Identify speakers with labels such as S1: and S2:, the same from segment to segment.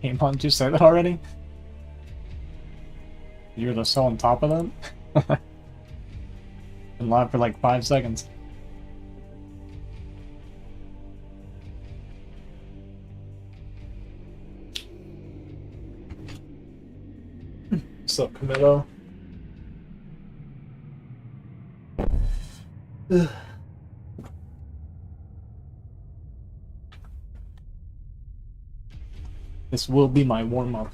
S1: Game on, did you say that already? You were so on top of that? Been live for like 5 seconds. What's up, Camilo? This will be my warm-up.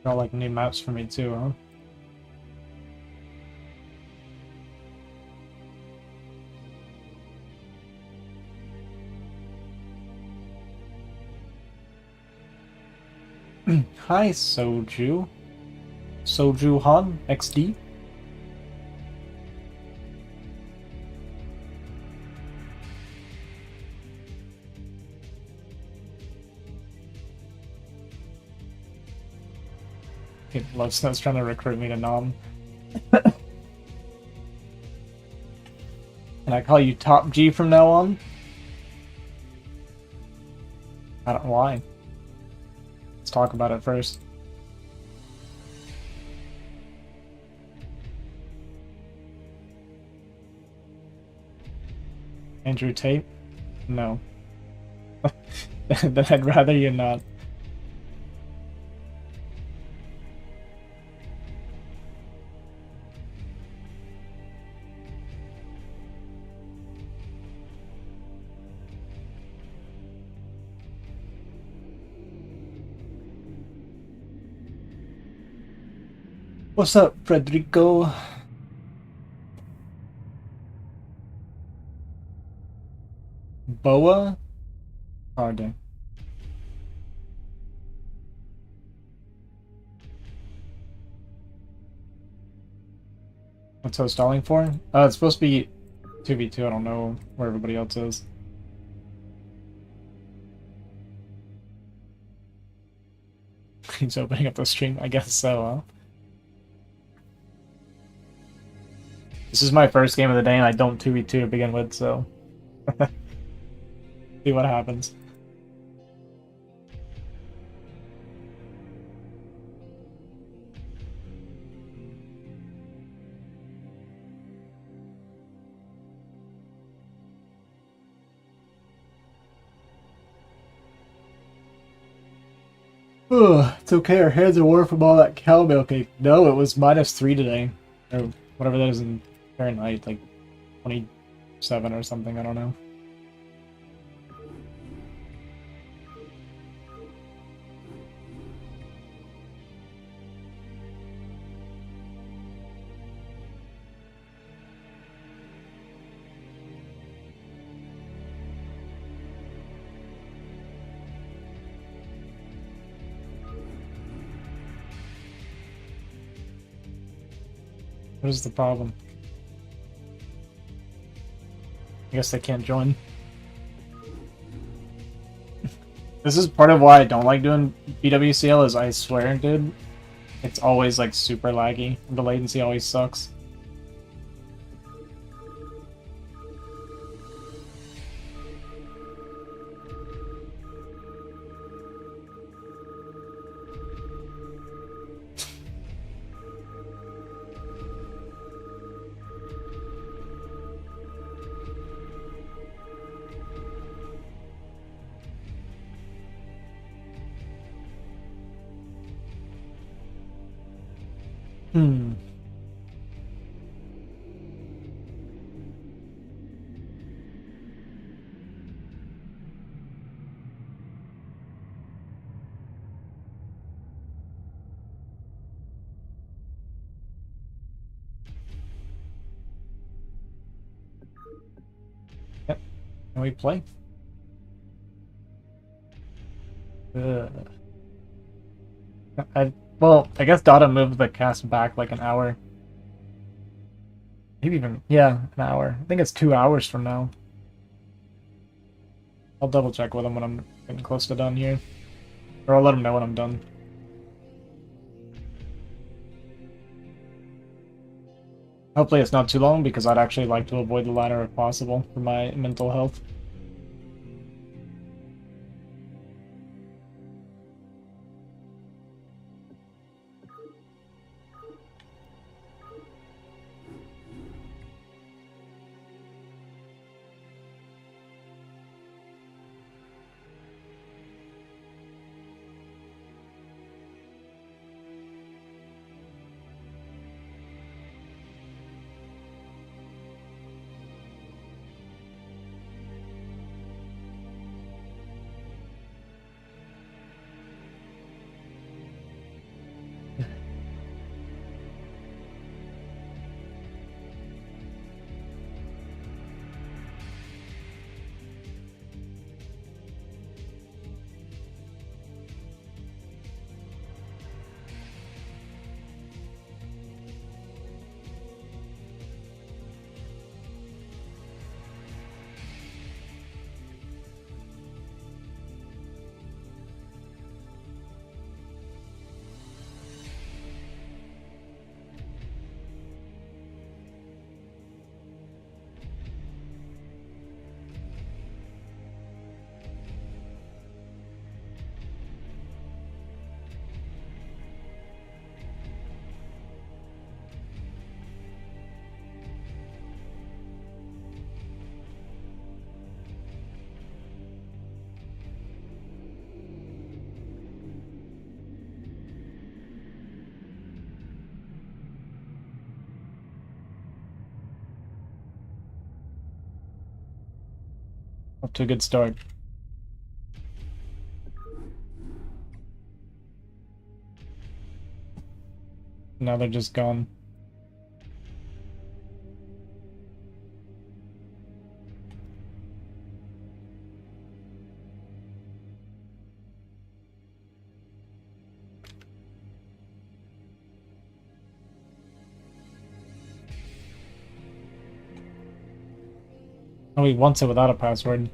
S1: Got like new maps for me too, huh? Hi, Soju. Soju Han XD. Okay, Love Snow's trying to recruit me to Nom. Can I call you Top G from now on? I don't know why. Let's talk about it first. Andrew Tate? No. Then I'd rather you not. What's up, Frederico? Boa? Harding. What's I stalling for? It's supposed to be 2v2. I don't know where everybody else is. He's opening up the stream, I guess so, huh? This is my first game of the day and I don't 2v2 to begin with, so... See what happens. Ugh, it's okay, our hands are warm from all that cow milk. No, it was -3 today. Or whatever that is in Fahrenheit, like 27 or something, I don't know. What is the problem? I guess they can't join. This is part of why I don't like doing BWCL, is I swear, dude, it's always like super laggy. The latency always sucks. Hmm. Can we play? Well, I guess Dada moved the cast back like an hour. Maybe even, yeah, an hour. I think it's 2 hours from now. I'll double check with him when I'm getting close to done here. Or I'll let him know when I'm done. Hopefully it's not too long, because I'd actually like to avoid the ladder if possible for my mental health. Off to a good start. Now they're just gone. Oh, he wants it without a password.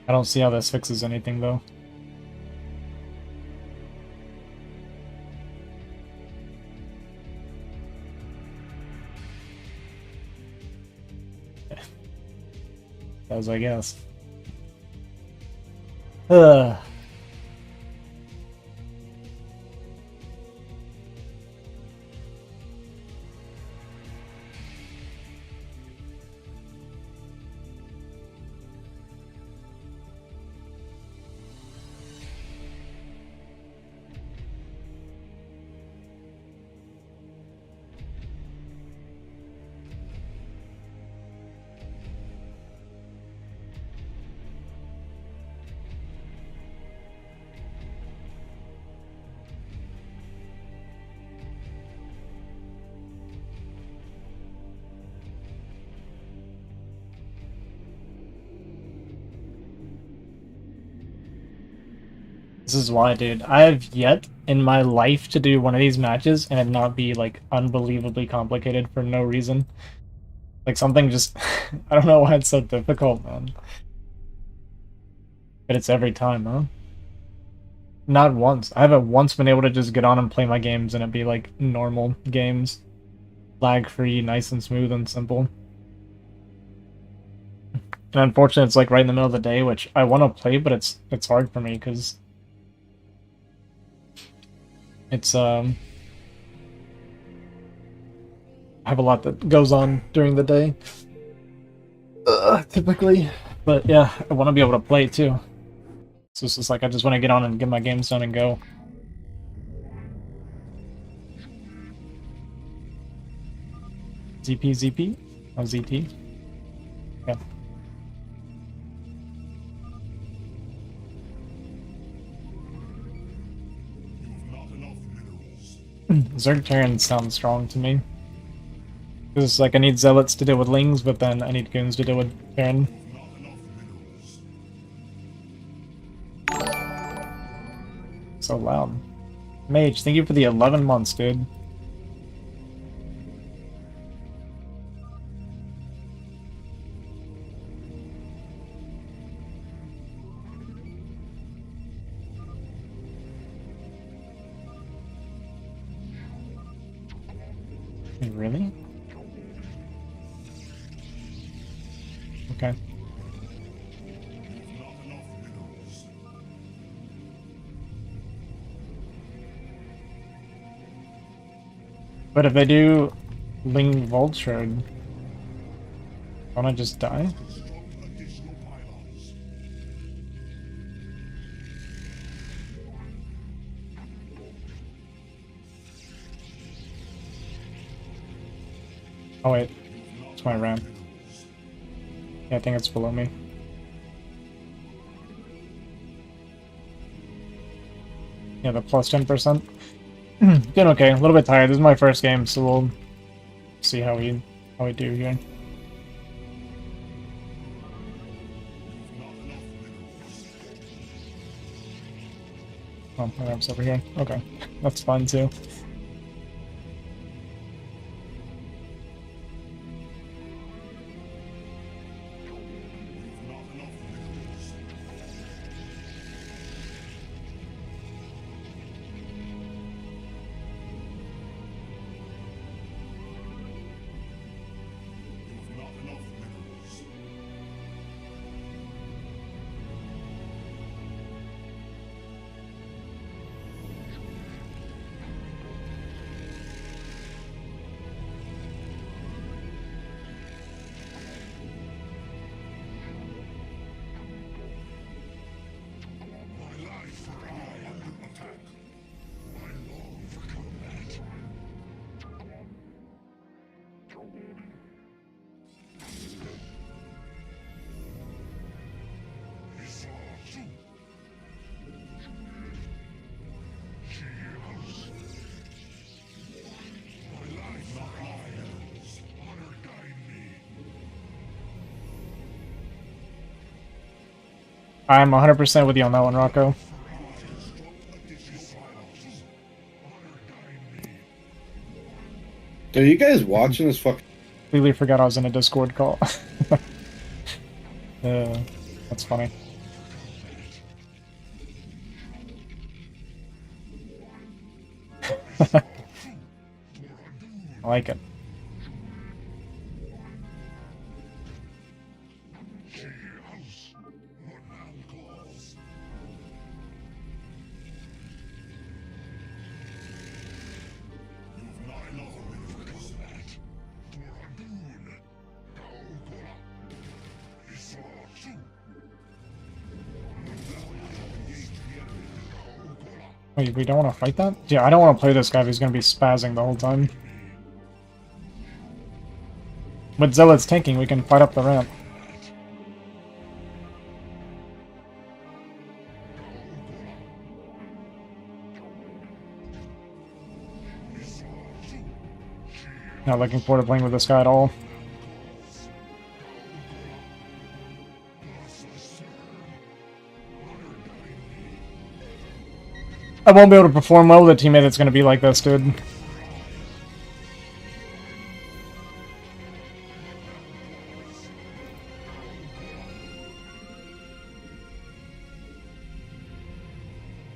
S1: I don't see how this fixes anything, though. As I guess. Ugh. This is why, dude. I have yet in my life to do one of these matches and it not be, like, unbelievably complicated for no reason. Like, something just... I don't know why it's so difficult, man. But it's every time, huh? Not once. I haven't once been able to just get on and play my games and it be, like, normal games. Lag-free, nice and smooth and simple. And unfortunately, it's, like, right in the middle of the day, which I want to play, but it's hard for me, because It's I have a lot that goes on during the day, typically. But yeah, I want to be able to play too. So it's just like I just want to get on and get my games done and go. ZP? Oh, ZT? Yeah. Zerg sounds strong to me. Because like I need zealots to deal with lings, but then I need goons to deal with Baron. So loud. Mage, thank you for the 11 months, dude. Really? Okay. But if I do Ling Vulture, don't I just die? Oh wait, it's my ramp. Yeah, I think it's below me. Yeah, the plus 10%. Doing okay, a little bit tired. This is my first game, so we'll see how we do here. Oh, my ramp's over here. Okay, that's fine too. I'm 100% with you on that one, Rocco.
S2: Are you guys watching this fucking?
S1: Completely forgot I was in a Discord call. That's funny. I like it. Wait, we don't want to fight that? Yeah, I don't want to play this guy if he's going to be spazzing the whole time. With Zealot's tanking, we can fight up the ramp. Not looking forward to playing with this guy at all. I won't be able to perform well with a teammate that's going to be like this, dude.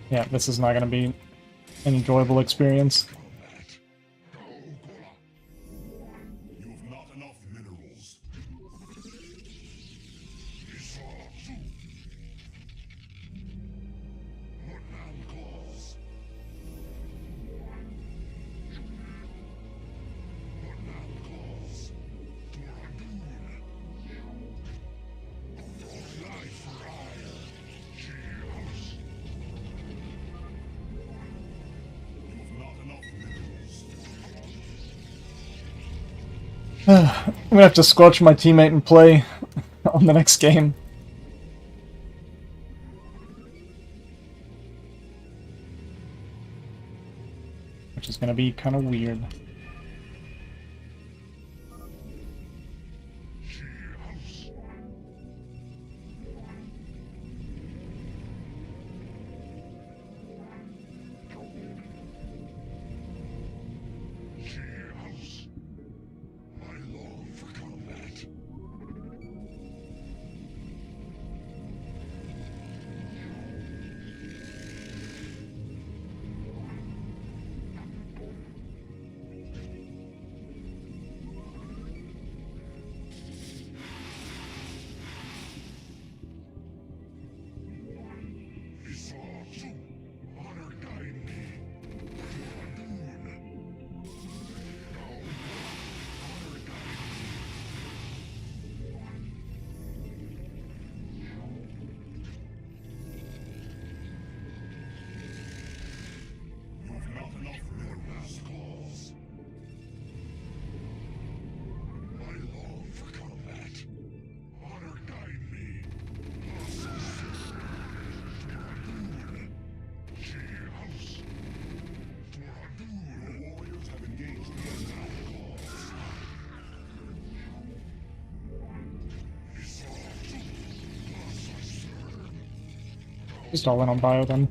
S1: Yeah, this is not going to be an enjoyable experience. I'm gonna have to squelch my teammate and play on the next game. Which is gonna be kind of weird. Just all in on bio then.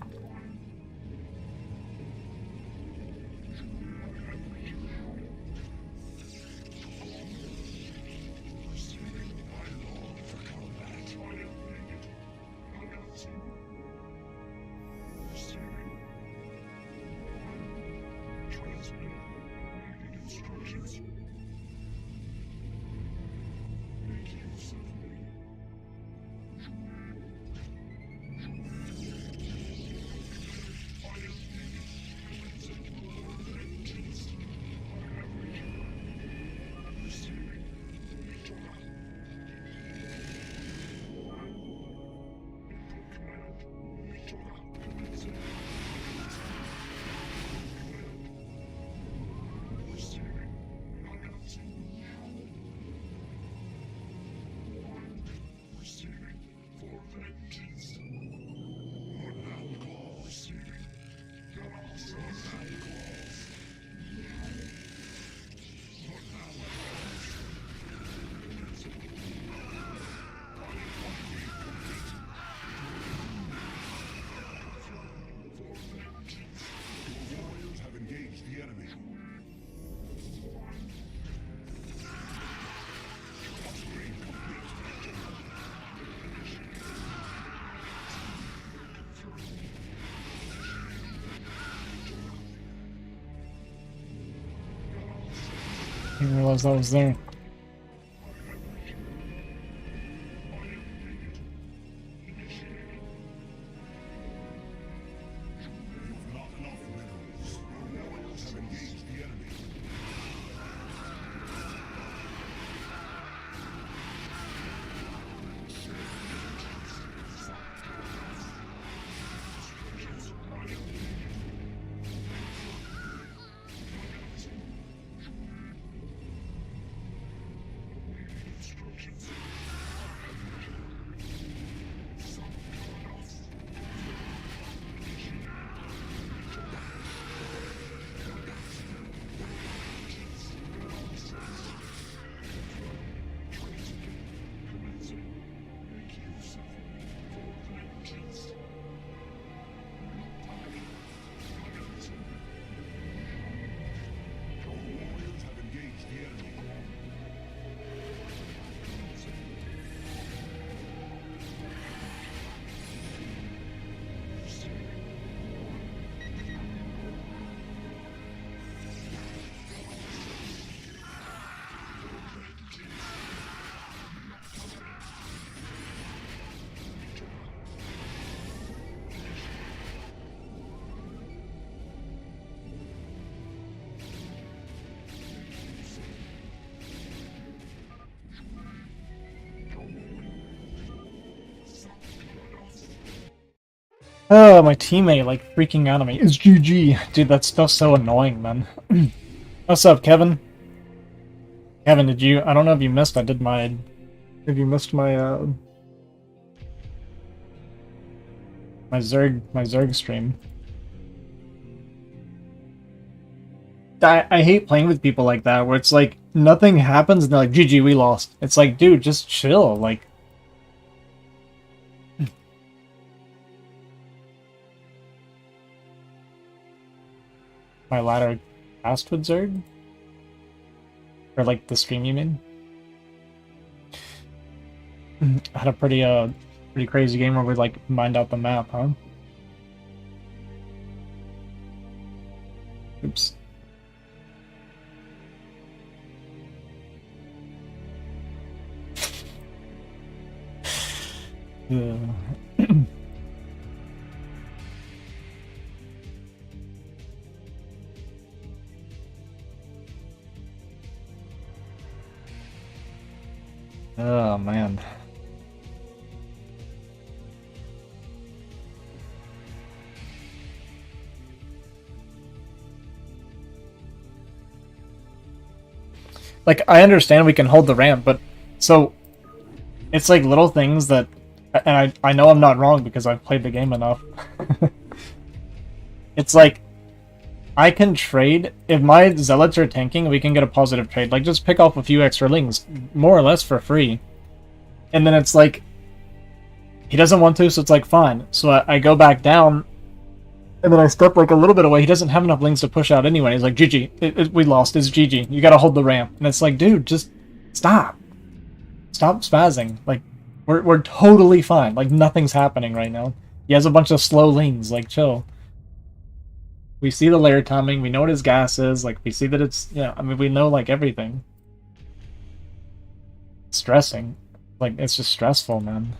S1: I didn't realize that was there. Oh, my teammate like freaking out on me. It's GG. Dude, that stuff's so annoying, man. What's up, Kevin? Kevin, did you? I don't know if you missed. I did my. If you missed my my Zerg stream. I hate playing with people like that, where it's like nothing happens and they're like, "GG, we lost." It's like, dude, just chill. Like, my ladder cast with Zerg, or like the stream, you mean? I had a pretty crazy game where we like mined out the map, huh? Oops. Yeah. Oh man. Like, I understand we can hold the ramp, but so it's like little things that, and I know I'm not wrong because I've played the game enough. It's like I can trade if my zealots are tanking, we can get a positive trade. Like, just pick off a few extra lings, more or less for free. And then it's like he doesn't want to, so it's like fine. So I go back down, and then I step like a little bit away. He doesn't have enough lings to push out anyway. He's like, GG, we lost. It's GG. You gotta hold the ramp. And it's like, dude, just stop. Stop spazzing. Like, we're totally fine. Like, nothing's happening right now. He has a bunch of slow lings. Like, chill. We see the layer timing. We know what his gas is. Like, we see that it's, yeah, I mean, we know, like, everything. Stressing. Like, it's just stressful, man.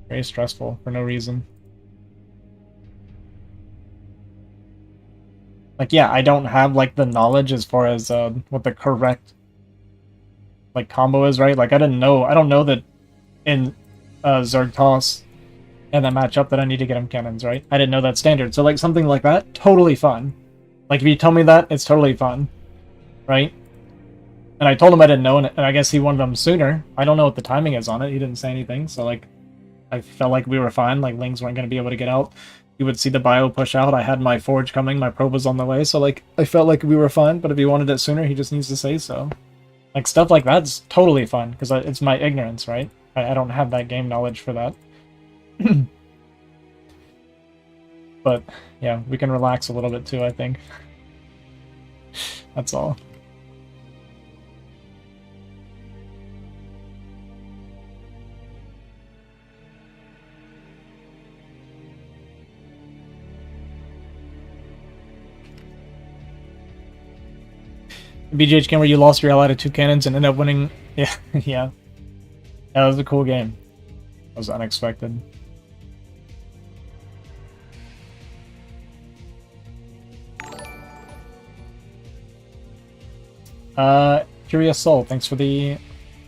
S1: Very stressful for no reason. Like, yeah, I don't have, like, the knowledge as far as what the correct, like, combo is, right? Like, I don't know that in Zerg Toss and that matchup that I need to get him cannons, right? I didn't know that standard. So, like, something like that, totally fine. Like, if you tell me that, it's totally fine, right? And I told him I didn't know, and I guess he wanted them sooner. I don't know what the timing is on it. He didn't say anything, so, like, I felt like we were fine. Like, lings weren't going to be able to get out. You would see the bio push out. I had my forge coming. My probe was on the way. So, like, I felt like we were fine. But if he wanted it sooner, he just needs to say so. Like, stuff like that's totally fine. Because it's my ignorance, right? I don't have that game knowledge for that. But, yeah, we can relax a little bit too, I think. That's all. BGH game where you lost your ally to 2 cannons and ended up winning. Yeah, yeah. That was a cool game. That was unexpected. Curious Soul, thanks for the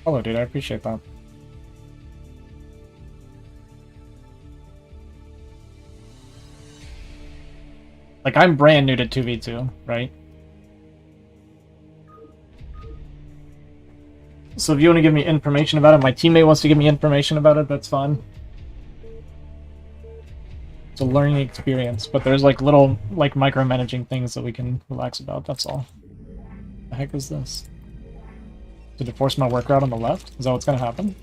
S1: follow, dude. I appreciate that. Like, I'm brand new to 2v2, right? So if you want to give me information about it, my teammate wants to give me information about it, that's fine. It's a learning experience, but there's like little, like, micromanaging things that we can relax about, that's all. The heck is this? Did it force my work route on the left? Is that what's gonna happen?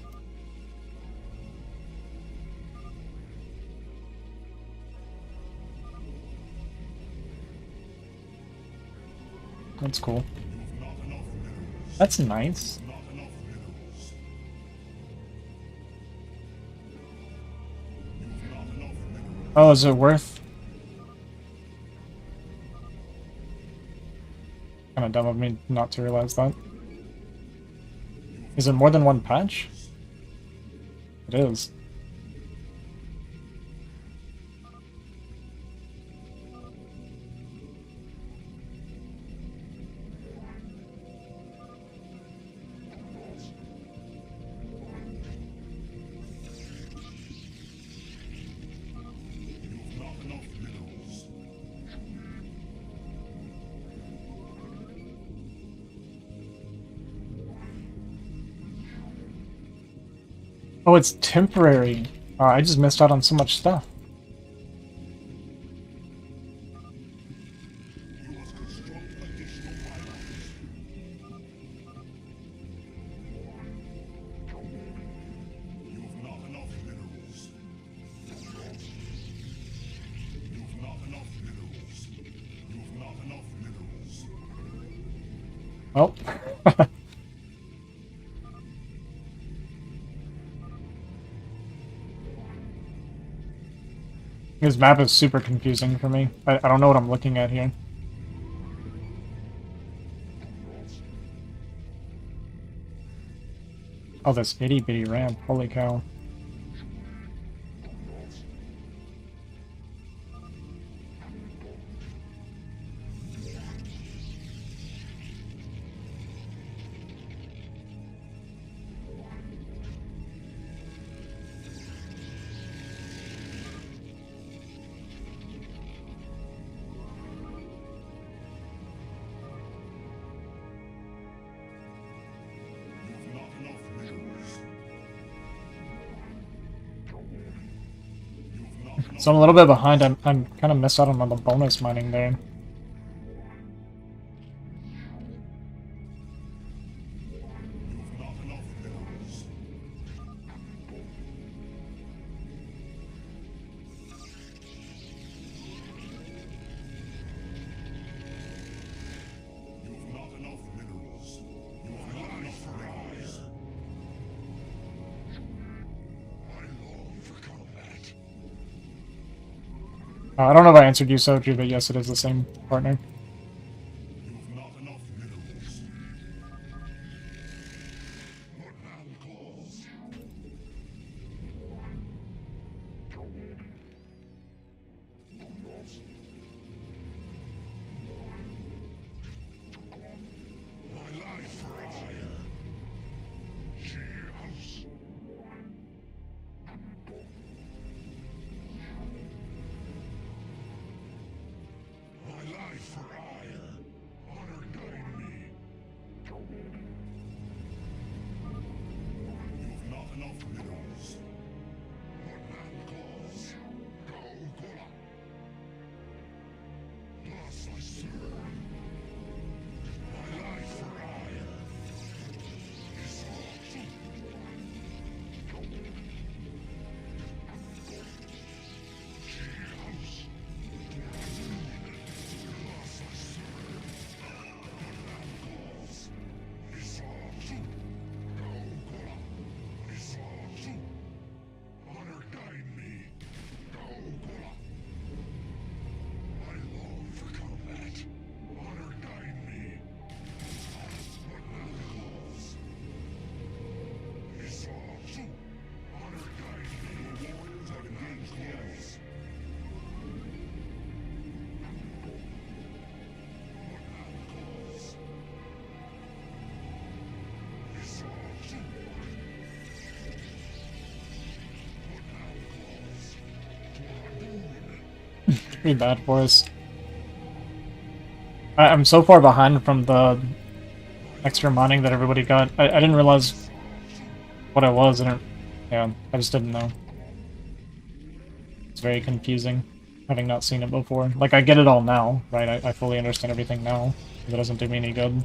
S1: That's cool. That's nice. Oh, is it worth? Kind of dumb of me not to realize that. Is it more than one patch? It is. Oh, it's temporary. I just missed out on so much stuff. Oh. This map is super confusing for me. I don't know what I'm looking at here. Oh, this itty bitty ramp. Holy cow. So I'm a little bit behind. I'm kind of missed out on the bonus mining there. I don't know if I answered you, Soju, but yes, it is the same partner. Pretty bad for us. I'm so far behind from the extra mining that everybody got. I didn't realize what it was. Yeah, I just didn't know. It's very confusing, having not seen it before. Like, I get it all now, right? I fully understand everything now. It doesn't do me any good.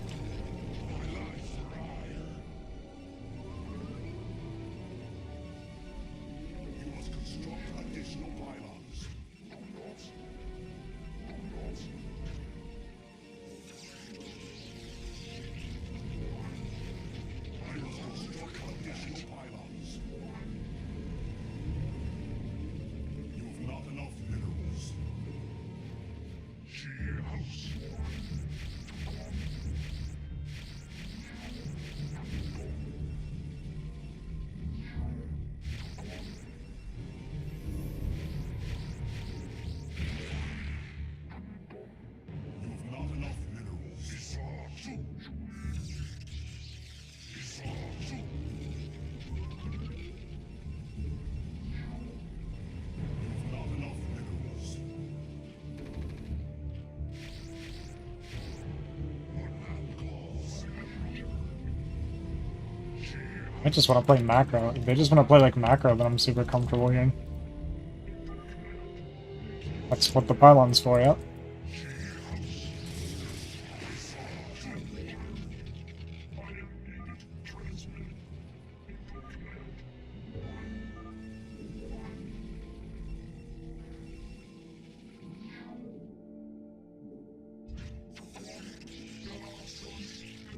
S1: I just want to play macro. If they just want to play like macro, then I'm super comfortable here. That's what the pylon's for, yeah.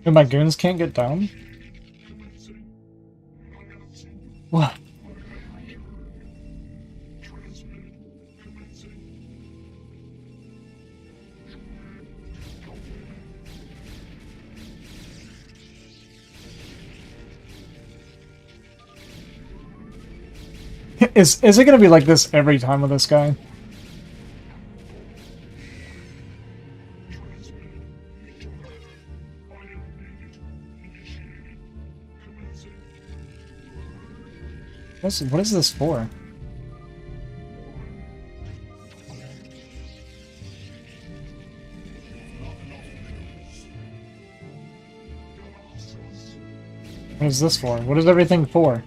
S1: And my goons can't get down? What? Is it gonna be like this every time with this guy? What is this for? What is this for? What is everything for?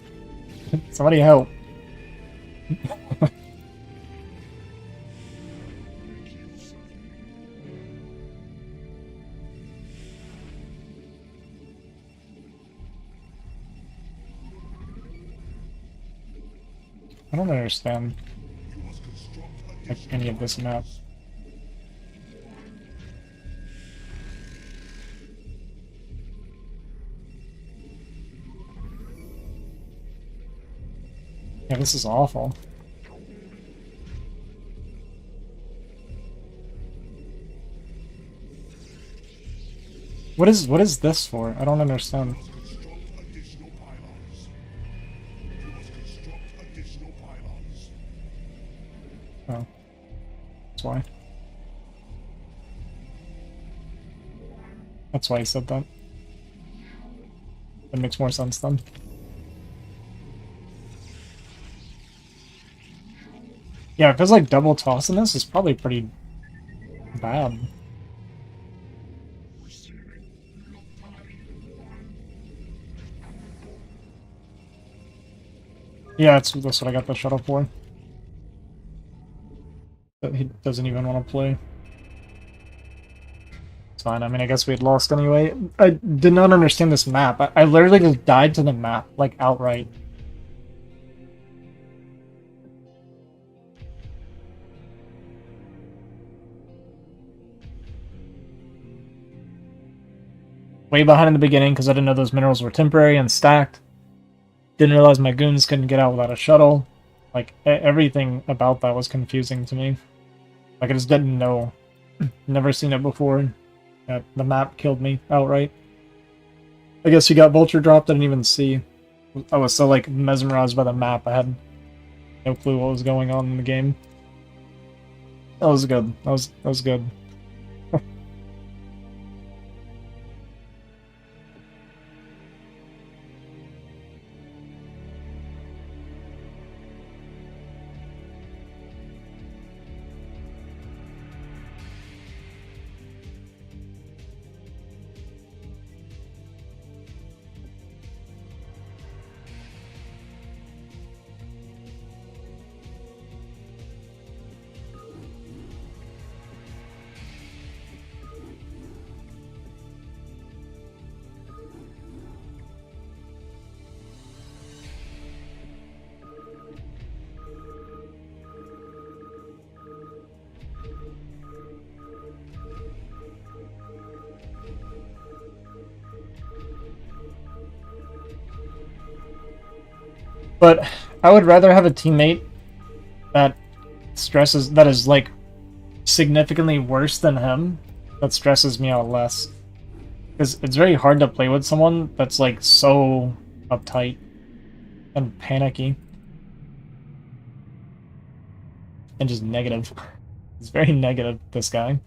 S1: Somebody help. I don't understand like any of this map. Yeah, this is awful. What is this for? I don't understand. Oh. That's why. That's why he said that. That makes more sense then. Yeah, it feels like double tossing this is probably pretty bad. Yeah, that's what I got the shuttle for. But he doesn't even want to play. It's fine. I mean, I guess we had lost anyway. I did not understand this map. I literally just died to the map, like, outright. Way behind in the beginning because I didn't know those minerals were temporary and stacked. Didn't realize my goons couldn't get out without a shuttle. Like, everything about that was confusing to me. Like, I just didn't know. Never seen it before. The map killed me outright. I guess you got vulture dropped, I didn't even see. I was so, like, mesmerized by the map, I had no clue what was going on in the game. That was good. That was good. But I would rather have a teammate that that is like significantly worse than him, that stresses me out less. Because it's very hard to play with someone that's like so uptight and panicky. And just negative. It's very negative, this guy.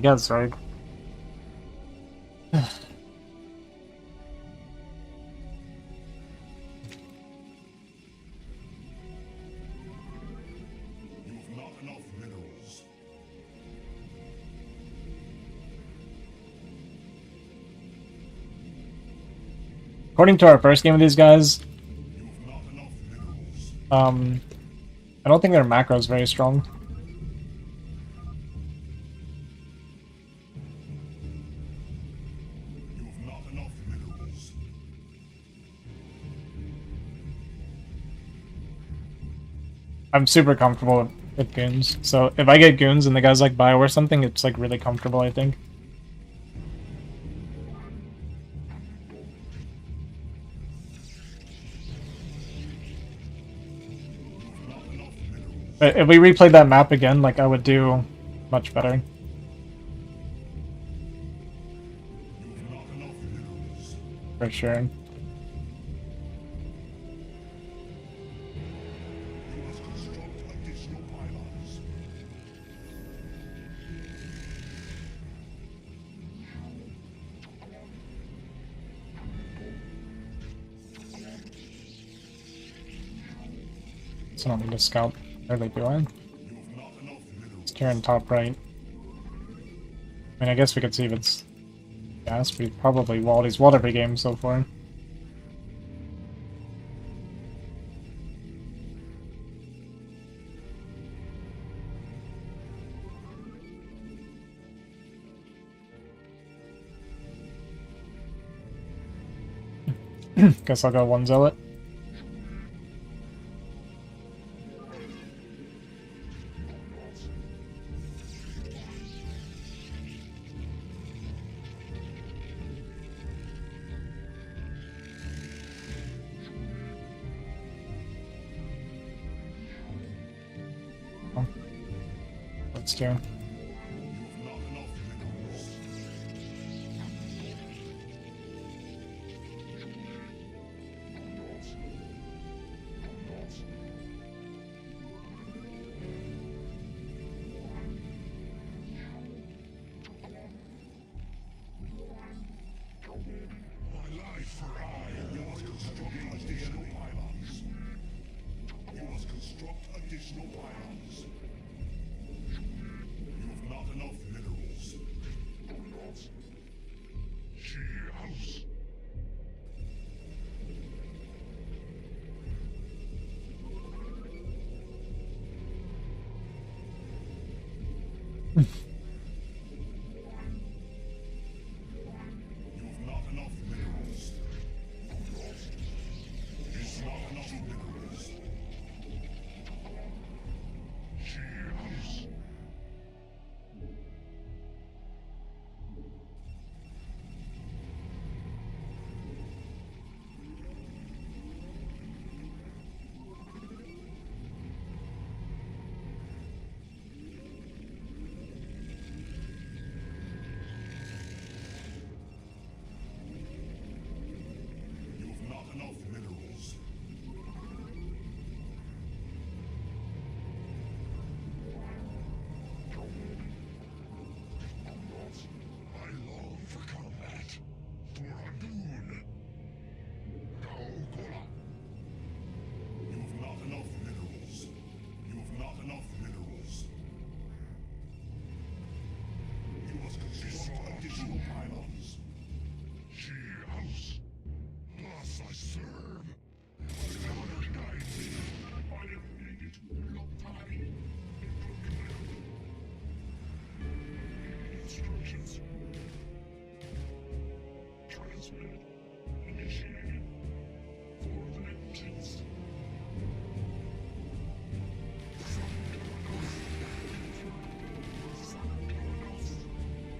S1: I guess, right? According to our first game with these guys, I don't think their macro is very strong. I'm super comfortable with goons, so if I get goons and the guy's like bio or something, it's like really comfortable, I think. But if we replayed that map again, like I would do much better. For sure. So I don't need to scout. Really do I? It's turn top right. I mean, I guess we could see if it's gas. We probably walled. He's walled every game so far. Guess I'll go one zealot. Let's do.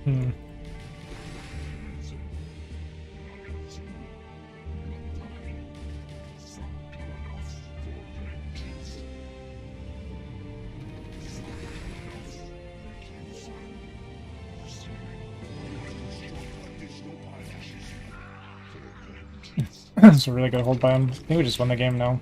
S1: Hmm. That's a really good hold by him. I think we just won the game now.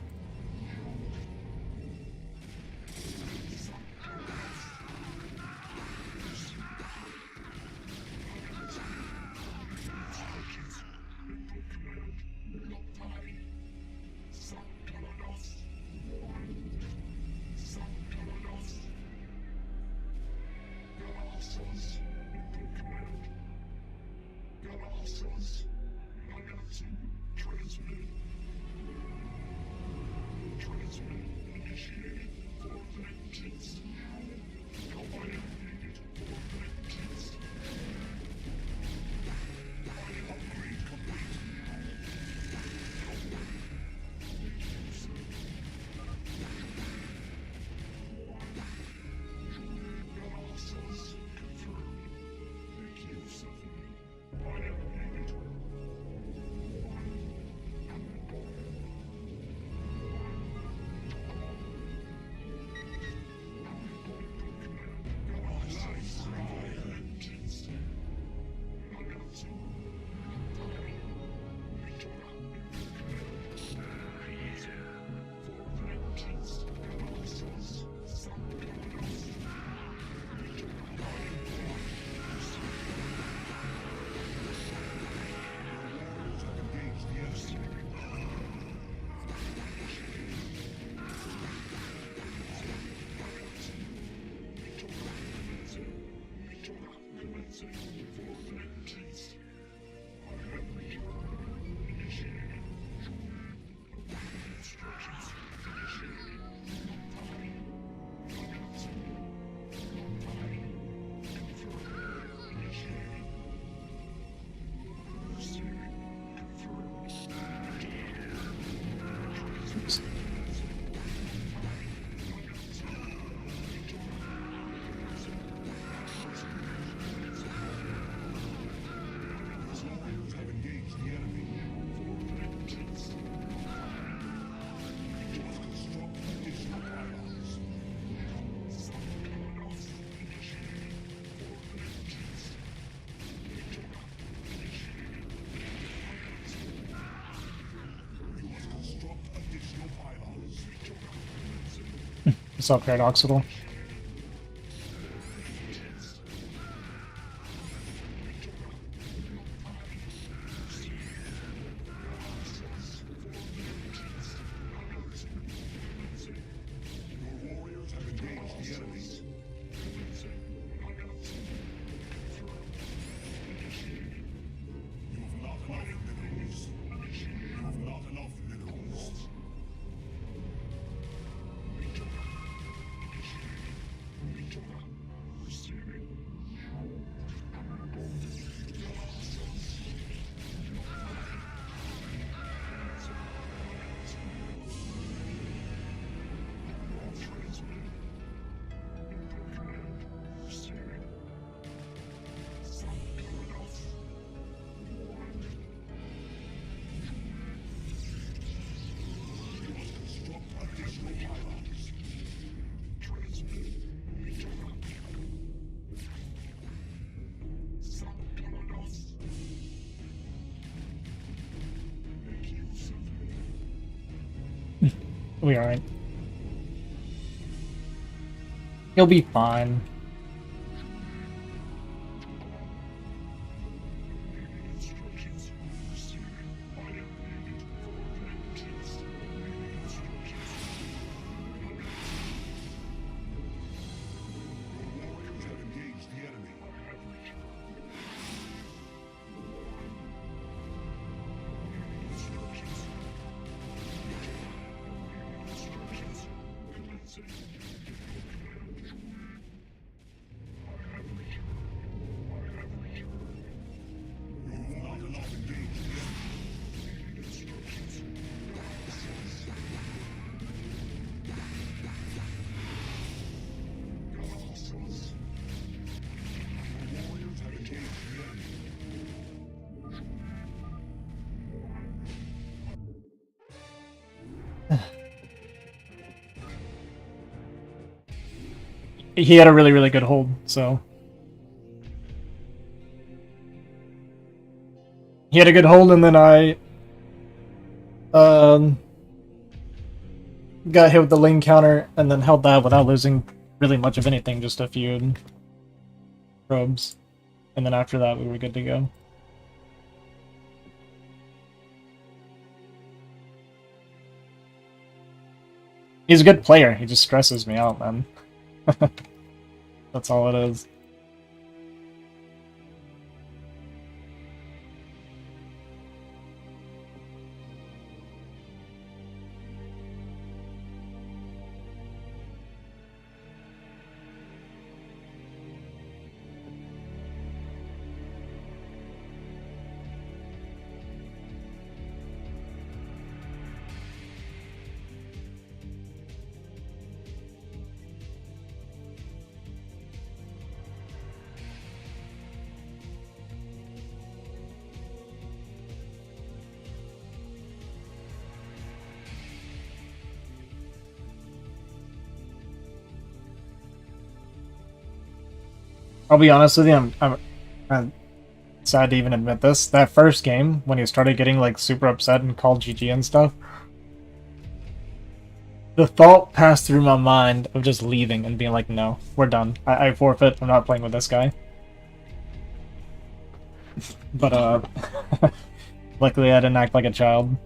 S1: What's up, Paradoxical? We alright. He'll be fine. He had a really, really good hold, so... He had a good hold, and then I... got hit with the lane counter, and then held that without losing really much of anything, just a few probes. And then after that, we were good to go. He's a good player, he just stresses me out, man. That's all it is. I'll be honest with you, I'm sad to even admit this. That first game, when he started getting like super upset and called GG and stuff, the thought passed through my mind of just leaving and being like, no, we're done. I forfeit. I'm not playing with this guy. But luckily I didn't act like a child.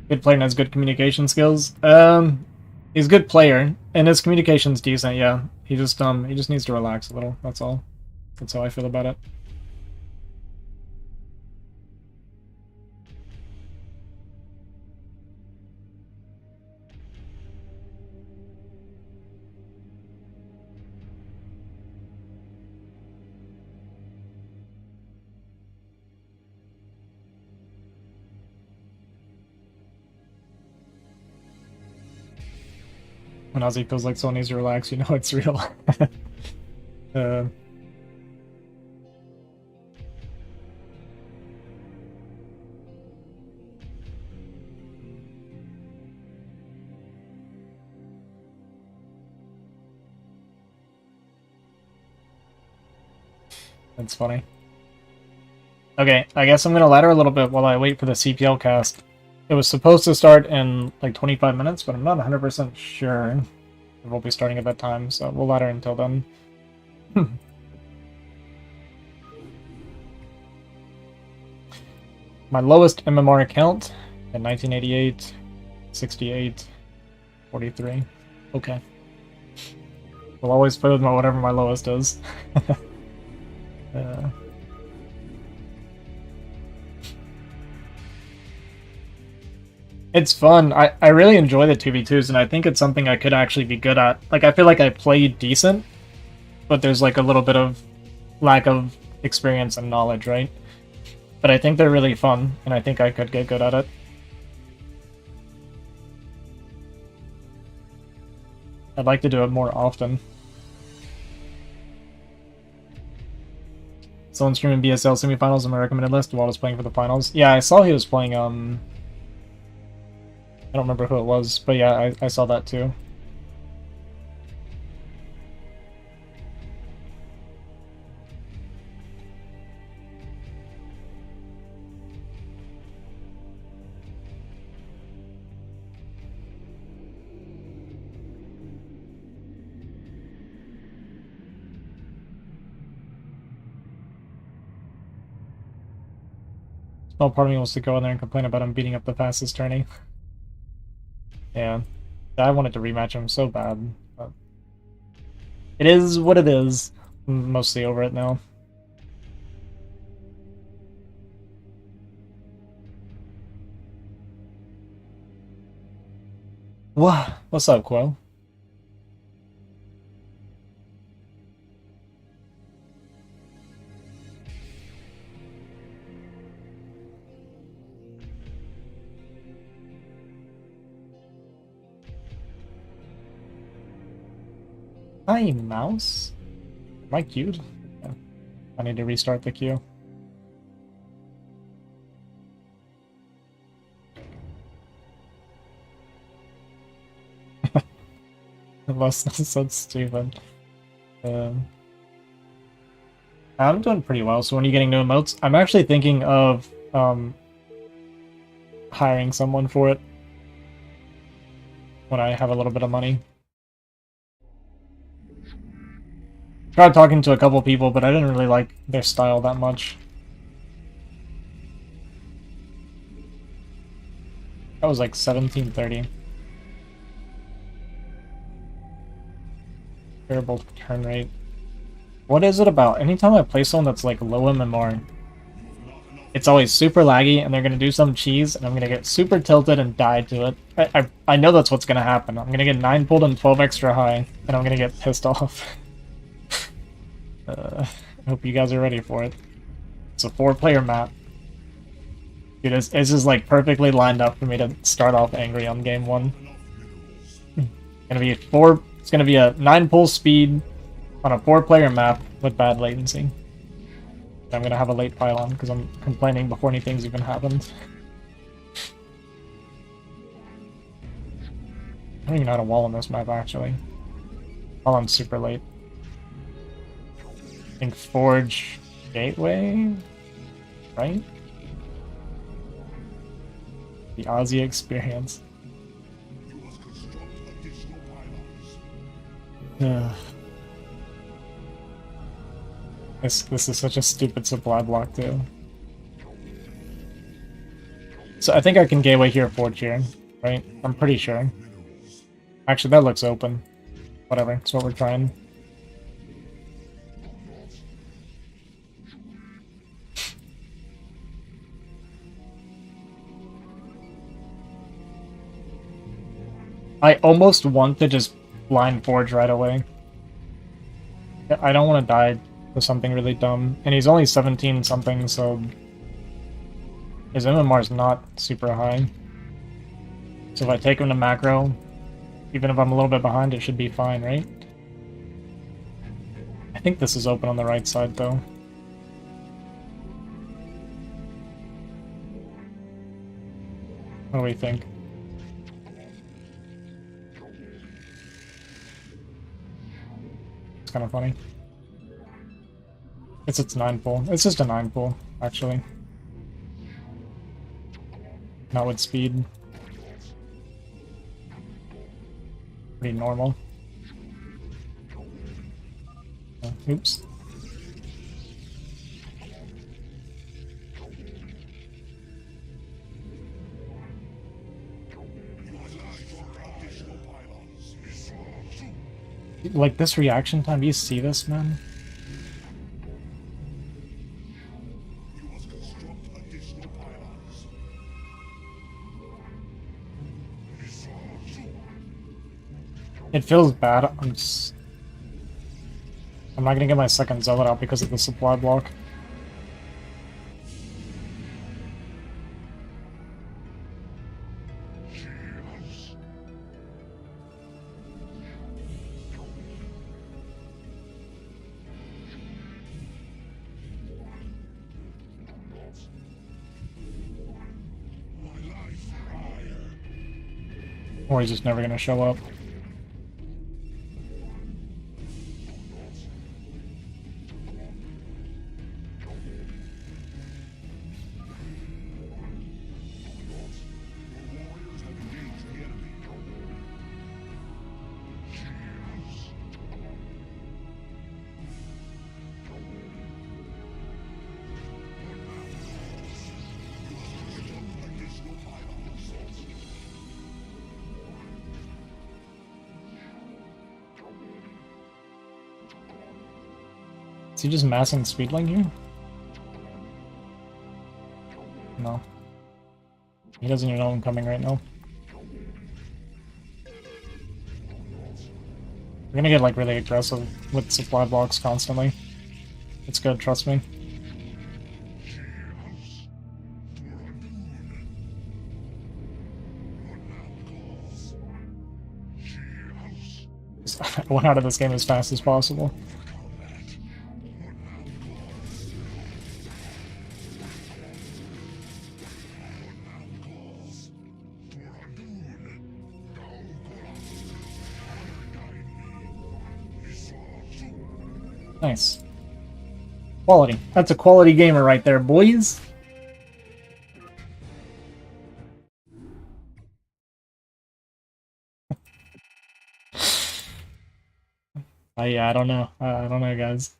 S1: Good player and has good communication skills. He's a good player and his communication's decent. Yeah, he just needs to relax a little. That's all. That's how I feel about it. When Ozzy feels like someone needs to relax, you know it's real. uh, that's funny. Okay, I guess I'm gonna ladder a little bit while I wait for the CPL cast. It was supposed to start in like 25 minutes, but I'm not 100% sure if we'll be starting at that time, so we'll ladder until then. My lowest MMR account in 1988, 68, 43. Okay. We'll always play with whatever my lowest is. It's fun. I really enjoy the 2v2s, and I think it's something I could actually be good at. Like, I feel like I play decent, but there's like a little bit of lack of experience and knowledge, right? But I think they're really fun, and I think I could get good at it. I'd like to do it more often. Someone streaming BSL semifinals on my recommended list while I was playing for the finals. Yeah, I saw he was playing, I don't remember who it was, but yeah, I saw that too. Small part of me wants to go in there and complain about him beating up the fastest tourney. Yeah, I wanted to rematch him so bad, but it is what it is. I'm mostly over it now. What's up, Quo? Hi, mouse. Am I queued? Yeah. I need to restart the queue. Unless that's so stupid. I'm doing pretty well. So when are you getting new emotes? I'm actually thinking of hiring someone for it when I have a little bit of money. Tried talking to a couple people, but I didn't really like their style that much. That was like 1730. Terrible turn rate. What is it about? Anytime I play someone that's like low MMR, it's always super laggy, and they're gonna do some cheese, and I'm gonna get super tilted and die to it. I know that's what's gonna happen. I'm gonna get 9 pulled and 12 extra high, and I'm gonna get pissed off. I hope you guys are ready for it. It's a 4-player map. Dude, it's just like perfectly lined up for me to start off angry on game 1. It's gonna be a 9 pull speed on a 4-player map with bad latency. I'm gonna have a late pylon because I'm complaining before anything's even happened. don't even know how to wall on this map, actually. Wall on super late. I think Forge Gateway, right? The Aussie experience. Ugh. This is such a stupid supply block too. So I think I can gateway here, Forge here, right? I'm pretty sure. Actually, that looks open. Whatever, that's what we're trying. I almost want to just blind Forge right away. I don't want to die to something really dumb. And he's only 17 something, so his MMR is not super high. So if I take him to macro, even if I'm a little bit behind, it should be fine, right? I think this is open on the right side, though. What do we think? It's kind of funny. It's 9 pull. It's just a 9 pull, actually. Not with speed. Pretty normal. Oh, oops. Like, this reaction time, do you see this, man? It feels bad. I'm not gonna get my second zealot out because of the supply block. Or he's just never gonna show up. Is he just massing speedling here? No. He doesn't even know I'm coming right now. We're gonna get like really aggressive with supply blocks constantly. It's good, trust me. I went out of this game as fast as possible. Nice. Quality. That's a quality gamer right there, boys. Yeah, I don't know. I don't know, guys.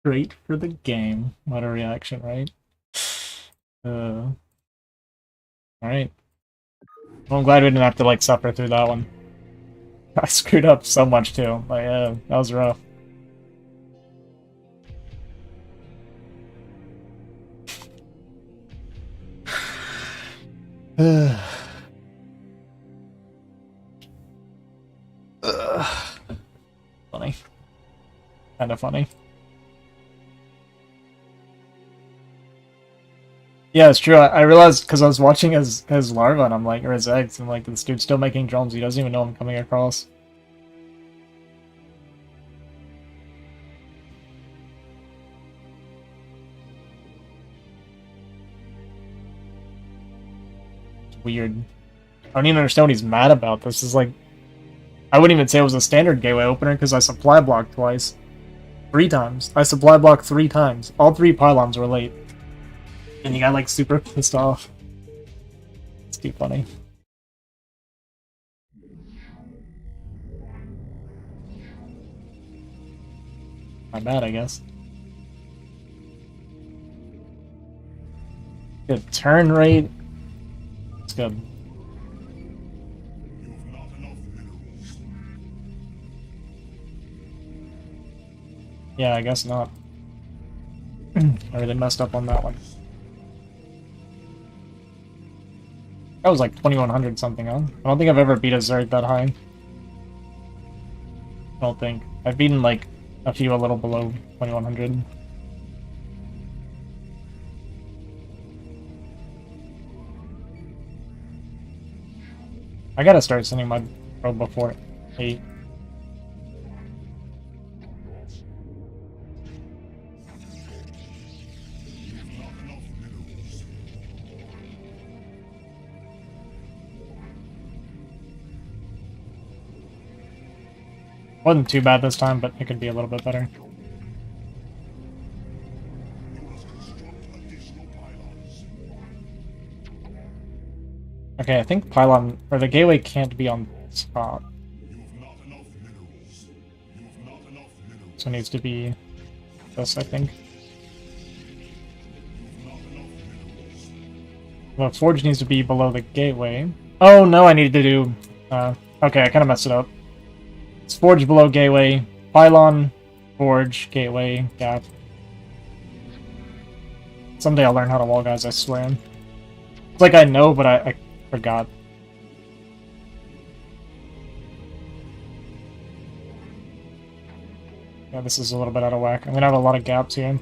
S1: Great for the game. What a reaction, right? Alright. Well, I'm glad we didn't have to, like, suffer through that one. I screwed up so much, too. Like, that was rough. Funny. Kinda funny. Yeah, it's true. I realized because I was watching his larva and I'm like, or his eggs, and like, this dude's still making drones. He doesn't even know I'm coming across. weird. I don't even understand what he's mad about. This is like, I wouldn't even say it was a standard gateway opener because I supply blocked twice. 3 times. I supply blocked 3 times. All 3 pylons were late. And you got like super pissed off. It's too funny. Not bad, I guess. Good turn rate. It's good. Yeah, I guess not. I really messed up on that one. That was like 2100 something, huh? I don't think I've ever beat a Zerg that high. I don't think. I've beaten like a few a little below 2100. I gotta start sending my probe before 8. Wasn't too bad this time, but it could be a little bit better. Okay, I think pylon or the gateway can't be on top. So it needs to be this, I think. Well, forge needs to be below the gateway. Oh no, I needed to do. Okay, I kind of messed it up. It's forge below gateway, pylon, forge, gateway, gap. Someday I'll learn how to wall, guys. I swear. It's like I know, but I forgot. Yeah, this is a little bit out of whack. I'm gonna have a lot of gaps here.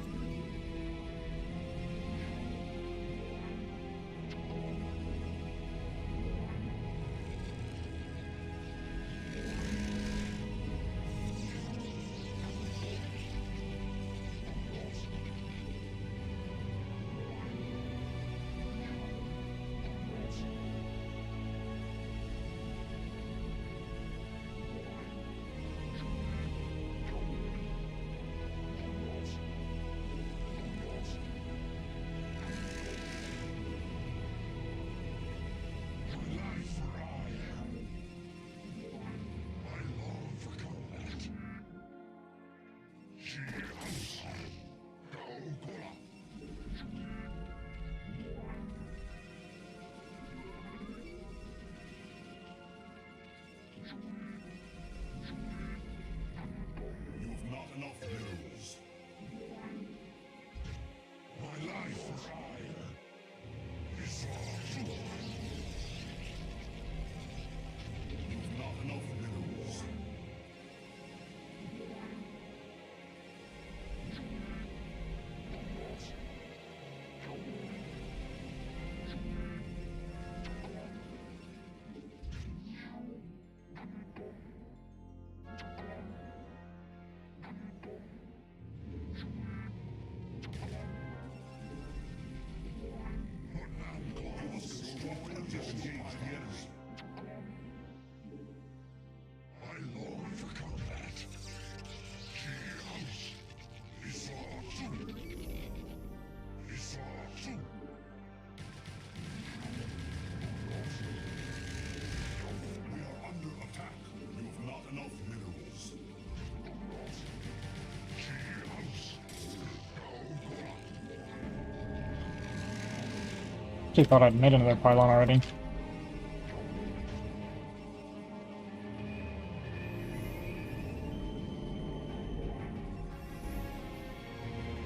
S1: Actually thought I'd made another pylon already.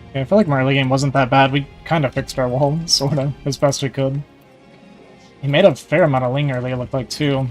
S1: Okay, I feel like my early game wasn't that bad. We kind of fixed our wall, sort of, as best we could. He made a fair amount of Ling early, it looked like, too.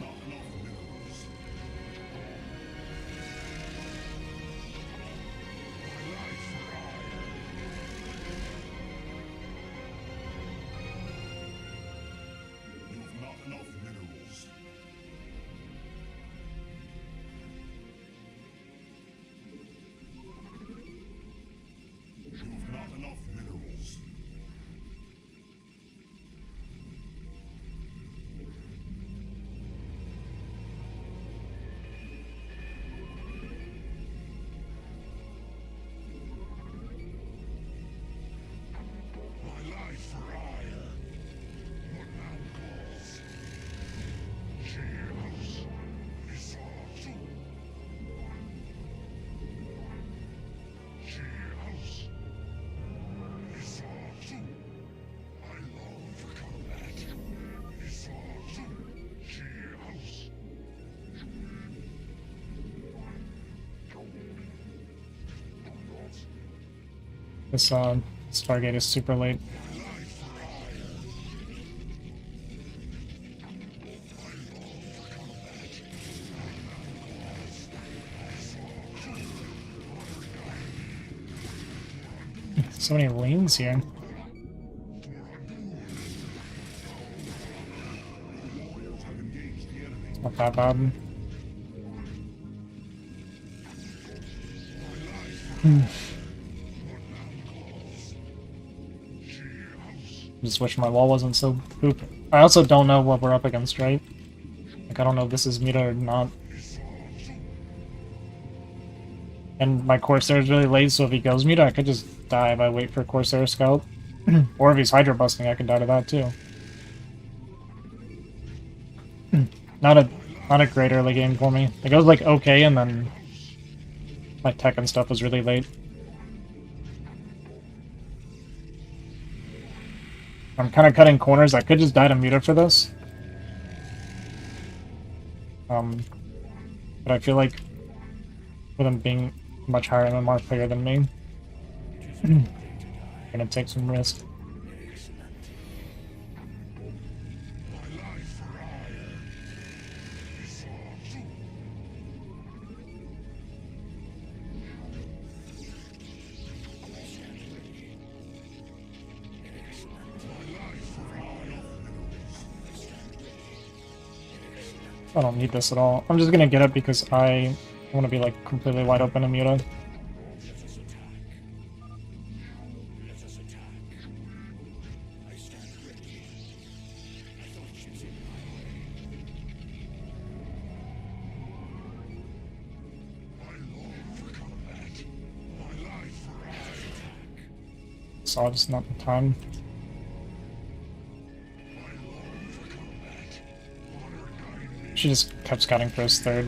S1: This Stargate is super late. So many lanes here. It's not that bad. Just wish my wall wasn't so poop. I also don't know what we're up against, right? Like, I don't know if this is Muta or not. And my Corsair is really late, so if he goes Muta, I could just die if I wait for Corsair Scout. Or if he's Hydra busting, I could die to that too. Not a great early game for me. It goes like okay, and then my tech and stuff was really late. I'm kind of cutting corners. I could just die to Muta for this. But I feel like with him being much higher MMR player than me, I'm gonna take some risk. I don't need this at all. I'm just gonna get it because I want to be like completely wide open and Muta. So just not the time. She just kept scouting for his third.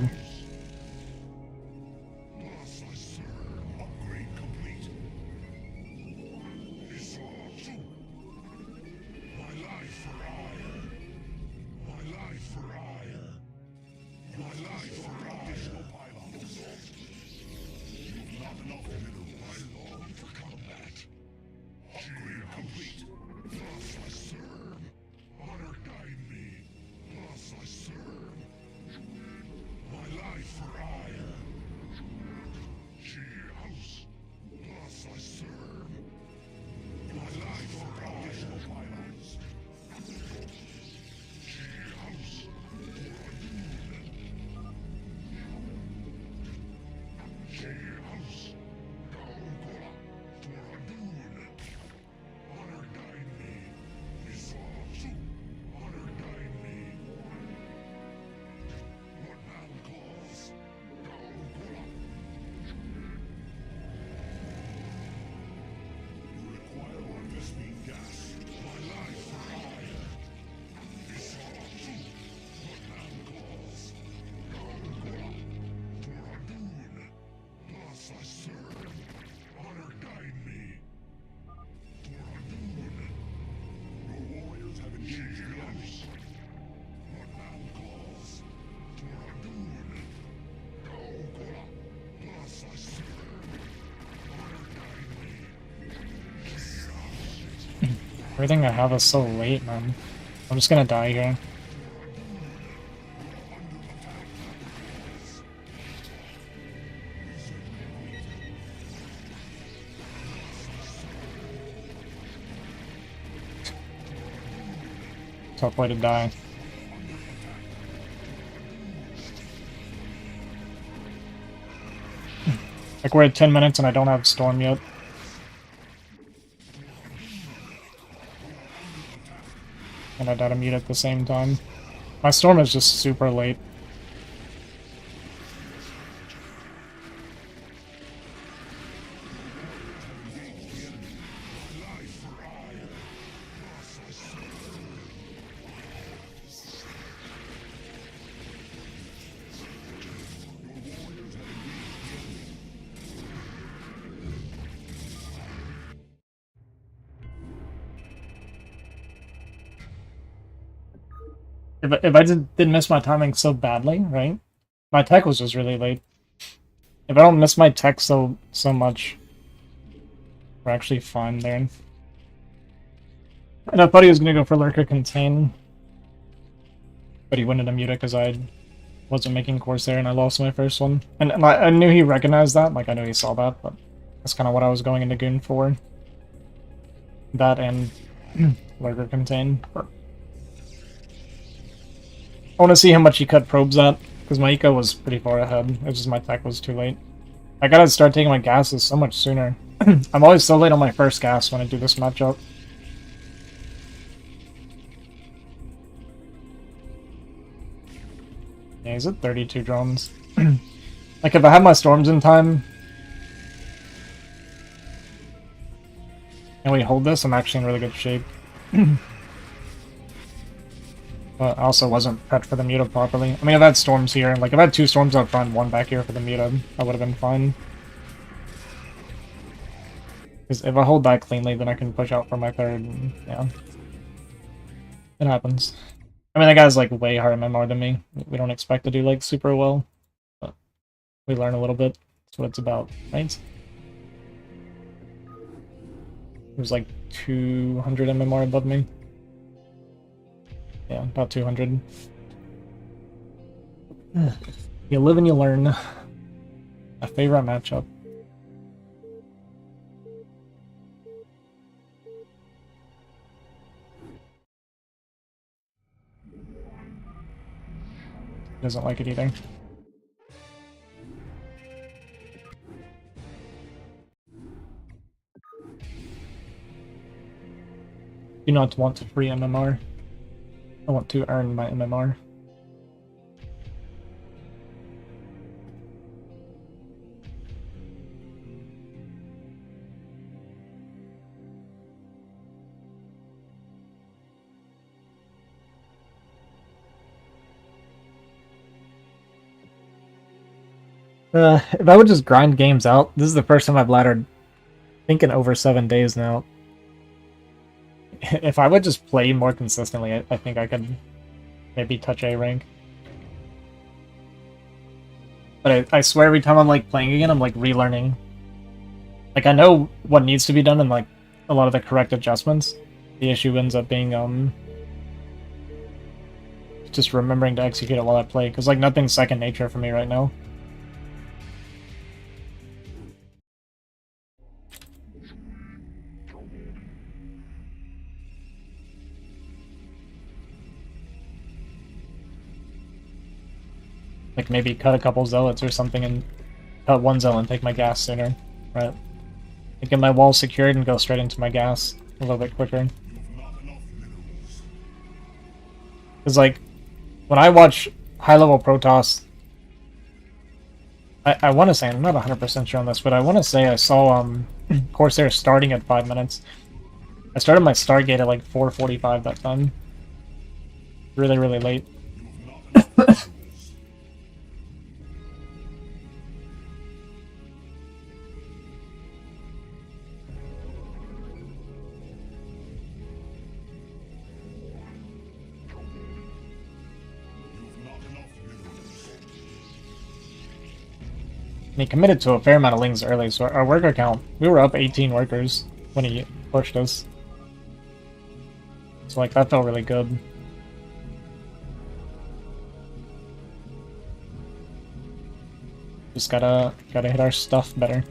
S1: Everything I have is so late, man. I'm just gonna die here. Tough way to die. Like, we're at 10 minutes and I don't have Storm yet. And I died to Mute at the same time. My Storm is just super late. If I didn't miss my timing so badly, right? My tech was just really late. If I don't miss my tech so much, We're actually fine there. And I thought he was gonna go for Lurker Contain, but he went into Muta because I wasn't making Corsair and I lost my first one. And I knew he recognized that, like I knew he saw that, but that's kind of what I was going into Goon for. That and Lurker Contain. I want to see how much he cut probes at, because my eco was pretty far ahead. It's just my tech was too late. I gotta start taking my gases so much sooner. I'm always so late on my first gas when I do this matchup. Yeah, he's at 32 drones. Like, if I had my storms in time, and we hold this, I'm actually in really good shape. But I also wasn't prepped for the Muta properly. I mean, I've had storms here, like, if I had 2 storms up front, 1 back here for the Muta, I would have been fine. Because if I hold that cleanly, then I can push out for my third, and, yeah. It happens. I mean, that guy's, like, way higher MMR than me. We don't expect to do, like, super well. But we learn a little bit. That's what it's about, right? It was, like, 200 MMR above me. Yeah, about 200. You live and you learn. A favorite matchup. Doesn't like it either. Do not want to free MMR. I want to earn my MMR. If I would just grind games out, this is the first time I've laddered, I think, in over 7 days now. If I would just play more consistently, I think I could maybe touch A rank. But I swear every time I'm like playing again, I'm like relearning. Like I know what needs to be done and like a lot of the correct adjustments. The issue ends up being just remembering to execute it while I play, because like nothing's second nature for me right now. Like maybe cut a couple zealots or something and cut one zealot and take my gas sooner, right? And get my wall secured and go straight into my gas a little bit quicker. Because like, when I watch high-level Protoss, I want to say, I'm not 100% sure on this, but I want to say I saw Corsair starting at 5 minutes. I started my Stargate at like 4:45 that time. Really, really late. And he committed to a fair amount of lings early, so our worker count, we were up 18 workers when he pushed us. So like, that felt really good. Just gotta hit our stuff better.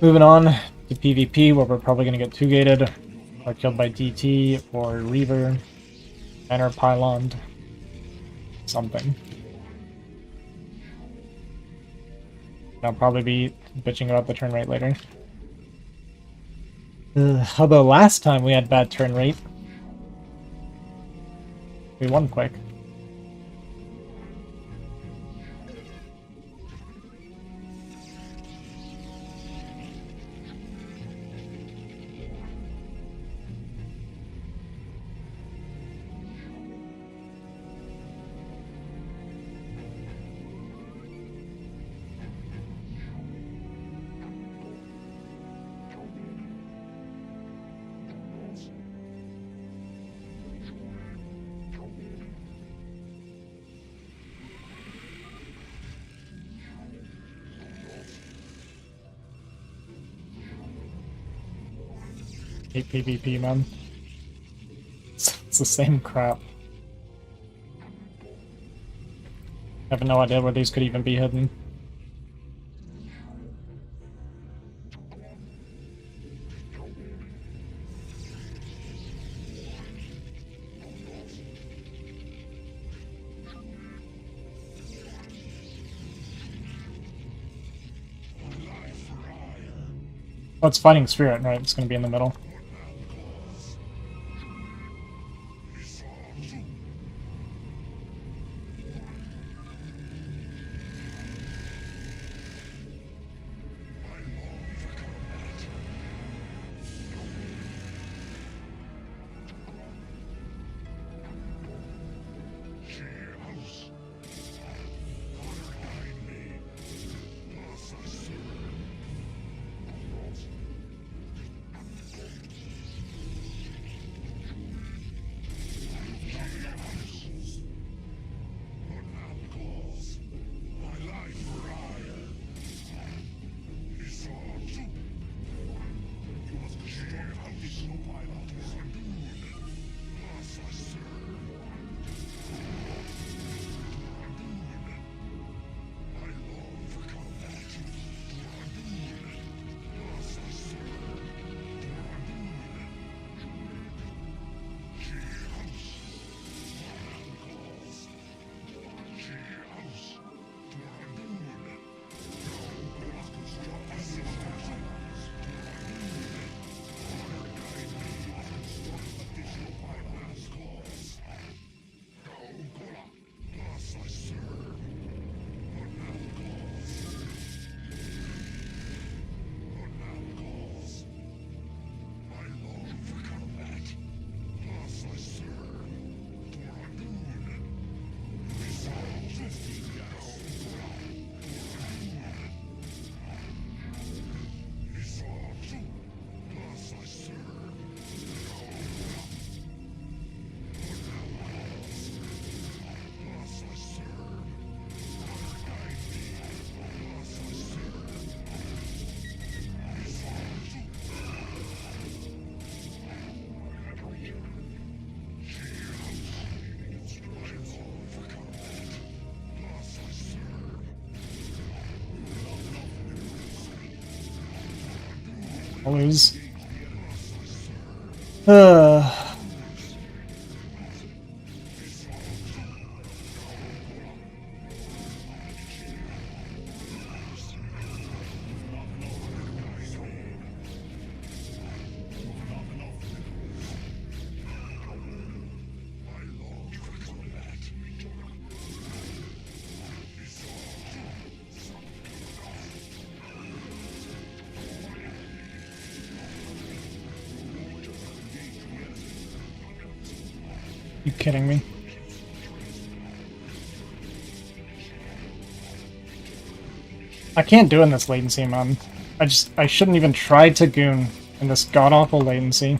S1: Moving on to PvP, where we're probably gonna get 2-gated, or killed by DT, or Reaver, Banner Pylon, something. I'll probably be bitching about the turn rate later. Although last time we had bad turn rate, we won quick. hate PvP, man. It's the same crap. I have no idea where these could even be hidden. Oh, it's Fighting Spirit, right? It's gonna be in the middle. I'll lose. You kidding me? I can't do in this latency, man. I shouldn't even try to goon in this god-awful latency.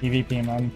S1: PvP, man.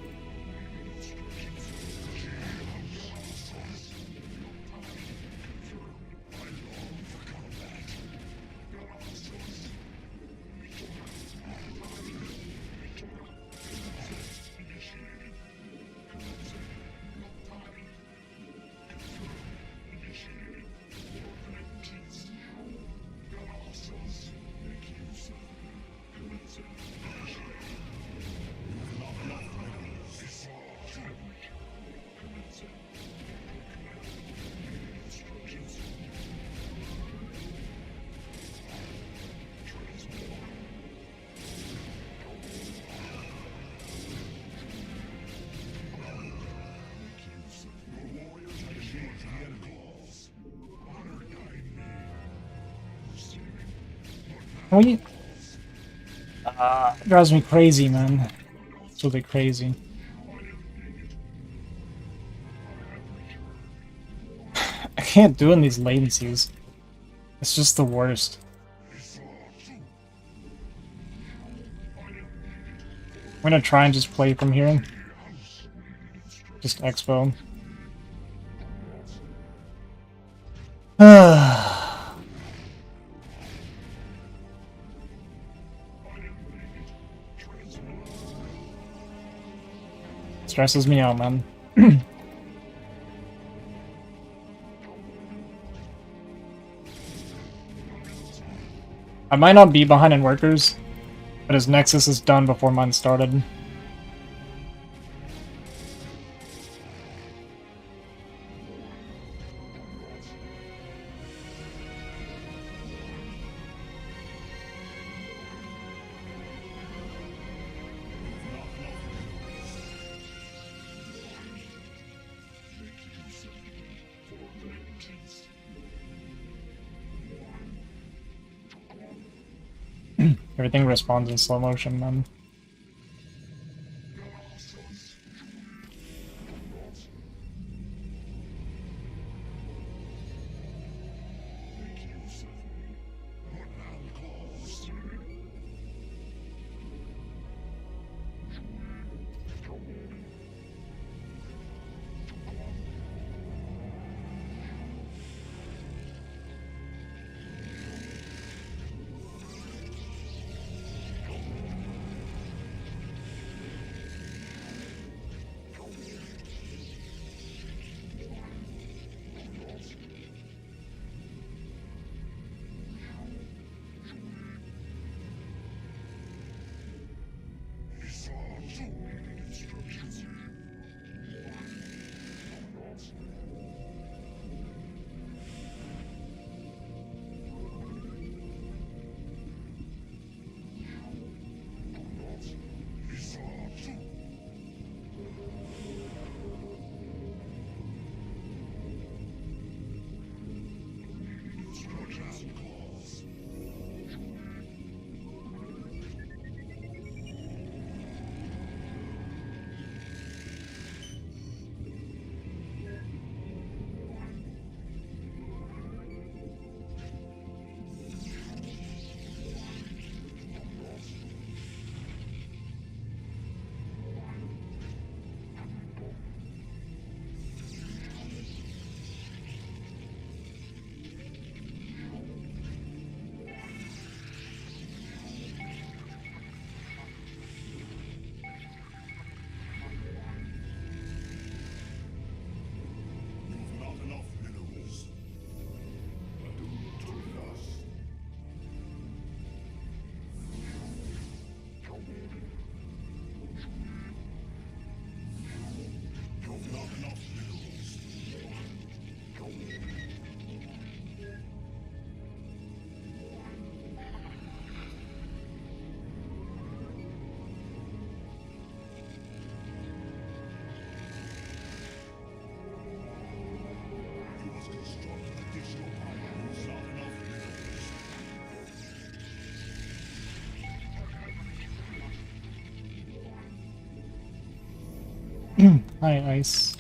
S1: We it drives me crazy, man. It's really crazy. I can't do in these latencies. It's just the worst. I'm gonna try and just play from here. Just expo. Stresses me out, man. I might not be behind in workers, but his Nexus is done before mine started. Everything responds in slow motion, man. Hi, Ice.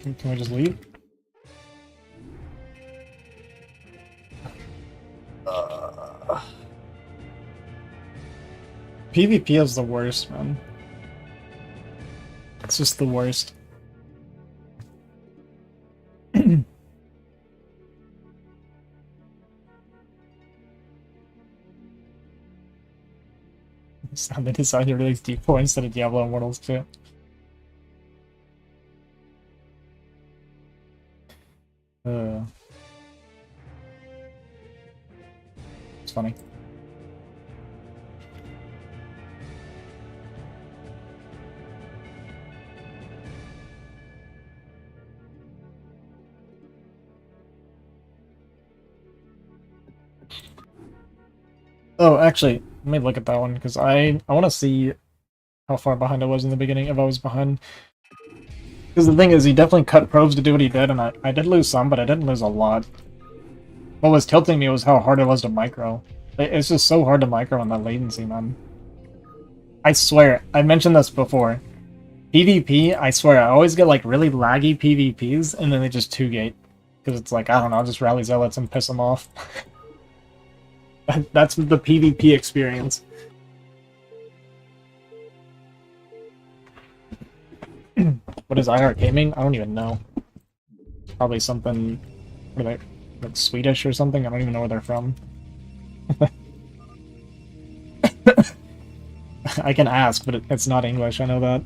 S1: Can we just leave? PvP is the worst, man. It's just the worst. They decided to release D4 instead of Diablo Immortals 2. It's funny. Oh, actually, let me look at that one, because I want to see how far behind I was in the beginning, if I was behind. Because the thing is, he definitely cut probes to do what he did, and I did lose some, but I didn't lose a lot. What was tilting me was how hard it was to micro. It's just so hard to micro on that latency, man. I swear, I mentioned this before. PvP, I swear, I always get like really laggy PvPs, and then they just 2-gate. Because it's like, I don't know, I'll just rally zealots and piss them off. That's the PvP experience. What is IR Gaming? I don't even know. Probably something like Swedish or something. I don't even know where they're from. I can ask, but it's not English. I know that.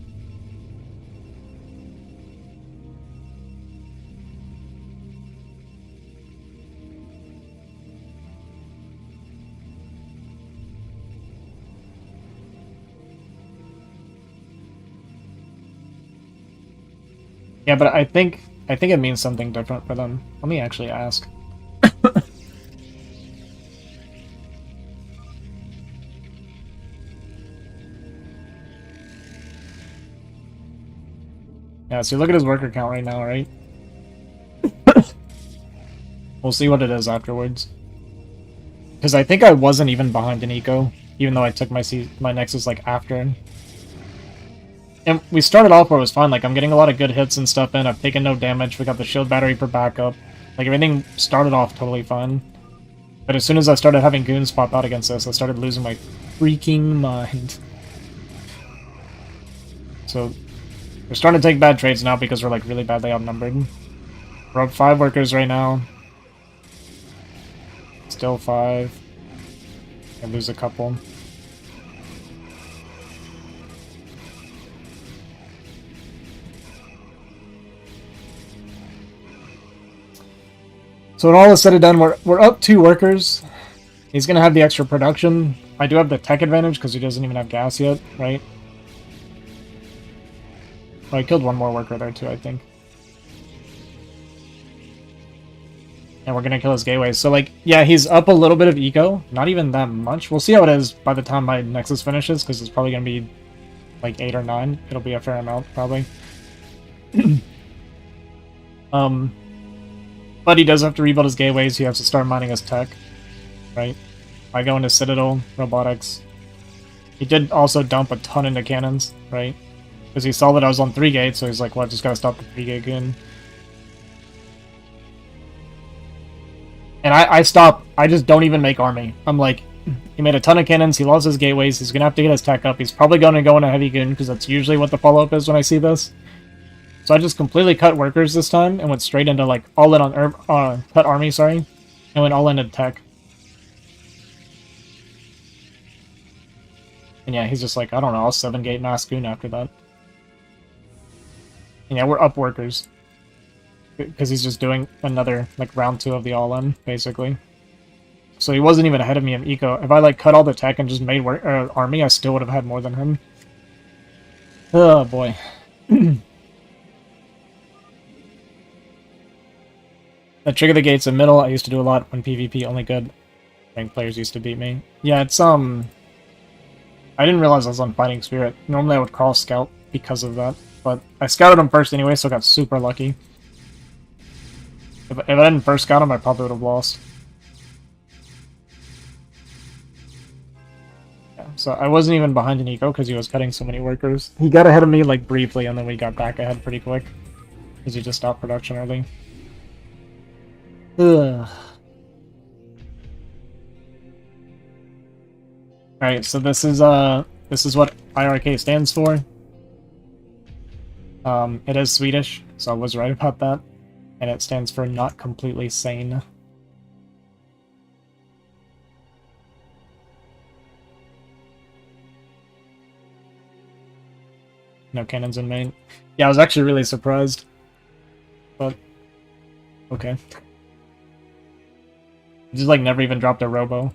S1: Yeah, but I think it means something different for them. Let me actually ask. Yeah, so look at his worker count right now, right? We'll see what it is afterwards. Because I think I wasn't even behind an eco, even though I took my Nexus like after. And we started off where it was fine, like I'm getting a lot of good hits and stuff in, I've taken no damage, we got the shield battery for backup. Like everything started off totally fine. But as soon as I started having goons pop out against this, I started losing my freaking mind. So we're starting to take bad trades now because we're like really badly outnumbered. We're up 5 workers right now. Still 5. I lose a couple. So when all is said and done, we're up 2 workers. He's gonna have the extra production. I do have the tech advantage because he doesn't even have gas yet, right? Oh, I killed 1 more worker there too, I think. And we're gonna kill his gateways. So like, yeah, he's up a little bit of eco. Not even that much. We'll see how it is by the time my Nexus finishes, because it's probably gonna be like 8 or 9. It'll be a fair amount, probably. But he does have to rebuild his gateways, he has to start mining his tech, right? By going to Citadel, Robotics. He did also dump a ton into cannons, right? Because he saw that I was on 3 gates, so he's like, well, I just gotta stop the 3 gate goon. And I stop, I just don't even make army. I'm like, he made a ton of cannons, he lost his gateways, he's gonna have to get his tech up, he's probably gonna go into heavy goon, because that's usually what the follow-up is when I see this. So I just completely cut workers this time and went straight into like all in on cut army, sorry, and went all into tech. And yeah, he's just like, I don't know, I'll 7-gate mass goon after that. And yeah, we're up workers because he's just doing another like round 2 of the all in basically. So he wasn't even ahead of me in eco. If I like cut all the tech and just made army, I still would have had more than him. Oh boy. The trigger the gates in middle, I used to do a lot when PvP, only good ranked players used to beat me. Yeah, it's, I didn't realize I was on Fighting Spirit. Normally I would call Scout because of that, but I scouted him first anyway, so I got super lucky. If I didn't first scout him, I probably would have lost. Yeah, so I wasn't even behind an eco because he was cutting so many workers. He got ahead of me, like, briefly, and then we got back ahead pretty quick. Because you just stopped production early. Ugh. Alright, so this is what IRK stands for. It is Swedish, so I was right about that. And it stands for not completely sane. No cannons in main. Yeah, I was actually really surprised. But, okay. Just like never even dropped a robo.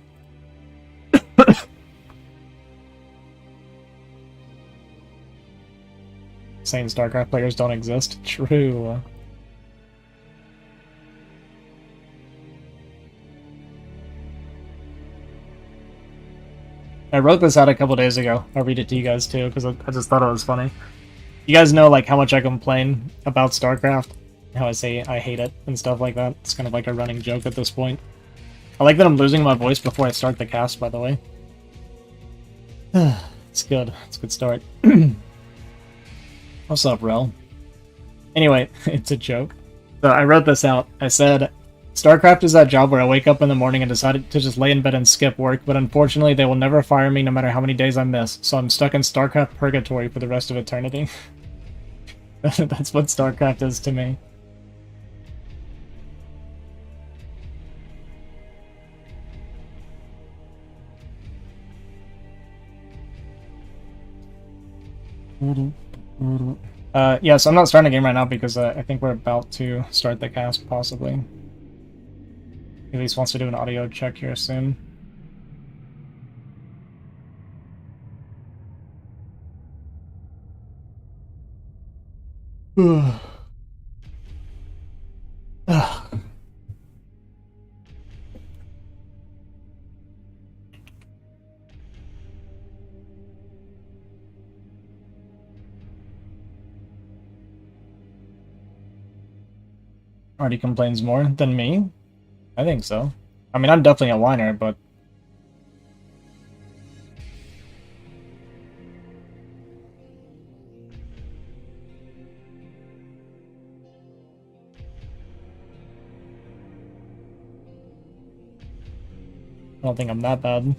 S1: Saying StarCraft players don't exist. True. I wrote this out a couple days ago. I'll read it to you guys too, because I just thought it was funny. You guys know like how much I complain about StarCraft, how I say I hate it and stuff like that. It's kind of like a running joke at this point. I like that I'm losing my voice before I start the cast, by the way. It's good. It's a good start. What's up, Rel? Anyway, it's a joke. So I wrote this out. I said, StarCraft is that job where I wake up in the morning and decide to just lay in bed and skip work, but unfortunately they will never fire me no matter how many days I miss, so I'm stuck in StarCraft purgatory for the rest of eternity. That's what StarCraft is to me. Yeah, so I'm not starting a game right now because I think we're about to start the cast, possibly. At least wants to do an audio check here soon. Already complains more than me? I think so. I mean, I'm definitely a whiner, but... I don't think I'm that bad.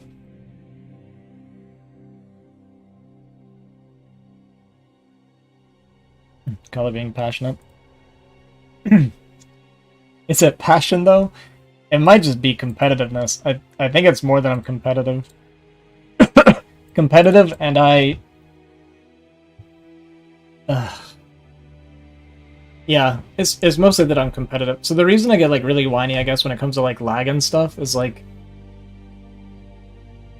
S1: Call it being passionate. Is it passion, though? It might just be competitiveness. I think it's more than I'm competitive. Competitive, and yeah, it's mostly that I'm competitive. So the reason I get, like, really whiny, I guess, when it comes to, like, lag and stuff, is, like...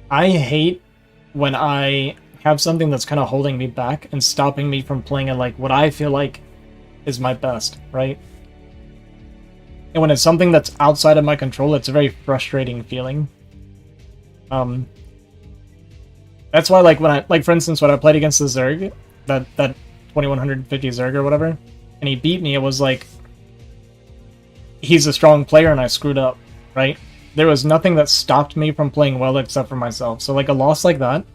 S1: I hate when I have something that's kind of holding me back and stopping me from playing at, like, what I feel like is my best, right? And when it's something that's outside of my control, it's a very frustrating feeling. That's why, like, when I, like, for instance, when I played against the Zerg, that 2150 Zerg or whatever, and he beat me, it was like, he's a strong player and I screwed up, right? There was nothing that stopped me from playing well except for myself. So, like, a loss like that,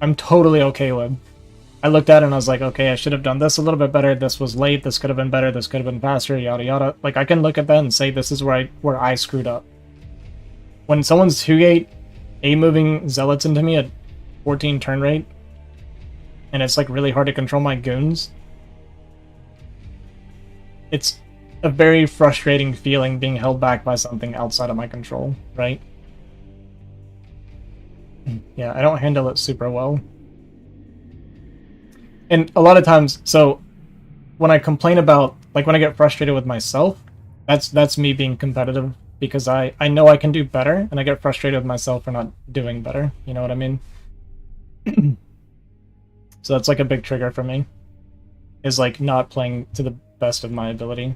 S1: I'm totally okay with. I looked at it and I was like, okay, I should have done this a little bit better. This was late. This could have been better. This could have been faster. Yada yada. Like, I can look at that and say this is where I screwed up. When someone's 2-gate A-moving zealots into me at 14 turn rate, and it's like really hard to control my goons, it's a very frustrating feeling being held back by something outside of my control, right? Yeah, I don't handle it super well. And a lot of times, so when I complain about, like, when I get frustrated with myself, that's me being competitive, because I know I can do better, and I get frustrated with myself for not doing better, you know what I mean? So that's like a big trigger for me, is like not playing to the best of my ability,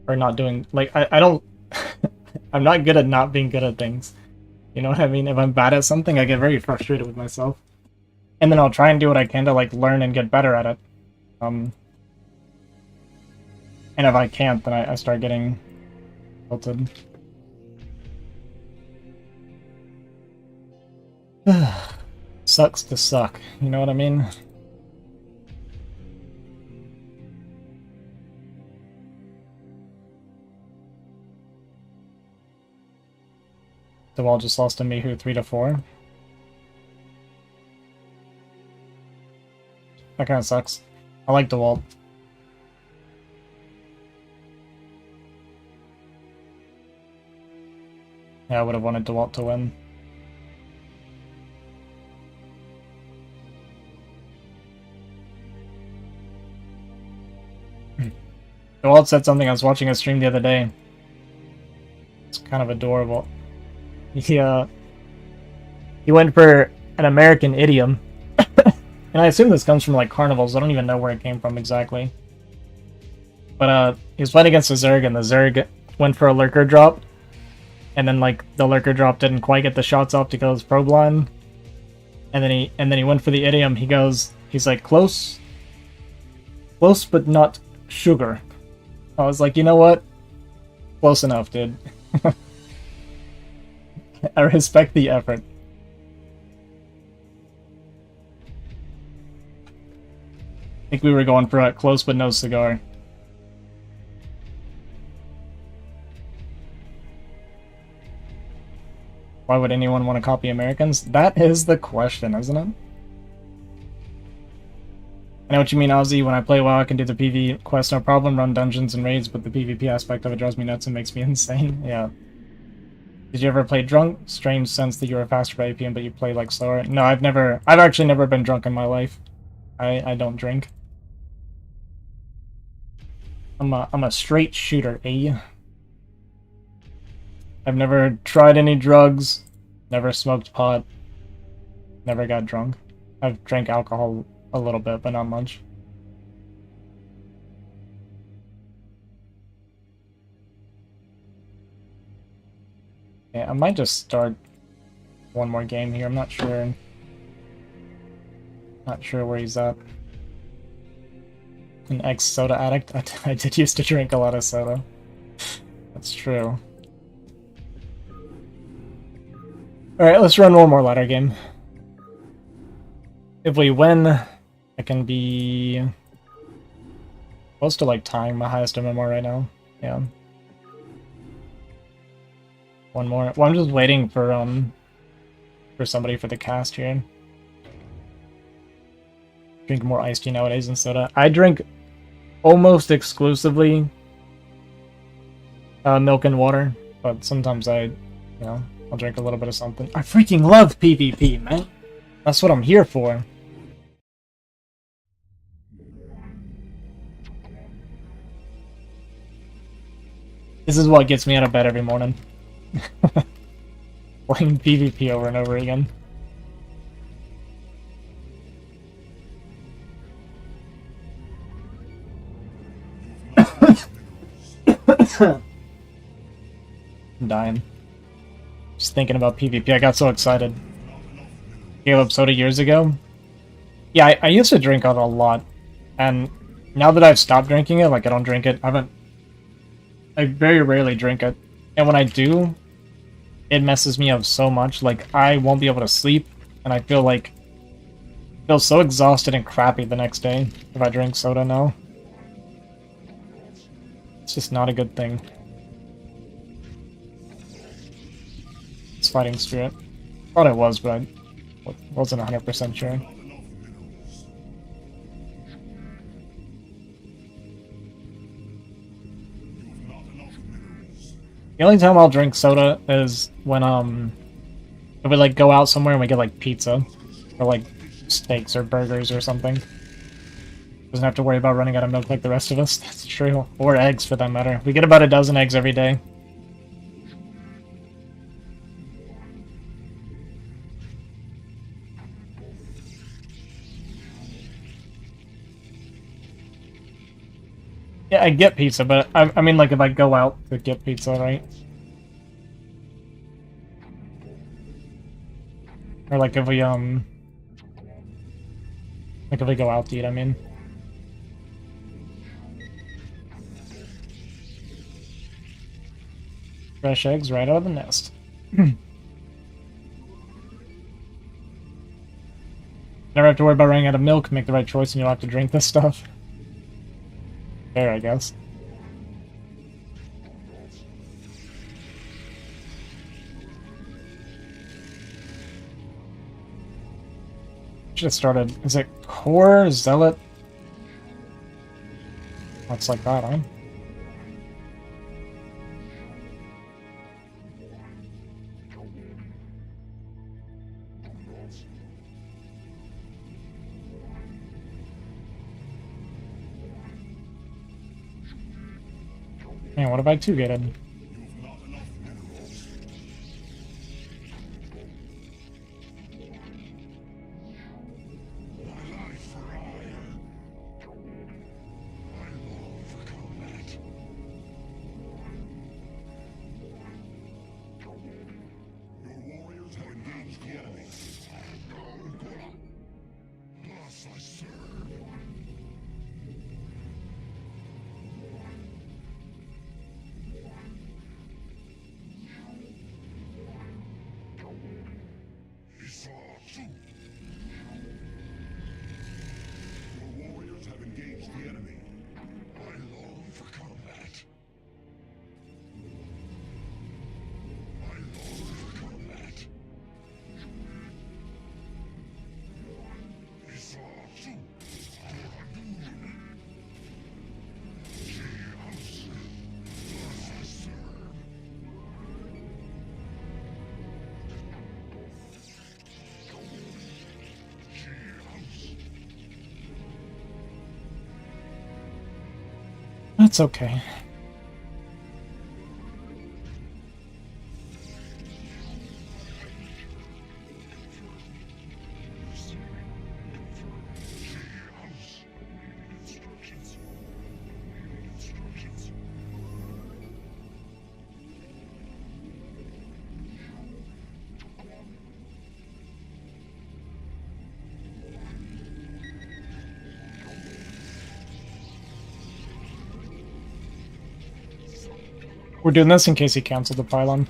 S1: or not doing, like, I don't, I'm not good at not being good at things, you know what I mean? If I'm bad at something, I get very frustrated with myself. And then I'll try and do what I can to, like, learn and get better at it. And if I can't, then I start getting tilted. Sucks to suck, you know what I mean? DeWalt just lost to Mihu 3-4. That kind of sucks. I like DeWalt. Yeah, I would have wanted DeWalt to win. DeWalt said something. I was watching a stream the other day. It's kind of adorable. He went for an American idiom. And I assume this comes from like carnivals. I don't even know where it came from exactly. But he was fighting against a Zerg, and the Zerg went for a lurker drop. And then like the lurker drop didn't quite get the shots off to kill his probe line. And then he went for the idiom. He's like close but not sugar. I was like, you know what? Close enough, dude. I respect the effort. I think we were going for a close but no cigar. Why would anyone want to copy Americans? That is the question, isn't it? I know what you mean, Ozzy. When I play WoW, I can do the PvE quest no problem, run dungeons and raids, but the PvP aspect of it drives me nuts and makes me insane. Yeah. Did you ever play drunk? Strange sense that you were faster by APM, but you play like slower. No, I've actually never been drunk in my life. I don't drink. I'm a straight shooter, eh? I've never tried any drugs, never smoked pot, never got drunk. I've drank alcohol a little bit, but not much. Yeah, I might just start one more game here. I'm not sure. Not sure where he's at. An ex-soda addict? I did used to drink a lot of soda. That's true. Alright, let's run one more ladder game. If we win, I can be close to like tying my highest MMR right now. Yeah. One more. Well, I'm just waiting for somebody for the cast here. Drink more iced tea nowadays than soda. I drink almost exclusively milk and water, but sometimes I'll drink a little bit of something. I freaking love PvP, man. That's what I'm here for. This is what gets me out of bed every morning. Playing PvP over and over again. I'm dying. Just thinking about PvP, I got so excited. Gave up soda years ago. Yeah, I used to drink it a lot, and now that I've stopped drinking it, like I don't drink it, I very rarely drink it, and when I do, it messes me up so much. Like I won't be able to sleep, and I feel so exhausted and crappy the next day if I drink soda now. It's just not a good thing. It's fighting spirit. Thought it was, but I wasn't 100% sure. The only time I'll drink soda is when if we like go out somewhere and we get like pizza or like steaks or burgers or something. Doesn't have to worry about running out of milk like the rest of us. That's true. Or eggs for that matter. We get about a dozen eggs every day. Yeah, I get pizza, but I mean like if I go out to get pizza, right? Or like if we go out to eat, I mean. Fresh eggs right out of the nest. Never have to worry about running out of milk, make the right choice, and you'll have to drink this stuff. Fair, I guess. Just started. Is it Core Zealot? Looks like that, huh? Man, what have I two-gated? That's okay. We're doing this in case he canceled the pylon.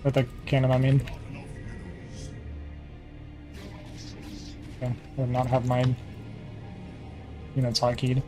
S1: Or the cannon, I mean. Okay, I did not have my units high-keyed.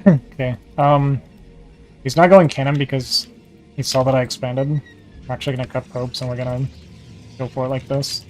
S1: Okay, he's not going cannon because he saw that I expanded. I'm actually gonna cut probes and we're gonna go for it like this.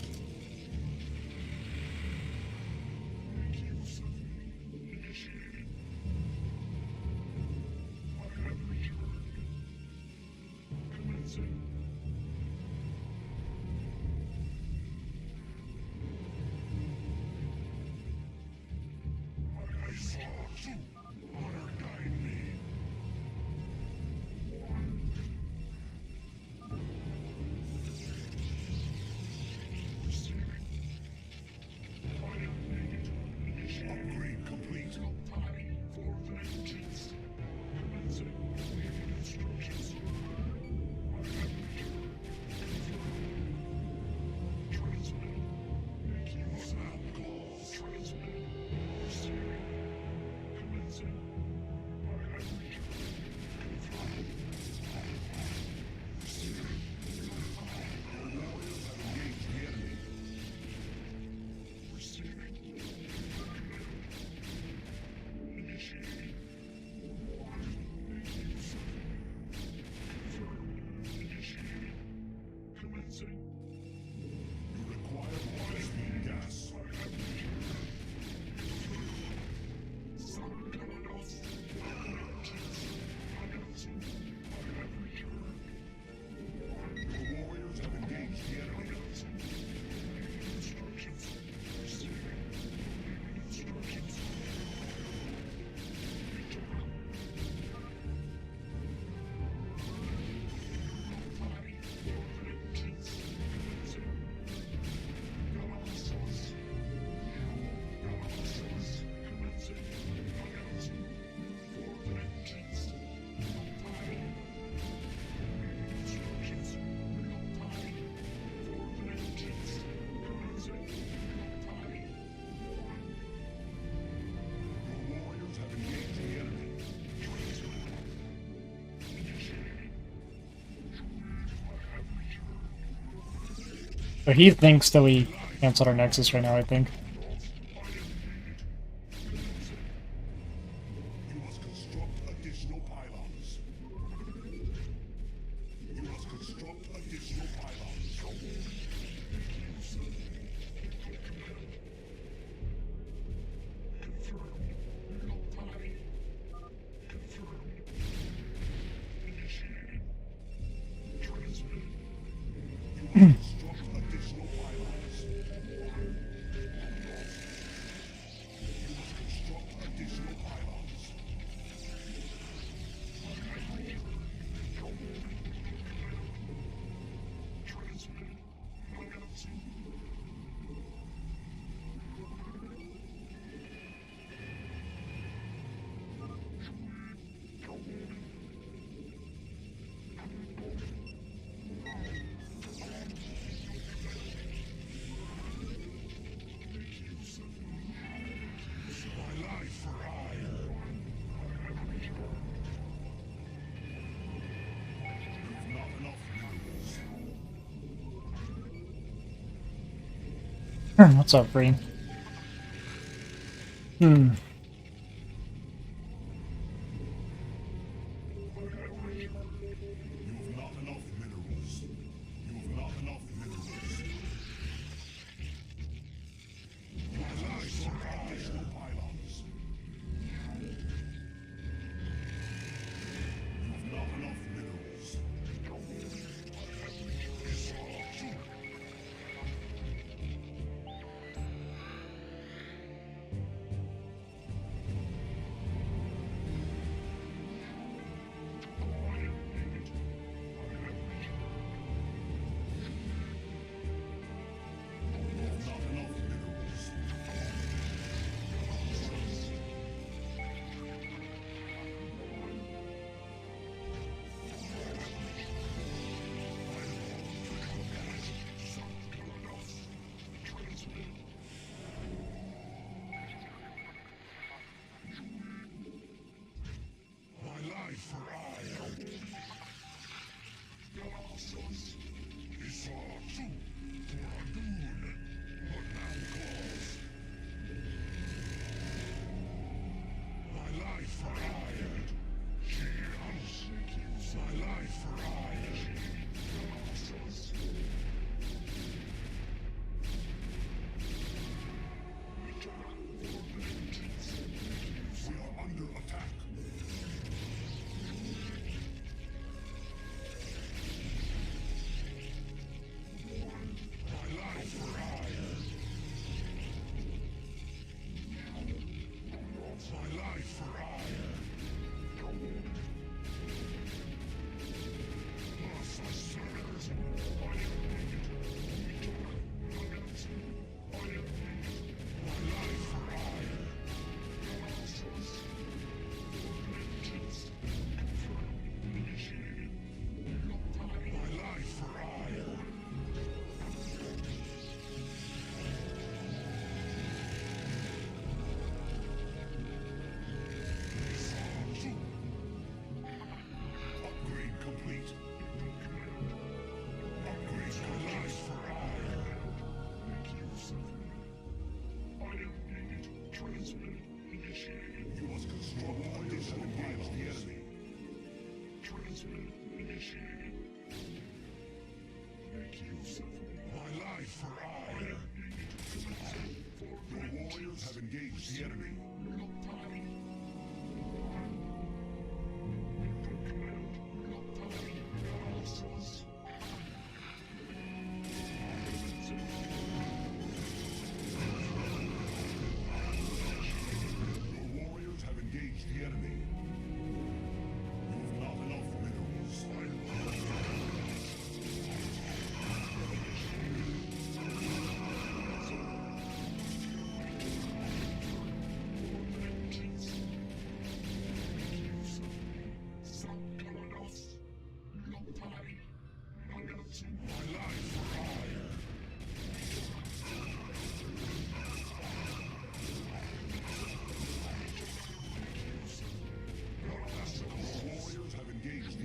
S1: So he thinks that we canceled our Nexus right now, I think. What's up, Breen?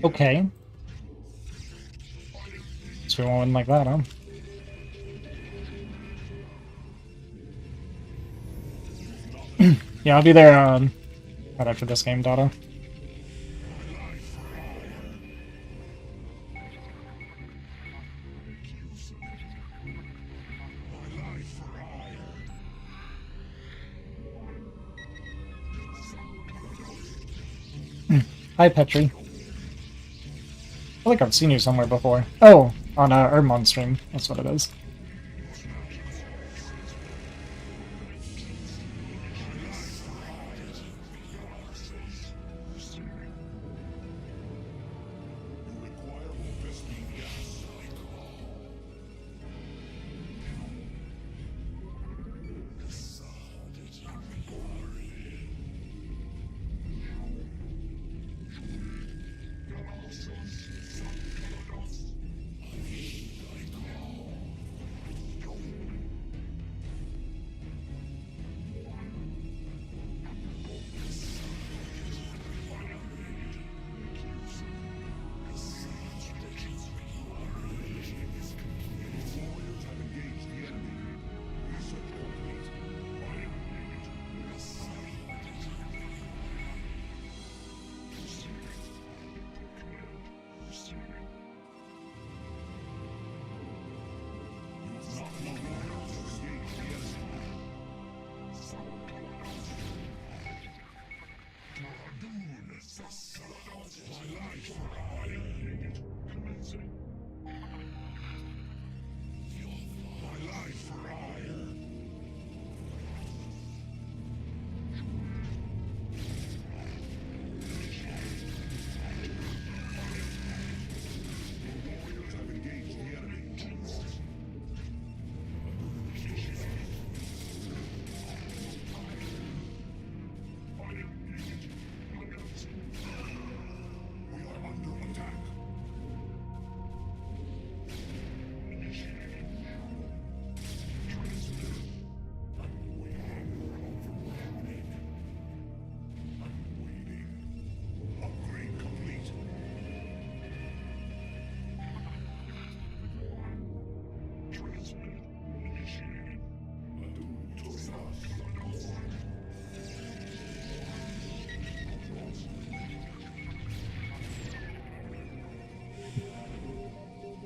S1: Okay. So we won't win like that, huh? Yeah, I'll be there right after this game, Dada. Hi, Petri. I feel like I've seen you somewhere before. Oh, on Urmon stream. That's what it is.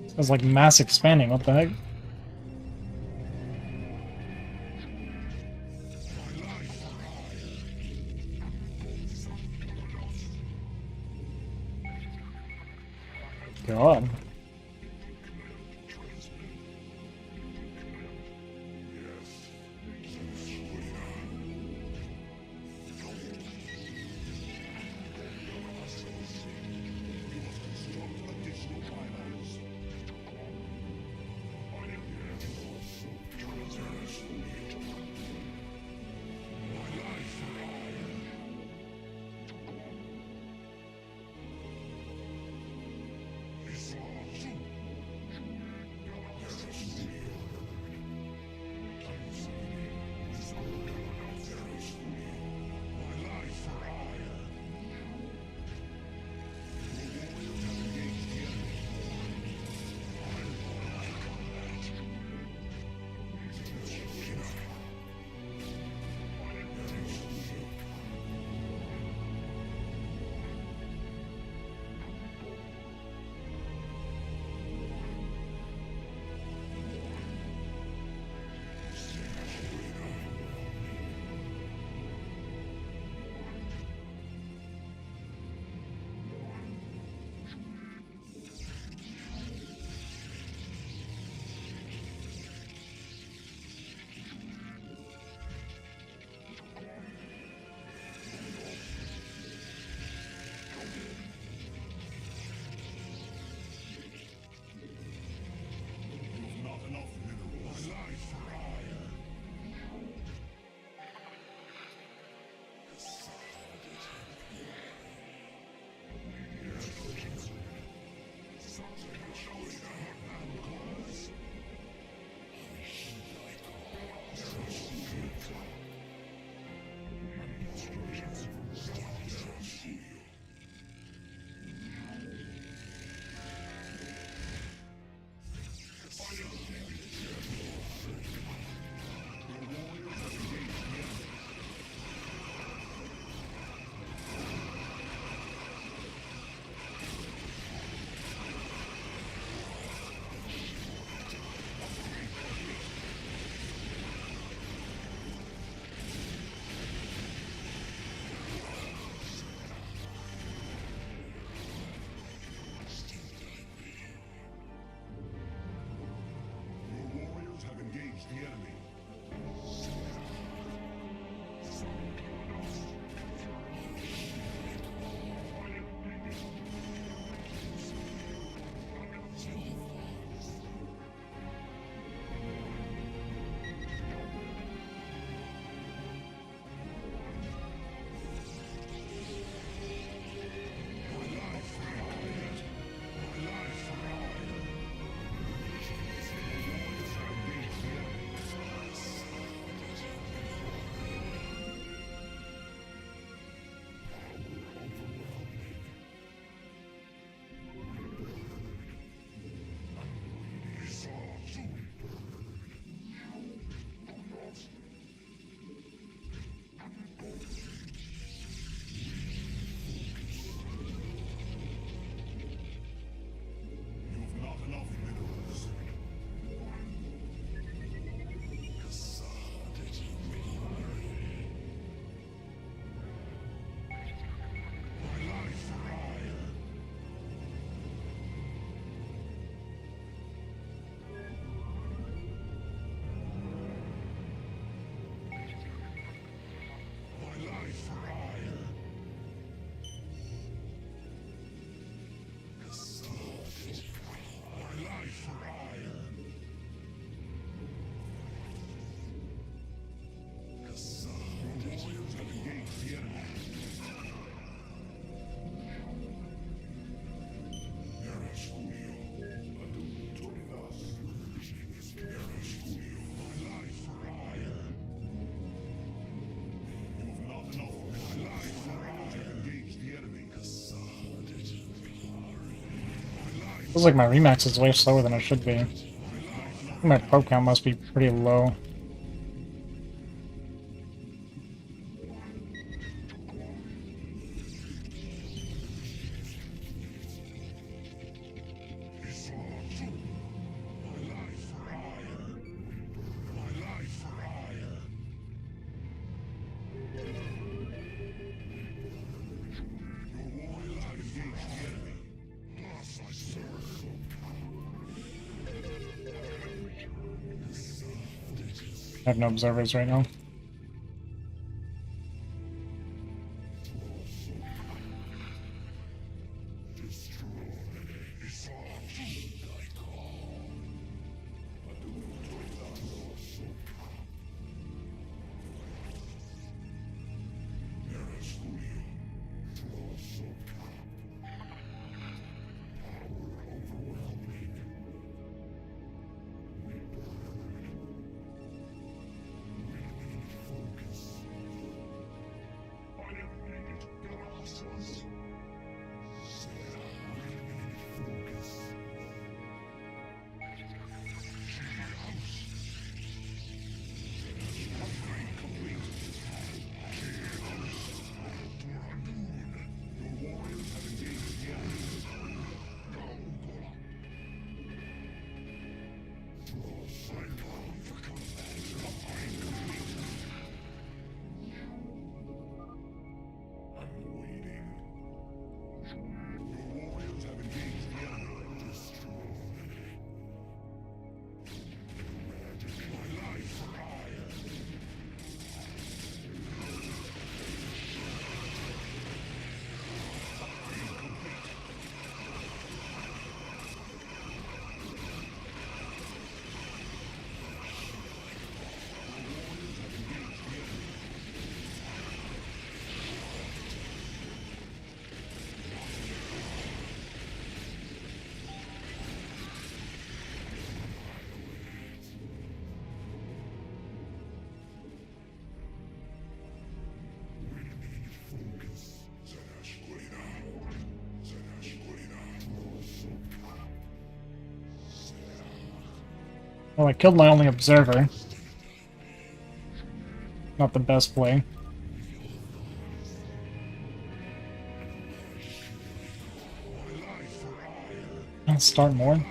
S1: It was like mass expanding. What the heck? God. Feels like my Remax is way slower than it should be. I think my proc count must be pretty low. I have no observers right now. Well, I killed my only observer. Not the best play. Let's start more.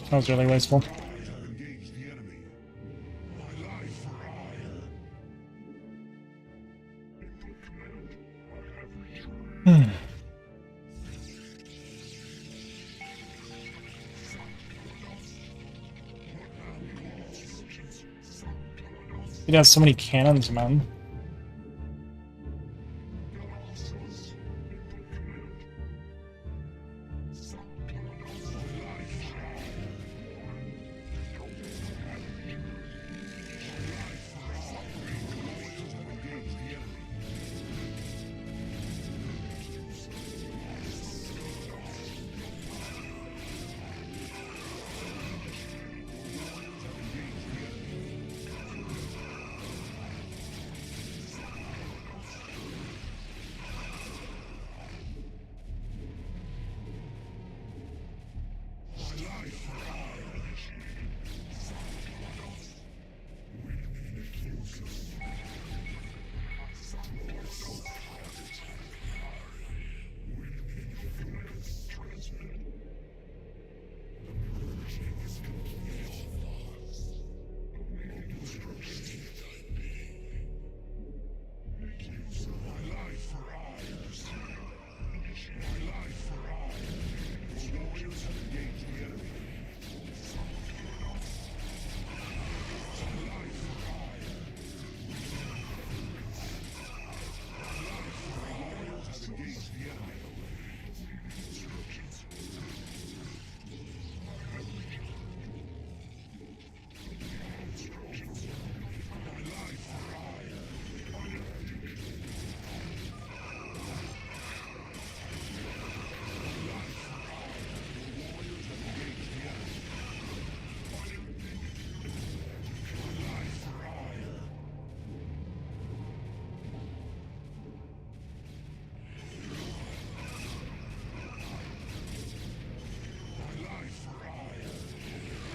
S1: That was really wasteful. It has so many cannons, man.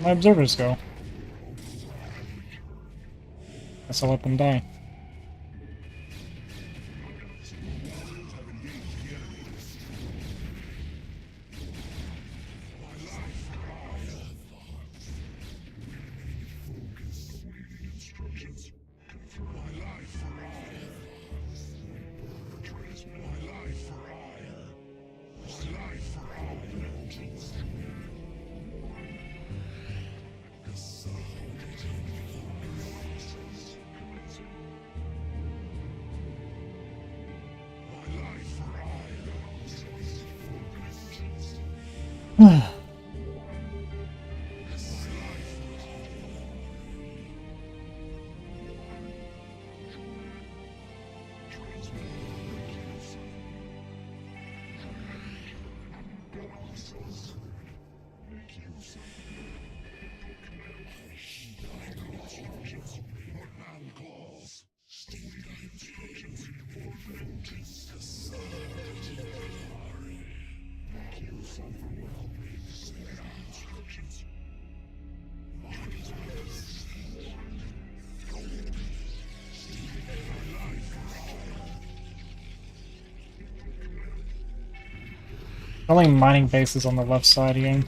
S1: My observers go. Guess I'll let them die. Only mining bases on the left side here.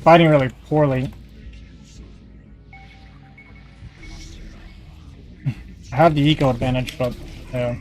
S1: fighting really poorly. I have the eco advantage, but yeah.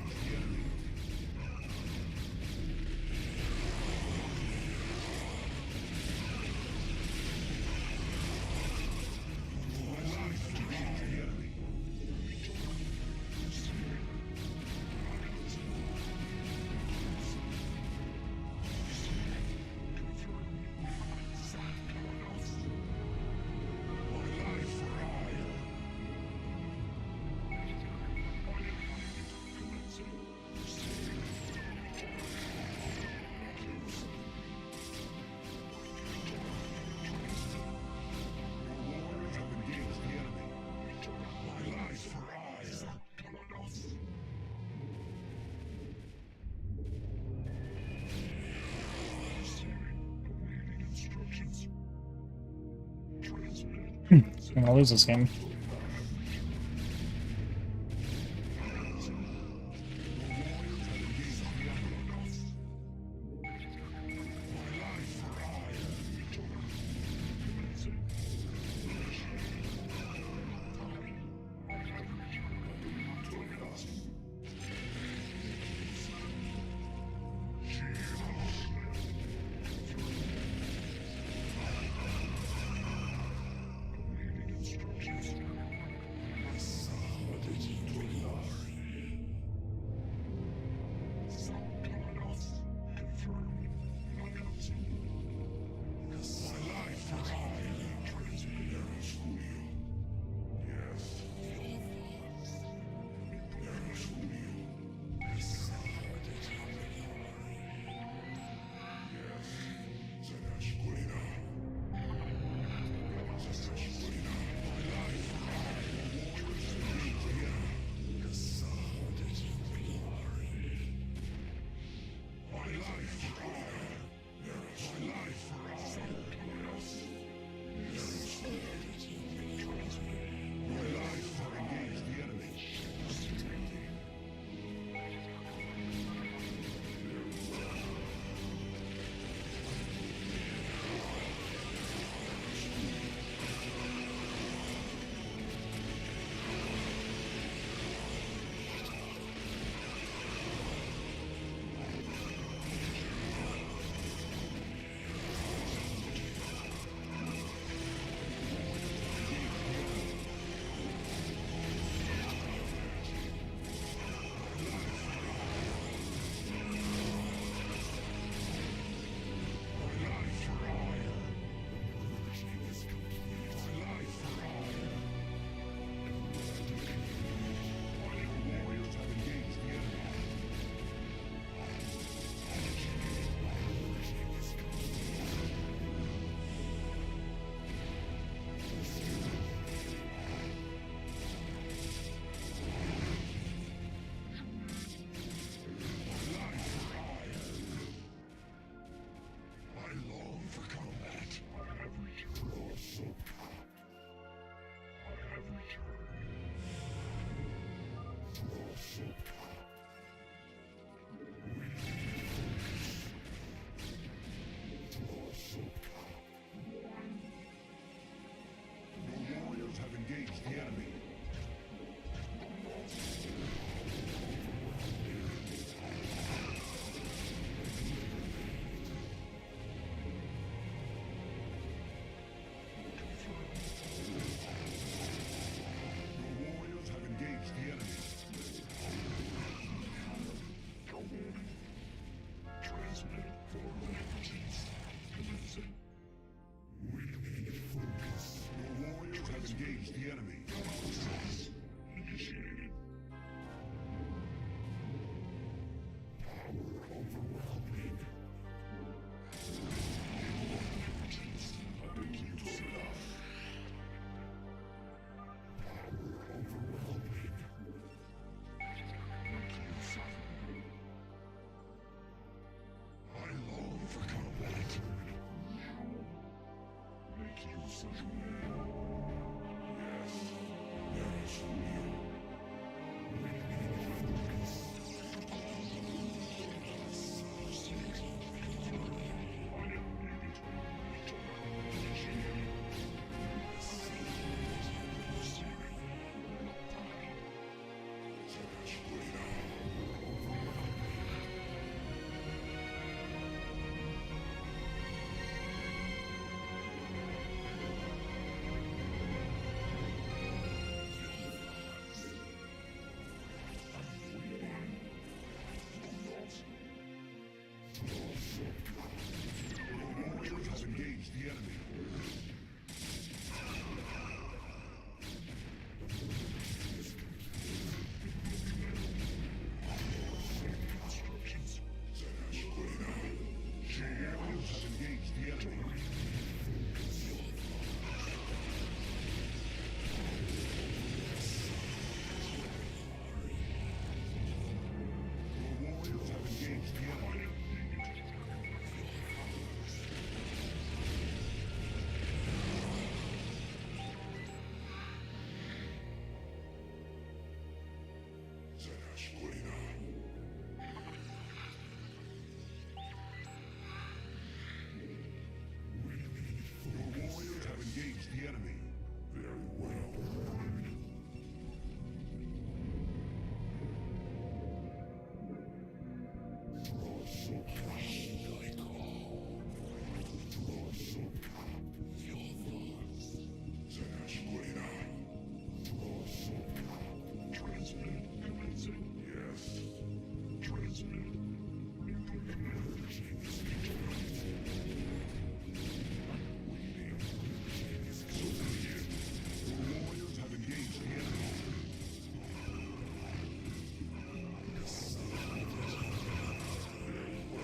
S1: I'm gonna lose this game.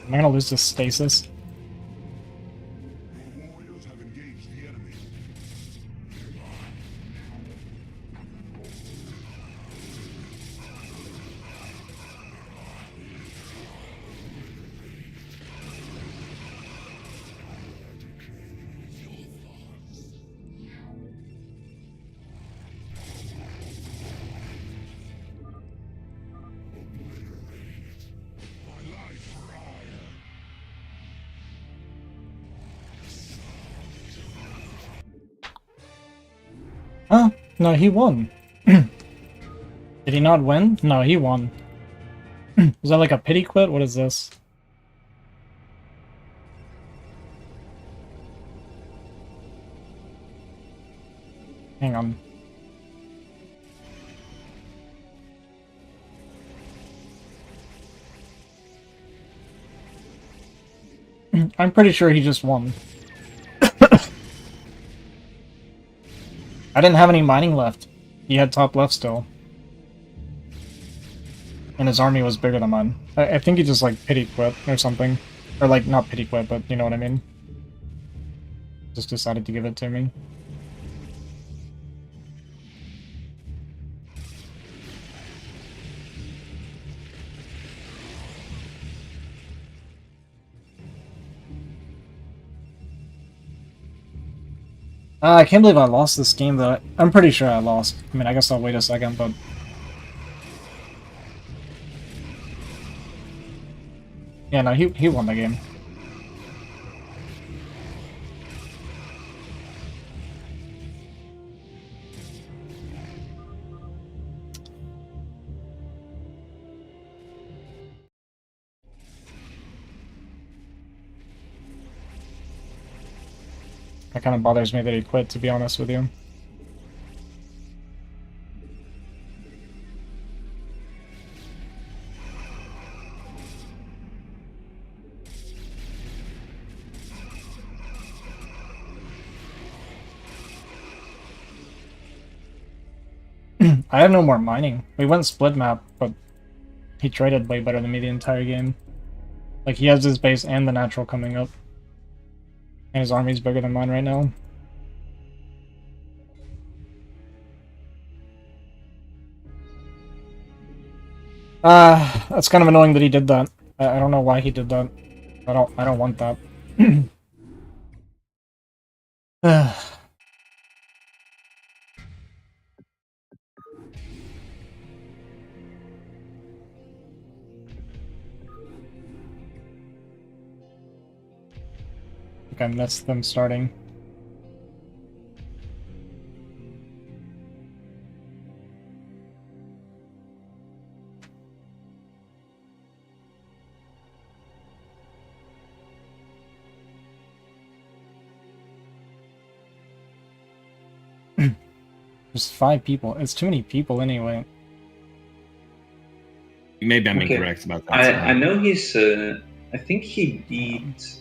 S1: Am I gonna lose this stasis? Huh? No, he won. Did he not win? No, he won. Was that like a pity quit? What is this? Hang on. I'm pretty sure he just won. I didn't have any mining left. He had top left still. And his army was bigger than mine. I think he just like pity quit or something. Or like, not pity quit, but you know what I mean. Just decided to give it to me. I can't believe I lost this game, though. I'm pretty sure I lost. I mean, I guess I'll wait a second, but... Yeah, no, he won the game. That kind of bothers me that he quit, to be honest with you. I have no more mining. We went split map, but he traded way better than me the entire game. Like, he has his base and the natural coming up. And his army's bigger than mine right now. That's kind of annoying that he did that. I don't know why he did that. I don't want that. I missed them starting. There's 5 people. It's too many people anyway.
S3: Maybe I'm incorrect about that.
S4: I know he's. I think he beat.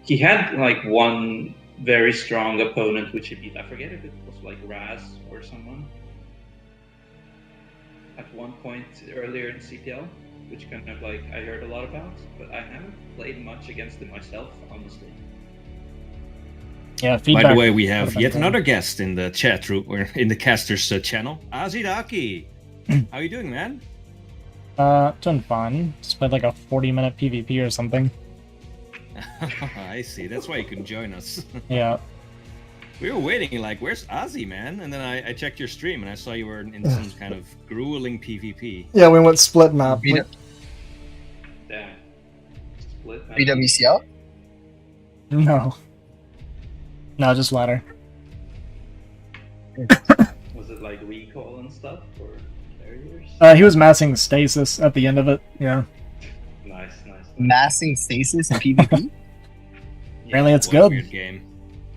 S4: He had like one very strong opponent which he beat. I forget if it was like Raz or someone at one point earlier in CPL, which kind of like I heard a lot about, but I haven't played much against him myself, honestly.
S1: Yeah, feedback.
S3: By the way, we have yet another guest in the chat room or in the casters channel. Azidaki, how you doing, man?
S1: Doing fine. Just played like a 40-minute PvP or something.
S3: I see. That's why you couldn't join us.
S1: Yeah.
S3: We were waiting, like, where's Ozzy, man? And then I checked your stream and I saw you were in some kind of grueling PvP.
S1: Yeah, we went split map.
S5: B-
S4: Damn. Split.
S5: BWCL?
S1: No. No, just ladder.
S4: Was it like recall and stuff or carriers?
S1: He was massing stasis at the end of it. Yeah.
S4: Nice.
S5: Massing stasis in PvP?
S1: Apparently it's
S3: What a
S1: good.
S3: weird game.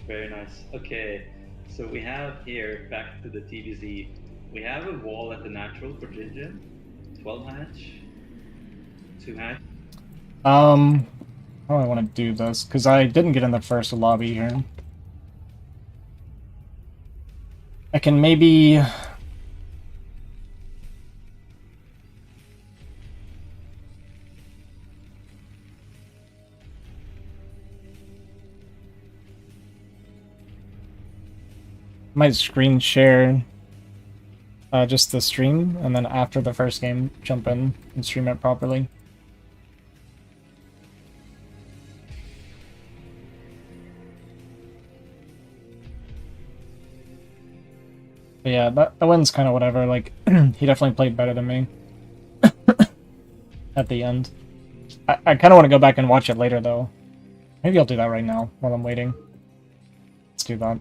S4: Very nice. Okay, so we have here, back to the TVZ, we have a wall at the natural for Ginger. 12 hatch. 2 hatch.
S1: How do I want to do this? Because I didn't get in the first lobby here. I can maybe... might screen share just the stream, and then after the first game, jump in and stream it properly. But yeah, that win's kind of whatever. Like, he definitely played better than me at the end. I kind of want to go back and watch it later, though. Maybe I'll do that right now while I'm waiting. Let's do that.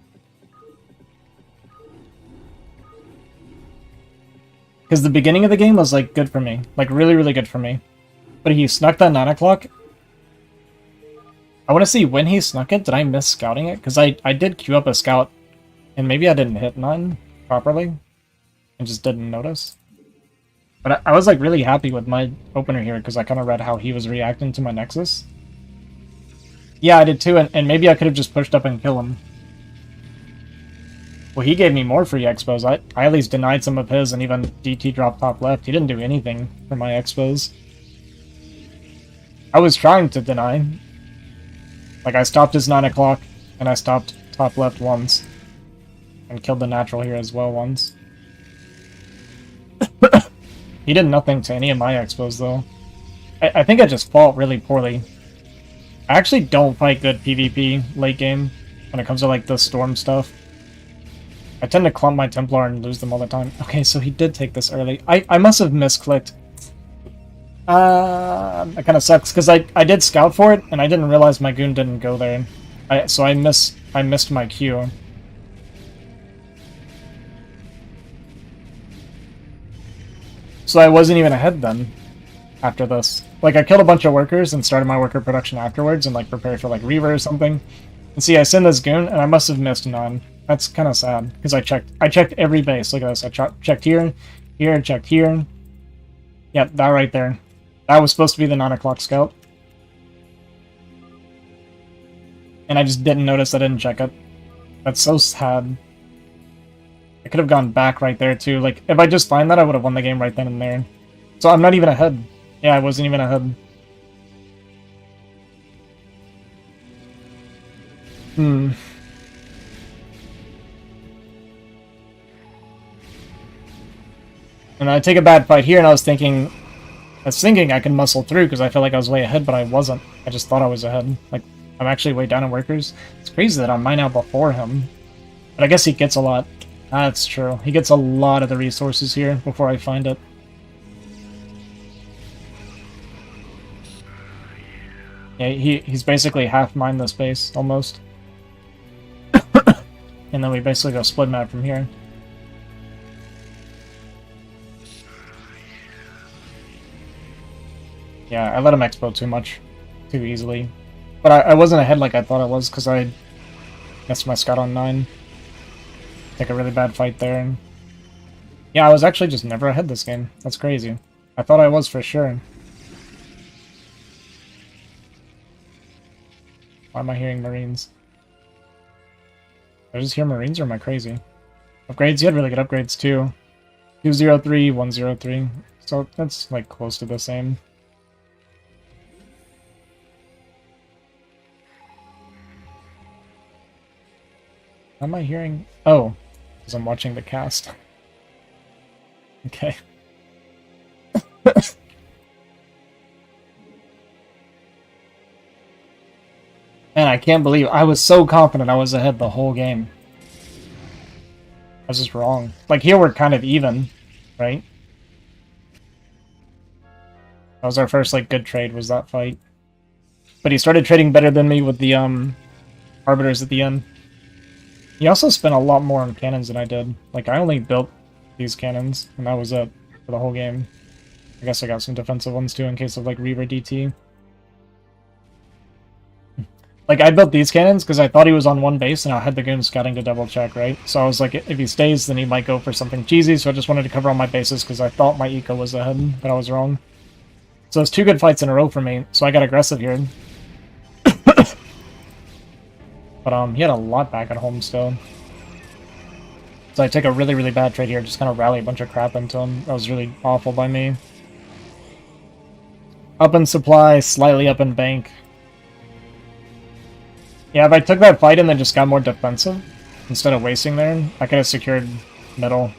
S1: Because the beginning of the game was, like, good for me. Like, really, really good for me. But he snuck that 9 o'clock. I want to see when he snuck it. Did I miss scouting it? Because I did queue up a scout, and maybe I didn't hit 9 properly and just didn't notice. But I was, like, really happy with my opener here because I kind of read how he was reacting to my Nexus. Yeah, I did too, and maybe I could have just pushed up and killed him. Well, he gave me more free expos. I at least denied some of his, and even DT dropped top left. He didn't do anything for my expos. I was trying to deny. Like, I stopped his 9 o'clock, and I stopped top left once. And killed the natural here as well once. He did nothing to any of my expos, though. I think I just fought really poorly. I actually don't fight good PvP late game when it comes to, like, the storm stuff. I tend to clump my Templar and lose them all the time. Okay, so he did take this early. I must have misclicked. That kind of sucks, because I did scout for it, and I didn't realize my goon didn't go there. So I missed my queue. So I wasn't even ahead then, after this. Like, I killed a bunch of workers and started my worker production afterwards and, like, prepared for, like, Reaver or something. And see, I sent this goon, and I must have missed none. That's kind of sad, because I checked every base. Look at this. I checked here, checked here. Yep, that right there. That was supposed to be the 9 o'clock scout. And I just didn't notice I didn't check it. That's so sad. I could have gone back right there, too. Like, if I just find that, I would have won the game right then and there. So I'm not even ahead. Yeah, I wasn't even ahead. And I take a bad fight here, and I was thinking I could muscle through because I felt like I was way ahead, but I wasn't. I just thought I was ahead. Like, I'm actually way down in workers. It's crazy that I'm mine out before him. But I guess he gets a lot. That's true. He gets a lot of the resources here before I find it. Yeah, he's basically half mined this base, almost. And then we basically go split map from here. Yeah, I let him expo too much. Too easily. But I wasn't ahead like I thought I was, because I missed my scout on 9. Take a really bad fight there. Yeah, I was actually just never ahead this game. That's crazy. I thought I was for sure. Why am I hearing Marines? Did I just hear Marines, or am I crazy? Upgrades? You had really good upgrades too. 203, 103. So that's like close to the same. How am I hearing? Oh, because I'm watching the cast. Okay. Man, I can't believe I was so confident I was ahead the whole game. I was just wrong. Like, here we're kind of even, right? That was our first, like, good trade, was that fight. But he started trading better than me with the, Arbiters at the end. He also spent a lot more on cannons than I did. Like, I only built these cannons, and that was it for the whole game. I guess I got some defensive ones, too, in case of, like, Reaver DT. Like, I built these cannons because I thought he was on one base, and I had the goon scouting to double check, right? So I was like, if he stays, then he might go for something cheesy, so I just wanted to cover all my bases because I thought my eco was ahead, but I was wrong. So it's 2 good fights in a row for me, so I got aggressive here. But he had a lot back at home still. So I take a really, really bad trade here, just kind of rally a bunch of crap into him. That was really awful by me. Up in supply, slightly up in bank. Yeah, if I took that fight and then just got more defensive, instead of wasting there, I could have secured middle.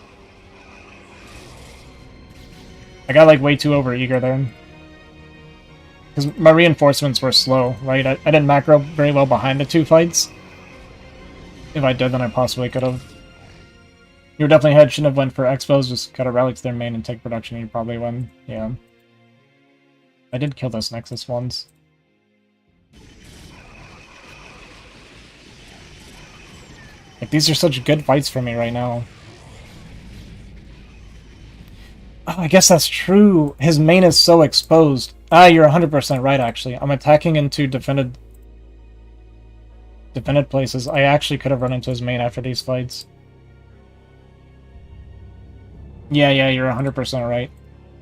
S1: I got like way too over-eager there. Because my reinforcements were slow, right? I didn't macro very well behind the 2 fights. If I did, then I possibly could have. You were definitely ahead, shouldn't have went for expos, just gotta rally to their main and take production, you'd probably win. Yeah. I did kill this Nexus once. Like, these are such good fights for me right now. Oh, I guess that's true. His main is so exposed. Ah, you're 100% right, actually. I'm attacking into defended places. I actually could have run into his main after these fights. Yeah, you're 100% right.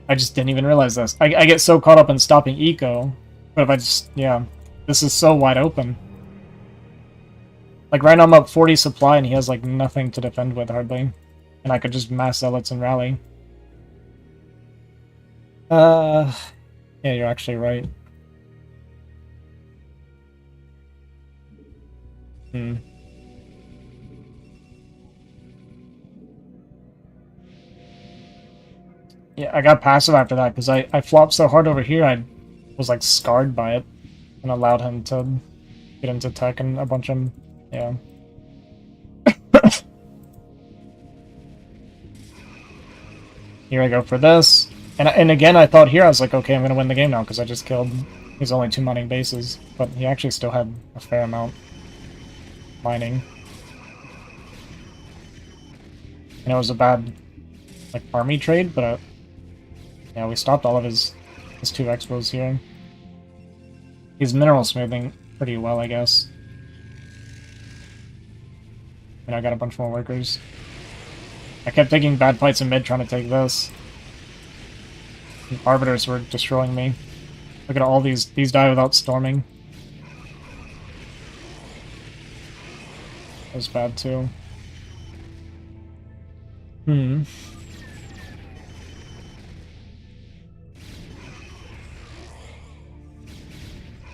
S1: I just didn't even realize this. I get so caught up in stopping eco, but if I just... Yeah. This is so wide open. Like, right now I'm up 40 supply and he has, like, nothing to defend with, hardly. And I could just mass zealots and rally. Yeah, you're actually right. Yeah, I got passive after that because I flopped so hard over here I was like scarred by it and allowed him to get into tech and a bunch of... Yeah. Here I go for this. And again, I thought here, I was like, okay, I'm going to win the game now because I just killed... He's only 2 mining bases, but he actually still had a fair amount mining. And it was a bad, like, army trade, but yeah, we stopped all of his 2 expos here. He's mineral smoothing pretty well, I guess. And I got a bunch more workers. I kept taking bad fights in mid trying to take this. The Arbiters were destroying me. Look at all these die without storming. That was bad too.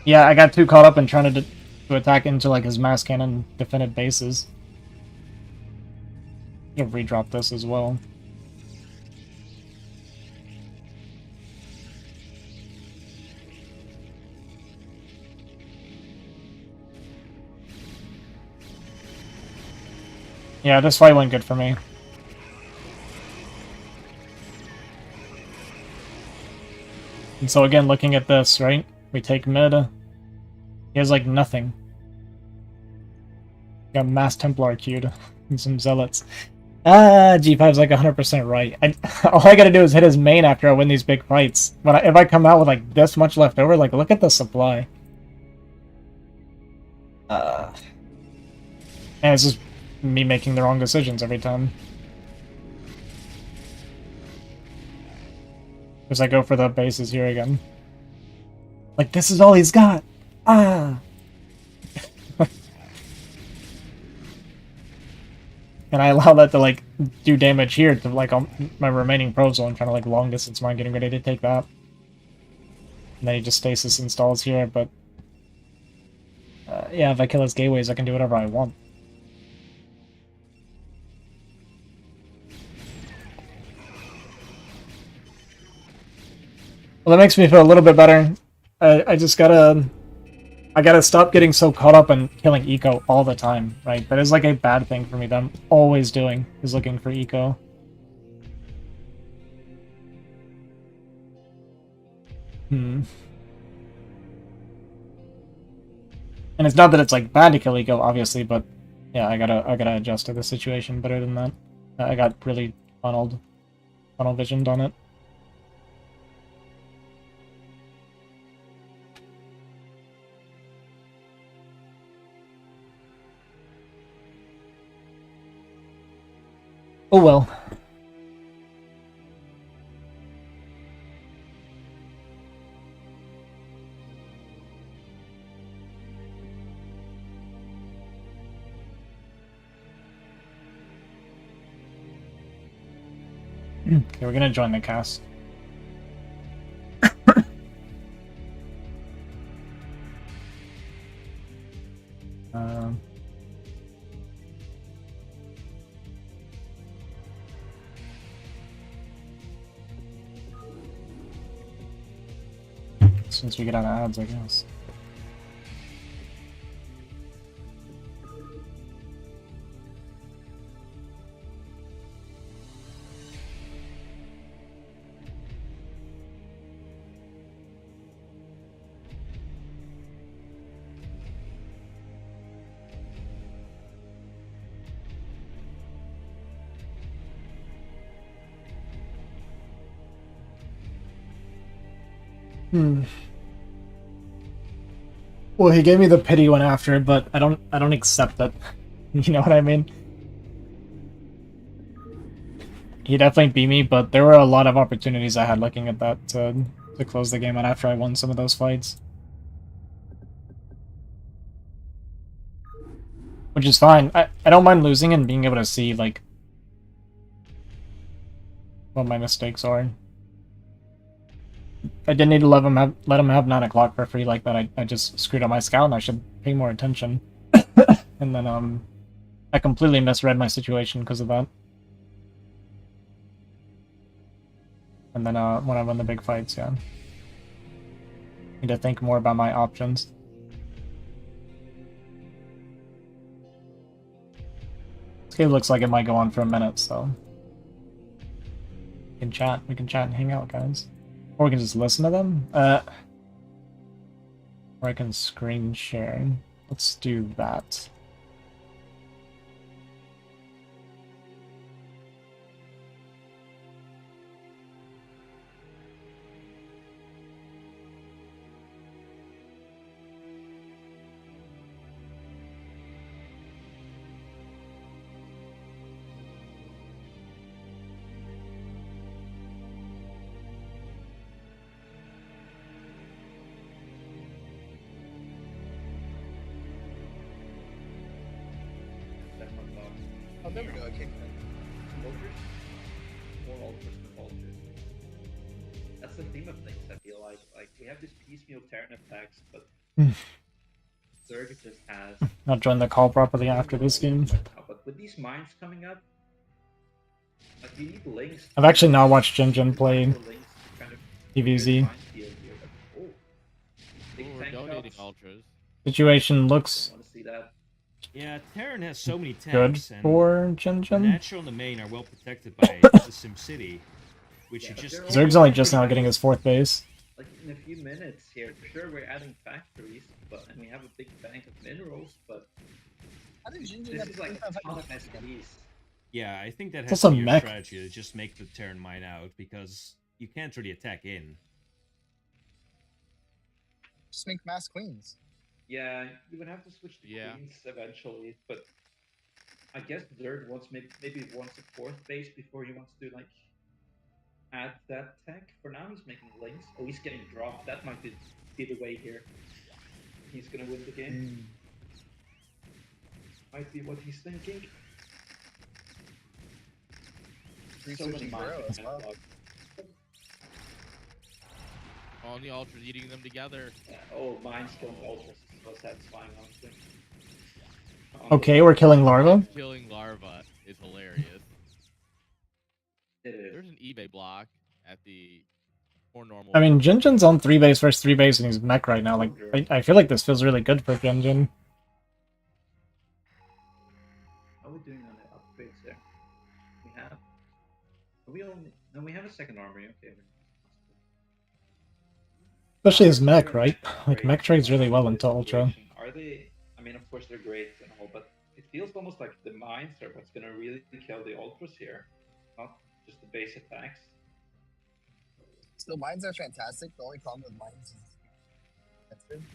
S1: Yeah, I got too caught up in trying to attack into like his mass cannon defended bases. You can redrop this as well. Yeah, this fight went good for me. And so again, looking at this, right? We take mid. He has like nothing. Got Mass Templar queued and some Zealots. G5's like 100% right. All I gotta do is hit his main after I win these big fights. But if I come out with like this much left over, like look at the supply. And it's just me making the wrong decisions every time. Because I go for the bases here again. Like, this is all he's got! Ah! And I allow that to, like, do damage here to, like, my remaining pro zone, trying to, like, long distance mine, getting ready to take that. And then he just stasis installs here, but... yeah, if I kill his gateways, I can do whatever I want. Well, that makes me feel a little bit better. I just gotta I gotta stop getting so caught up in killing eco all the time, right? That is like a bad thing for me that I'm always doing, is looking for eco. Hmm. And it's not that it's like bad to kill eco, obviously, but yeah, I gotta adjust to the situation better than that. I got really tunnel visioned on it. Oh well. Okay, we're gonna join the cast. Um, since we get out of ads, I guess. Well, he gave me the pity one after, but I don't accept it. You know what I mean? He definitely beat me, but there were a lot of opportunities I had looking at that to close the game out after I won some of those fights. Which is fine. I don't mind losing and being able to see, like, what my mistakes are. I didn't need to let him have 9 o'clock for free like that. I just screwed up my scout and I should pay more attention. And then, I completely misread my situation because of that. And then, when I won the big fights, yeah. Need to think more about my options. This game looks like it might go on for a minute, so... We can chat and hang out, guys. Or we can just listen to them. Or I can screen share. Let's do that.
S5: Oh, there we go. Okay.
S4: Ultras? More ultras than vultures. That's the theme of things, I feel like. Like, we have these piecemeal Terran attacks, but Zerg just has...
S1: I'll join the call properly after this game.
S4: But with these mines coming up, like, you need links.
S1: I've actually not watched Jin play
S4: Links to kind of
S1: DBZ.
S4: mine field here, but, big
S6: We're
S4: tank
S6: donating
S4: shots.
S6: ultras.
S1: Situation looks
S4: Want to see that?
S3: Yeah, Terran has so many
S1: good
S3: tanks, and
S1: for
S3: the
S1: Jin.
S3: natural and the main are well protected by the Sim City, which you
S4: but
S3: just
S4: they're
S3: can't-
S1: Zerg's only just now getting his 4th base.
S4: Like, in a few minutes here, sure, we're adding factories, and we have a big bank of minerals, but
S5: How did Jinjin
S4: this
S5: have
S4: is like a
S5: 25
S4: ton of
S5: miles?
S4: SPs.
S3: Yeah, I think that
S1: It's
S3: has
S1: also
S3: to be your
S1: mech.
S3: strategy, to just make the Terran mine out, because you can't really attack in.
S5: Just make mass queens.
S4: Yeah, you would have to switch to
S6: Yeah.
S4: queens eventually, but I guess Zerg wants maybe wants a 4th base before he wants to like add that tech. For now, he's making links. Oh, he's getting dropped. That might be the way here. He's gonna win the game. Might be what he's thinking.
S5: Three
S4: So many
S5: switching
S4: mines
S5: Burrow
S4: with
S5: as well.
S4: Handlock.
S6: All the ultras eating them together.
S4: Oh, mines killing ultras is so satisfying, honestly.
S1: Okay, we're killing larva.
S6: Killing larva is hilarious.
S4: It is.
S6: There's an eBay block at the More normal.
S1: I mean, Jinjin's on 3 base versus 3 base and he's mech right now. Like, I feel like this feels really good for Jinjin.
S4: How are we doing on the upgrades there? We have. We only. No, we have a second armory. Okay.
S1: Especially his mech,
S4: They're
S1: right? Like,
S4: great
S1: mech trades really well
S4: in
S1: into
S4: this
S1: Ultra.
S4: situation. Are they? I mean, of course they're great and all, but it feels almost like the mines are what's gonna really kill the ultras here, not just the base attacks.
S5: So mines are fantastic. The only problem with mines is expensive.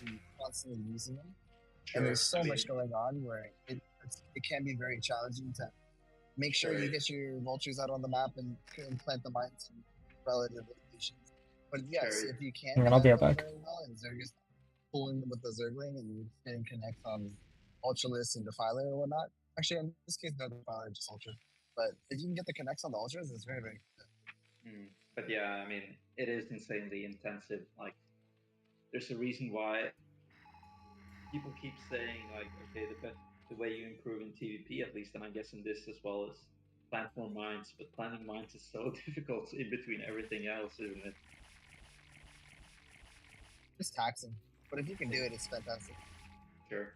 S5: You're constantly using them. And there's so much going on where it can be very challenging to make sure you get your vultures out on the map and plant the mines in relative locations. But yes,
S4: Sure.
S5: if you can,
S1: Hang on, I'll be right
S5: plant
S1: back.
S5: them very well, and Zergus pulling with the Zergling, and you can connect on Ultralisk and Defiler or whatnot. Actually, in this case, no Defiler, just Ultra. But if you can get the connects on the Ultras, it's very, very good.
S4: But yeah, I mean, it is insanely intensive. Like, there's a reason why people keep saying like, okay, the way you improve in TVP, at least, and I guess in this as well, is plant more mines. But planting mines is so difficult in between everything else, isn't it?
S5: It's taxing, but if you can do it, it's fantastic.
S4: Sure.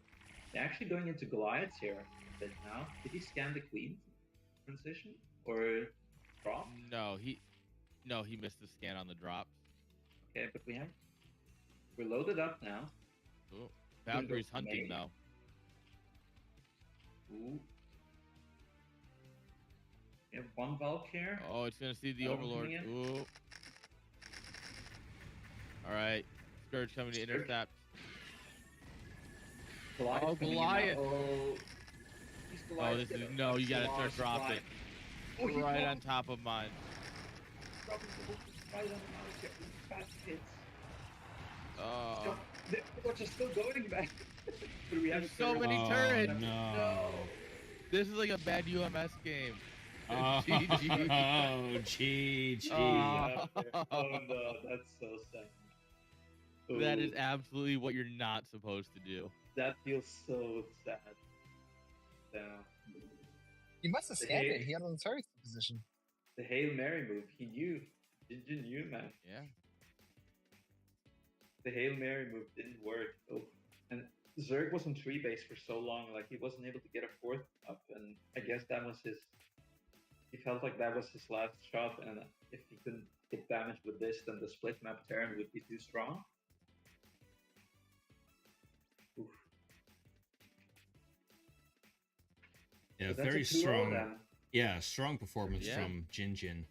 S4: They're actually going into Goliaths here a bit now. Did he scan the Queen transition or drop?
S6: No, he missed the scan on the drop.
S4: Okay, but we're loaded up now.
S6: Ooh, Valkyrie's hunting though.
S4: Ooh. We have one Valk here.
S6: Oh, it's gonna see the
S4: Another one
S6: Overlord.
S4: coming in.
S6: Ooh. All right, Scourge coming to intercept.
S4: Goliath
S6: Oh,
S4: coming in now.
S6: Goliath.
S4: Oh, he's
S6: Oh,
S4: Goliath.
S6: this is no. You gotta start dropping.
S4: Oh, he's
S6: Right
S4: dropping-
S6: on top of mine.
S4: dropping the wolf right on the mouse here. Fast hits.
S6: Oh,
S4: The watch is still going back. But we have
S6: there's
S4: a
S6: so
S4: third
S6: many
S4: one.
S6: turrets.
S3: No.
S6: This is like a bad UMS game.
S3: Oh,
S6: GG.
S3: GG.
S6: Oh.
S4: Oh no, that's so sad.
S6: That is
S4: Ooh,
S6: absolutely what you're not supposed to do.
S4: that feels so sad. Yeah.
S5: He must have scanned it. He had on the turret position.
S4: The Hail Mary move, he knew. Jinjin knew, man.
S6: Yeah.
S4: The Hail Mary move didn't work. Oh. And Zerg was on 3 base for so long, like he wasn't able to get a 4th up, and I guess that was his. He felt like that was his last shot, and if he couldn't get damage with this, then the split map Terran would be too strong. Oof.
S3: Yeah,
S4: But that's
S3: very
S4: a 2-0
S3: strong.
S4: then.
S3: Yeah, strong performance
S6: Yeah.
S3: from Jinjin.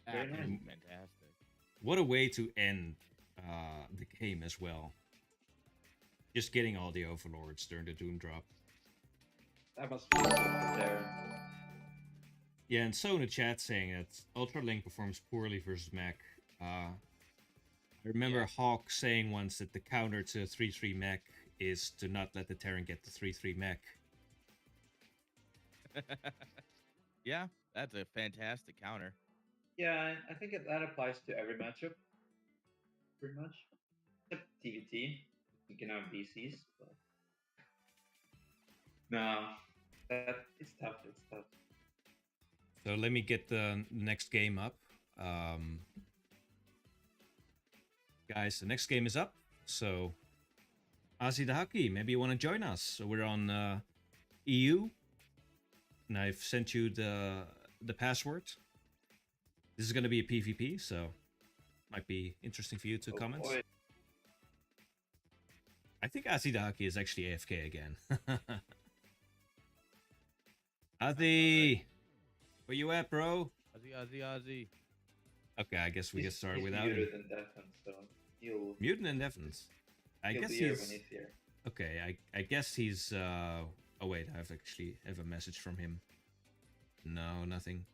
S4: Very nice.
S6: Fantastic.
S3: What a way to end the game as well. Just getting all the overlords during the Doom drop.
S4: That must feel good for Terran.
S3: Yeah, and so in the chat saying that Ultra Link performs poorly versus mech. I remember Hawk saying once that the counter to 3-3 mech is to not let the Terran get the 3-3 mech.
S6: Yeah, that's a fantastic counter.
S4: Yeah, I think that applies to every matchup, pretty much. Except TVT. You can have BCs, but no, it's tough. It's tough.
S3: So let me get the next game up. Guys, the next game is up. So, Azidaki, maybe you want to join us. So we're on EU. And I've sent you the password. This is going to be a PvP, so might be interesting for you to comment.
S4: Boy.
S3: I think Azidaki is actually AFK again. Azi! Where you at, bro?
S6: Ozzy.
S3: Okay, I guess we get started
S4: He's
S3: without him.
S4: muted in defense, so he'll
S3: Mutant and Defense. I
S4: he'll
S3: guess
S4: be here
S3: he's...
S4: when he's here.
S3: Okay, I guess he's... Oh wait, I have a message from him. No, nothing.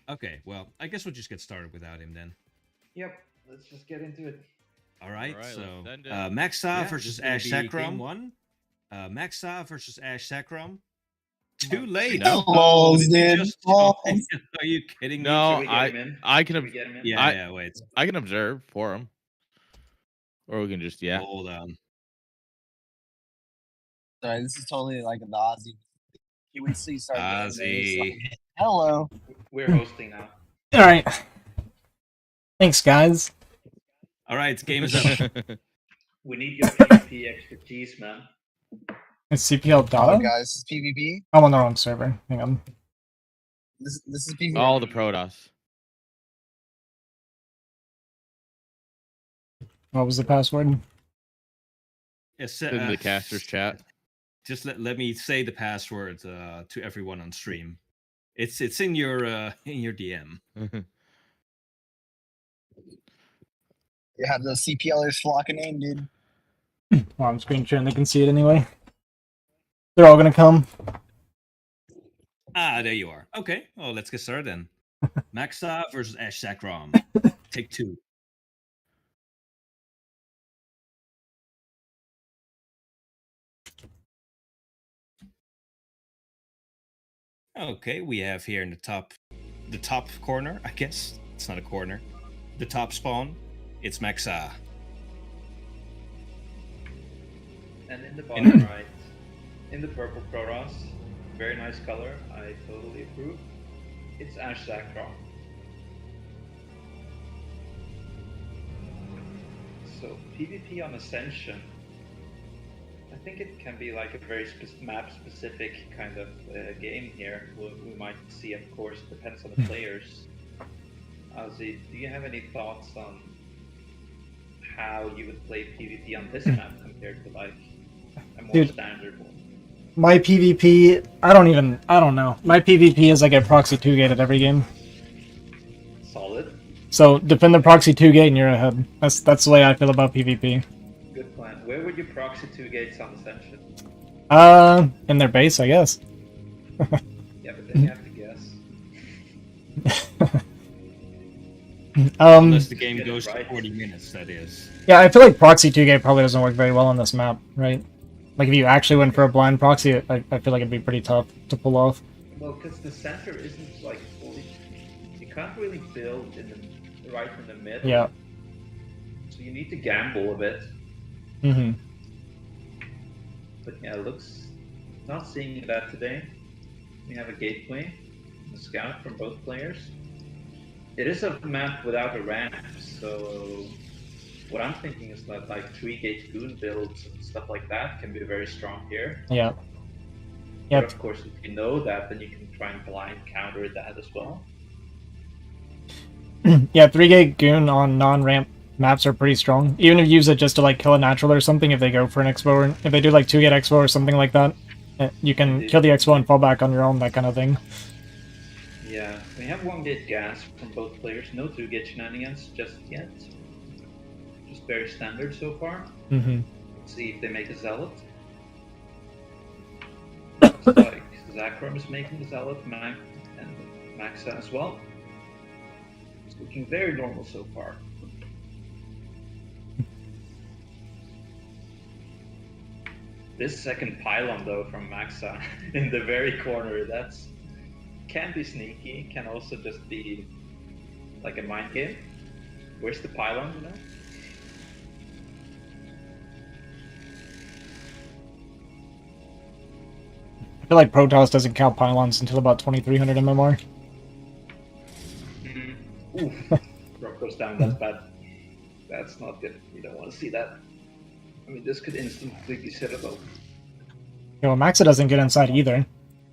S3: Okay, well, I guess we'll just get started without him then.
S4: Yep, let's just get into it.
S3: Alright,
S6: Alright,
S3: so
S6: let's send it.
S3: Maxa
S6: Yeah,
S3: versus
S6: this is
S3: Ash
S6: gonna be
S3: Sacrum.
S6: game 1.
S3: Maxa versus Ash Sacrum. Too late.
S6: No.
S2: Balls, dude.
S3: Just
S2: Balls.
S3: Are you kidding me?
S6: No,
S4: Should we get him in?
S6: I
S4: Should
S6: can
S4: we get him in?
S3: Yeah, wait.
S6: I can observe for him. Or we can just
S3: Hold on.
S5: Sorry, this is totally like the Aussie. You wait till you start getting there,
S3: Ozzy.
S5: so- Hello.
S4: We're hosting now.
S1: Alright. Thanks, guys.
S3: All right, game is up.
S4: We need your PvP expertise, man.
S1: It's CPL
S5: Oh,
S1: Data?
S5: guys, this is PvP.
S1: I'm on the wrong server. Hang on.
S5: This is PvP.
S6: All the Protoss.
S1: What was the password?
S3: Yes,
S6: In the casters chat.
S3: Just let me say the password to everyone on stream. It's in your DM.
S5: You have those CPLers flocking in, dude.
S1: Well, I'm screen sharing. They can see it anyway. They're all gonna come.
S3: Ah, there you are. Okay, well, let's get started then. Maxa versus Ash Sakram. Take 2. Okay, we have here in the top corner, I guess. It's not a corner. The top spawn, it's Maxa.
S4: And in the bottom right, in the purple Protoss, very nice color, I totally approve. It's Ash Sakram. So PvP on Ascension, I think it can be like a very map-specific kind of game here. We might see, of course, depends on the players. Ozzy, do you have any thoughts on how you would play PvP on this map compared to like a more standard one?
S1: My PvP, I don't know. My PvP is like a proxy 2-gate at every game.
S4: Solid.
S1: So defend the proxy 2-gate and you're ahead. That's the way I feel about PvP.
S4: Good plan. Where would you proxy 2 gates on Ascension?
S1: In their base, I guess.
S4: Yeah, but then you have to guess.
S3: Unless the game goes
S4: right.
S3: for 40 minutes, that is.
S1: Yeah, I feel like proxy 2-gate probably doesn't work very well on this map, right? Like if you actually went for a blind proxy, I feel like it'd be pretty tough to pull off.
S4: Well, because the center isn't like fully. You can't really build in the right in the middle.
S1: Yeah.
S4: So you need to gamble a bit.
S1: Mm-hmm.
S4: But yeah, it looks not seeing that today. We have a gateway, a scout from both players. It is a map without a ramp, so what I'm thinking is that like 3-gate goon builds and stuff like that can be very strong here.
S1: Yeah.
S4: But
S1: Yep.
S4: of course, if you know that, then you can try and blind counter that as well.
S1: Yeah, 3-gate goon on non-ramp maps are pretty strong. Even if you use it just to like kill a natural or something, if they go for an expo, or if they do like 2-gate expo or something like that, you can kill the expo and fall back on your own, that kind of thing.
S4: Yeah, we have 1-gate gas from both players. No 2-gate shenanigans just yet. Just very standard so far.
S1: Mm-hmm.
S4: Let's see if they make a zealot. Looks like Zakram is making a zealot, and Maxa as well. It's looking very normal so far. This second pylon though from Maxa in the very corner, that's can be sneaky, can also just be like a mind game. Where's the pylon, you know?
S1: I feel like Protoss doesn't count pylons until about 2300 MMR.
S4: Oof. Rock goes down, that's bad. That's not good. You don't want to see that. I mean, this could instantly be hittable.
S1: Yeah, well, Maxa doesn't get inside either.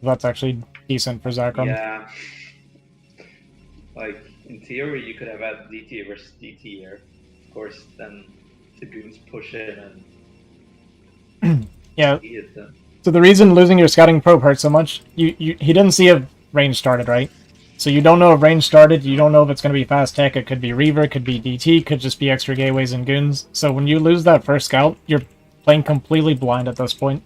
S1: That's actually decent for Zakram.
S4: Yeah. Like, in theory, you could have had DT versus DT here. Of course, then the goons push in and...
S1: Yeah.
S4: see it then.
S1: So the reason losing your scouting probe hurts so much, he didn't see if range started, right? So you don't know if range started, you don't know if it's going to be fast tech, it could be Reaver, it could be DT, could just be extra gateways and goons. So when you lose that first scout, you're playing completely blind at this point.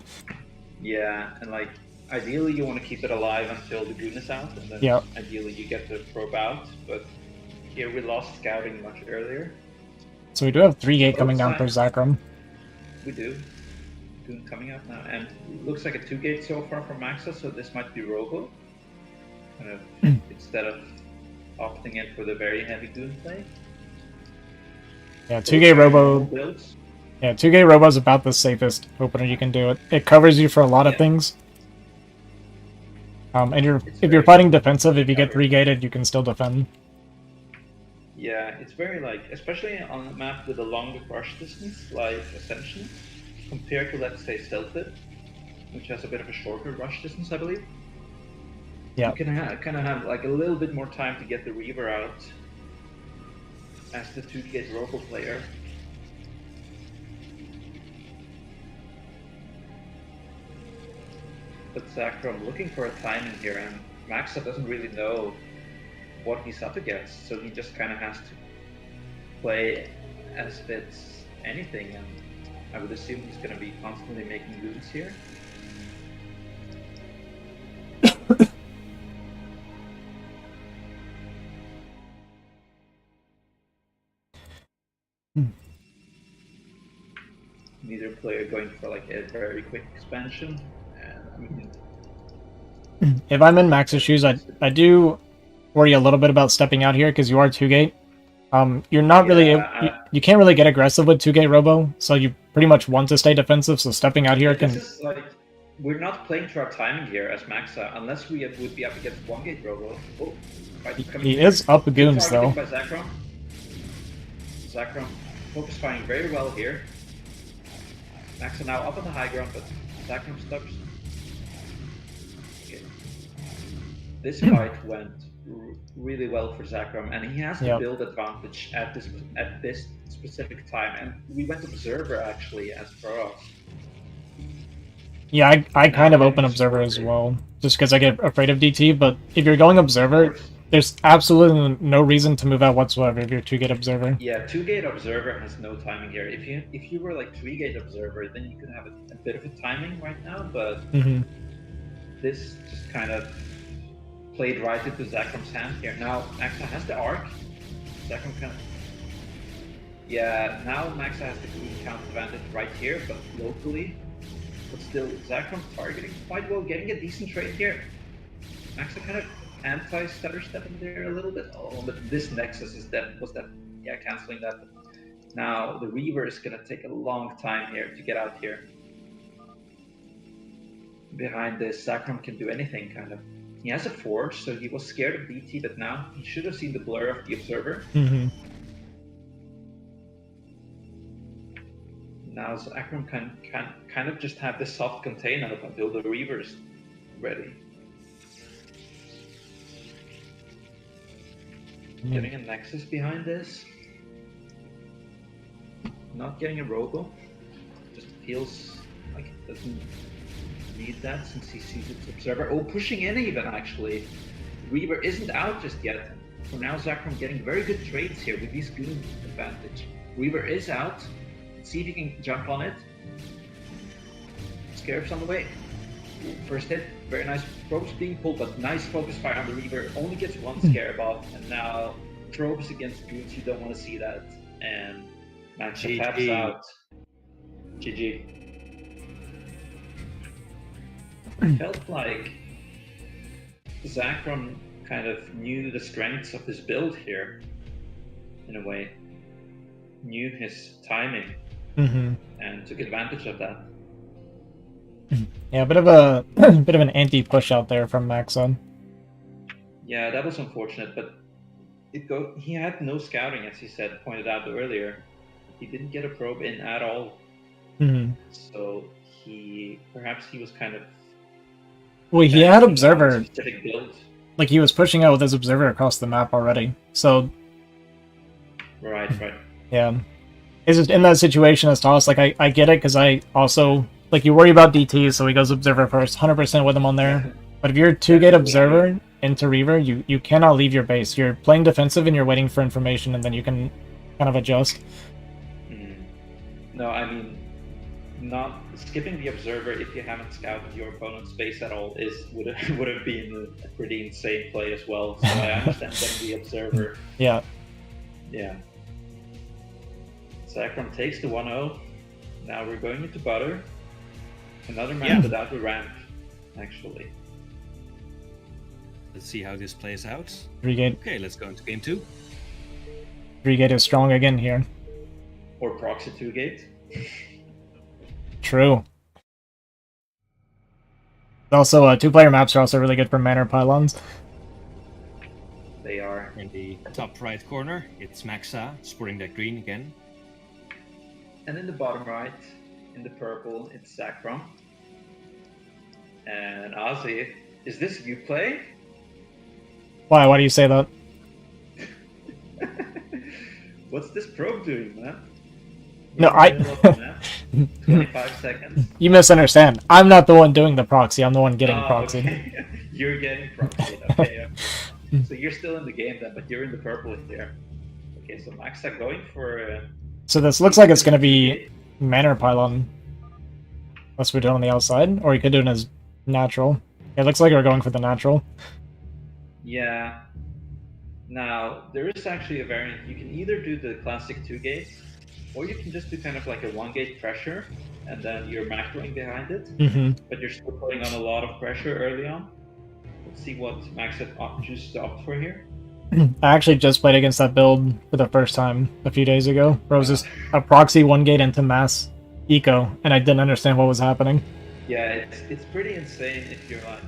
S4: Yeah, and like, ideally you want to keep it alive until the goon is out, and then
S1: Yeah.
S4: ideally you get the probe out, but here we lost scouting much earlier.
S1: So we do have 3-gate coming down for Zakram.
S4: We do. Goon coming up now, and it looks like a 2-gate so far from Maxa, so this might be Robo. Kind of, instead of opting in for the very heavy goon play.
S1: Yeah, 2-gate Robo.
S4: Builds.
S1: Yeah, 2-gate Robo's about the safest opener you can do. It covers you for a lot of things. And if you're fighting defensive, if you get 3-gated, you can still defend.
S4: Yeah, it's very like, especially on a map with a longer rush distance, like Ascension, compared to let's say Stilted, which has a bit of a shorter rush distance, I believe.
S1: Yeah.
S4: You can kind of have like a little bit more time to get the Reaver out as the 2-gate Robo player. But Zachram looking for a timing here, and Maxa doesn't really know what he's up against, so he just kind of has to play as if it's anything, and I would assume he's going to be constantly making goons here. Neither player going for like a very quick expansion, and I mean,
S1: If I'm in Max's shoes, I do worry a little bit about stepping out here because you are 2-gate. You're not really you can't really get aggressive with 2-gate Robo, so you pretty much want to stay defensive. So stepping out here can.
S4: This is like, we're not playing to our timing here as Maxa, unless we would be up against 1-gate Robo. Oh,
S1: He is up goons though.
S4: By Zachram. Zachram focus firing very well here. Maxa now up on the high ground, but Zachram stuck. Okay. This fight went really well for Zachram, and he has to build advantage at this specific time. And we went Observer actually as pro.
S1: Yeah, I kind of open Observer as well, just because I get afraid of DT. But if you're going Observer, there's absolutely no reason to move out whatsoever if you're 2-gate Observer.
S4: Yeah, 2-gate Observer has no timing here. If you were like 3-gate Observer, then you could have a bit of a timing right now, but this just kind of played right into Zachram's hand here. Now Maxa has the arc. Zachram kind of... Yeah, now Maxa has the green count advantage right here, but locally. But still, Zachram targeting quite well, getting a decent trade here. Maxa kind of anti-stutter stepping there a little bit. Oh, but this Nexus is canceling that. Now the Reaver is gonna take a long time here to get out here. Behind this, Zachram can do anything kind of. He has a Forge, so he was scared of DT, but now he should have seen the blur of the Observer. Now Zachram can kind of just have this soft contain up until the Reaver's ready. Getting a Nexus behind this. Not getting a Robo. Just feels like it doesn't need that since he sees its Observer. Oh, pushing in even actually. Reaver isn't out just yet. For now, Zachram getting very good trades here with these goon advantage. Reaver is out. Let's see if he can jump on it. Scarab's on the way. First hit, very nice. Probes being pulled, but nice focus fire on the Reaver. Only gets one Scarab off, and now probes against goons. You don't want to see that. And Maxa taps out. GG. Felt like Zachram kind of knew the strengths of his build here, in a way. Knew his timing, and took advantage of that.
S1: Yeah, a bit of an anti-push out there from Maxa.
S4: Yeah, that was unfortunate, but he had no scouting, as he pointed out earlier. He didn't get a probe in at all. So perhaps he was kind of...
S1: Well, he had Observer.
S4: Specific build.
S1: Like, he was pushing out with his Observer across the map already. So...
S4: Right.
S1: Yeah. It's just in that situation as Toss, like, I get it, because I also... Like, you worry about DT, so he goes Observer first, 100% with him on there. But if you're 2-gate Observer into Reaver, you cannot leave your base. You're playing defensive and you're waiting for information, and then you can kind of adjust.
S4: No, I mean, not skipping the Observer if you haven't scouted your opponent's base at all would have been a pretty insane play as well. So I understand getting the Observer.
S1: Yeah.
S4: Zachram takes the 1-0. Now we're going into Butter. Another map without a ramp, actually.
S3: Let's see how this plays out.
S1: 3-gate.
S3: Okay, let's go into game 2.
S1: 3-gate is strong again here.
S4: Or proxy 2-gate.
S1: True. Also, 2-player maps are also really good for Manor Pylons.
S4: They are.
S3: Indeed. top right corner, it's Maxa sporting that green again.
S4: And in the bottom right, in the purple, it's Zakrom. And Ozzy, is this you play?
S1: Why? Why do you say that?
S4: What's this probe doing, man?
S1: No,
S4: In the middle of the map, 25 seconds.
S1: You misunderstand. I'm not the one doing the proxy. I'm the one getting
S4: Oh,
S1: proxied.
S4: okay. You're getting proxied. Okay. So you're still in the game then, but you're in the purple here. Okay, so Maxa going for.
S1: So this looks like it's going to be Manor Pylon. Unless we do it on the outside, or you could do it as natural. It looks like we're going for the natural.
S4: Yeah. Now, there is actually a variant. You can either do the classic 2 gate, or you can just do kind of like a 1 gate pressure, and then you're macroing behind it, but you're still putting on a lot of pressure early on. Let's see what Max had chooses to opt for here.
S1: I actually just played against that build for the first time a few days ago, where it was just a proxy 1 gate into mass eco, and I didn't understand what was happening.
S4: Yeah, it's pretty insane if you're like,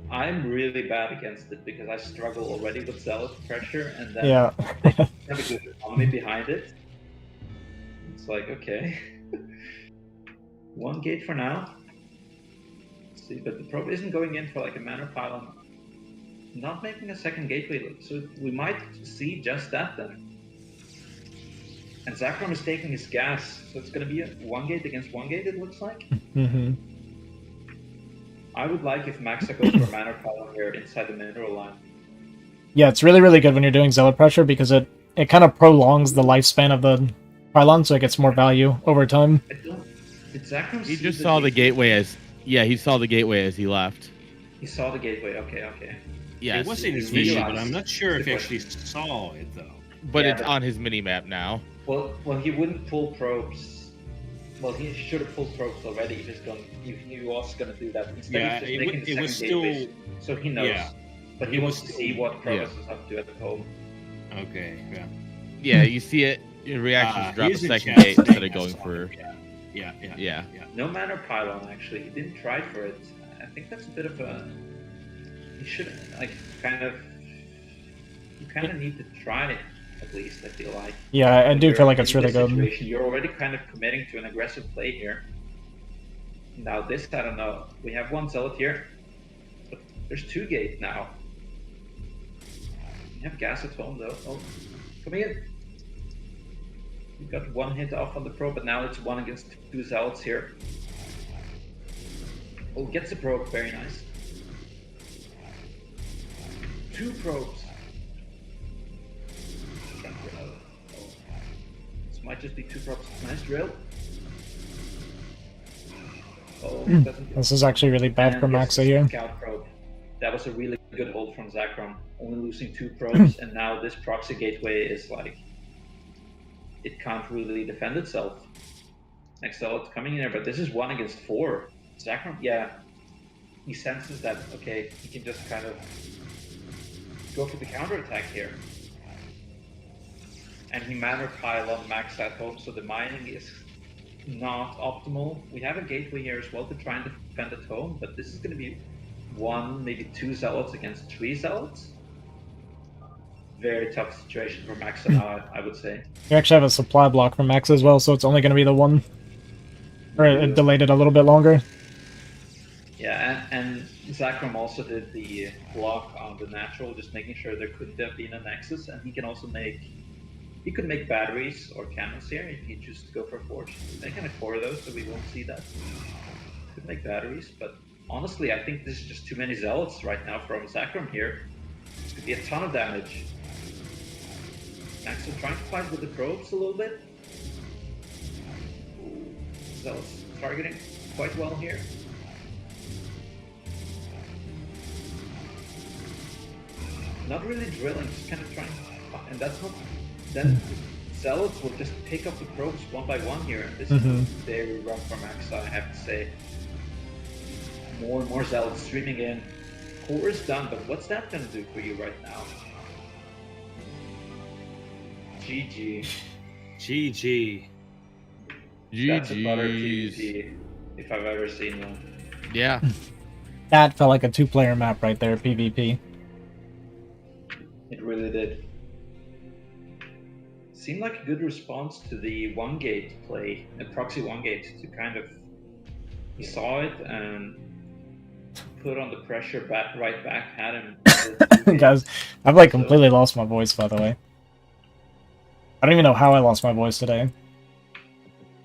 S4: I'm really bad against it because I struggle already with zealot pressure, and then
S1: Yeah.
S4: they have a good economy behind it. It's like, okay. 1 gate for now. Let's see, but the probe isn't going in for like a Manor Pylon. Not making a second gateway, so we might see just that then. And Zakrom is taking his gas, so it's going to be a 1 gate against 1 gate, it looks like. I would like if Maxa goes for Manor Pylon here inside the mineral line.
S1: Yeah, it's really, really good when you're doing zealot pressure because it kind of prolongs the lifespan of the pylon, so it gets more value over time.
S4: Did Zakrom
S6: He just saw the gateway as... Yeah, he saw the gateway as he left.
S4: He saw the gateway, okay.
S6: Yes.
S3: It was in his
S4: He
S3: vision,
S4: realized
S3: but I'm not sure if he
S4: the
S3: actually saw it though.
S6: But
S4: Yeah,
S6: it's
S4: but-
S6: on his mini-map now.
S4: Well, he wouldn't pull probes. Well, he should have pulled probes already if he was going to do that. Instead,
S3: Yeah,
S4: he's
S3: it
S4: just
S3: would-
S4: making
S3: it
S4: the
S3: was
S4: second gateway,
S3: still-
S4: so he knows.
S3: yeah.
S4: But he
S3: It
S4: wants
S3: was
S4: to see
S3: still-
S4: what Probus is up to at home.
S3: Okay, yeah.
S6: Yeah, you see it. Your reactions drop a
S3: He's in
S6: second
S3: chat
S6: gate instead
S3: saying
S6: of going
S3: I saw
S6: for...
S3: it. Yeah.
S6: Yeah.
S4: No Manor Pylon, actually. He didn't try for it. I think that's a bit of a... He should, like, kind of... You kind of need to try it, at least, I feel like.
S1: Yeah, I do
S4: You're
S1: feel like
S4: in
S1: it's really
S4: this
S1: good.
S4: situation, you're already kind of committing to an aggressive play here. Now this, I don't know. We have 1 zealot here, but there's 2 gate now. You have gas at home though. Oh, coming in. You got 1 hit off on the probe, but now it's 1 against 2 zealots here. Oh, gets the probe, very nice. 2 probes. This might just be 2 probes. Nice drill. Oh, doesn't
S1: This is actually really bad
S4: and
S1: for
S4: gets
S1: Maxa here.
S4: Scout probe. That was a really good hold from Zakrom. Only losing 2 probes, and now this proxy gateway is like... It can't really defend itself. Next zealot coming in there, but this is 1 against 4. Zakrom, yeah. He senses that, okay, he can just kind of go for the counterattack here. And he Manor Pylon Max at home, so the mining is not optimal. We have a gateway here as well to try and defend at home, but this is going to be 1, maybe 2 zealots against 3 zealots. Very tough situation for Maxa now, I would say.
S1: You actually have a supply block from Max as well, so it's only going to be the 1. Or it delayed it a little bit longer.
S4: Yeah, and Zakrom also did the block on the natural, just making sure there couldn't have been a nexus, and he can also make... He could make batteries or cannons here if he chooses to go for a forge. He's making a core though, so we won't see that. Could make batteries, but honestly, I think this is just too many zealots right now from Zakrom here. This could be a ton of damage. Axel trying to fight with the probes a little bit. Ooh, zealots targeting quite well here. Not really drilling, just kind of trying, and that's not. Then zealots will just pick up the probes 1 by 1 here, and this is very rough for Max, I have to say. More and more zealots streaming in. Core is done, but what's that gonna do for you right now? GG.
S3: GG.
S4: That's a butter
S6: GG's.
S4: PvP, if I've ever seen one.
S6: Yeah.
S1: That felt like a 2-player map right there, PvP.
S4: It really did. seemed like a good response to the one gate play, proxy one gate, to kind of he saw it and put on the pressure right back, had him.
S1: Guys, I've like completely lost my voice, by the way. I don't even know how I lost my voice today.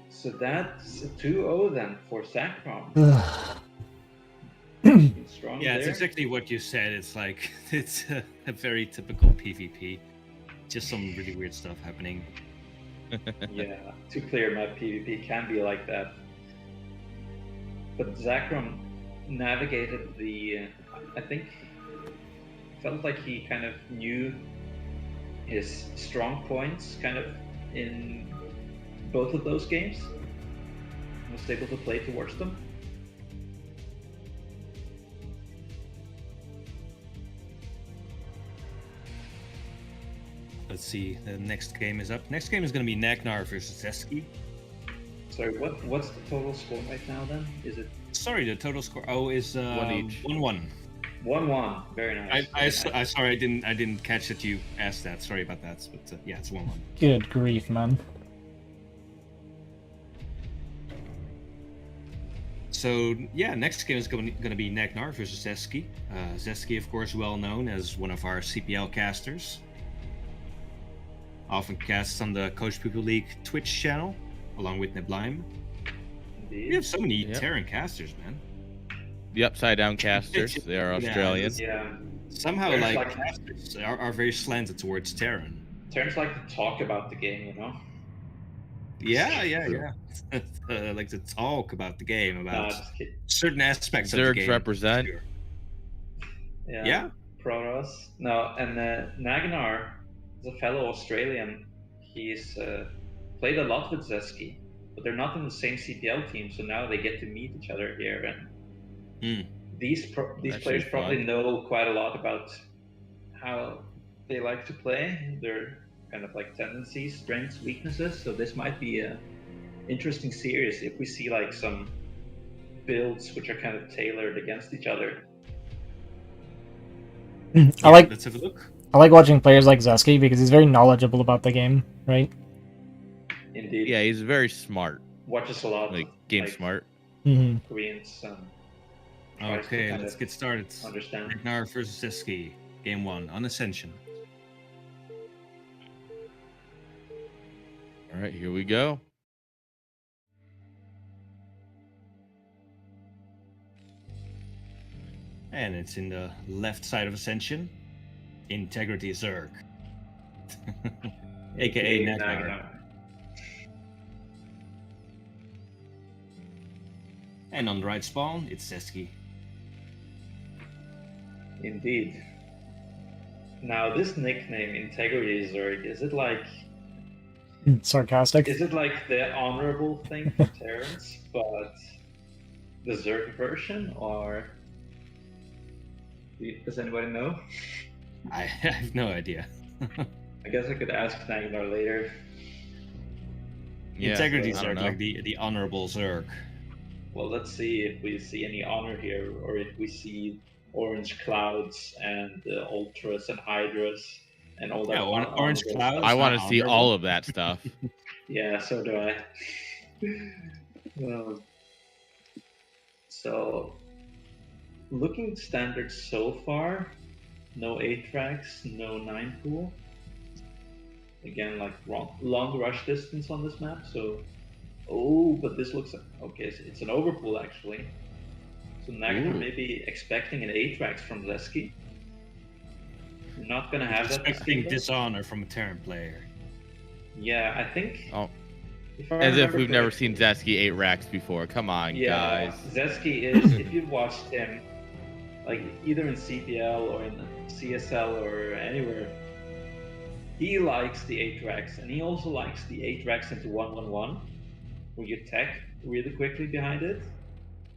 S4: So that's a 2-0 then for Sacrom. Strong
S3: Yeah, it's
S4: there.
S3: exactly what you said. It's like it's a very typical PvP. Just some really weird stuff happening.
S4: Yeah, two player map PvP can be like that. But Zakram navigated the. I think felt like he kind of knew his strong points, kind of in both of those games. Was able to play towards them.
S3: Let's see. The next game is up. Next game is going to be Nagnar versus Zeski.
S4: Sorry, what's the total score right now then? Is it?
S3: Sorry, the total score is 1-1.
S4: 1-1. Very nice.
S3: I sorry, I didn't catch that you asked that. Sorry about that. But yeah, it's 1-1.
S1: Good grief, man.
S3: So yeah, next game is going to be Nagnar versus Zeski. Zeski, of course, well known as one of our CPL casters. Often casts on the Coach People League Twitch channel, along with Neblime.
S4: Indeed.
S3: We have so many Terran casters, man.
S6: The Upside Down casters, they are Australian.
S4: Yeah.
S3: Somehow,
S4: Terrans
S3: like casters are very slanted towards Terran.
S4: Terrans like to talk about the game, you know?
S3: Yeah. Like to talk about the game, about certain aspects of the
S6: Zergs
S3: game.
S6: represent.
S3: Sure.
S4: Yeah. Protoss. No, and Nagnar is a fellow Australian. He's played a lot with Zeski, but they're not in the same CPL team, so now they get to meet each other here. And these players probably know quite a lot about how they like to play, their kind of like tendencies, strengths, weaknesses. So this might be a interesting series if we see like some builds which are kind of tailored against each other.
S3: Let's have a look.
S1: I like watching players like Zeski because he's very knowledgeable about the game, right?
S4: Indeed.
S6: Yeah, he's very smart.
S4: Watches a lot.
S6: Like game smart.
S4: Koreans.
S3: Okay, let's get started.
S4: Understand.
S3: Nagnar versus Zeski, game 1 on Ascension.
S6: All right, here we go.
S3: And it's in the left side of Ascension. Integrity Zerg. AKA Nagnar. And on the right spawn, it's Zeski.
S4: Indeed. Now, this nickname, Integrity Zerg, is it like...
S1: Sarcastic?
S4: Is it like the honorable thing for Terrans, but the Zerg version, or... Does anybody know?
S3: I have no idea.
S4: I guess I could ask Nagnar later.
S6: Yeah,
S3: Integrity Zerg, like the honorable Zerg.
S4: Well, let's see if we see any honor here, or if we see orange clouds and ultras and hydras and all that.
S3: Yeah, orange clouds.
S6: I want to see all of that stuff.
S4: Yeah, so do I. So, looking standard so far, no 8 tracks, no 9 pool. Again, like long rush distance on this map, so... Oh, but this looks... Okay, so it's an overpool actually. So Nagnar may be expecting an 8 tracks from Zeski. We're not gonna have that.
S3: Expecting dishonor from a Terran player.
S4: Yeah, I think...
S6: Oh. As if we've never seen Zeski 8 racks before. Come on, guys.
S4: Zeski is, if you've watched him, like either in CPL or in CSL or anywhere, he likes the 8 tracks, and he also likes the 8 tracks into 1-1-1, where you tech really quickly behind it.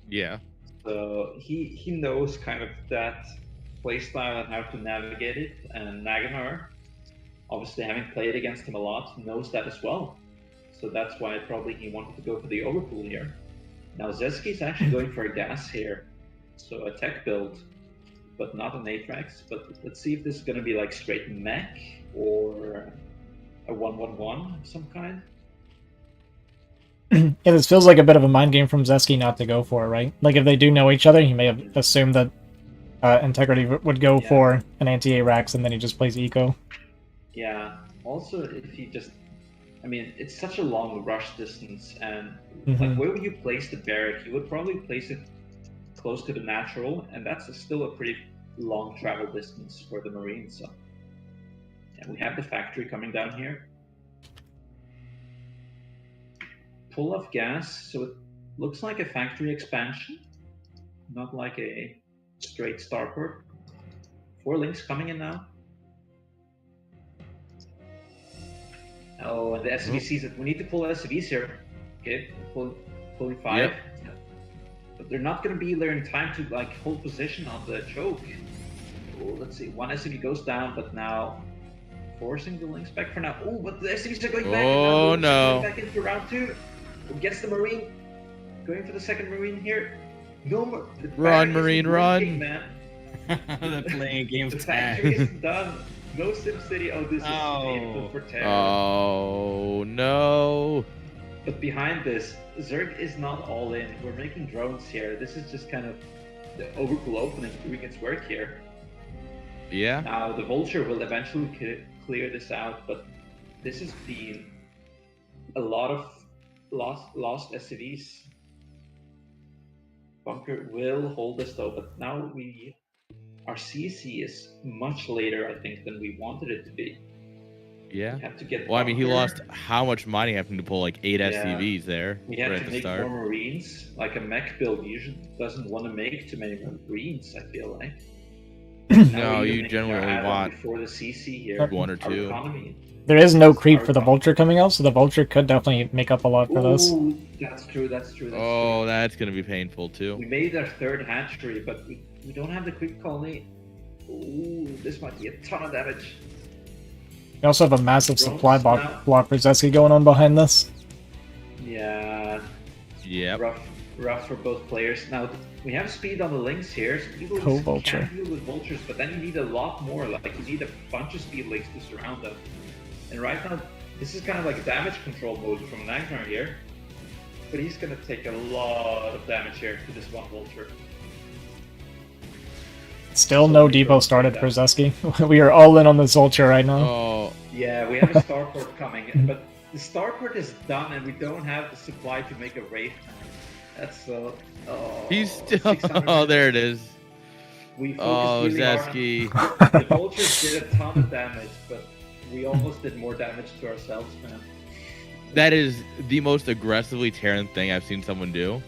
S6: Yeah.
S4: So he knows kind of that playstyle and how to navigate it, and Nagnar, obviously having played against him a lot, knows that as well. So that's why probably he wanted to go for the overpool here. Now Zeski's actually going for a gas here, so a tech build, but not an Atrax. But let's see if this is going to be like straight mech or a 1-1-1 of some kind.
S1: Yeah, this feels like a bit of a mind game from Zesky not to go for it, right? Like, if they do know each other, he may have assumed that Integrity would go for an anti-A-Rax, and then he just plays Eco.
S4: Yeah. Also, if he just... I mean, it's such a long rush distance, and
S1: Mhm.
S4: like, where would you place the barrack? You would probably place it close to the natural, and that's still a pretty long travel distance for the Marines. So, yeah, we have the factory coming down here. Full of gas, so it looks like a factory expansion, not like a straight starport. 4 links coming in now. Oh, and the SCVs, we need to pull SCVs here. Okay, pulling 5.
S6: Yep.
S4: But they're not going to be there in time to like hold position on the choke. Oh, let's see, 1 SCV goes down, but now forcing the links back for now. Oh, but the SCVs are going back.
S6: Oh,
S4: and now
S6: no.
S4: going back into round 2. Gets the Marine. Going for the second Marine here. No more.
S6: Run, Marine, run.
S4: Man.
S3: They're playing a game
S4: The
S3: of
S4: factory
S3: tag.
S4: is done. No SimCity. Oh, this is painful for Terra.
S6: Oh, no.
S4: But behind this, Zerg is not all in. We're making drones here. This is just kind of the Overpool opening doing its work here.
S6: Yeah.
S4: Now, the Vulture will eventually clear this out, but this has been a lot of lost SCVs. Bunker will hold us though, but now our CC is much later, I think, than we wanted it to be.
S6: Yeah.
S4: We have to get
S6: Well, I mean, he
S4: Bunker.
S6: lost how much mining having to pull like 8 SCVs there
S4: We have
S6: right
S4: to
S6: at the
S4: make
S6: start.
S4: more Marines. Like a mech build usually doesn't want to make too many Marines, I feel like.
S6: No, you generally only want
S4: before the CC here.
S6: 1 or
S4: Our
S6: 2.
S4: economy.
S1: There is no creep for the Vulture coming out, so the Vulture could definitely make up a lot for this.
S4: Ooh, that's true.
S6: Oh, that's going to be painful too.
S4: We made our 3rd hatchery, but we don't have the quick colony. Ooh, this might be a ton of damage.
S1: We also have a massive
S4: Drones
S1: supply
S4: now.
S1: block for Zesky going on behind this.
S4: Yeah,
S6: Yep.
S4: rough for both players. Now we have speed on the links here. Speed links
S1: Co-vulture.
S4: can deal with vultures, but then you need a lot more. Like you need a bunch of speed links to surround them. And right now, this is kind of like a damage control mode from Nagnar here. But he's gonna take a lot of damage here to this one vulture.
S1: Still no depot started for Zesky. We are all in on this Vulture right now.
S6: Oh,
S4: Yeah, we have a starport coming, but the starport is done, and we don't have the supply to make a wraith. That's so. Oh,
S6: he's still.
S4: 600
S6: Oh, there it is.
S4: We
S6: Oh,
S4: focused really hard
S6: Zesky.
S4: on- The vultures did a ton of damage, but we almost did more damage to ourselves, man.
S6: That is the most aggressively Terran thing I've seen someone do.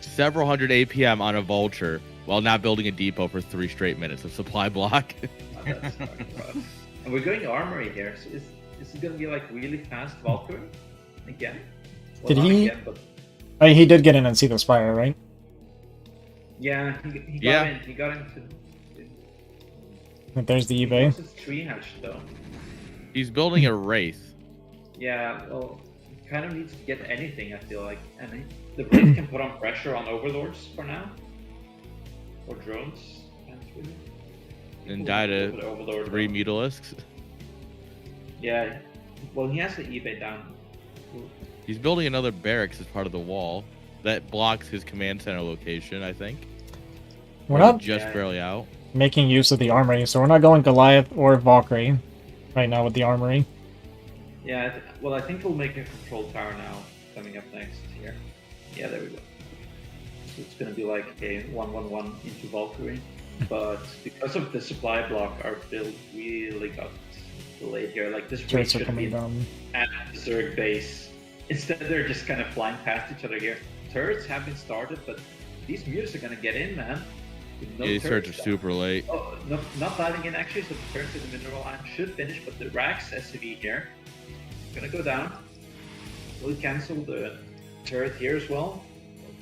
S6: Several hundred APM on a Vulture while not building a depot for 3 straight minutes of supply block.
S4: Oh, that's fucking rough. And we're going armory here, so is it gonna be like really fast Valkyrie again? Well,
S1: Did
S4: not
S1: he-
S4: Again, but
S1: I mean, he did get in and see the Spire, right?
S4: yeah, he got
S6: Yeah.
S4: in. He got into.
S1: But there's the
S4: He
S1: eBay.
S4: lost his tree hatch though.
S6: He's building a Wraith.
S4: Yeah, well, he kind of needs to get anything, I feel like. And the Wraith can put on pressure on Overlords for now. Or drones. Potentially.
S6: And die to
S4: With Overlord,
S6: 3
S4: though.
S6: Mutalisks.
S4: Yeah, well, he has the eBay down.
S6: He's building another barracks as part of the wall that blocks his command center location, I think.
S1: We're
S6: Or
S1: not
S6: just
S4: Yeah.
S6: barely out.
S1: making use of the armory, so we're not going Goliath or Valkyrie right now with the armory.
S4: Yeah, well, I think we'll make a control tower now, coming up next here. Yeah, there we go. So it's gonna be like a 1-1-1 into Valkyrie. But because of the supply block, our build really got delayed here. Like this race
S1: Turrets are
S4: should
S1: coming
S4: be
S1: down.
S4: at the Zerg base. Instead, they're just kind of flying past each other here. Turrets have been started, but these mutants are gonna get in, man. With no
S6: Yeah, these turrets are
S4: down.
S6: super late.
S4: Oh, no, not diving in actually, so the turrets in the mineral line should finish, but the Rax SCV here gonna go down. Will cancel the turret here as well.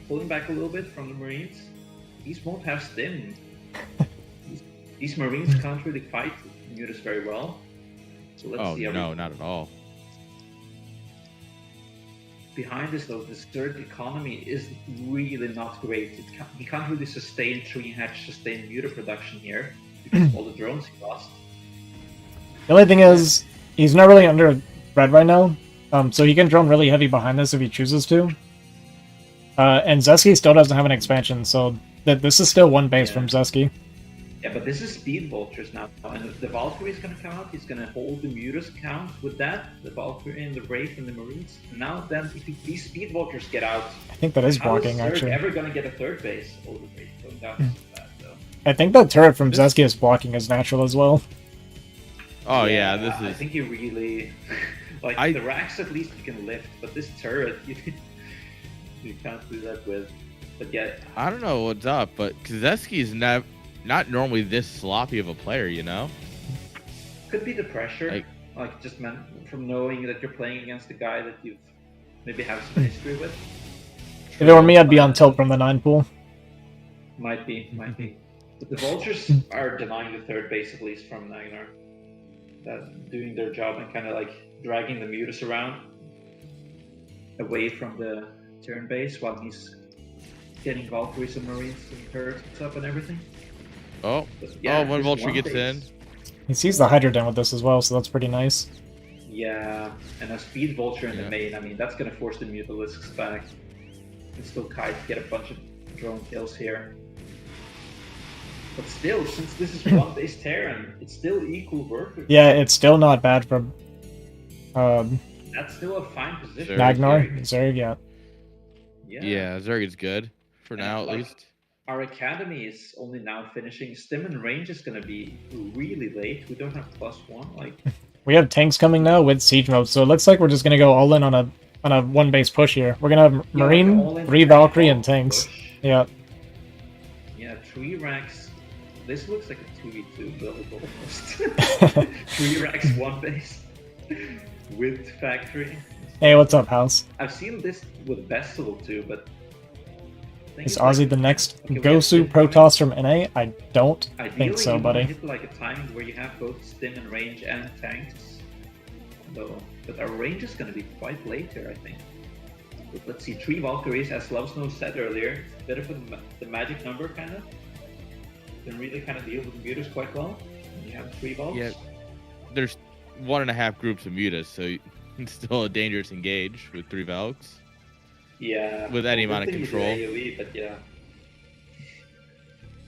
S4: Pulling back a little bit from the Marines. These won't have stim. These Marines can't really fight Mutas very well. So let's
S6: Oh,
S4: see how
S6: no, not at all.
S4: behind this though, the Zerg economy is really not great. He can't really sustain tree hatch, sustain muta production here because of all the drones he lost.
S1: The only thing is, he's not really under red right now, so he can drone really heavy behind this if he chooses to. And Zesky still doesn't have an expansion, so this is still one base from Zesky.
S4: Yeah, but this is speed vultures now, and if the Valkyrie is going to come out, he's going to hold the Mutas count with that, the Valkyrie and the Wraith and the Marines. Now then, if these speed vultures get out,
S1: I think that is blocking,
S4: how is Zerg
S1: actually.
S4: ever going to get a third base? Oh, the Wraith going down is bad, though.
S1: I think that turret from Zesky is blocking is natural as well.
S6: Oh yeah, this
S4: I
S6: is.
S4: think you really... like, the racks at least you can lift, but this turret, you can't do that with. But yet...
S6: I don't know what's up, but Zesky's not normally this sloppy of a player, you know?
S4: Could be the pressure, like just from knowing that you're playing against a guy that you've maybe have some history with.
S1: If it were me, I'd be on tilt from the 9 pool.
S4: Might be. But the Vultures are denying the third base at least from Nagnar. That doing their job and kind of like dragging the Mutas around away from the turn base while he's getting Valkyries and Marines and turrets up and everything.
S6: Oh,
S4: Yeah,
S6: when
S4: just
S6: Vulture
S4: one
S6: gets
S4: base.
S6: in.
S1: He sees the Hydra Den with this as well, so that's pretty nice.
S4: Yeah, and a speed Vulture in the main, I mean, that's going to force the Mutalisks back. And still Kite get a bunch of drone kills here. But still, since this is one base Terran, it's still equal work.
S1: Yeah, it's still not bad for
S4: That's still a fine position.
S1: Nagnar. Zerg, yeah.
S6: Yeah, Zerg is good for
S4: And,
S6: now, at
S4: like,
S6: least.
S4: Our academy is only now finishing. Stim and range is going to be really late. We don't have +1. Like,
S1: We have tanks coming now with siege mode, so it looks like we're just gonna go all in on a one base push here. We're gonna have Marine, 3 Valkyrie, and tanks.
S4: push.
S1: Yeah.
S4: Yeah, 3 racks. This looks like a 2v2 build almost. 3 racks, 1 base with factory.
S1: Hey, what's up, House?
S4: I've seen this with Vessel too, but I think
S1: Is
S4: it's like-
S1: Ozzy the next
S4: okay, we have
S1: Gosu
S4: Stim-
S1: Protoss from NA? I don't
S4: Ideally,
S1: think so,
S4: you wanna
S1: buddy.
S4: hit like a timing where you have both stim and range and tanks. Though, but our range is going to be quite late here, I think. But let's see, 3 Valkyries, as Lovesnow said earlier, it's a bit of the magic number, kind of. Can really kind of deal with the mutas quite well. And you have 3 Valks.
S6: Yeah, there's 1.5 groups of mutas, so it's still a dangerous engage with 3 Valks.
S4: Yeah.
S6: With any
S4: well,
S6: amount of
S4: good thing
S6: control.
S4: you do AoE, but yeah.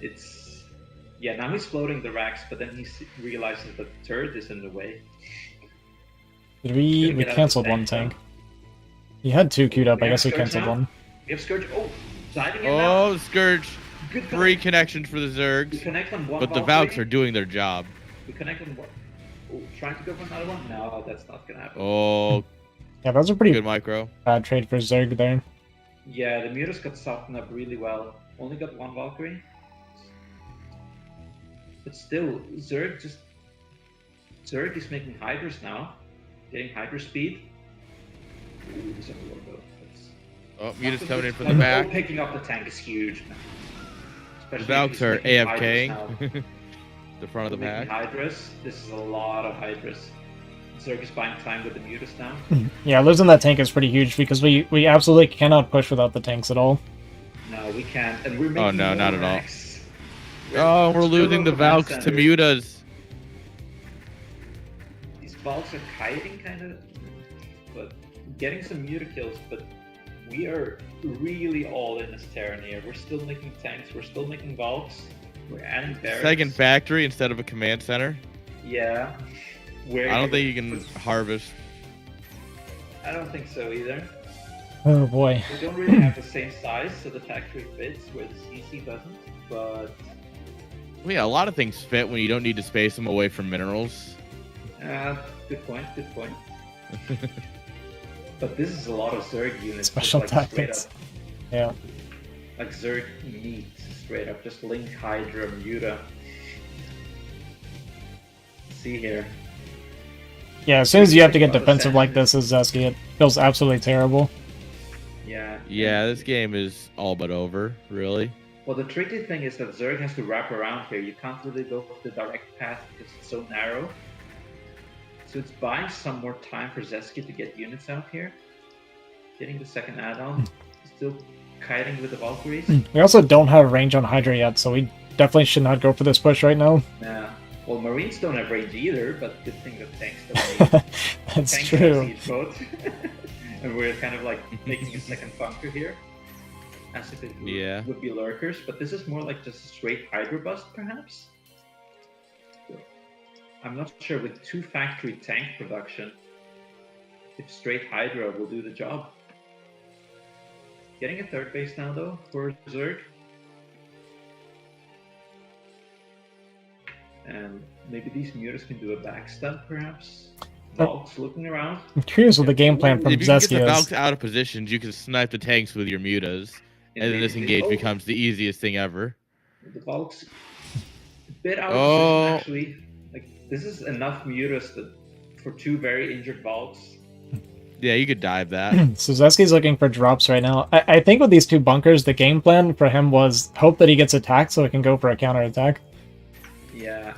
S4: It's... Yeah, now he's floating the racks, but then he realizes that the turret is in the way.
S1: Did we
S4: Gonna get out
S1: canceled
S4: the
S1: one
S4: tank,
S1: tank. He had 2 queued up.
S4: We
S1: I
S4: have
S1: guess we
S4: Scourge
S1: canceled
S4: now.
S1: one.
S4: We have Scourge. Oh, diving in now.
S6: Oh, Scourge.
S4: Good
S6: 3 connections for the
S4: We
S6: Zergs.
S4: connect on one
S6: But the
S4: Valkyrie.
S6: Valks are doing their job.
S4: We connect on one. Oh, trying to go for another one? No, that's not gonna happen.
S6: Oh,
S1: Yeah, that was a pretty
S6: good micro.
S1: bad trade for Zerg there.
S4: Yeah, the Mutas got softened up really well. Only got 1 Valkyrie. But still, Zerg is making Hydras now. Getting Hydra speed. Ooh, this is a logo.
S6: Oh, Muta's coming in from the back.
S4: Picking up the tank is huge.
S6: The
S4: Especially if
S6: Valks
S4: he's
S6: are
S4: making Hydras now.
S6: AFK. The front of the
S4: Making
S6: pack.
S4: Hydras. This is a lot of Hydras. Zerg is buying time with the Mutas now.
S1: Yeah, losing that tank is pretty huge because we absolutely cannot push without the tanks at all.
S4: No, we can't. And we're making
S6: Oh, no,
S4: more
S6: not at all.
S4: racks.
S6: Oh, we're
S4: Still
S6: losing
S4: no
S6: the
S4: command
S6: Valks to
S4: centers.
S6: Mutas.
S4: These Valks are kiting kind of, but getting some Muta kills. But we are really all in this Terran here. We're still making tanks. We're still making Valks. We're adding barracks.
S6: Second factory instead of a command center.
S4: Yeah.
S6: I don't think you can harvest.
S4: I don't think so either.
S1: Oh boy.
S4: We don't really have the same size, so the factory fits where the CC doesn't. But
S6: Well, yeah, a lot of things fit when you don't need to space them away from minerals.
S4: good point. Good point. But this is a lot of Zerg units. just,
S1: Special
S4: like, straight
S1: tactics.
S4: up.
S1: Yeah.
S4: Like Zerg meat, straight up. Just Link, Hydra, Muta. See here.
S1: Yeah, as soon as you have to get defensive like this as Zesky, it feels absolutely terrible.
S4: Yeah.
S6: Yeah, this game is all but over, really.
S4: Well, the tricky thing is that Zerg has to wrap around here. You can't really go for the direct path because it's so narrow. So it's buying some more time for Zesky to get units out here. Getting the second add-on. Still kiting with the Valkyries.
S1: We also don't have range on Hydra yet, so we definitely should not go for this push right now.
S4: Yeah. Well, Marines don't have range either, but good thing that tanks don't need.
S1: That's
S4: Tanks
S1: true.
S4: have siege mode. And we're kind of like making a second bunker here. As if it would be lurkers, but this is more like just a straight Hydra bust, perhaps? So, I'm not sure with 2 factory tank production if straight Hydra will do the job. Getting a 3rd base now, though, for Zerg. And maybe these mutas can do a backstab, perhaps? Valk's looking around.
S1: I'm curious what the game plan from
S6: If you can get
S1: Zesky
S6: the
S1: is.
S6: Valks out of positions, you can snipe the tanks with your mutas. And then this engage becomes the easiest thing ever.
S4: The Valk's a bit out of position, actually. Like, this is enough mutas for 2 very injured Valks.
S6: Yeah, you could dive that.
S1: So Zesky's looking for drops right now. I think with these 2 bunkers, the game plan for him was hope that he gets attacked so he can go for a counterattack.
S4: Yeah.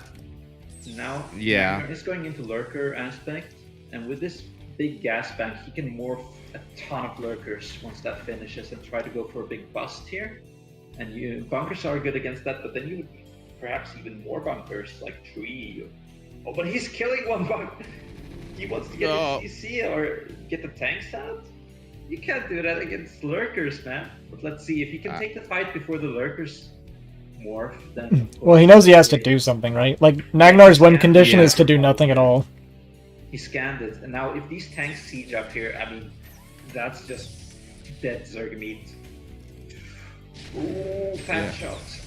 S4: Now,
S6: yeah,
S4: he's going into lurker aspect, and with this big gas bank, he can morph a ton of lurkers once that finishes and try to go for a big bust here. And bunkers are good against that, but then you would need perhaps even more bunkers, like 3. Oh, but he's killing 1 bunker. He wants to get the CC or get the tanks out. You can't do that against lurkers, man. But let's see if he can take the fight before the lurkers morph. Then
S1: well, he knows he has to do something, right? Like Nagnar's win condition is to do nothing at all.
S4: He scanned it, and now if these tanks siege up here, I mean, that's just dead Zerg meat. Ooh, fat shots.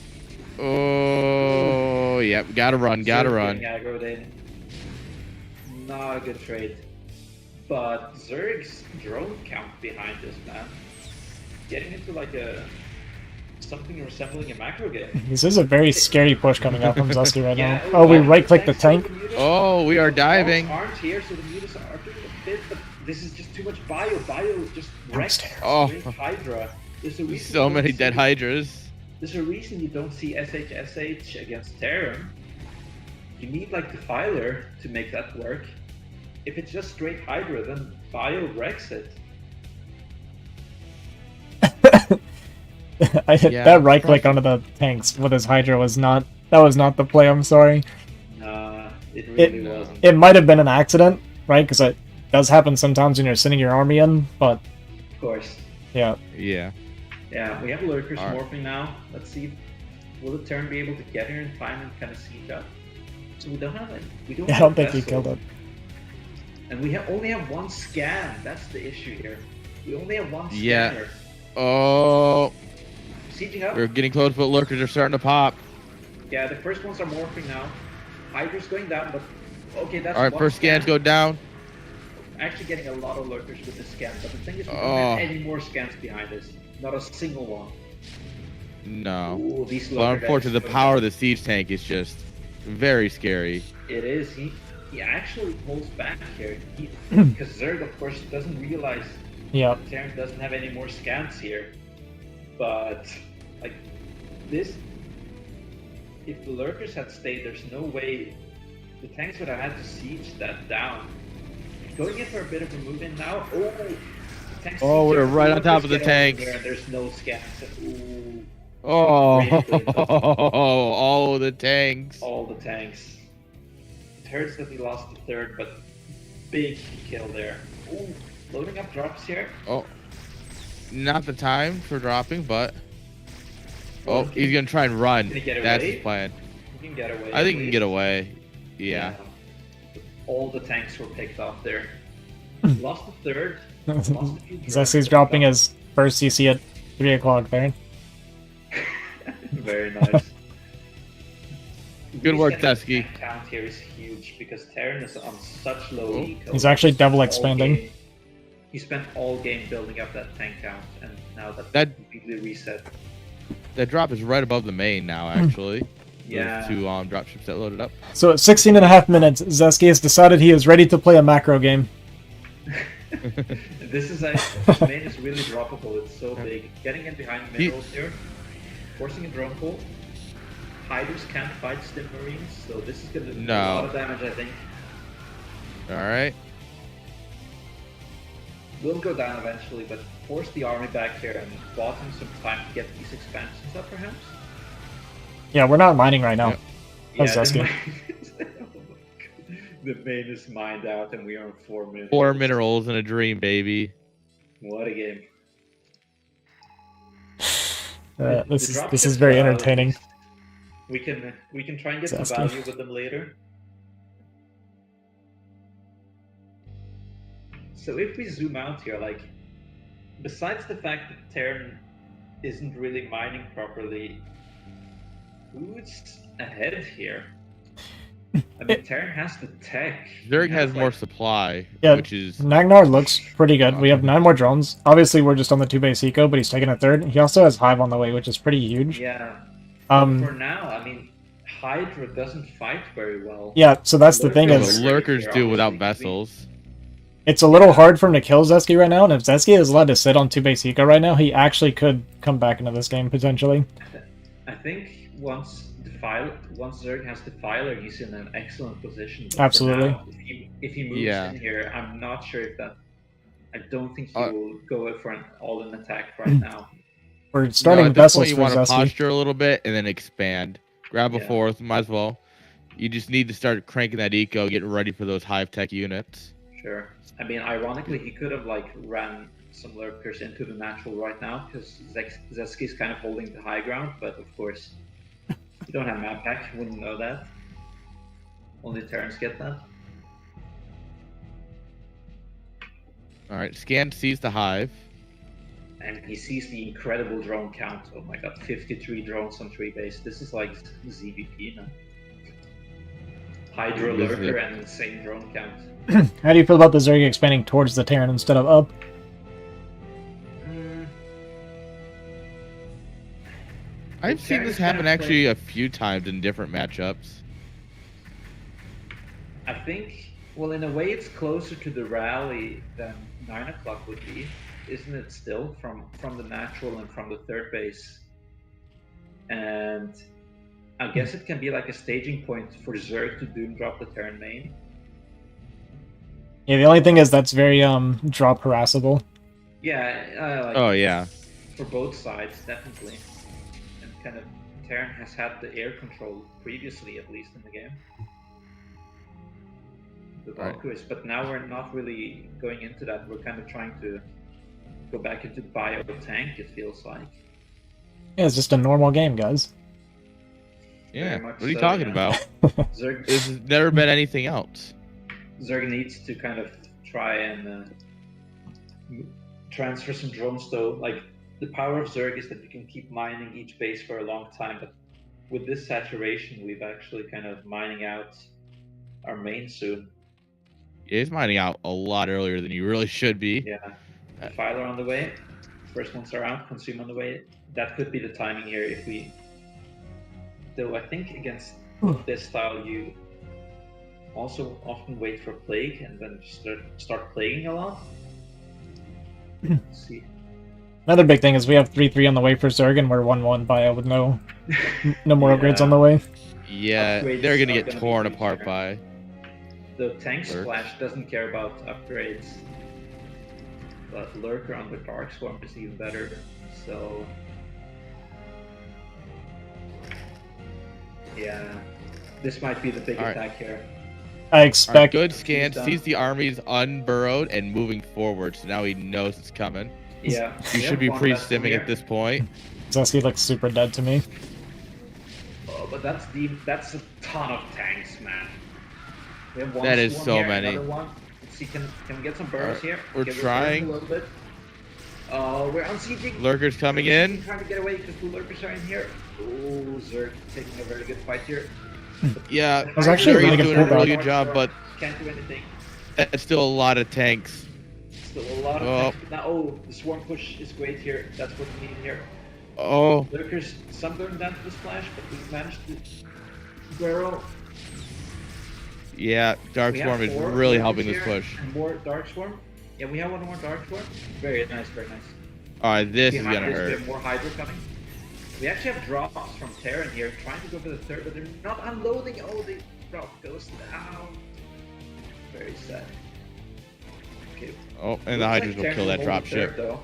S6: Oh, yep, gotta run, gotta run.
S4: Aggroed in. Not a good trade. But Zerg's drone count behind this, man. Getting into like something resembling a macro game.
S1: This is a very scary push coming out from Zesty right now. Oh, we right-click the tank.
S6: Oh, we are diving.
S4: Aren't here, so the mutas are doing a bit, but this is just too much bio. Bio just wrecks Hydra. There's
S6: so many dead Hydras.
S4: There's a reason you don't see SHSH against Terran. You need like Defiler to make that work. If it's just straight Hydra, then Bio wrecks it.
S1: That right click onto the tanks with his Hydra was not the play, I'm sorry.
S4: Nah, it really wasn't.
S1: It might have been an accident, right? Because it does happen sometimes when you're sending your army in, but...
S4: Of course.
S1: Yeah.
S6: Yeah.
S4: Yeah, we have lurkers morphing now. Let's see, will the Terran be able to get here in time and kind of siege up? So we don't have it.
S1: I don't think he killed it.
S4: And we only have 1 scan. That's the issue here. We only have 1 scanner.
S6: Yeah. Oh.
S4: Sieging up.
S6: We're getting close, but lurkers are starting to pop.
S4: Yeah, the first ones are morphing now. Hydra's going down, but okay, that's
S6: alright. First scans go down.
S4: Actually, getting a lot of lurkers with this scan, but the thing is, we don't have any more scans behind us. Not a single one.
S6: No.
S4: Ooh, these
S6: well, unfortunately, the power of the siege tank is just very scary.
S4: It is. He actually pulls back here because Zerg, of course, doesn't realize Terran doesn't have any more scans here. But like this, if the lurkers had stayed, there's no way the tanks would have had to siege that down. Going in for a bit of a move in now. Oh, the tanks
S6: we're right on top of the tanks.
S4: There's no scans. Ooh.
S6: Oh, all the tanks.
S4: All the tanks. It hurts that we lost the 3rd, but big kill there. Ooh, loading up drops here.
S6: Oh, not the time for dropping, but he's gonna try and run. That's his plan.
S4: He can get away.
S6: I think he can get away. Yeah.
S4: All the tanks were picked off there. Lost the 3rd.
S1: Zesty's dropping his first CC at 3 o'clock there.
S4: Very nice.
S6: Good work, Zesky.
S4: Count here is huge because Terran is on such low eco.
S1: He's actually double expanding.
S4: He spent all game building up that tank count, and now that's completely reset.
S6: That drop is right above the main now, actually.
S4: Yeah.
S6: There's 2 dropships that loaded up.
S1: So at 16.5 minutes, Zesky has decided he is ready to play a macro game.
S4: This main is really droppable. It's so big. Getting in behind minerals here, forcing a drone pull. Hydras can't fight Stim Marines, so this is going to do a lot of damage, I think.
S6: Alright.
S4: Will go down eventually, but force the army back here and bought him some time to get these expansions up, perhaps?
S1: Yeah, we're not mining right now.
S4: Yeah,
S1: That's Zesky.
S4: The main is mined out, and we are on 4 minutes.
S6: 4 minerals in a dream, baby.
S4: What a game!
S1: This is very entertaining.
S4: We can try and get some
S1: Zasky.
S4: value with them later. So if we zoom out here, like, besides the fact that Terran isn't really mining properly, who's ahead here? I mean, Terran has the tech.
S6: Zerg
S4: He
S6: has more
S4: like,
S6: supply,
S1: Yeah,
S6: which is
S1: Nagnar looks pretty good. We have 9 more drones. Obviously, we're just on the 2-base eco, but he's taking a third. He also has Hive on the way, which is pretty huge.
S4: Yeah. For
S1: Um,
S4: now, I mean, Hydra doesn't fight very well.
S1: yeah, so that's the thing
S4: Lurkers
S1: is,
S4: are-
S6: lurkers do without
S4: obviously.
S6: vessels.
S1: it's a little hard for him to kill Zesky right now, and if Zesky is allowed to sit on 2-base eco right now, he actually could come back into this game, potentially.
S4: I think once Zerg has Defiler, he's in an excellent position. But
S1: Absolutely.
S4: for now, if he moves
S6: Yeah.
S4: in here, I'm not sure if that. I don't think he
S6: Uh,
S4: will go for an all-in attack right now.
S1: We're starting
S6: No, at this
S1: vessels
S6: point, you
S1: for
S6: want to
S1: Zesky.
S6: posture a little bit and then expand. Grab a
S4: Yeah.
S6: fourth, might as well. You just need to start cranking that eco, getting ready for those hive tech units.
S4: Sure. I mean, ironically, he could have like ran some lurkers into the natural right now because Zesky's kind of holding the high ground. But of course, you don't have map pack. You wouldn't know that. Only Terrans get that.
S6: All right, Scan sees the hive.
S4: And he sees the incredible drone count. Oh my god, 53 drones on 3 base. This is like ZVP now. Hydra
S6: This is
S4: lurker
S6: it.
S4: and insane drone count.
S1: How do you feel about the Zerg expanding towards the Terran instead of up?
S6: I've seen this happen actually a few times in different matchups.
S4: I think, well, in a way, it's closer to the rally than 9 o'clock would be, isn't it? Still from the natural and from the 3rd base, and I guess it can be like a staging point for Zerg to doom drop the Terran main.
S1: Yeah, the only thing is that's very drop harassable.
S4: Yeah. Like,
S6: Oh yeah,
S4: for both sides, definitely. And kind of Terran has had the air control previously, at least in the game. The
S6: Right.
S4: Valkyries, but now we're not really going into that. We're kind of trying to go back into bio tank, it feels like.
S1: Yeah, it's just a normal game, guys.
S6: yeah.
S4: Very much
S6: What are you
S4: so,
S6: talking
S4: yeah.
S6: about?
S4: Zerg,
S6: This has never been anything else.
S4: Zerg needs to kind of try and transfer some drones, though. Like, the power of Zerg is that you can keep mining each base for a long time, but with this saturation, we've actually kind of mining out our main soon.
S6: Yeah, he's mining out a lot earlier than you really should be.
S4: Yeah. Defiler on the way. First ones are out. Consume on the way. That could be the timing here if we. Though I think against this style, you also often wait for plague and then just start plaguing a lot. Let's see.
S1: Another big thing is we have 3-3 on the way for Zerg, and we're 1-1 bio with no more
S4: Yeah.
S1: upgrades on the way.
S6: Yeah,
S4: Upgrades
S6: they're gonna
S4: are
S6: get
S4: gonna be
S6: torn
S4: huge
S6: apart
S4: here.
S6: by.
S4: The tank
S6: Lurk.
S4: splash doesn't care about upgrades, but lurker on the dark swarm is even better. So yeah, this might be the big
S6: All right.
S4: attack here.
S1: I
S6: Alright,
S1: expect
S6: good scan.
S4: He's done.
S6: Sees the armies unburrowed and moving forward, so now he knows it's coming.
S4: Yeah,
S6: You
S4: we
S6: should
S4: have
S6: be
S4: one vessel
S6: pre-stimming
S4: here.
S6: at this point.
S1: Zesky looks super dead to me.
S4: Oh, but that's a ton of tanks, man. We have one
S6: That is
S4: swarm
S6: so
S4: here,
S6: many.
S4: another one. Let's see, can we get some burrows
S6: Alright,
S4: here?
S6: we're
S4: Okay,
S6: trying.
S4: burning a little bit. Oh, we're unsieging.
S6: Lurkers coming in.
S4: Trying to get away because two lurkers are in here. Oh, Zerg taking a very good fight here.
S6: Yeah,
S1: was actually a
S6: Zerg
S1: really
S6: is
S1: good
S6: doing a really
S1: pullback.
S6: good job, but
S4: Can't do anything.
S6: that's still a lot of tanks.
S4: Still a lot of
S6: Oh.
S4: tanks. But now, oh, the swarm push is great here. That's what we need here.
S6: Oh,
S4: Lurkers, some going down to the splash, but we managed to burrow.
S6: yeah, Dark
S4: We
S6: Swarm
S4: have
S6: is
S4: four
S6: really
S4: lurkers
S6: helping this
S4: here
S6: push.
S4: and more Dark Swarm. Yeah, we have one more Dark Swarm. Very nice, very nice.
S6: Alright, this is
S4: Behind
S6: gonna
S4: this, we
S6: hurt.
S4: have more Hydra coming. We actually have drops from Terran here, trying to go for the third, but they're not unloading. Oh, the drop goes down. Very sad. Okay.
S6: Oh, and the
S4: Looks
S6: Hydras
S4: like
S6: will kill
S4: Terran
S6: that
S4: hold
S6: drop
S4: the
S6: ship.
S4: third, though.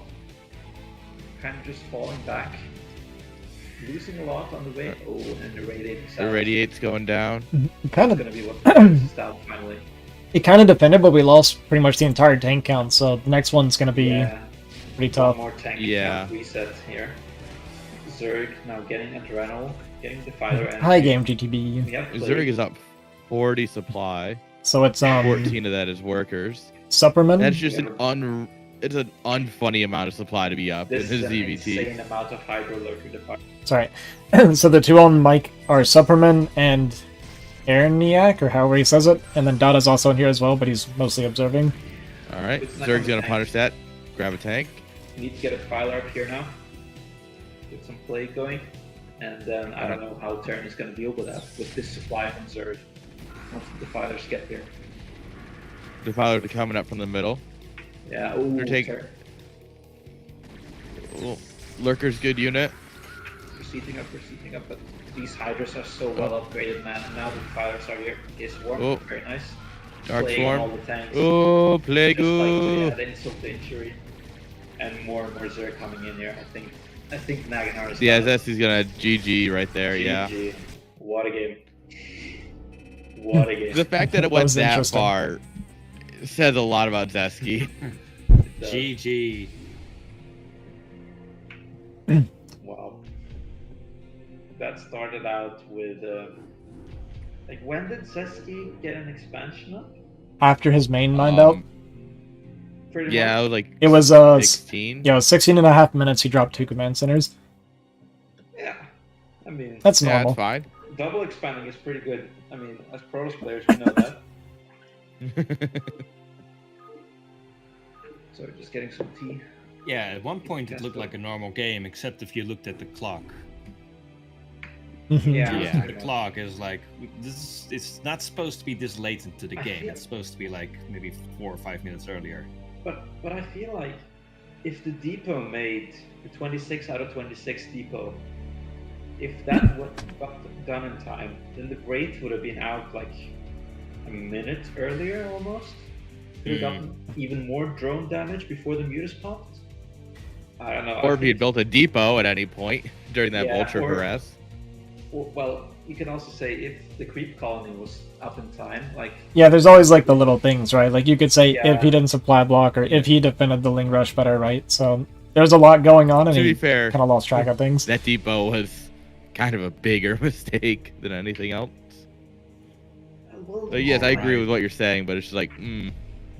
S4: Kind of just falling back. losing a lot on the way. Oh, and the radiate's
S6: The
S4: out.
S6: radiate's going down.
S1: Kind
S4: It's
S1: of
S4: gonna be what is out finally.
S1: it kind of defended, but we lost pretty much the entire tank count. So the next one's gonna be
S4: Yeah,
S1: pretty
S4: one
S1: tough.
S4: more tank
S6: Yeah.
S4: count reset here. Zerg now getting adrenaline, getting the fighter energy.
S1: High game GTB.
S4: We have
S6: Zurich is up 40 supply.
S1: So it's
S6: 14 of that is workers.
S1: Superman.
S6: That's just
S4: Yeah.
S6: it's an unfunny amount of supply to be up in
S4: This
S6: his
S4: is an
S6: ZVT.
S4: insane amount of Hydro lurker to fight.
S1: Sorry. So the two on mic are Superman and Araniac, or however he says it, and then Dada's also in here as well, but he's mostly observing.
S6: All right,
S4: It's not
S6: Zerg's
S4: gonna
S6: gonna punish that. Grab a tank.
S4: We need to get a filer up here now. Get some play going. And then I don't know how Terran is gonna deal with that, with this supply from Zerg. Once the filers get here.
S6: Defiler coming up from the middle.
S4: Yeah, ooh,
S6: They're taking-
S4: Terran.
S6: Ooh, Lurker's good unit.
S4: We're seating up, but these Hydras are so well upgraded, man. And now the filers are here. Is Swarm,
S6: Oh.
S4: very nice.
S6: Dark
S4: Playing on all
S6: Swarm.
S4: the tanks.
S6: Oh,
S4: Just
S6: Plague.
S4: like
S6: Ooh.
S4: to add insult to injury. And more Zerg coming in here, I think Naganar is
S6: Yeah,
S4: gonna-
S6: Zesty's gonna GG right there, yeah.
S4: GG. What a game. What a game.
S6: The fact that it
S1: That
S6: went
S1: was
S6: that
S1: interesting.
S6: far says a lot about Zesky.
S3: GG.
S4: Wow. That started out with like when did Zeski get an expansion up?
S1: After his main mined out,
S4: Pretty
S6: Yeah, it
S4: much.
S6: was like
S1: it was
S6: 16.
S1: yeah, it was 16 and a half minutes. He dropped 2 command centers.
S4: Yeah. I mean,
S1: That's
S6: Yeah,
S1: normal.
S6: it's fine.
S4: double expanding is pretty good. I mean, as pros players, we know that. So just getting some tea.
S3: Yeah, at one point it looked like a normal game, except if you looked at the clock.
S4: Yeah.
S6: Yeah.
S3: The clock is like this. It's not supposed to be this late into the game. It's supposed to be like maybe 4 or 5 minutes earlier.
S4: But I feel like if the depot made the 26 out of 26 depot, if that got done in time, then the Wraith would have been out like a minute earlier almost. Could have gotten even more drone damage before the Mutas popped. I don't know.
S6: Or
S4: I
S6: if he had
S4: think-
S6: built a depot at any point during that
S4: Yeah,
S6: vulture
S4: or-
S6: harass.
S4: Well, you can also say if the creep colony was up in time, like
S1: Yeah, there's always like the little things, right? Like you could say
S4: Yeah.
S1: if he didn't supply block or if he defended the Ling Rush better, right? So there's a lot going on, and
S6: To be
S1: he
S6: fair,
S1: kind of lost track of things.
S6: that depot was kind of a bigger mistake than anything else.
S4: well,
S6: So yes, I agree
S3: Right.
S6: with what you're saying, but it's just like,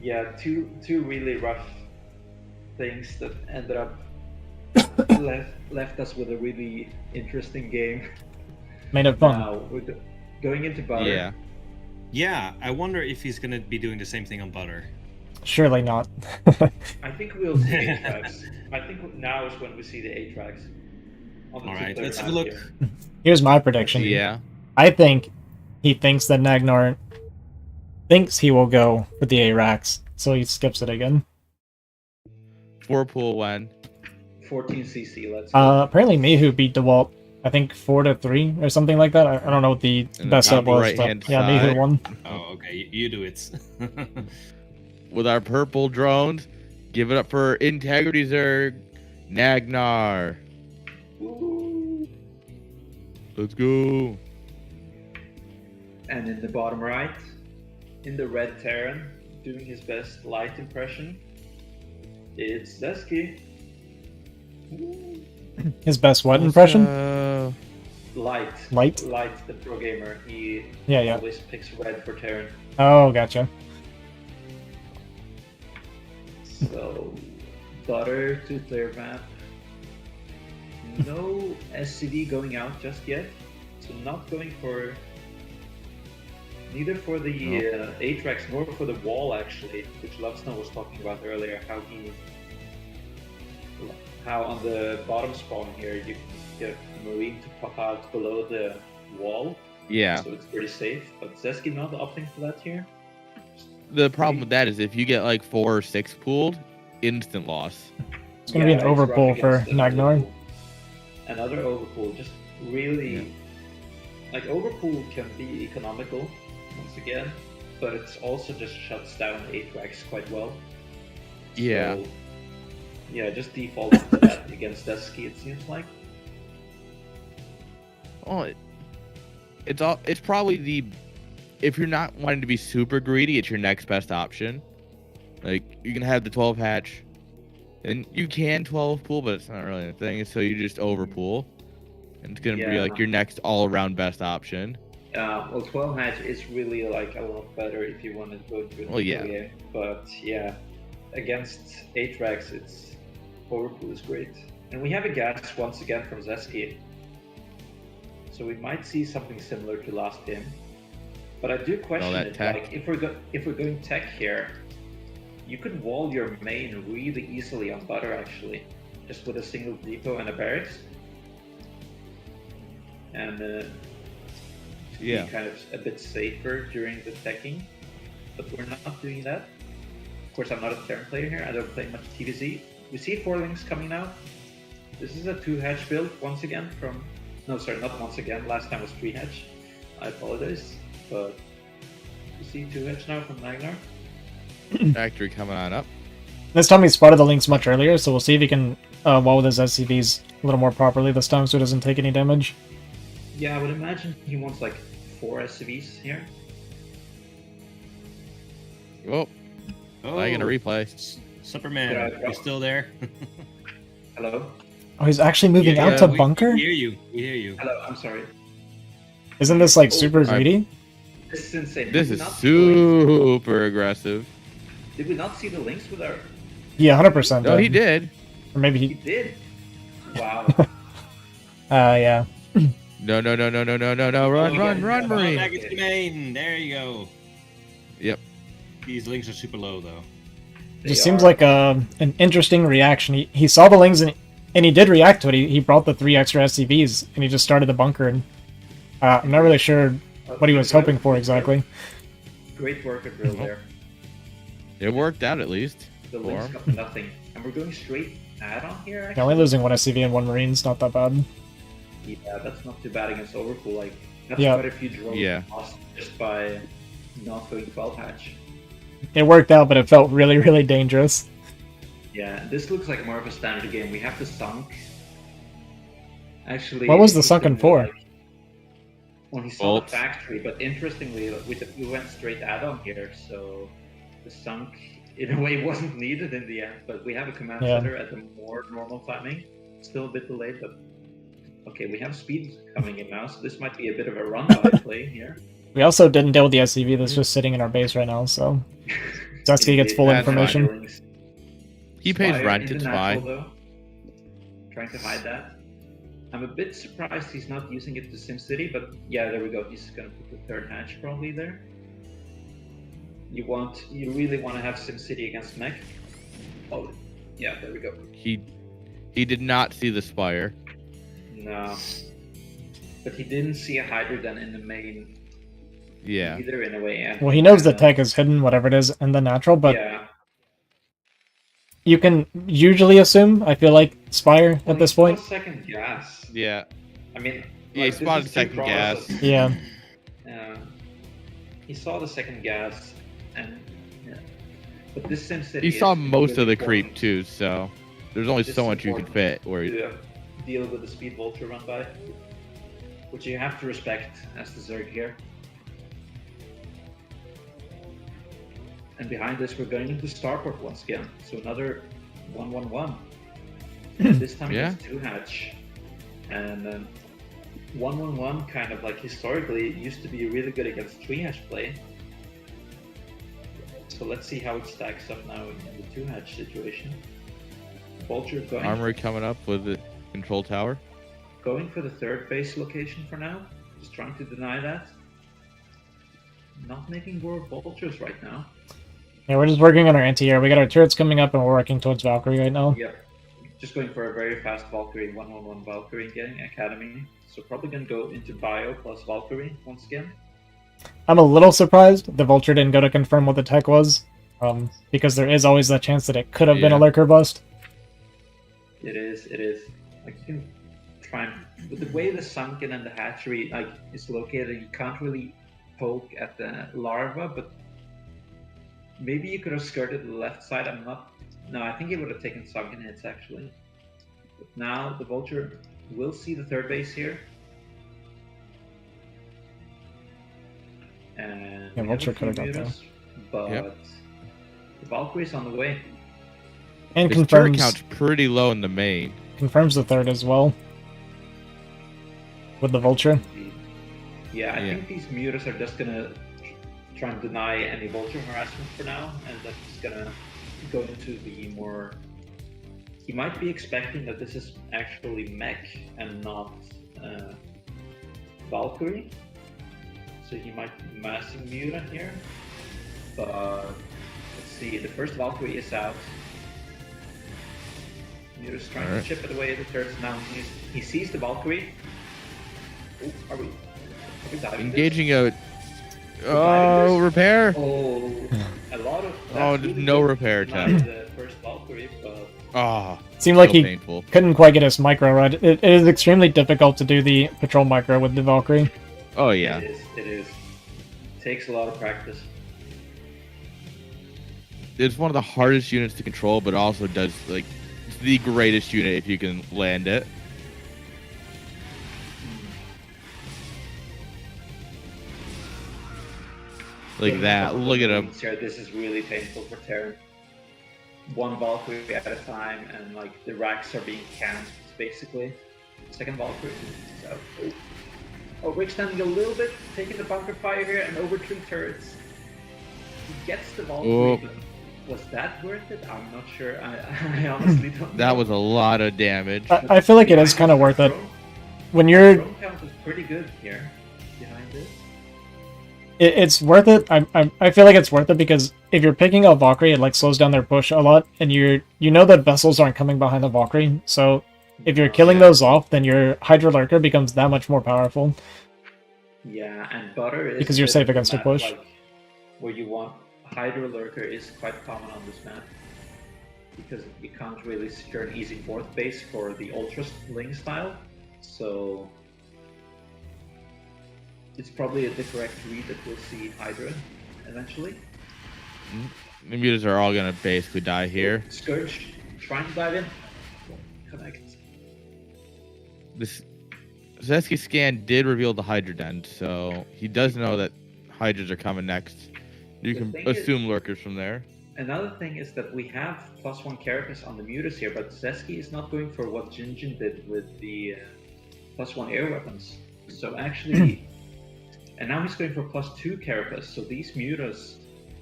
S4: yeah, two really rough things that ended up left us with a really interesting game.
S1: Made it fun.
S4: Now we're going into butter.
S6: yeah.
S3: Yeah, I wonder if he's gonna be doing the same thing on butter.
S1: Surely not.
S4: I think we'll see A-tracks. I think now is when we see the A-tracks. On the
S3: All right,
S4: 2/3
S3: let's have a
S4: map
S3: look.
S4: here.
S1: Here's my prediction.
S6: Yeah.
S1: I think he thinks that Nagnar thinks he will go for the A-Rax, so he skips it again.
S6: 4 pool when.
S4: 14 CC, let's go.
S1: Apparently Mihu beat DeWalt, I think 4-3 or something like that. I don't know what the
S6: In the
S1: best
S6: top
S1: up was,
S6: right-hand
S1: but yeah,
S6: side.
S1: Mihu won.
S3: Oh, okay, you do it.
S6: With our purple drones, give it up for Integrity Zerg, Nagnar.
S4: Ooh.
S6: Let's go.
S4: And in the bottom right, in the red Terran, doing his best light impression, it's Zeski.
S1: His best what impression?
S4: Light.
S1: Light?
S4: Light, the pro gamer. He
S1: Yeah.
S4: always picks red for Terran.
S1: Oh, gotcha.
S4: So, butter, 2-player map. No SCV going out just yet. So not going for... Neither for the Atrax nor for the wall actually, which Lovesnow was talking about earlier, how on the bottom spawn here you can get a Marine to pop out below the wall.
S6: Yeah.
S4: So it's pretty safe. But Zeski not opting for that here.
S6: The problem with that is if you get like 4 or 6 pooled, instant loss.
S1: It's gonna be an
S4: it's rough
S1: overpull for
S4: against the
S1: Nagnar.
S4: overpull. Another overpull, just really like overpull can be economical once again, but it's also just shuts down Atrax quite well.
S6: Yeah.
S4: So, yeah, just default to that against Zeski, it seems like.
S6: Well, it's probably the, if you're not wanting to be super greedy, it's your next best option. Like, you can have the 12 hatch, and you can 12 pool, but it's not really a thing. So you just overpool, and it's gonna be
S4: Yeah.
S6: like your next all-around best option.
S4: Well, 12 hatch is really like a lot better if you want to go to an
S6: Yeah.
S4: game. But yeah, against Atrax, it's overpool is great. And we have a gas once again from Zeski. So we might see something similar to last game. But I do question
S6: that
S4: it.
S6: tech.
S4: Like if we're going tech here, you could wall your main really easily on butter actually, just with a single depot and a barracks. And
S6: Yeah.
S4: be kind of a bit safer during the teching, but we're not doing that. Of course, I'm not a Terran player here. I don't play much TVZ. We see 4 links coming now. This is a 2 hatch build once again from. No, sorry, not once again. Last time was 3 hatch. I apologize, but we see 2 hatch now from Magnar.
S6: Factory coming on up.
S1: This time he spotted the links much earlier, so we'll see if he can wall with his SCVs a little more properly this time so he doesn't take any damage.
S4: Yeah, I would imagine he wants like 4 SCVs here.
S6: Oh, I get a replay.
S3: Superman,
S4: Yeah,
S3: you still there?
S4: Hello?
S1: Oh, he's actually moving out to bunker?
S3: We hear you. We hear you.
S4: Hello, I'm sorry.
S1: Isn't this like super greedy?
S4: This is insane.
S6: This
S4: Did we
S6: is
S4: not see the links?
S6: super aggressive.
S4: Did we not see the links with our...
S1: Yeah, 100%.
S6: No, he did.
S1: Or maybe
S4: He
S1: he...
S4: did? Wow.
S1: yeah.
S6: No. Run, Marine.
S3: Back into the main. There you go.
S6: Yep.
S3: These links are super low, though.
S1: Just seems like an interesting reaction. He saw the links and he did react to it. He brought the 3 extra SCVs and he just started the bunker. And I'm not really sure what he was hoping for exactly.
S4: Great work at drill there.
S6: It worked out at least.
S4: The
S6: for
S4: links
S6: him.
S4: got nothing. And we're going straight add-on here,
S1: Yeah,
S4: actually.
S1: only losing 1 SCV and 1 Marine's not that bad.
S4: Yeah, that's not too bad against Overpool. Like, that's
S1: Yeah.
S4: quite a few drones
S6: Yeah.
S4: lost just by not going 12 hatch.
S1: It worked out, but it felt really, really dangerous.
S4: Yeah, this looks like more of a standard game. We have the sunk. Actually,
S1: What was the sunken for?
S4: Well, he saw
S6: Bolt.
S4: the factory, but interestingly, we went straight add-on here, so the sunk in a way wasn't needed in the end. But we have a command
S1: Yeah.
S4: center at the more normal timing. Still a bit delayed, but okay, we have speed coming in now, so this might be a bit of a run-by play here.
S1: We also didn't deal with the SCV that's just sitting in our base right now, so Zeski gets full
S6: That's
S1: information.
S6: He pays
S4: Spire
S6: rent,
S4: in the
S6: it's
S4: natural,
S6: fine.
S4: though. Trying to hide that. I'm a bit surprised he's not using it to SimCity, but yeah, there we go. He's gonna put the 3rd hatch probably there. You really want to have SimCity against mech. Oh, yeah, there we go.
S6: He did not see the spire.
S4: No, but he didn't see a Hydroden in the main
S6: Yeah.
S4: either in a way. And
S1: Well, he knows the tech is hidden, whatever it is, in the natural, but
S4: yeah.
S1: you can usually assume, I feel like, Spire
S4: Well,
S1: at this
S4: he saw
S1: point.
S4: Second gas.
S6: Yeah.
S4: I mean,
S6: Yeah, he
S4: like, this
S6: spotted
S4: is two
S6: second gas.
S4: process.
S1: Yeah.
S4: He saw the second gas, and yeah. But this SimCity.
S6: He saw
S4: is
S6: most
S4: really
S6: of the creep
S4: important
S6: too, so there's only
S4: This
S6: so
S4: is
S6: much you can
S4: important
S6: fit. Where
S4: to deal with the speed vulture run by, which you have to respect as the Zerg here. And behind this, we're going into Starport once again, so another 1-1-1. This time
S6: Yeah.
S4: it's 2 hatch, and 1-1-1 kind of like historically used to be really good against 3 hatch play. So let's see how it stacks up now in the 2 hatch situation. Vulture going
S6: Armory coming up with the control tower.
S4: Going for the 3rd base location for now. Just trying to deny that. Not making more vultures right now.
S1: Yeah, we're just working on our anti-air. We got our turrets coming up and we're working towards Valkyrie right now.
S4: Yep. Just going for a very fast Valkyrie, 1-1-1 Valkyrie getting Academy. So probably gonna go into Bio plus Valkyrie once again.
S1: I'm a little surprised the Vulture didn't go to confirm what the tech was, because there is always that chance that it could have been a
S6: Yeah.
S1: lurker bust.
S4: It is. Like you can try and, with the way the sunken and the hatchery like is located, you can't really poke at the larva, but maybe you could have skirted the left side. No, I think he would have taken sunken hits actually. But now the Vulture will see the 3rd base here. and
S1: Yeah,
S4: we have
S1: Vulture
S4: a few
S1: could've got there.
S4: mutas, but the Valkyrie's on the way.
S1: And
S6: His turret
S1: confirms
S6: count's pretty low in the main.
S1: confirms the third as well. With the Vulture.
S4: Yeah, I think these mutas are just gonna try and deny any Vulture harassment for now, and that's gonna go into the more. He might be expecting that this is actually mech and not Valkyrie, so he might be massing Muta here. But let's see, the first Valkyrie is out. Muta's trying to chip it away at the turrets now. He sees the Valkyrie. Oh, are we diving
S6: Engaging
S4: this?
S6: repair.
S4: Oh, a lot of.
S6: There's no repair attempt.
S4: The first Valkyrie, but
S1: Seemed like
S6: so
S1: he
S6: painful.
S1: couldn't quite get his micro right. It is extremely difficult to do the patrol micro with the Valkyrie.
S6: Oh yeah.
S4: It is. Takes a lot of practice.
S6: It's one of the hardest units to control, but also does like it's the greatest unit if you can land it. Like that. Look at him.
S4: This is really painful for Terran. One Valkyrie at a time, and like the racks are being camped basically. Second Valkyrie. So, overextending a little bit, taking the bunker fire here, and over 3 turrets. He gets the Valkyrie, but was that worth it? I'm not sure. I honestly don't know.
S6: That was a lot of damage.
S1: I feel like it is kind of worth it. When
S4: The
S1: you're
S4: drone count is pretty good here behind this.
S1: it's worth it. I feel like it's worth it because if you're picking up Valkyrie, it like slows down their push a lot, and you know that vessels aren't coming behind the Valkyrie. So if you're killing those off, then your Hydra Lurker becomes that much more powerful.
S4: Yeah, and Butter is
S1: Because you're safe
S4: the
S1: against a
S4: map,
S1: push.
S4: like, where you want Hydra Lurker is quite common on this map because you can't really secure an easy fourth base for the Ultra Ling style. So it's probably the correct read that we'll see Hydra eventually.
S6: The mutas are all gonna basically die here.
S4: Scourge trying to dive in. Connect.
S6: This Zeski scan did reveal the Hydra den, so he does know that Hydras are coming next. You
S4: The
S6: can
S4: thing is-
S6: assume lurkers from there.
S4: Another thing is that we have +1 carapace on the mutas here, but Zeski is not going for what Jinjin did with the +1 air weapons. So actually, and now he's going for +2 carapace. So these mutas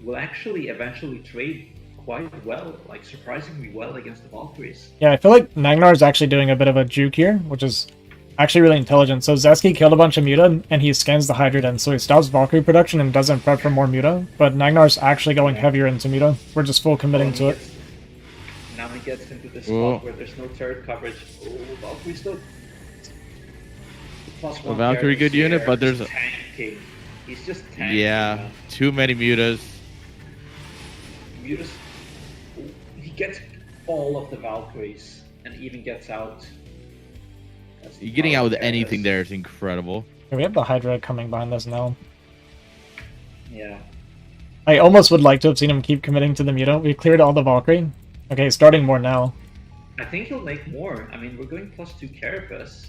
S4: will actually eventually trade quite well, like surprisingly well against the Valkyries.
S1: Yeah, I feel like Nagnar is actually doing a bit of a juke here, which is actually really intelligent. So Zeski killed a bunch of Muta, and he scans the Hydra Den, so he stops Valkyrie production and doesn't prep for more Muta, but Nagnar's actually going heavier into Muta. We're just full committing to it.
S4: Now he gets into this
S6: Whoa.
S4: spot where there's no turret coverage. Oh, Valkyrie still. +1
S6: Well, Valkyrie good
S4: here,
S6: unit, but there's
S4: just
S6: a-
S4: tanking. He's just tanking.
S6: Yeah,
S4: man.
S6: too many mutas.
S4: Mutas. He gets all of the Valkyries and even gets out. That's the
S6: Getting out with
S4: power of
S6: anything
S4: Carapace.
S6: there is incredible.
S1: Yeah, we have the Hydra coming behind us now.
S4: Yeah.
S1: I almost would like to have seen him keep committing to the Muta. We cleared all the Valkyrie. Okay, starting more now.
S4: I think he'll make more. I mean, we're going +2 Carapace.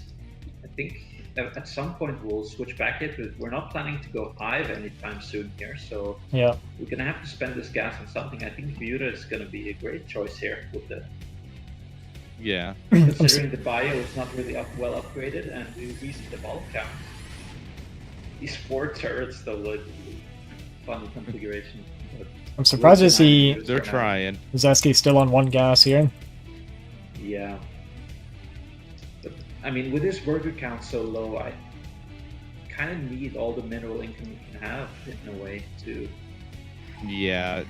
S4: I think at some point we'll switch back it, but we're not planning to go Hive anytime soon here, so
S1: Yeah.
S4: we're gonna have to spend this gas on something. I think Muta is gonna be a great choice here with the
S6: Yeah.
S4: considering the bio is not really well upgraded and we see the bulk count. These 4 turrets though look fun configuration. But
S1: I'm surprised to see
S6: They're trying.
S1: Zeski still on 1 gas here.
S4: Yeah. But, I mean, with his worker count so low, I kind of need all the mineral income you can have in a way to.
S6: Yeah.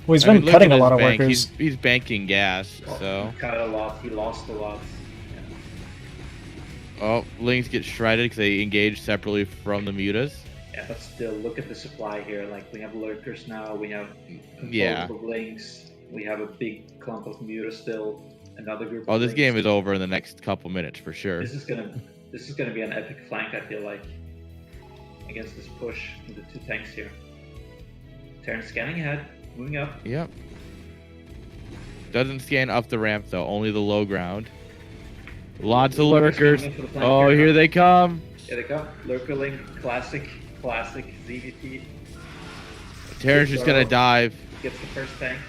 S1: Well, he's
S6: I mean,
S1: been
S6: look
S1: cutting
S6: at
S1: a
S6: his
S1: lot of
S6: bank.
S1: workers.
S6: He's banking gas, so.
S4: He cut a lot. He lost a lot. Yeah.
S6: Oh, Lings get shredded because they engage separately from the mutas.
S4: Yeah, but still, look at the supply here. Like, we have lurkers now. We have
S6: Yeah.
S4: of links. We have a big clump of muta still. Another group.
S6: Oh,
S4: of
S6: this
S4: links.
S6: game is over in the next couple minutes for sure.
S4: This is gonna be an epic flank. I feel like against this push with the 2 tanks here. Terran scanning ahead, moving up.
S6: Yep. Doesn't scan up the ramp though, only the low ground. Lots of lurkers.
S4: coming in for the flank
S6: Oh, here
S4: now.
S6: they come.
S4: Here they come. Lurker link, classic. classic ZVP.
S6: Terran's just gonna dive.
S4: Gets the first tank.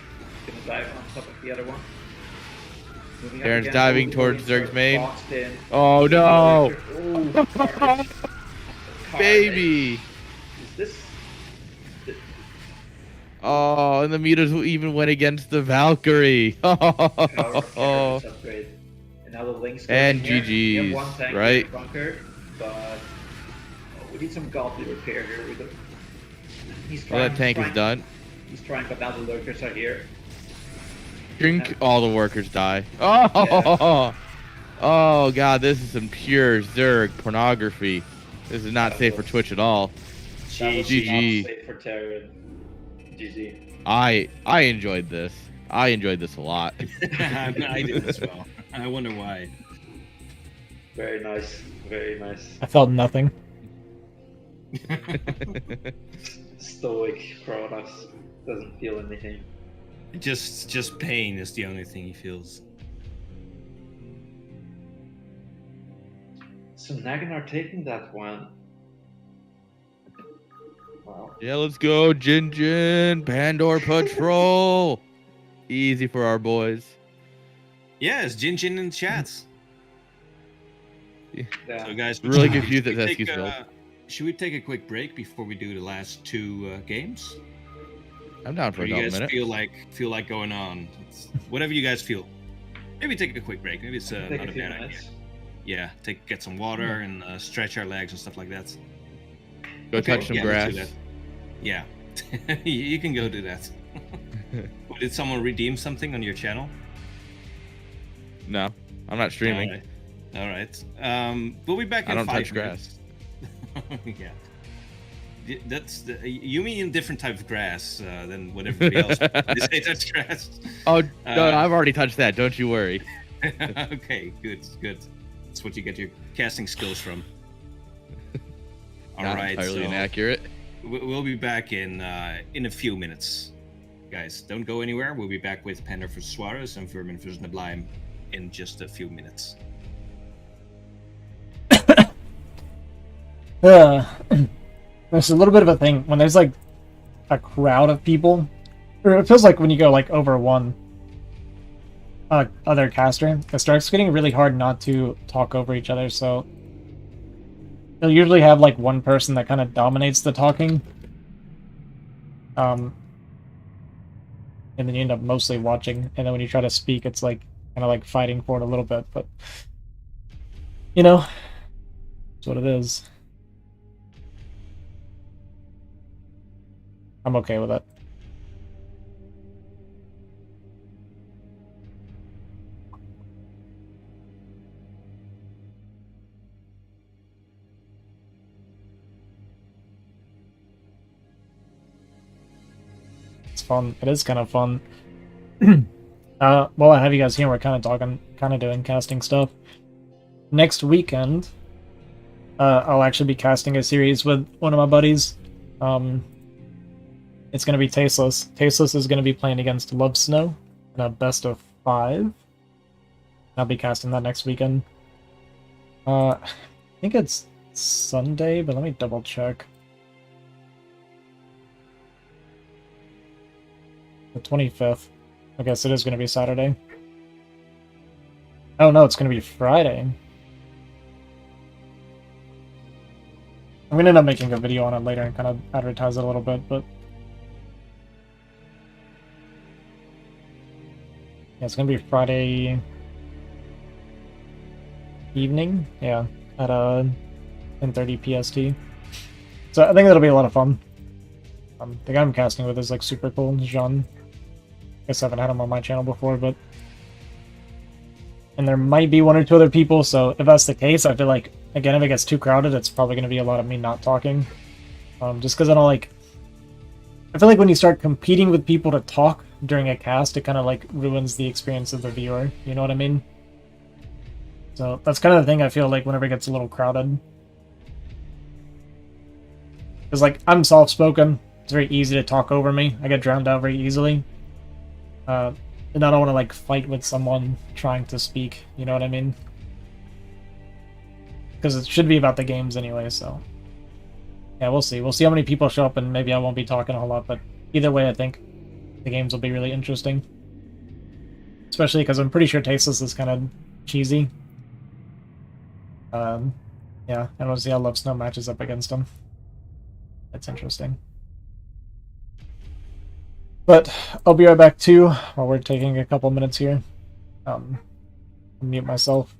S4: Gonna dive on top of the other one. Moving up
S6: Terran's
S4: again.
S6: diving
S4: Oh,
S6: towards
S4: Williams
S6: Zerg's main.
S4: boxed in.
S6: Oh no!
S4: Oh, carnage.
S6: Baby!
S4: Is this...
S6: Oh, and the meters even went against the Valkyrie.
S4: Power of Terran's upgrade. And now the Link's going
S6: And
S4: in here. We have
S6: GG's,
S4: one tank
S6: right?
S4: in bunker, but we need some godly repair here. He's
S6: Well,
S4: trying.
S6: that tank
S4: he's
S6: is
S4: trying,
S6: done.
S4: He's trying, but now the lurkers are here.
S6: Drink, all the workers die. Oh, oh god, this is some pure Zerg pornography. This is not safe for Twitch at all.
S4: That was
S6: GG.
S4: not safe for Terran. GG.
S6: I enjoyed this. I enjoyed this a lot.
S3: I did as well. I wonder why.
S4: Very nice. Very nice.
S1: I felt nothing.
S4: Stoic Kronos doesn't feel anything.
S3: Just pain is the only thing he feels.
S4: So Naganar taking that one. Wow.
S6: Yeah, let's go, Jin Jin. Pandora Patrol. Easy for our boys.
S3: Yes, Jin Jin in chats.
S4: Yeah.
S3: So guys,
S6: Really
S3: should we-
S6: confused
S3: should
S6: at
S3: we take,
S6: Zesky's build.
S3: Should we take a quick break before we do the last two games?
S6: I'm down for
S3: Or
S6: a
S3: you
S6: couple
S3: guys
S6: minutes.
S3: feel like going on? Whatever you guys feel. Maybe take a quick break. Maybe it's
S4: Take
S3: not
S4: a
S3: a
S4: few
S3: bad idea.
S4: minutes.
S3: Yeah, get some water and stretch our legs and stuff like that.
S6: Go
S4: Okay,
S6: touch some
S3: Yeah, let's do
S6: grass.
S3: that. Yeah, you can go do that. Did someone redeem something on your channel?
S6: No, I'm not streaming.
S3: All right. We'll be back in
S6: I don't
S3: 5
S6: touch
S3: minutes. Yeah. That's you mean different type of grass than what everybody else. They say touch grass.
S6: Oh no,
S3: Uh,
S6: I've already touched that. Don't you worry.
S3: Okay, good. That's what you get your casting skills from. All
S6: Not
S3: right,
S6: entirely
S3: so
S6: inaccurate.
S3: we'll be back in a few minutes, guys. Don't go anywhere. We'll be back with Pender for Suarez and Vermin for Nablaim in just a few minutes.
S1: There's a little bit of a thing when there's like a crowd of people, or it feels like when you go like over one other caster, it starts getting really hard not to talk over each other. So you'll usually have like one person that kind of dominates the talking, and then you end up mostly watching. And then when you try to speak, it's like kind of like fighting for it a little bit. But you know, it's what it is. I'm okay with it. It's fun. It is kind of fun. Well, I have you guys here. We're kind of talking, kind of doing casting stuff. Next weekend, I'll actually be casting a series with one of my buddies. It's going to be Tasteless. Tasteless is going to be playing against Love Snow in a best of 5. I'll be casting that next weekend. I think it's Sunday, but let me double check. The 25th. I guess it is going to be Saturday. Oh no, it's going to be Friday. I'm going to end up making a video on it later and kind of advertise it a little bit, but yeah, it's gonna be Friday evening, yeah, at 10:30 PST. So I think that'll be a lot of fun. The guy I'm casting with is like super cool, Jean. I guess I haven't had him on my channel before, but and there might be 1 or 2 other people. So if that's the case, I feel like again, if it gets too crowded, it's probably gonna be a lot of me not talking. Just because I don't like. I feel like when you start competing with people to talk during a cast, it kind of like ruins the experience of the viewer. You know what I mean? So that's kind of the thing I feel like whenever it gets a little crowded. Because like I'm soft-spoken, it's very easy to talk over me. I get drowned out very easily. And I don't want to like fight with someone trying to speak. You know what I mean? Because it should be about the games anyway. So Yeah, we'll see. We'll see how many people show up, and maybe I won't be talking a whole lot, but either way, I think the games will be really interesting. Especially because I'm pretty sure Tasteless is kind of cheesy. Yeah, and we'll see how Love Snow matches up against him. That's interesting. But I'll be right back too, while we're taking a couple minutes here. I'll mute myself.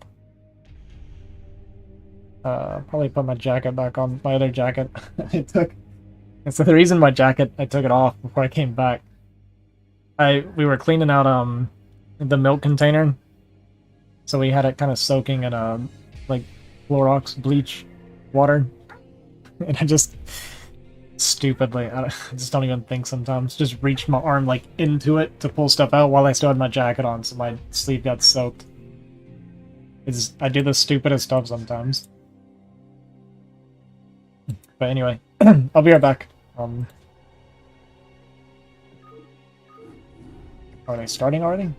S1: Probably put my jacket back on, my other jacket I took. And so the reason my jacket, I took it off before I came back. We were cleaning out the milk container, so we had it kind of soaking in like Clorox bleach water, and I just stupidly, I just don't even think sometimes, just reached my arm like into it to pull stuff out while I still had my jacket on, so my sleeve got soaked. I do the stupidest stuff sometimes. But anyway, I'll be right back. Are they starting already?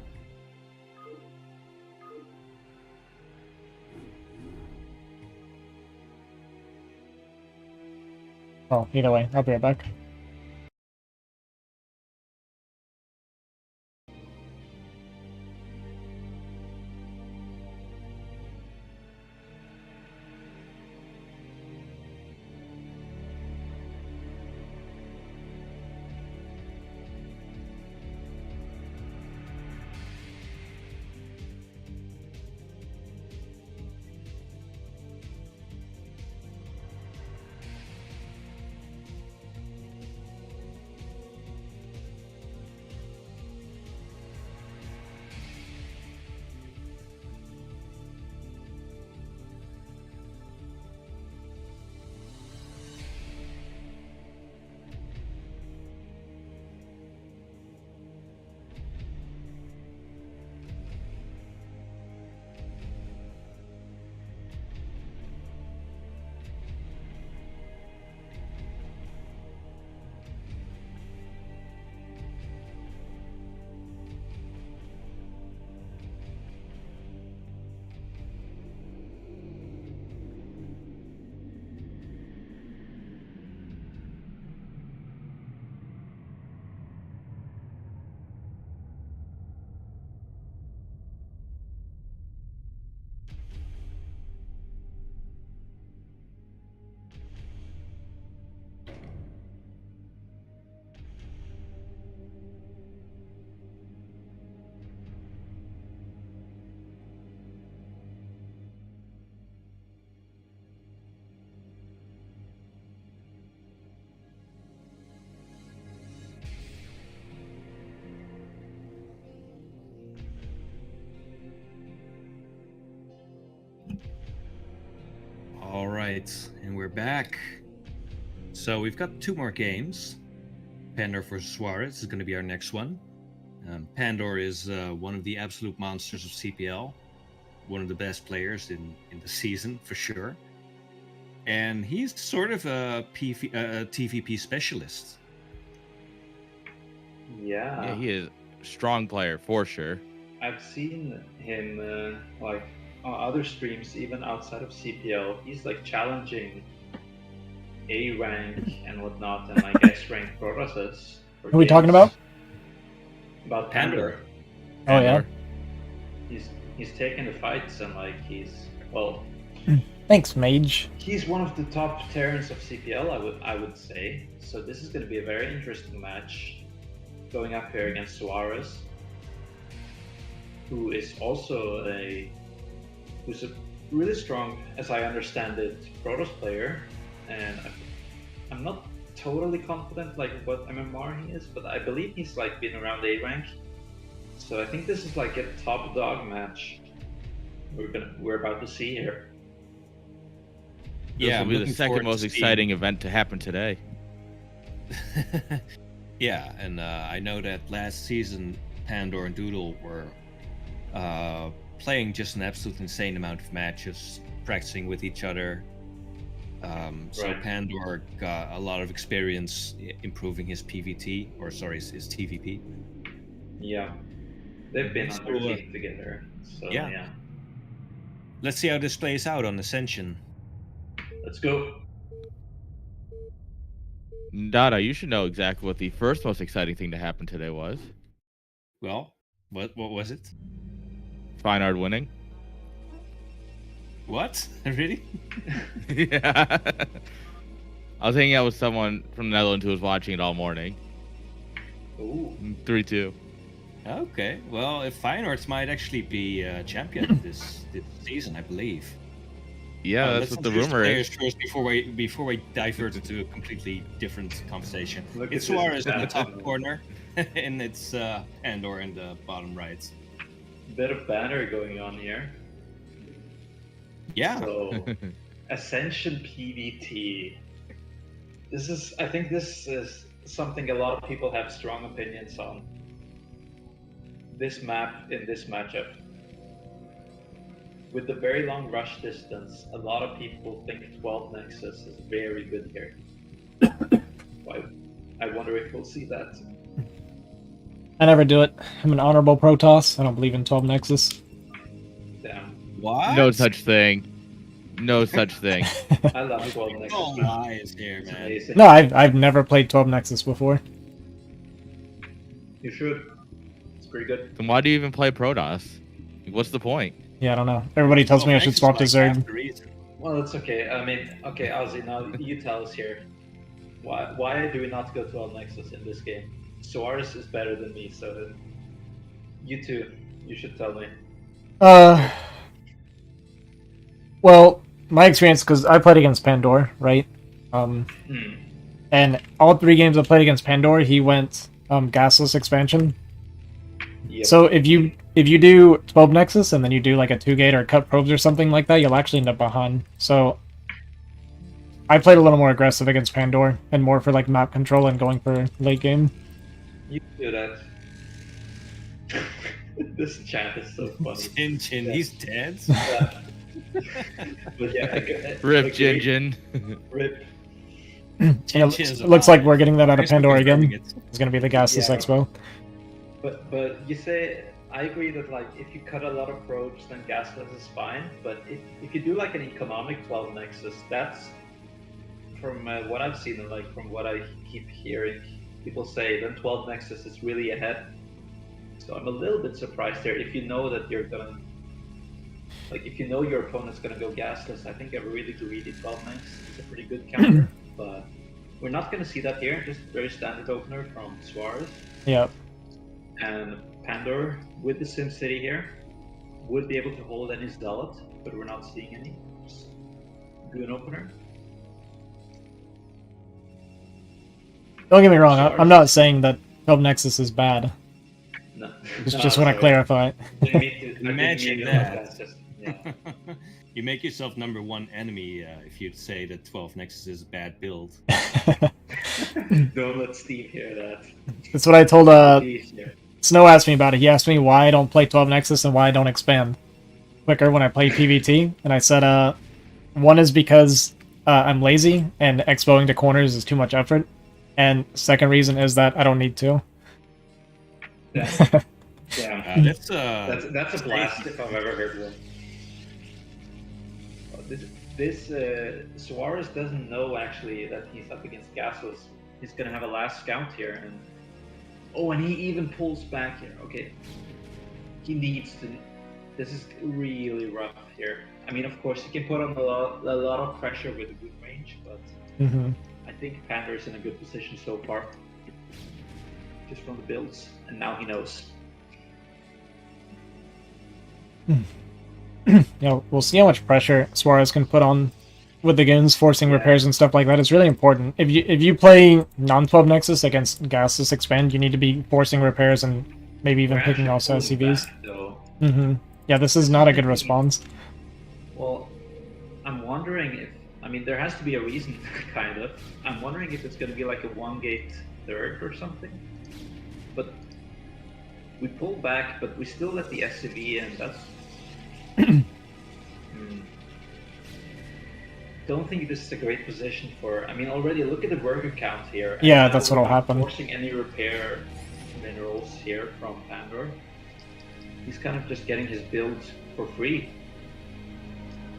S1: Oh, either way, I'll be right back.
S3: All right, and we're back. So we've got 2 more games. Pandor versus Suarez is going to be our next one. Pandor is one of the absolute monsters of CPL, one of the best players in the season for sure. And he's sort of a TVP specialist.
S6: Yeah, he is a strong player for sure.
S4: I've seen him like on other streams, even outside of CPL. He's like challenging A rank and whatnot, and like S rank Protoss.
S1: Who are we talking about?
S4: About
S3: Pandor.
S1: Oh yeah.
S4: He's taking the fights, and like he's
S1: Thanks, Mage.
S4: he's one of the top Terrans of CPL, I would say. So this is going to be a very interesting match, going up here against Suarez, who is also who's a really strong, as I understand it, Protoss player, and I'm not totally confident like what MMR he is, but I believe he's like been around A rank. So I think this is like a top dog match we're about to see here.
S6: This will be the second most exciting event to happen today.
S3: Yeah, and I know that last season Pandor and Doodle were playing just an absolute insane amount of matches, practicing with each other. So
S4: Right.
S3: Pandor got a lot of experience improving his PVT, or sorry, his TVP.
S4: Yeah, they've been on their
S3: So,
S4: team together. So
S3: yeah.
S4: yeah,
S3: Let's see how this plays out on Ascension.
S4: let's go.
S6: Dada, you should know exactly what the first most exciting thing to happen today was.
S3: Well, what was it?
S6: Fine Art winning.
S3: What? Really?
S6: Yeah. I was hanging out with someone from the Netherlands who was watching it all morning.
S4: Ooh.
S6: 3-2.
S3: Okay. Well, if Feyenoord might actually be champion this season, I believe.
S6: Yeah, that's what the
S3: introduce
S6: rumor
S3: players
S6: is.
S3: first before we divert into a completely different conversation.
S4: Look
S3: It's
S4: at this
S3: Suarez in the top
S4: banner.
S3: corner, and it's Andor in the bottom right.
S4: Bit of banner going on here.
S3: Yeah.
S4: So, Ascension PVT. I think this is something a lot of people have strong opinions on. This map in this matchup. With the very long rush distance, a lot of people think 12 Nexus is very good here. I wonder if we'll see that.
S1: I never do it. I'm an honorable Protoss. I don't believe in 12 Nexus.
S4: Damn.
S3: What?
S6: No such thing. No such thing.
S4: I love 12
S3: No
S4: Nexus.
S3: lies here,
S4: It's
S3: man.
S4: amazing.
S1: No, I've never played 12 Nexus before.
S4: You should. It's pretty good.
S6: Then why do you even play Protoss? What's the point?
S1: Yeah, I don't know. Everybody tells me I should swap to Zerg.
S4: Well, it's okay. I mean, okay, Ozzy, now you tell us here. Why do we not go 12 Nexus in this game? Suarez is better than me, so you two, you should tell me.
S1: Well, my experience, because I played against Pandora, right? And all 3 games I played against Pandora, he went gasless expansion.
S4: Yep.
S1: So if you do 12 Nexus and then you do like a 2-gate or cut probes or something like that, you'll actually end up behind. So I played a little more aggressive against Pandora and more for like map control and going for late game.
S4: You do that. This chat is so funny.
S3: Jin Jin, he's dead.
S4: But yeah,
S6: Rip Jin Jin.
S4: Rip.
S1: It looks like we're getting that out of Pandora again. It's going to be the gasless
S4: Yeah.
S1: expo.
S4: But you say, I agree that like if you cut a lot of probes, then gasless is fine. But if you do like an economic 12 Nexus, that's from what I've seen and like from what I keep hearing people say, then 12 Nexus is really ahead. So I'm a little bit surprised there. If you know that you're gonna, like if you know your opponent's gonna go gasless, I think a really greedy 12 Nexus is a pretty good counter. But we're not gonna see that here. Just very standard opener from Suarez.
S1: Yep.
S4: And Pandora with the SimCity here would be able to hold any Zealot, but we're not seeing any. Just do an opener.
S1: Don't get me wrong, I'm not saying that 12 Nexus is bad.
S4: No.
S1: Just want to clarify it.
S3: Imagine
S4: that.
S3: that. You make yourself #1 enemy if you'd say that 12 Nexus is a bad build.
S4: Don't let Steve hear that.
S1: That's what I told
S4: Please, yeah.
S1: Snow asked me about it. He asked me why I don't play 12 Nexus and why I don't expand quicker when I play PvT. And I said, one is because I'm lazy and expoing to corners is too much effort. And second reason is that I don't need to.
S4: Yeah.
S3: That's
S4: a blast if I've ever heard one. This Suarez doesn't know actually that he's up against gasless. He's gonna have a last scout here, and he even pulls back here. Okay, he needs to. This is really rough here. I mean, of course, you can put on a lot of pressure with a good range, but I think Pander's in a good position so far, just from the builds, and now he knows.
S1: Yeah, we'll see how much pressure Suarez can put on with the goons, forcing repairs and stuff like that. It's really important. If you play non-12 Nexus against gasless expand, you need to be forcing repairs and maybe even picking off SCVs. Yeah, this is not a good response.
S4: Well, I'm wondering if, I mean, there has to be a reason, kind of. I'm wondering if it's going to be like a 1-gate third or something. But we pull back, but we still let the SCV in. That's... Don't think this is a great position for... I mean, already look at the worker count here.
S1: Yeah, that's what'll happen.
S4: Forcing any repair minerals here from Pandora. He's kind of just getting his build for free.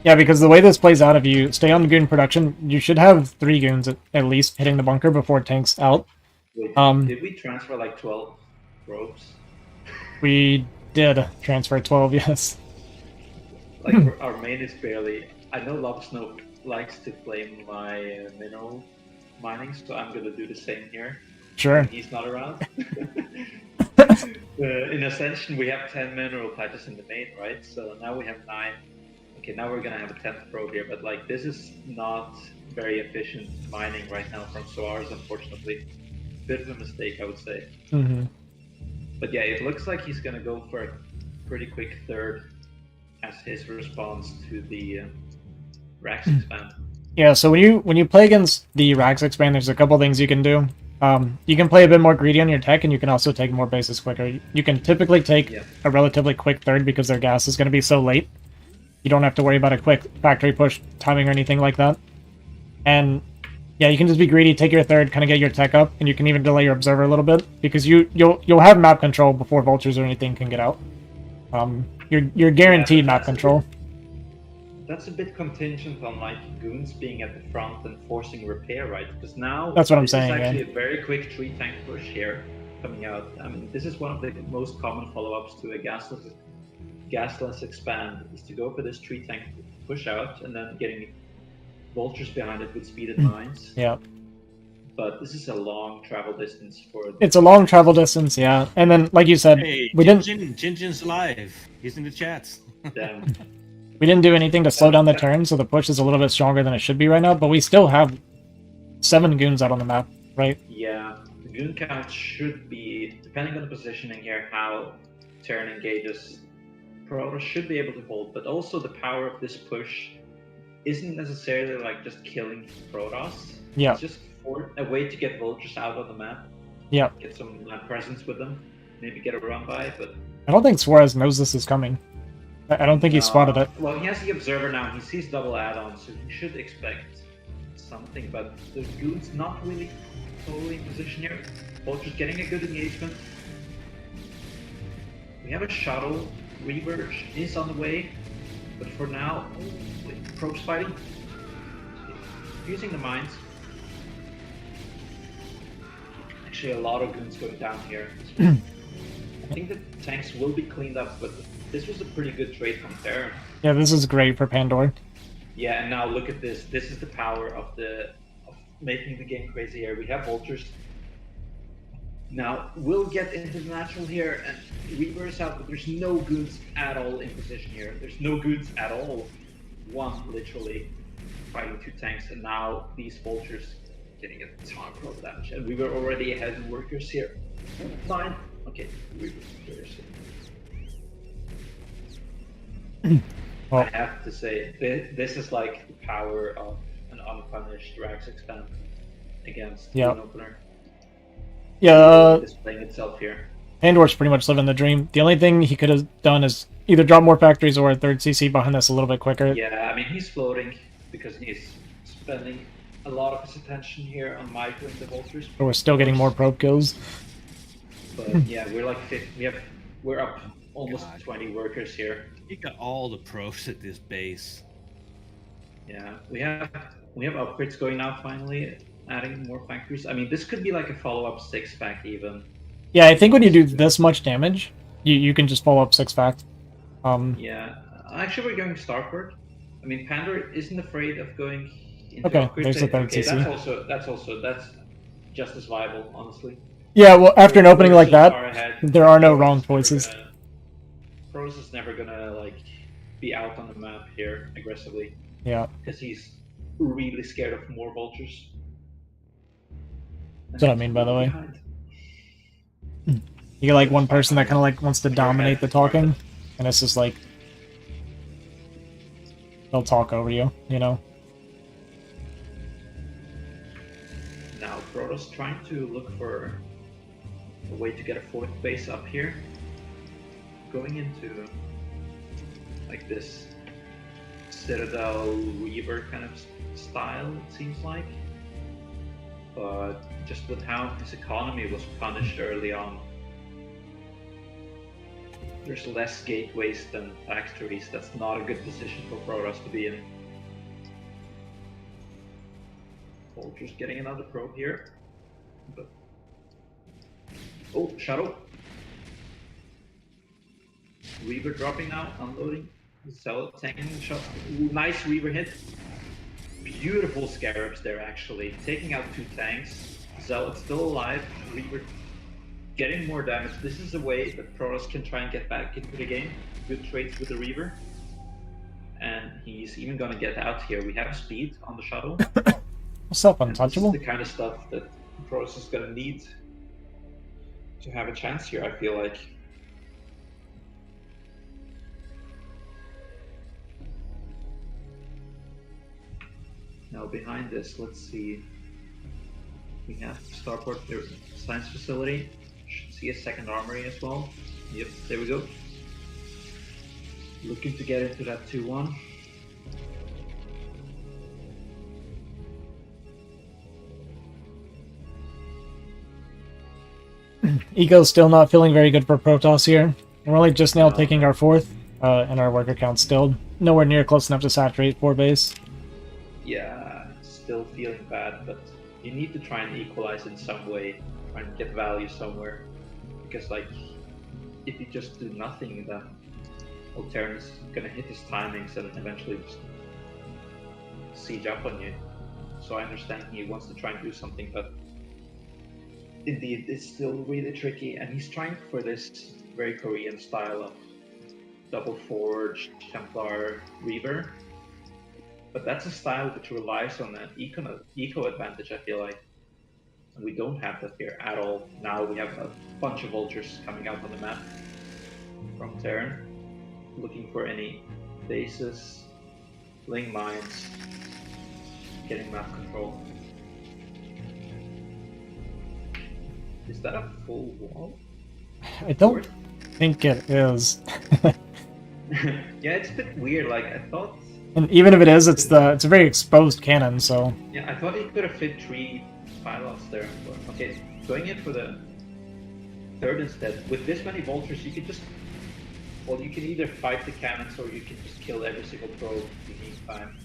S1: Yeah, because the way this plays out, if you stay on goon production, you should have 3 goons at least hitting the bunker before tank's out.
S4: Wait, did we transfer like 12 ropes?
S1: We did transfer 12, yes.
S4: Like our main is barely. I know Lava Snow likes to claim my mineral mining, so I'm gonna do the same here.
S1: Sure.
S4: When he's not around. In Ascension, we have 10 mineral patches in the main, right? So now we have 9. Okay, now we're gonna have a 10th probe here, but like this is not very efficient mining right now from Soares, unfortunately. Bit of a mistake, I would say.
S1: Mm-hmm.
S4: But yeah, it looks like he's gonna go for a pretty quick third as his response to the Rax expand.
S1: Yeah, so when you play against the Rax expand, there's a couple things you can do. You can play a bit more greedy on your tech, and you can also take more bases quicker. You can typically take a relatively quick third because their gas is going to be so late. You don't have to worry about a quick factory push timing or anything like that. And yeah, you can just be greedy, take your third, kind of get your tech up, and you can even delay your observer a little bit because you'll have map control before vultures or anything can get out. You're guaranteed map control.
S4: That's a bit contingent on like goons being at the front and forcing repair, right? Because now
S1: that's what I'm saying.
S4: This is actually a very quick 3 tank push here coming out. I mean, this is one of the most common follow-ups to a gasless expand is to go for this 3 tank push out and then getting vultures behind it with speed and mines.
S1: Yeah.
S4: But this is a long travel distance for.
S1: It's a long travel distance, yeah. And then, like you said,
S3: hey,
S1: we
S3: Jinjin's alive. He's in the chats.
S4: Damn.
S1: We didn't do anything to slow down the turn, so the push is a little bit stronger than it should be right now, but we still have 7 goons out on the map, right?
S4: Yeah, the goon count should be, depending on the positioning here, how Terran engages, Protoss should be able to hold, but also the power of this push isn't necessarily like just killing Protoss.
S1: Yeah.
S4: It's just a way to get vultures out of the map.
S1: Yeah.
S4: Get some presence with them, maybe get a run by, but...
S1: I don't think Suarez knows this is coming. I don't think he spotted it.
S4: Well, he has the observer now. He sees double add-on, so he should expect something. But the goon's not really totally in position here. Vulture's getting a good engagement. We have a shuttle. Reaver is on the way, but for now, probes fighting. Using the mines. Actually, a lot of goons going down here. I think the tanks will be cleaned up, but this was a pretty good trade from Terran.
S1: Yeah, this is great for Pandora.
S4: Yeah, and now look at this. This is the power of making the game crazy here. We have vultures. Now, we'll get into the natural here, and Reaver's out, but there's no goons at all in position here. There's no goons at all. One, literally, fighting 2 tanks, and now these vultures getting a ton of probe damage. And we were already ahead in workers here. 9. Okay, Reaver's
S1: Well,
S4: I have to say, this is like the power of an unpunished Rax expand against an opener.
S1: Yeah,
S4: displaying itself here.
S1: Pandor's pretty much living the dream. The only thing he could have done is either drop more factories or a 3rd CC behind us a little bit quicker.
S4: Yeah, I mean, he's floating because he's spending a lot of his attention here on microing the vultures.
S1: But we're still getting more probe kills.
S4: But yeah, we're like we're up almost 20 workers here.
S3: He got all the probes at this base.
S4: Yeah, we have upgrades going now finally, adding more factories. I mean, this could be like a follow-up 6-fact even.
S1: Yeah, I think when you do this much damage, you can just follow up 6-fact.
S4: Yeah, actually we're going starport. I mean, Pandora isn't afraid of going into
S1: okay,
S4: upgrades.
S1: there's the 3rd CC.
S4: That's just as viable, honestly.
S1: Yeah, well, after an opening like that, there are no wrong choices.
S4: Protoss is never gonna like be out on the map here aggressively.
S1: Yeah.
S4: Because he's really scared of more vultures.
S1: That's what I mean, by the way. You get like one person that kind of like wants to dominate the talking, and it's just like they'll talk over you, you know.
S4: Now Protoss trying to look for a way to get a 4th base up here. Going into like this Citadel Reaver kind of style, it seems like. But just with how his economy was punished early on. there's less gateways than factories. That's not a good position for Protoss to be in. Vulture's getting another probe here. But... oh, Shadow. Reaver dropping now, unloading. Zealot tanking the shot. Ooh, nice Reaver hit. Beautiful Scarabs there, actually. Taking out 2 tanks. Zealot still alive. Reaver getting more damage. This is a way that Protoss can try and get back into the game. Good trades with the Reaver. And he's even gonna get out here. We have speed on the shuttle.
S1: What's up,
S4: And
S1: Untouchable?
S4: this is the kind of stuff that Protoss is gonna need to have a chance here, I feel like. Now behind this, let's see. We have Starport Science Facility. Should see a second armory as well. Yep, there we go. Looking to get into that 2-1.
S1: Eco's still not feeling very good for Protoss here. We're only just now
S4: No.
S1: taking our 4th, and our worker count's still nowhere near close enough to saturate 4 base.
S4: Yeah, still feeling bad, but you need to try and equalize in some way. Try and get value somewhere. Because, like, if you just do nothing, then Terran is gonna hit his timings and eventually just siege up on you. So I understand he wants to try and do something, but indeed, it's still really tricky. And he's trying for this very Korean style of double forge, Templar, Reaver. But that's a style which relies on an eco advantage, I feel like. And we don't have that here at all. Now we have a bunch of vultures coming out on the map from Terran, looking for any bases, laying mines, getting map control. Is that a full wall?
S1: I don't think it is.
S4: Yeah, it's a bit weird. Like I thought.
S1: And even if it is, it's a very exposed cannon, so...
S4: Yeah, I thought he could have fit 3 pilots there. But, okay, going in for the 3rd instead. With this many vultures, you can just... well, you can either fight the cannons or you can just kill every single probe in the meantime.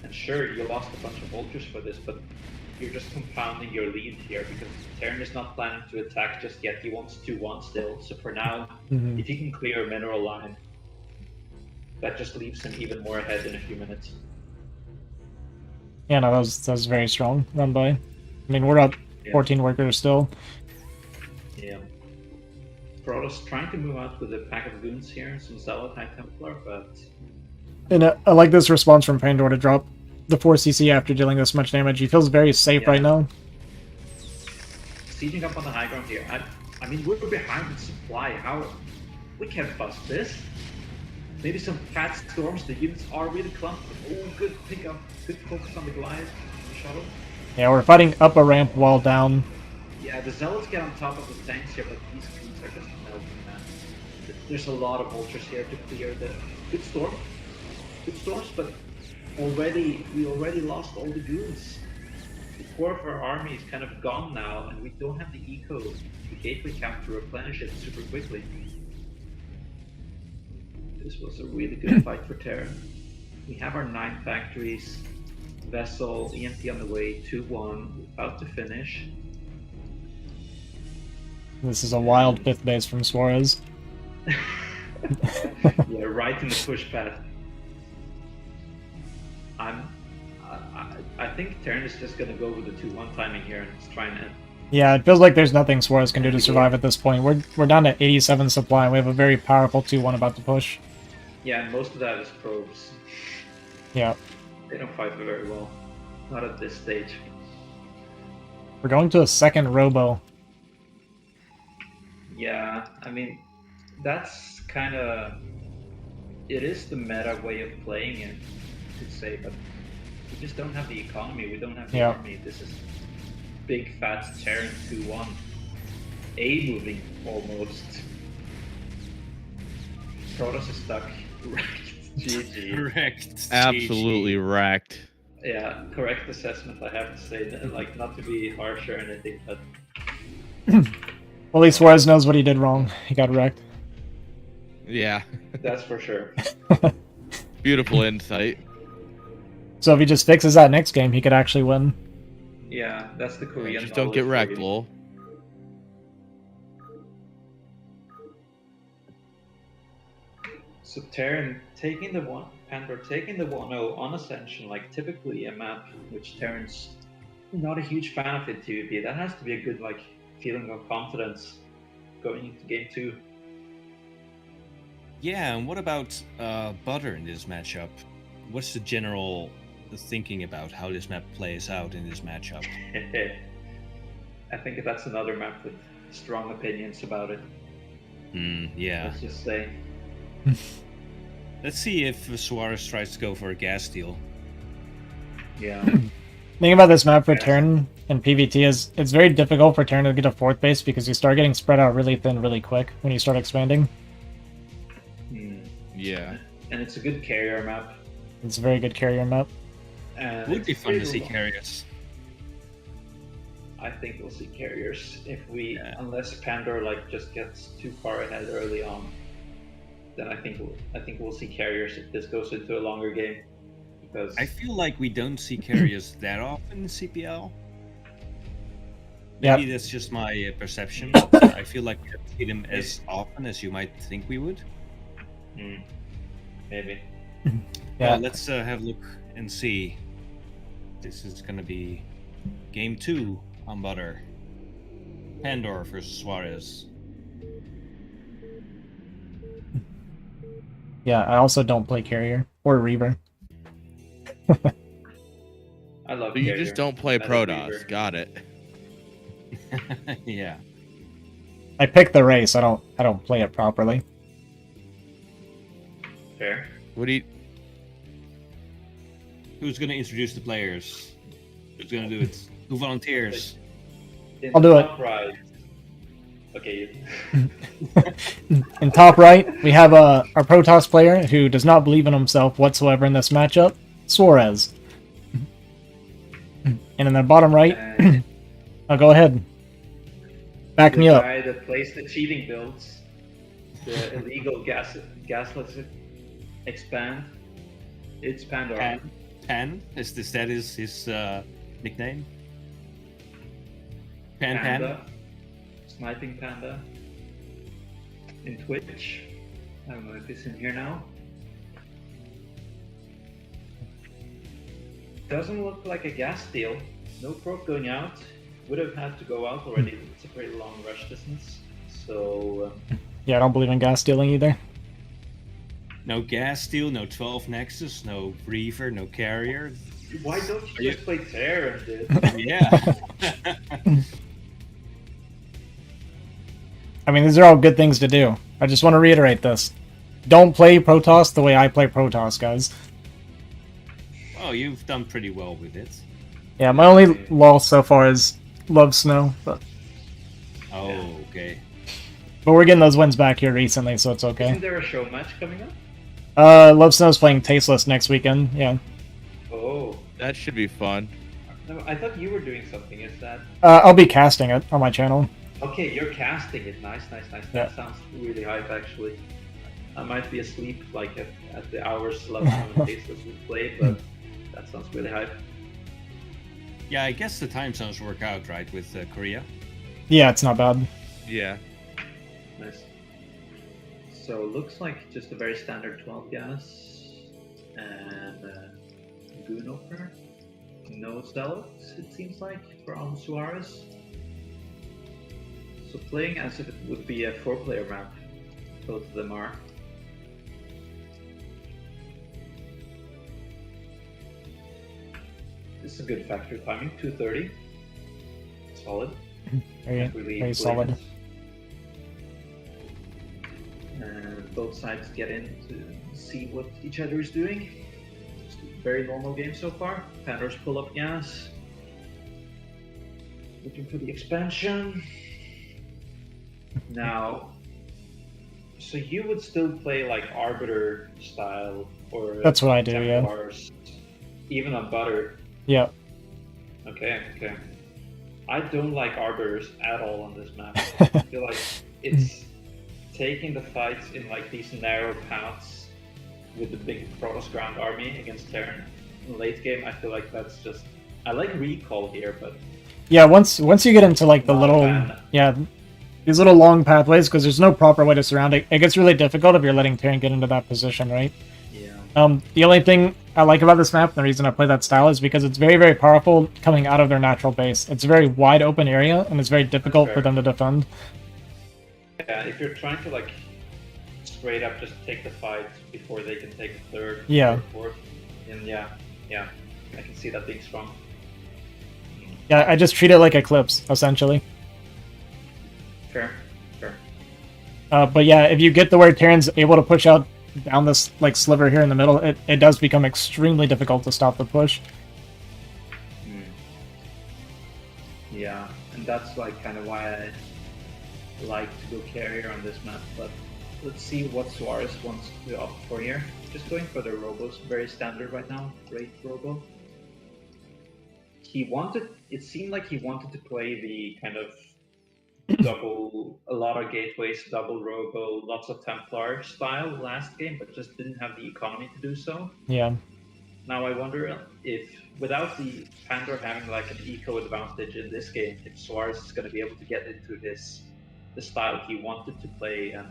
S4: And sure, you lost a bunch of vultures for this, but you're just compounding your lead here because Terran is not planning to attack just yet. He wants 2-1 still. So for now, if he can clear a mineral line, that just leaves him even more ahead in a few minutes.
S1: Yeah, no, that was very strong run by. I mean, we're up 14 workers still.
S4: Yeah. Protoss trying to move out with a pack of goons here, some Zealot High Templar, but...
S1: And I like this response from Pandora to drop the 4cc after dealing this much damage. He feels very safe right now.
S4: Sieging up on the high ground here. I mean, we're behind with supply. How... we can't bust this. Maybe some fat storms. The units are really clumped. Oh, good pickup. Good focus on the Goliath. The shuttle.
S1: Yeah, we're fighting up a ramp while down.
S4: Yeah, the Zealots get on top of the tanks here, but these goons are just melting, man. There's a lot of vultures here to clear the... good storm. Good storms, but we already lost all the goons. The core of our army is kind of gone now, and we don't have the eco, the gateway count to replenish it super quickly. This was a really good fight for Terran. We have our 9 factories, vessel, EMP on the way, 2-1, about to finish.
S1: This is a wild 5th base from Suarez.
S4: Yeah, right in the push path. I think Terran is just gonna go with the 2-1 timing here and just try and end.
S1: Yeah, it feels like there's nothing Suarez can do to survive at this point. We're down to 87 supply, and we have a very powerful 2-1 about to push.
S4: Yeah, and most of that is probes.
S1: Yeah.
S4: They don't fight very well. Not at this stage.
S1: We're going to a second robo.
S4: Yeah, I mean, that's kind of... it is the meta way of playing it, you could say, but we just don't have the economy, we don't have the army. This is big fat Terran 2-1. A-moving, almost. Protoss is stuck. Wrecked. GG.
S3: Wrecked.
S6: Absolutely wrecked.
S4: Yeah, correct assessment, I have to say. Like, not to be harsh or anything, but...
S1: Well, at least Suarez knows what he did wrong. He got wrecked.
S6: Yeah.
S4: That's for sure.
S6: Beautiful insight.
S1: So if he just fixes that next game, he could actually win.
S4: Yeah, that's the Korean.
S6: Just don't get
S4: knowledge for
S6: wrecked,
S4: you.
S6: lol.
S4: So Terran taking the one, Pandor taking the 1-0 on Ascension, like typically a map which Terran's not a huge fan of in PvP. That has to be a good like feeling of confidence going into game 2.
S3: Yeah, and what about Butter in this matchup? What's the general thinking about how this map plays out in this matchup?
S4: I think that's another map with strong opinions about it.
S3: Yeah.
S4: Let's just say.
S3: Let's see if Suarez tries to go for a gas steal.
S4: Yeah.
S1: Thing about this map for Terran and PvT is it's very difficult for Terran to get a 4th base because you start getting spread out really thin really quick when you start expanding.
S6: Yeah.
S4: And it's a good carrier map.
S1: It's a very good carrier map.
S4: And
S3: Would be
S4: it's
S3: fun to
S4: pretty
S3: see
S4: long.
S3: carriers.
S4: I think we'll see carriers if we, unless Pandor like just gets too far ahead early on. Then I think we'll see carriers if this goes into a longer game. Because
S3: I feel like we don't see carriers that often in CPL.
S1: Yep.
S3: Maybe that's just my perception. But I feel like we don't see them as often as you might think we would.
S4: maybe.
S1: Yeah.
S3: Let's have a look and see. This is gonna be game 2 on Butter. Pandor versus Suarez.
S1: Yeah, I also don't play carrier or Reaver.
S4: I love
S6: But you
S4: carrier.
S6: just don't play
S4: Not a
S6: Protoss.
S4: Reaver.
S6: Got it.
S3: Yeah.
S1: I pick the race. I don't play it properly.
S4: Fair.
S6: What do you?
S3: Who's gonna introduce the players? Who's gonna do it? Who volunteers?
S4: In
S1: I'll do it.
S4: top right. Okay.
S1: In top right, we have our Protoss player who does not believe in himself whatsoever in this matchup, Suarez. And in the bottom right, I'll go ahead. Back me
S4: The
S1: up.
S4: guy that plays the cheating builds, the illegal gasless expand. It's Pandor.
S3: Pan? Is that his nickname? Pan.
S4: Panda. Sniping Panda. In Twitch. I don't know if it's in here now. Doesn't look like a gas steal. No proc going out. Would have had to go out already. It's a pretty long rush distance. So
S1: Yeah, I don't believe in gas stealing either.
S3: No gas steal, no 12 Nexus, no Reaver, no carrier.
S4: why don't you just play Terran, dude?
S3: Yeah.
S1: I mean, these are all good things to do. I just want to reiterate this. Don't play Protoss the way I play Protoss, guys.
S3: Oh, you've done pretty well with it.
S1: Yeah, my only loss so far is Love Snow, but
S3: Oh, okay.
S1: we're getting those wins back here recently, so it's okay.
S4: Isn't there a show match coming up?
S1: Love Snow's playing Tasteless next weekend, yeah.
S4: Oh.
S6: That should be fun.
S4: No, I thought you were doing something. Is that...
S1: I'll be casting it on my channel.
S4: Okay, you're casting it. Nice.
S1: Yeah.
S4: That sounds really hype, actually. I might be asleep, like, at the hours Love Snow and Tasteless would play, but that sounds really hype.
S3: Yeah, I guess the time zones work out, right, with Korea?
S1: Yeah, it's not bad.
S6: Yeah.
S4: Nice. So looks like just a very standard 12 gas and Goon opener. No zealots, it seems like, from Suarez. So playing as if it would be a 4-player map. Both of them are. This is a good factory timing, 230. Solid.
S1: Very,
S4: Can't really
S1: very
S4: blame
S1: solid.
S4: it. And both sides get in to see what each other is doing. Just a very normal game so far. Panthers pull up gas. Looking for the expansion. Now, so you would still play like Arbiter style or
S1: That's what I do, yeah.
S4: Templars, even on Butter.
S1: Yeah.
S4: Okay. I don't like arbiters at all on this map. I feel like it's taking the fights in like these narrow paths with the big Protoss ground army against Terran. In late game, I feel like that's just. I like recall here, but
S1: Yeah, once you get into like the
S4: Not a
S1: little
S4: fan.
S1: these little long pathways, because there's no proper way to surround it, it gets really difficult if you're letting Terran get into that position, right?
S4: yeah,
S1: The only thing I like about this map, and the reason I play that style, is because it's very, very powerful coming out of their natural base. It's a very wide open area, and it's very difficult for
S4: fair.
S1: them to defend.
S4: yeah. If you're trying to like straight up just take the fight before they can take a third
S1: Yeah.
S4: or fourth, then yeah, I can see that being strong.
S1: Yeah, I just treat it like Eclipse, essentially.
S4: Fair.
S1: But yeah, if you get the where Terran's able to push out down this like sliver here in the middle, it does become extremely difficult to stop the push.
S4: Yeah, and that's like kind of why I like to go carrier on this map. But let's see what Suarez wants to opt for here. Just going for the Robos, very standard right now. Great Robo. It seemed like he wanted to play the kind of a lot of gateways, double Robo, lots of Templar style last game, but just didn't have the economy to do so.
S1: Yeah.
S4: Now I wonder if, without the Pandor having like an eco advantage in this game, if Suarez is going to be able to get into the style he wanted to play and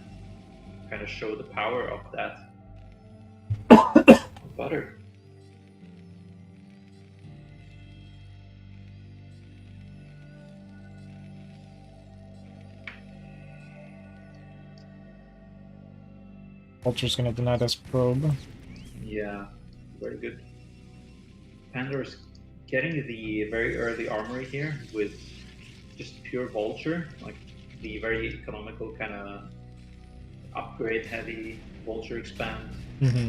S4: kind of show the power of that. Butter.
S1: Vulture's gonna deny this probe.
S4: Yeah, very good. Pandor's getting the very early armory here with just pure Vulture, like the very economical kind of upgrade heavy Vulture expand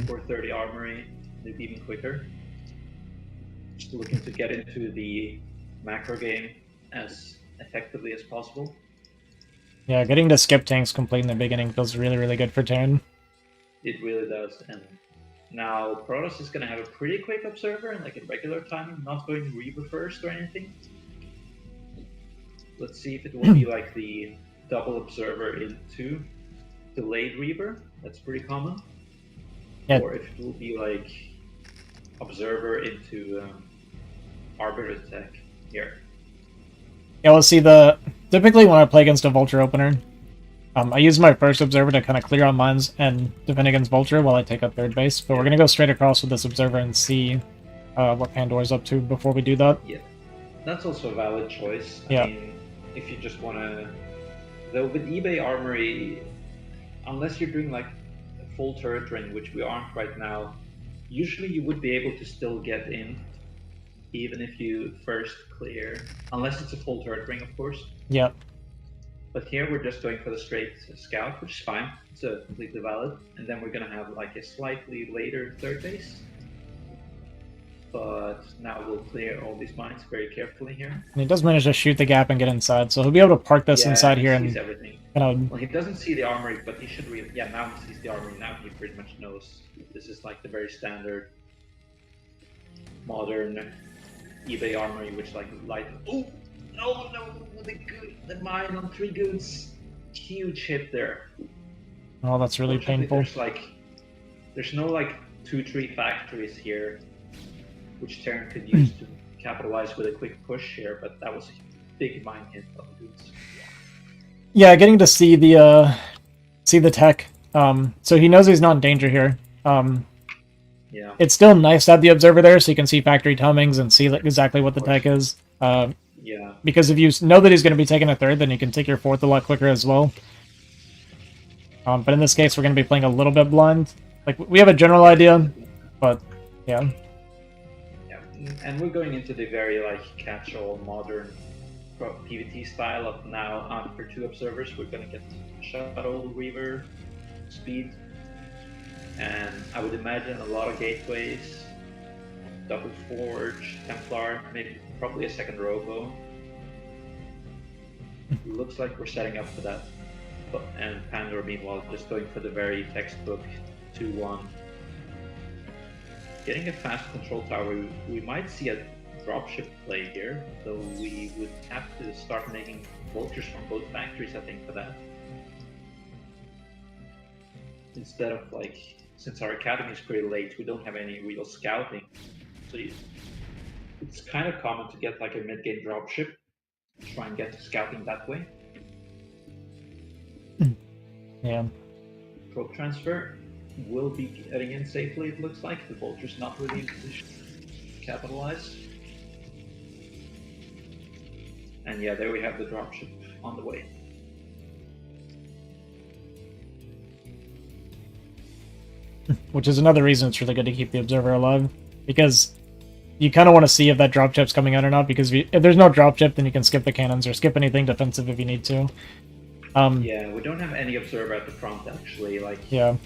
S4: for 30 armory, maybe even quicker. Just looking to get into the macro game as effectively as possible.
S1: Yeah, getting to skip tanks complete in the beginning feels really, really good for Terran.
S4: It really does. And now Protoss is going to have a pretty quick observer and like in regular timing, not going Reaver first or anything. Let's see if it will be like the double observer into delayed Reaver. That's pretty common.
S1: Yeah.
S4: Or if it will be like observer into arbiter tech here.
S1: Yeah, we'll see typically when I play against a Vulture opener, I use my first observer to kind of clear on mines and defend against Vulture while I take up third base. But we're gonna go straight across with this observer and see what Pandor's up to before we do that.
S4: Yeah, that's also a valid choice.
S1: Yeah.
S4: I mean, if you just want to, though, with eBay Armory, unless you're doing like a full turret ring, which we aren't right now, usually you would be able to still get in, even if you first clear, unless it's a full turret ring, of course.
S1: Yeah.
S4: But here we're just going for the straight scout, which is fine. It's completely valid. And then we're going to have like a slightly later third base. But now we'll clear all these mines very carefully here.
S1: And he does manage to shoot the gap and get inside, so he'll be able to park this inside here and
S4: everything.
S1: kind
S4: Well, he doesn't see the armory, but he should really. Yeah, now he sees the armory. Now he pretty much knows this is like the very standard modern eBay armory, which like light. Oh no, the mine on 3 goods, huge hit there.
S1: oh, that's really painful.
S4: There's no like 2-3 factories here, which Terran could use to capitalize with a quick push here, but that was a big mine hit on the goods.
S1: Yeah, getting to see the tech. So he knows he's not in danger here.
S4: Yeah.
S1: It's still nice to have the observer there, so you can see factory timings and see exactly what the tech is.
S4: Yeah.
S1: Because if you know that he's going to be taking a third, then you can take your fourth a lot quicker as well. But in this case, we're going to be playing a little bit blind. Like, we have a general idea, but yeah.
S4: Yeah, and we're going into the very like catch-all modern PvT style of now after 2 observers, we're going to get shuttle, reaver, speed, and I would imagine a lot of gateways, double forge, Templar, maybe probably a second robo. Looks like we're setting up for that. And Pandor meanwhile just going for the very textbook 2-1. Getting a fast control tower, we might see a dropship play here, though we would have to start making vultures from both factories, I think, for that. Instead of like, since our academy is pretty late, we don't have any real scouting, so it's kind of common to get like a mid-game dropship, try and get scouting that way.
S1: Yeah.
S4: Probe transfer will be getting in safely, it looks like. The vulture's not really in position to capitalize. And yeah, there we have the dropship on the way.
S1: Which is another reason it's really good to keep the observer alive, because you kind of want to see if that dropship's coming out or not, because if there's no dropship, then you can skip the cannons or skip anything defensive if you need to.
S4: Yeah, we don't have any observer at the front, actually. Like,
S1: yeah.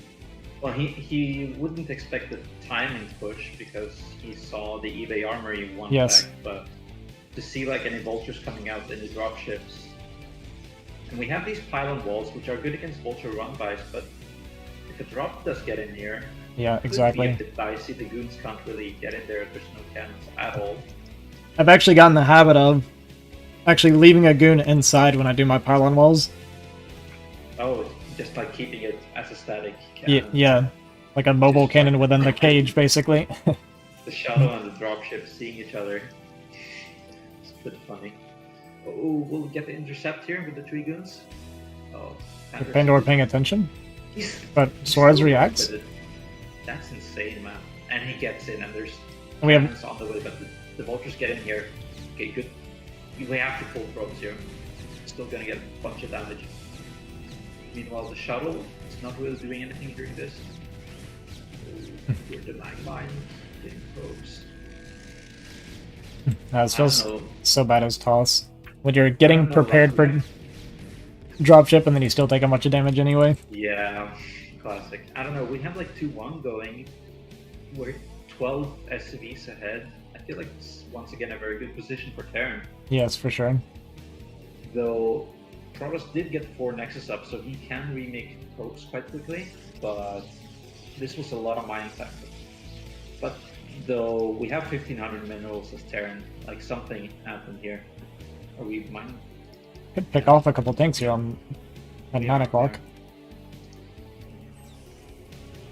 S4: Well, he wouldn't expect the timing push because he saw the eBay armory one
S1: Yes.
S4: back, but to see like any vultures coming out, any dropships, and we have these pylon walls which are good against vulture run-bys, but if a drop does get in here,
S1: Yeah,
S4: it could
S1: exactly.
S4: be a bit dicey. The goons can't really get in there if there's no cannons at all.
S1: I've actually gotten the habit of actually leaving a goon inside when I do my pylon walls.
S4: Oh, just like keeping it as a static
S1: Yeah,
S4: cannon.
S1: yeah, like a mobile
S4: Just
S1: cannon
S4: like-
S1: within the cage, basically.
S4: The shuttle and the dropship seeing each other. It's a bit funny. Oh, we'll get the intercept here with the three goons. Oh,
S1: With Pandora paying attention,
S4: He's-
S1: but
S4: he's
S1: Suarez
S4: still
S1: reacts.
S4: with it. That's insane, man. And he gets in, and there's
S1: We have
S4: cannons on the way, but the vultures get in here. Okay, good. We have to pull probes here. Still gonna get a bunch of damage. Meanwhile, the shuttle is not really doing anything during this. We're denying mine, getting probes.
S1: it feels
S4: I don't know.
S1: so bad as toss when you're getting
S4: don't know,
S1: prepared for
S4: like-
S1: dropship and then you still take a bunch of damage anyway.
S4: Yeah, classic. I don't know, we have like 2-1 going. We're 12 SCVs ahead. I feel like it's once again a very good position for Terran.
S1: Yes, for sure.
S4: Though Protoss did get 4 Nexus up, so he can remake probes quite quickly, but this was a lot of mining factor. But though we have 1500 minerals as Terran, like something happened here. Are we mining?
S1: Could pick off a couple tanks here at 9 o'clock.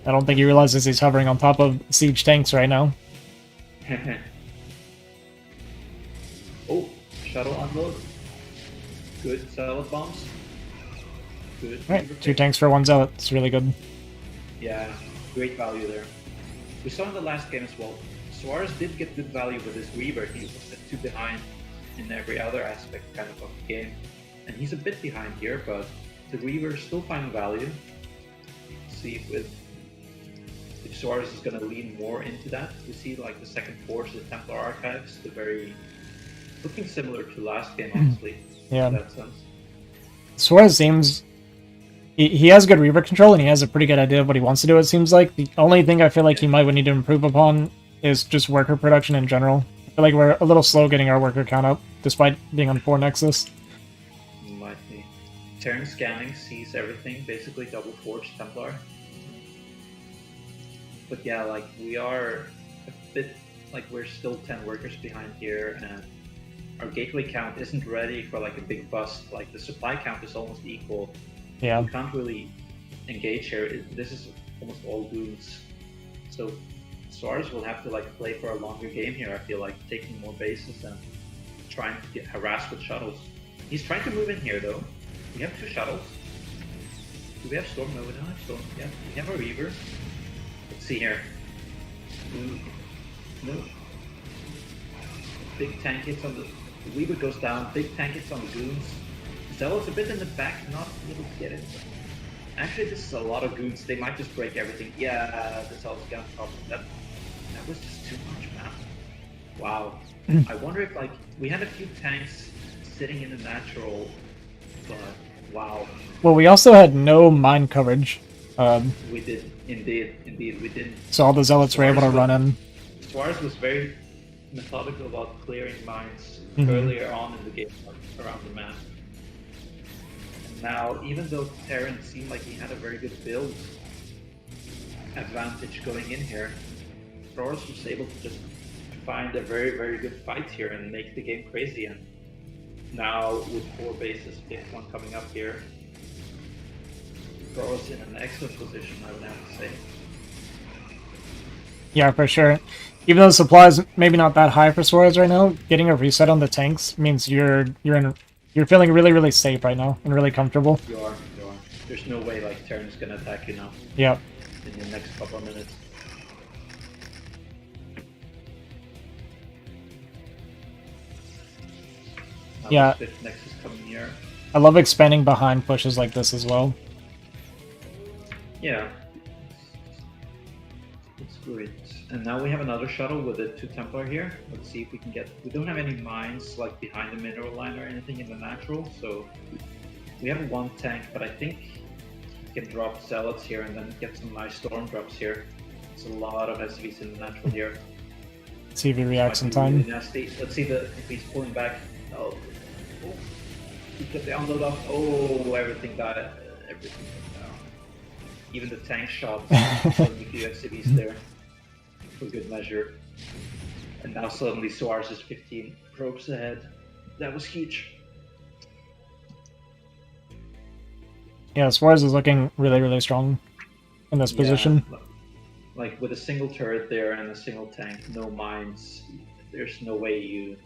S1: I don't think he realizes he's hovering on top of siege tanks right now.
S4: Oh, shuttle unload. Good salad bombs. Good.
S1: Right, 2 tanks for 1 zealot. It's really good.
S4: Yeah, great value there. We saw in the last game as well. Suarez did get good value with his Reaver. He was at 2 behind in every other aspect kind of the game. And he's a bit behind here, but the Reaver is still finding value. Let's see if Suarez is going to lean more into that. We see like the second force, the Templar Archives, the very looking similar to last game, honestly.
S1: Yeah.
S4: In that sense.
S1: Suarez seems... He has good Reaver control, and he has a pretty good idea of what he wants to do, it seems like. The only thing I feel like he might would need to improve upon is just worker production in general. I feel like we're a little slow getting our worker count up, despite being on 4 Nexus.
S4: Might be. Terran scanning sees everything, basically double forge Templar. But yeah, like we are a bit like we're still 10 workers behind here, and our gateway count isn't ready for like a big bust. Like the supply count is almost equal.
S1: Yeah.
S4: We can't really engage here. This is almost all goons. So Suarez will have to like play for a longer game here, I feel like, taking more bases and trying to get harassed with shuttles. He's trying to move in here though. We have 2 shuttles. Do we have Storm? No, we don't have Storm. Yeah, we have a Reaver. Let's see here. Ooh. No. Big tank hits on the Reaver goes down, big tank hits on the goons. Zealot's a bit in the back, not able to get it. Actually, this is a lot of goons. They might just break everything. Yeah, the Zealot's gonna top that. That was just too much, man. Wow. I wonder if, like, we had a few tanks sitting in the natural, but wow.
S1: Well, we also had no mine coverage,
S4: We did. Indeed, we did.
S1: so all the zealots were able to run in.
S4: Suarez was very methodical about clearing mines
S1: Mhm.
S4: earlier on in the game, like, around the map. Now, even though Terran seemed like he had a very good build advantage going in here, Flores was able to just find a very, very good fight here and make the game crazy. And now with 4 bases, 5th one coming up here, throw us in an excellent position, I would have to say.
S1: Yeah, for sure. Even though supplies maybe not that high for Suarez right now, getting a reset on the tanks means you're feeling really, really safe right now and really comfortable.
S4: You are. There's no way like Terran's gonna attack you now.
S1: Yeah.
S4: In the next couple of minutes. Now
S1: Yeah.
S4: the 5th Nexus coming here.
S1: I love expanding behind pushes like this as well.
S4: Yeah. It's great. And now we have another shuttle with a 2 Templar here. Let's see if we can get... We don't have any mines like behind the mineral line or anything in the natural, so... We have 1 tank, but I think we can drop Zealots here and then get some nice storm drops here. It's a lot of SCVs in the natural here.
S1: See if he reacts in
S4: Might be
S1: time.
S4: really nasty. Let's see if he's pulling back. Oh. He got the unload off. Oh, everything died. Everything went down. Even the tank shots. Suddenly a few SCVs there. For good measure. And now suddenly Suarez is 15 probes ahead. That was huge.
S1: Yeah, Suarez is looking really, really strong in this position.
S4: Like with a single turret there and a single tank, no mines, there's no way you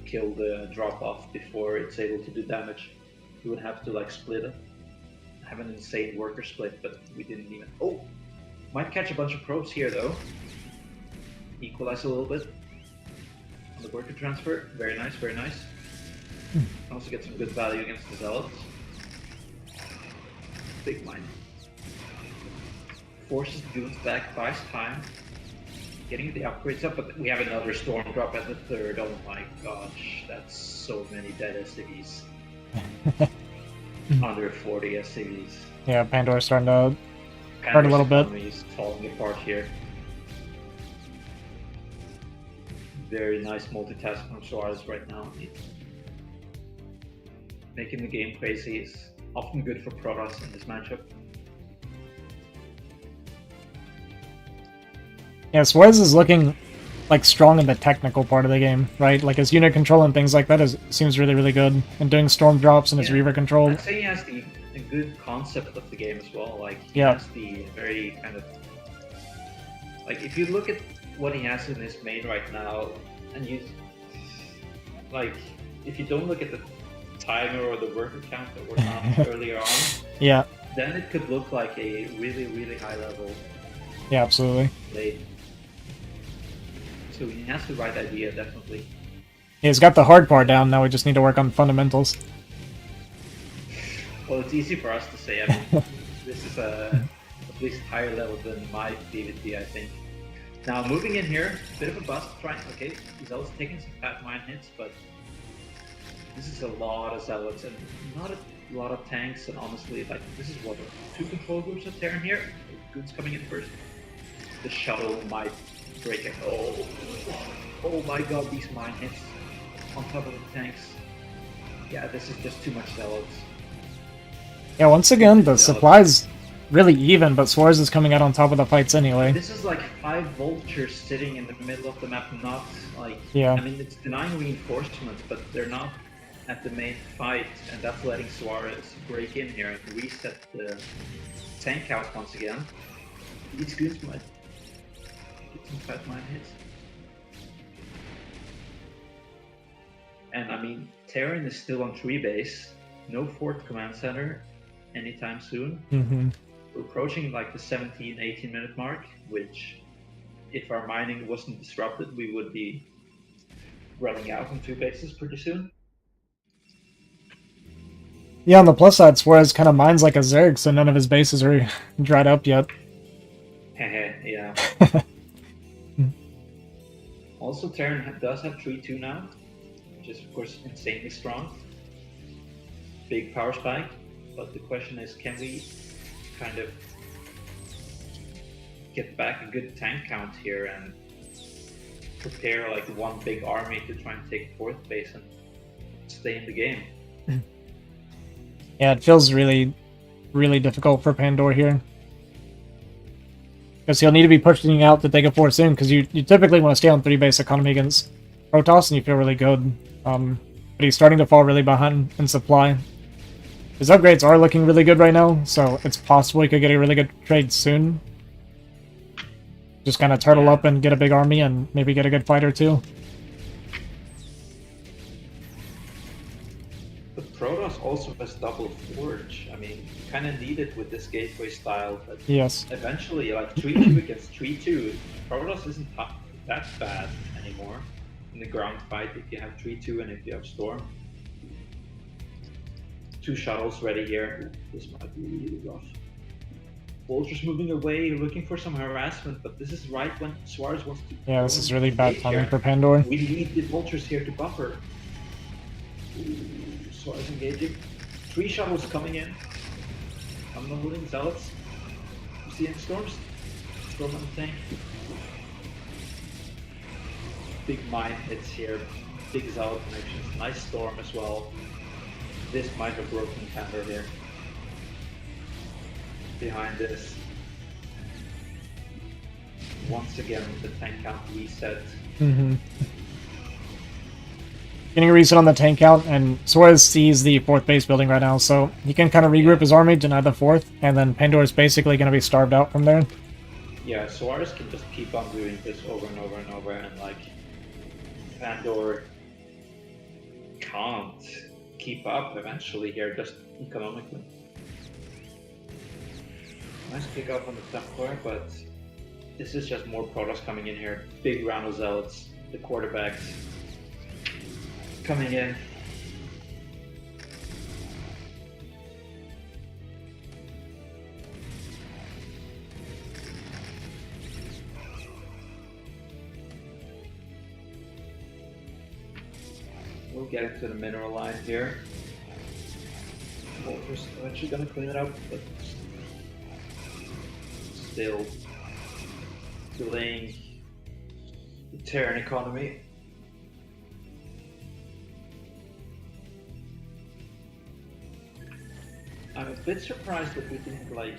S4: kill the drop off before it's able to do damage. You would have to like split it. Have an insane worker split, but we didn't even. Oh! Might catch a bunch of probes here though. Equalize a little bit on the worker transfer. Very nice, very nice. Also get some good value against the Zealots. Big mine. Forces goons back, buys time. Getting the upgrades up, but we have another storm drop at the 3rd. Oh my gosh, that's so many dead SCVs. Under 40 SCVs.
S1: Yeah, Pandora's starting to hurt a little bit.
S4: He's falling apart here. Very nice multitask from Suarez right now. Making the game crazy is often good for Protoss in this matchup.
S1: Yeah, Suarez is looking like strong in the technical part of the game, right? Like his unit control and things like that seems really, really good. And doing storm drops and his reaver control.
S4: I'd say he has a good concept of the game as well. Like he
S1: Yeah.
S4: has the very kind of like if you look at what he has in his main right now, and you like if you don't look at the timer or the worker count that were not earlier on,
S1: Yeah.
S4: then it could look like a really, really high level
S1: Yeah, absolutely.
S4: play. So he has the right idea, definitely.
S1: He's got the hard part down, now we just need to work on fundamentals.
S4: Well, it's easy for us to say. I mean, this is at least higher level than my DVT, I think. Now, moving in here, bit of a bust. Okay, Zealots taking some fat mine hits, but this is a lot of Zealots and not a lot of tanks. And honestly, like this is what 2 control groups of Terran here. Goods coming in first. The shuttle might break it. Oh my god, these mine hits on top of the tanks. Yeah, this is just too much Zealots.
S1: Yeah, once again, the supply's really even, but Suarez is coming out on top of the fights anyway.
S4: This is like 5 vultures sitting in the middle of the map, not like...
S1: Yeah.
S4: I mean, it's denying reinforcements, but they're not at the main fight, and that's letting Suarez break in here and reset the tank count once again. These goons might get some fat mine hits. And I mean, Terran is still on 3 base, no 4th command center anytime soon.
S1: Mm-hmm.
S4: We're approaching like the 17-18 minute mark, which if our mining wasn't disrupted, we would be running out on 2 bases pretty soon.
S1: Yeah, on the plus side, Suarez kind of mines like a Zerg, so none of his bases are dried up yet.
S4: Yeah. Also, Terran does have 3-2 now, which is of course insanely strong. Big power spike, but the question is, can we kind of get back a good tank count here and prepare like one big army to try and take 4th base and stay in the game?
S1: Yeah, it feels really, really difficult for Pandora here. Because he'll need to be pushing out the Dega 4 soon, because you typically want to stay on 3 base economy against Protoss, and you feel really good. But he's starting to fall really behind in supply. His upgrades are looking really good right now, so it's possible he could get a really good trade soon. Just kind of turtle up and get a big army, and maybe get a good fighter too.
S4: The Protoss also has double forge. I mean, you kind of need it with this gateway style, but
S1: Yes.
S4: eventually, like 3-2 against 3-2, Protoss isn't that bad anymore in the ground fight if you have 3-2 and if you have Storm. 2 shuttles ready here. This might be really rough. Vulture's moving away, looking for some harassment, but this is right when Suarez wants to.
S1: Yeah, this is really bad timing
S4: here.
S1: for Pandora.
S4: We need the Vultures here to buffer. Ooh, Suarez engaging. 3 shuttles coming in. Unloading Zealots. You see any storms? Storm on the tank. Big mine hits here. Big Zealot connections. Nice storm as well. This might have broken Pandora here. Behind this. Once again, the tank count reset.
S1: Mm-hmm. Getting a reset on the tank count, and Suarez sees the 4th base building right now, so he can kind of regroup his army, deny the 4th, and then Pandora's basically going to be starved out from there.
S4: Yeah, Suarez can just keep on doing this over and over and over, and like Pandora can't keep up eventually here, just economically. Nice pick up on the Templar, but this is just more Protoss coming in here. Big round of Zealots, the quarterbacks coming in. We'll get into the mineral line here. Vulture's eventually gonna clean it up, but still delaying the Terran economy. I'm a bit surprised that we didn't like.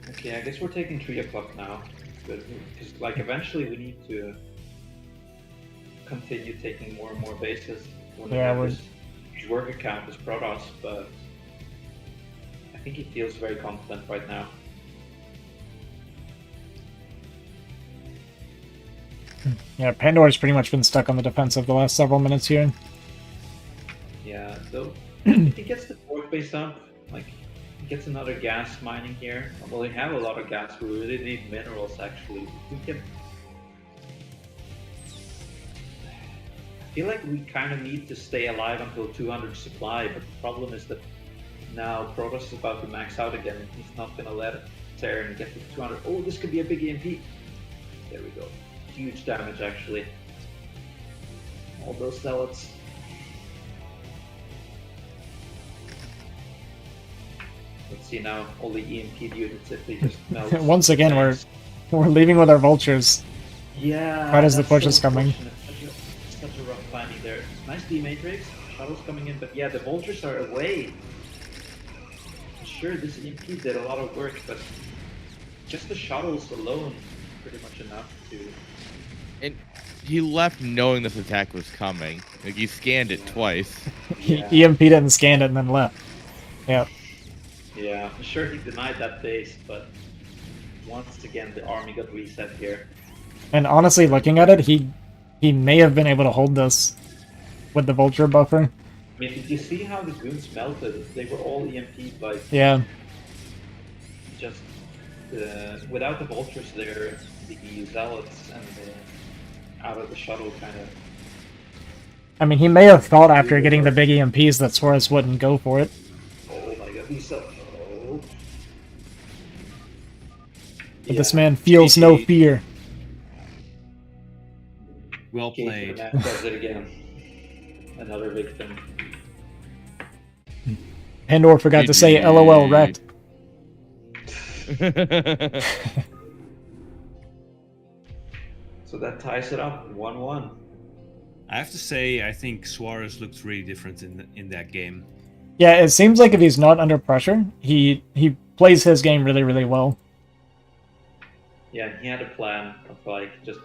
S4: Okay, I guess we're taking 3 o'clock now, but because like eventually we need to continue taking more and more bases.
S1: Yeah, we're.
S4: His work account is Protoss, but I think he feels very confident right now.
S1: Yeah, Pandora's pretty much been stuck on the defensive the last several minutes here.
S4: Yeah, so if he gets the 4th base up, like he gets another gas mining here. Well, we have a lot of gas. We really need minerals actually. We can. I feel like we kind of need to stay alive until 200 supply, but the problem is that now Protoss is about to max out again, and he's not gonna let Terran get to 200. Oh, this could be a big EMP. There we go. Huge damage actually. All those zealots. Let's see now, all the EMP units if they just melt.
S1: Once again, we're leaving with our vultures.
S4: Yeah.
S1: Right as the push is coming.
S4: Such a rough timing there. Nice D matrix, shuttles coming in, but yeah, the vultures are away. Sure, this EMP did a lot of work, but just the shuttles alone pretty much enough to.
S6: And he left knowing this attack was coming. Like, he scanned it twice.
S4: Yeah.
S1: He EMP'd it and scanned it and then left. Yeah.
S4: Yeah, I'm sure he denied that base, but once again the army got reset here.
S1: And honestly, looking at it, he may have been able to hold this with the vulture buffer.
S4: I mean, did you see how the goons melted? They were all EMP'd by
S1: Yeah.
S4: just without the vultures there, the zealots and out of the shuttle kind of.
S1: I mean, he may have thought after getting the big EMPs that Suarez wouldn't go for it.
S4: Oh my god, he's so. Oh.
S1: But this man feels no fear.
S3: Well
S4: Okay,
S3: played.
S4: so does it again. Another victim.
S1: Pandora forgot to say
S6: GG.
S1: LOL wrecked.
S4: So that ties it up, 1-1.
S3: I have to say, I think Suarez looked really different in that game.
S1: Yeah, it seems like if he's not under pressure, he plays his game really, really well.
S4: yeah, he had a plan of like just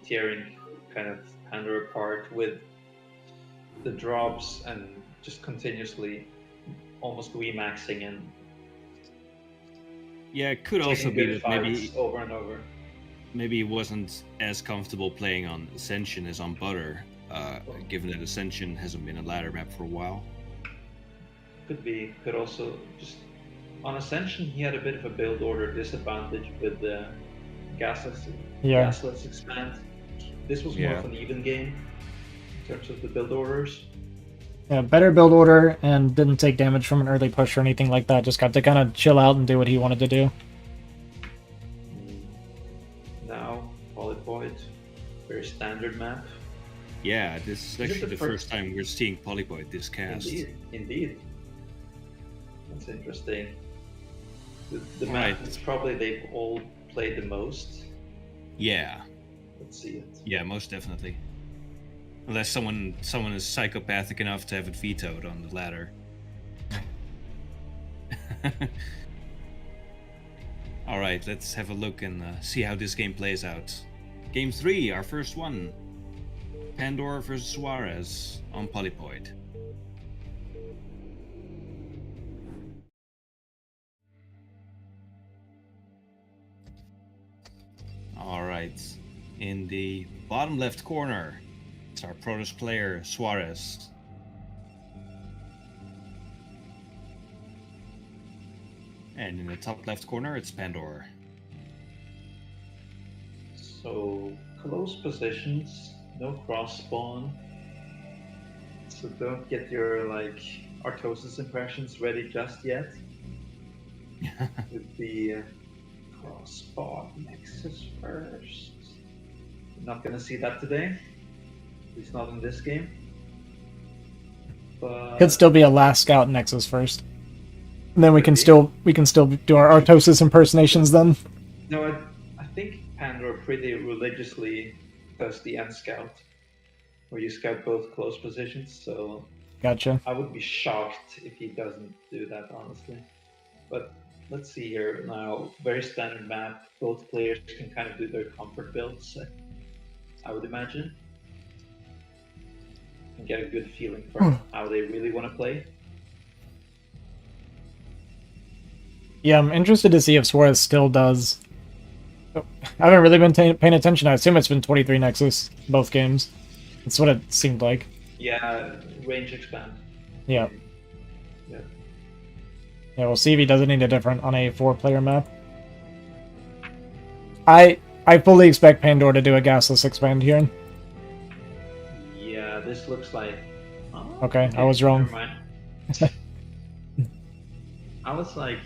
S4: tearing kind of Pandora apart with the drops and just continuously almost remaxing and
S3: Yeah, it could also
S4: taking
S3: be
S4: good
S3: that
S4: fights over and over.
S3: maybe he wasn't as comfortable playing on Ascension as on Butter, given that Ascension hasn't been a ladder map for a while.
S4: Could be. Could also just on Ascension he had a bit of a build order disadvantage with the
S1: Yeah.
S4: gasless expand. This was more
S6: Yeah.
S4: of an even game in terms of the build orders.
S1: Yeah, better build order and didn't take damage from an early push or anything like that. Just got to kind of chill out and do what he wanted to do.
S4: Now Polypoid, very standard map.
S3: Yeah, this is
S4: Is it
S3: actually
S4: the
S3: the first time we're seeing Polypoid this cast.
S4: Indeed. That's interesting. The map
S3: Right.
S4: is probably they've all played the most.
S3: Yeah,
S4: Let's see it.
S3: yeah, most definitely. Unless someone is psychopathic enough to have it vetoed on the ladder. All right, let's have a look and see how this game plays out. Game 3, our first one. Pandora versus Suarez on Polypoid. All right, in the bottom left corner, it's our Protoss player, Suarez. And in the top left corner, it's Pandora.
S4: So close positions, no cross spawn. So don't get your like Artosis impressions ready just yet. With the cross spawn Nexus first. Not gonna see that today. At least not in this game. But
S1: Could still be a last scout Nexus first. And then we can
S4: Could be.
S1: still do our Artosis impersonations then.
S4: no, I think Pandora pretty religiously does the end scout, where you scout both close positions. So
S1: Gotcha.
S4: I would be shocked if he doesn't do that, honestly. But let's see here now. Very standard map. Both players can kind of do their comfort builds, I would imagine, and get a good feeling for how they really want to play.
S1: Yeah, I'm interested to see if Suarez still does. I haven't really been paying attention. I assume it's been 23 Nexus, both games. That's what it seemed like.
S4: Yeah, range expand.
S1: Yeah.
S4: Yeah.
S1: Yeah, we'll see if he does anything different on a 4-player map. I fully expect Pandora to do a gasless expand here.
S4: Yeah, this looks like. Oh,
S1: Okay, I was wrong.
S4: Never mind. I was like,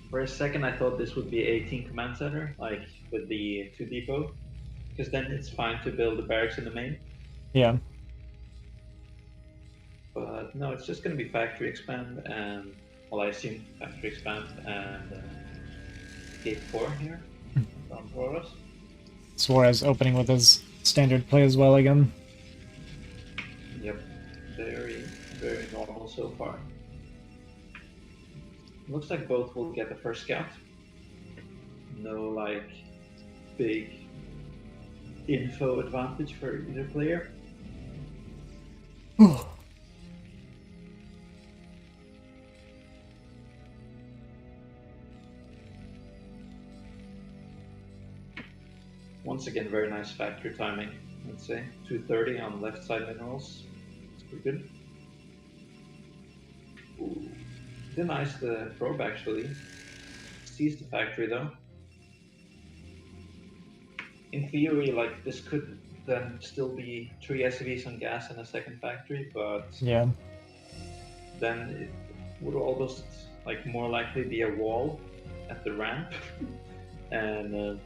S4: for a second, I thought this would be 18 command center, like with the 2 depot, because then it's fine to build the barracks in the main.
S1: Yeah.
S4: But no, it's just going to be factory expand and, well, I assume factory expand and gate 4 here on Boros.
S1: Suarez opening with his standard play as well again.
S4: Yep, very, very normal so far. Looks like both will get the first scout. No, like, big info advantage for either player. Once again, very nice factory timing, I'd say. 230 on left side minerals. It's pretty good. Ooh. Denies the probe actually. Sees the factory though. In theory, like this could then still be 3 SCVs on gas in a second factory, but
S1: Yeah.
S4: then it would almost like more likely be a wall at the ramp. And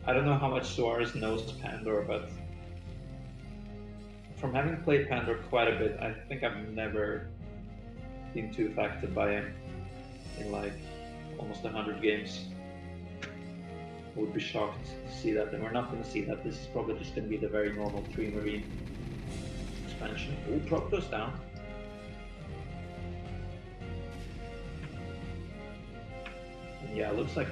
S4: I don't know how much Suarez knows Pandora, but from having played Pandora quite a bit, I think I've never been too affected by him in like almost 100 games. I would be shocked to see that, and we're not going to see that. This is probably just going to be the very normal 3 Marine expansion. Oh, prop goes down. And yeah, it looks like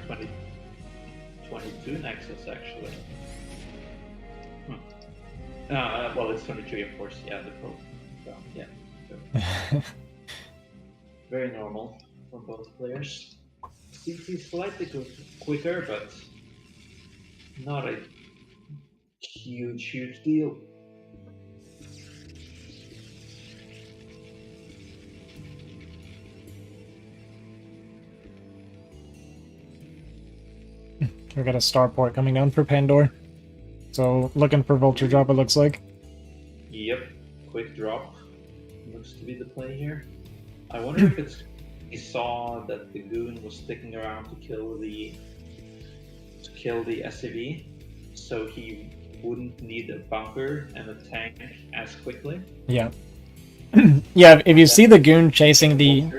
S4: 22 Nexus actually. Well, it's 23 of course. Yeah, the Pro. So, yeah. So, very normal for both players. CT slightly quicker, but not a huge deal.
S1: We got a starport coming down for Pandora. So looking for Vulture Drop, it looks like.
S4: Yep, quick drop. Looks to be the play here. I wonder if it's he saw that the goon was sticking around to kill the SCV, so he wouldn't need a bunker and a tank as quickly.
S1: Yeah. Yeah, if you see the goon chasing the...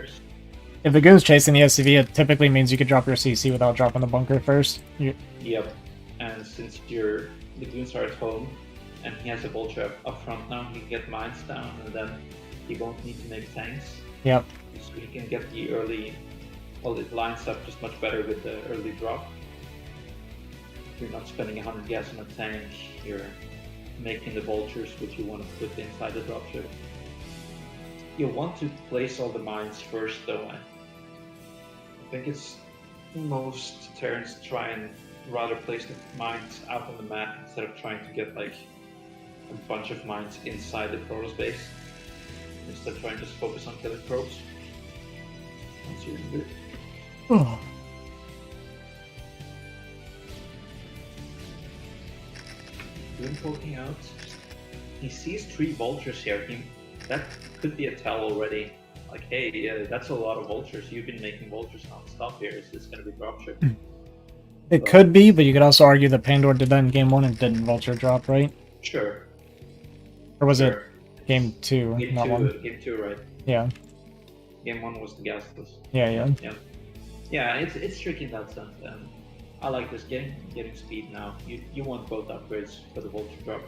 S1: If the goon's chasing the SCV, it typically means you could drop your CC without dropping the bunker first.
S4: Yep, and since the goons are at home, and he has a vulture up front now, he can get mines down, and then he won't need to make tanks.
S1: Yep.
S4: So he can get the early... Well, it lines up just much better with the early drop. You're not spending 100 gas on a tank, you're making the vultures which you want to put inside the dropship. You want to place all the mines first though. I think it's most Terrans try and rather place the mines out on the map instead of trying to get like a bunch of mines inside the Protoss base. Instead trying to just focus on killing probes. That's really good.
S1: Oh.
S4: Goon poking out. He sees 3 vultures here. That could be a tell already. Like, hey, yeah, that's a lot of vultures. You've been making vultures non-stop here. Is this going to be dropship?
S1: It could be, but you could also argue that Pandora did that in Game 1 and didn't Vulture Drop, right?
S4: Sure.
S1: Or was
S4: Sure.
S1: it Game 2,
S4: Game
S1: not
S4: 2,
S1: 1?
S4: Game 2, right?
S1: Yeah.
S4: Game 1 was the gasless.
S1: Yeah.
S4: Yeah, it's tricky in that sense. And I like this game. Getting speed now. You want both upgrades for the vulture drop.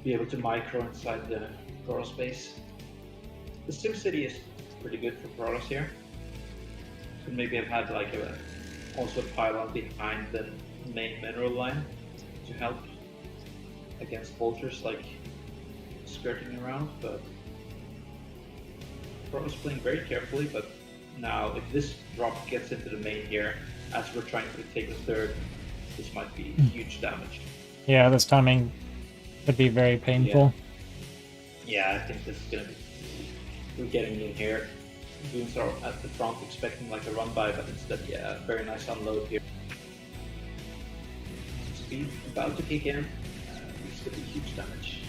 S4: Be able to micro inside the Protoss space. The SimCity is pretty good for Protoss here. Could maybe have had like also a pylon behind the main mineral line to help against vultures like skirting around, but Protoss playing very carefully. But now if this drop gets into the main here, as we're trying to take the third, this might be huge damage.
S1: Yeah, this timing could be very painful.
S4: Yeah, I think this is gonna be... We're getting in here. Goons are at the front expecting like a run by, but instead, yeah, very nice unload here. Speed about to kick in. This could be huge damage.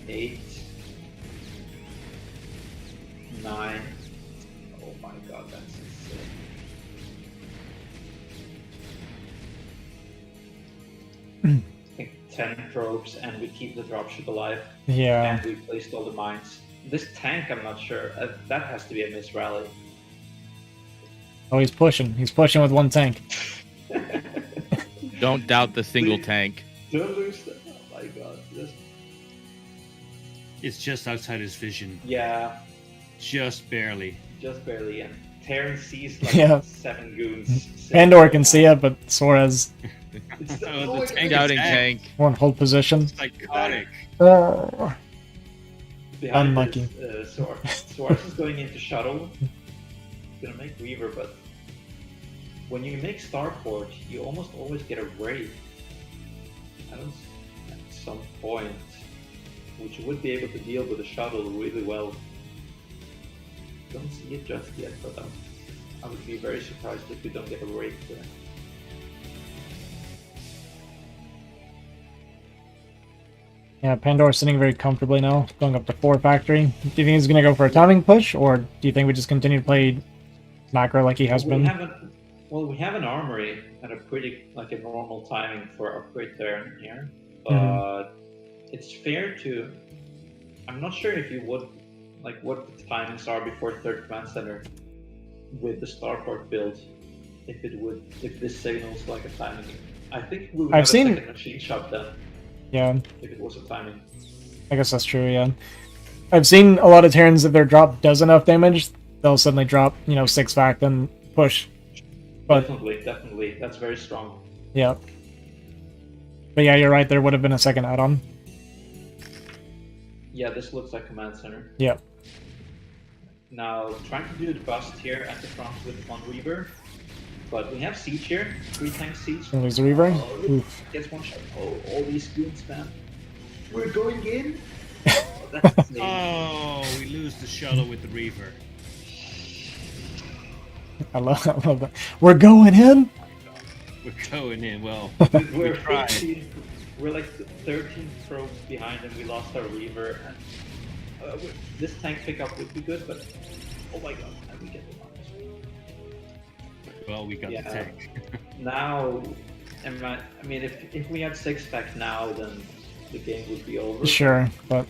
S4: 8, 9. Oh my god, that's insane. I think 10 probes and we keep the dropship alive.
S1: Yeah.
S4: And we placed all the mines. This tank, I'm not sure. That has to be a miss rally.
S1: Oh, he's pushing. He's pushing with one tank.
S6: Don't doubt the single tank.
S4: Don't lose that. Oh my god.
S3: It's just outside his vision.
S4: Yeah,
S3: Just barely.
S4: just barely. And Terran sees like
S1: Yeah.
S4: 7 goons.
S1: Pandora can see it, but Sora's
S4: It's
S3: Oh, the tank
S6: Scouting
S3: is
S6: tank.
S1: won't hold position.
S3: Psychotic.
S1: Oh.
S4: behind
S1: Unlucky.
S4: this, Suarez is going into shuttle. Gonna make Weaver, but when you make Starport, you almost always get a raid. At some point, which would be able to deal with the shuttle really well. Don't see it just yet, but I would be very surprised if we don't get a raid there.
S1: Yeah, Pandora's sitting very comfortably now, going up to 4 factory. Do you think he's going to go for a timing push, or do you think we just continue to play macro like he has been?
S4: We have an armory at a pretty like a normal timing for upgrade there here, but it's fair to. I'm not sure if you would like what the timings are before third command center with the Starport build. If this signals like a timing, I think we would have a second machine shop then.
S1: Yeah.
S4: If it was a timing.
S1: I guess that's true, yeah. I've seen a lot of Terrans, if their drop does enough damage, they'll suddenly drop, 6 fact and push. But
S4: Definitely. That's very strong.
S1: yeah. But yeah, you're right, there would have been a second add-on.
S4: Yeah, this looks like command center.
S1: Yeah.
S4: Now, trying to do the bust here at the front with one Reaver. But we have siege here. 3 tanks siege.
S1: And there's a Reaver.
S4: Oh,
S1: Oof.
S4: gets one shot. Oh, all these goons, man. We're going in. Oh, that's insane.
S3: Oh, we lose the shuttle with the Reaver.
S1: I love that. We're going in?
S3: We're going in. Well,
S4: We're
S3: tried.
S4: 15, we're like 13 probes behind and we lost our Reaver. And, this tank pickup would be good, but oh my god, and we get the minus.
S3: Well, we got the tank.
S4: Now, I mean, if we had 6 pack now, then the game would be over.
S1: Sure, but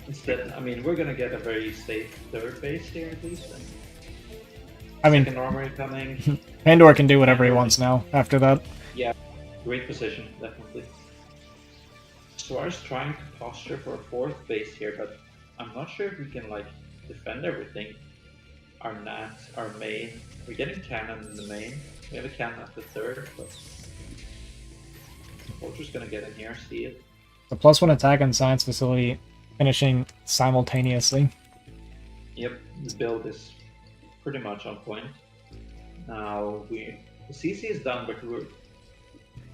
S4: Instead, I mean, we're gonna get a very safe third base here at least. And
S1: I mean,
S4: second armory coming.
S1: Pandora can do whatever he wants now after that.
S4: Yeah, great position, definitely. Suarez trying to posture for a 4th base here, but I'm not sure if we can like defend everything. Our Nat, our main, we're getting cannon in the main. We have a cannon at the 3rd, but Vulture's gonna get in here, see it.
S1: The +1 attack and science facility finishing simultaneously.
S4: Yep, the build is pretty much on point. Now the CC is done, but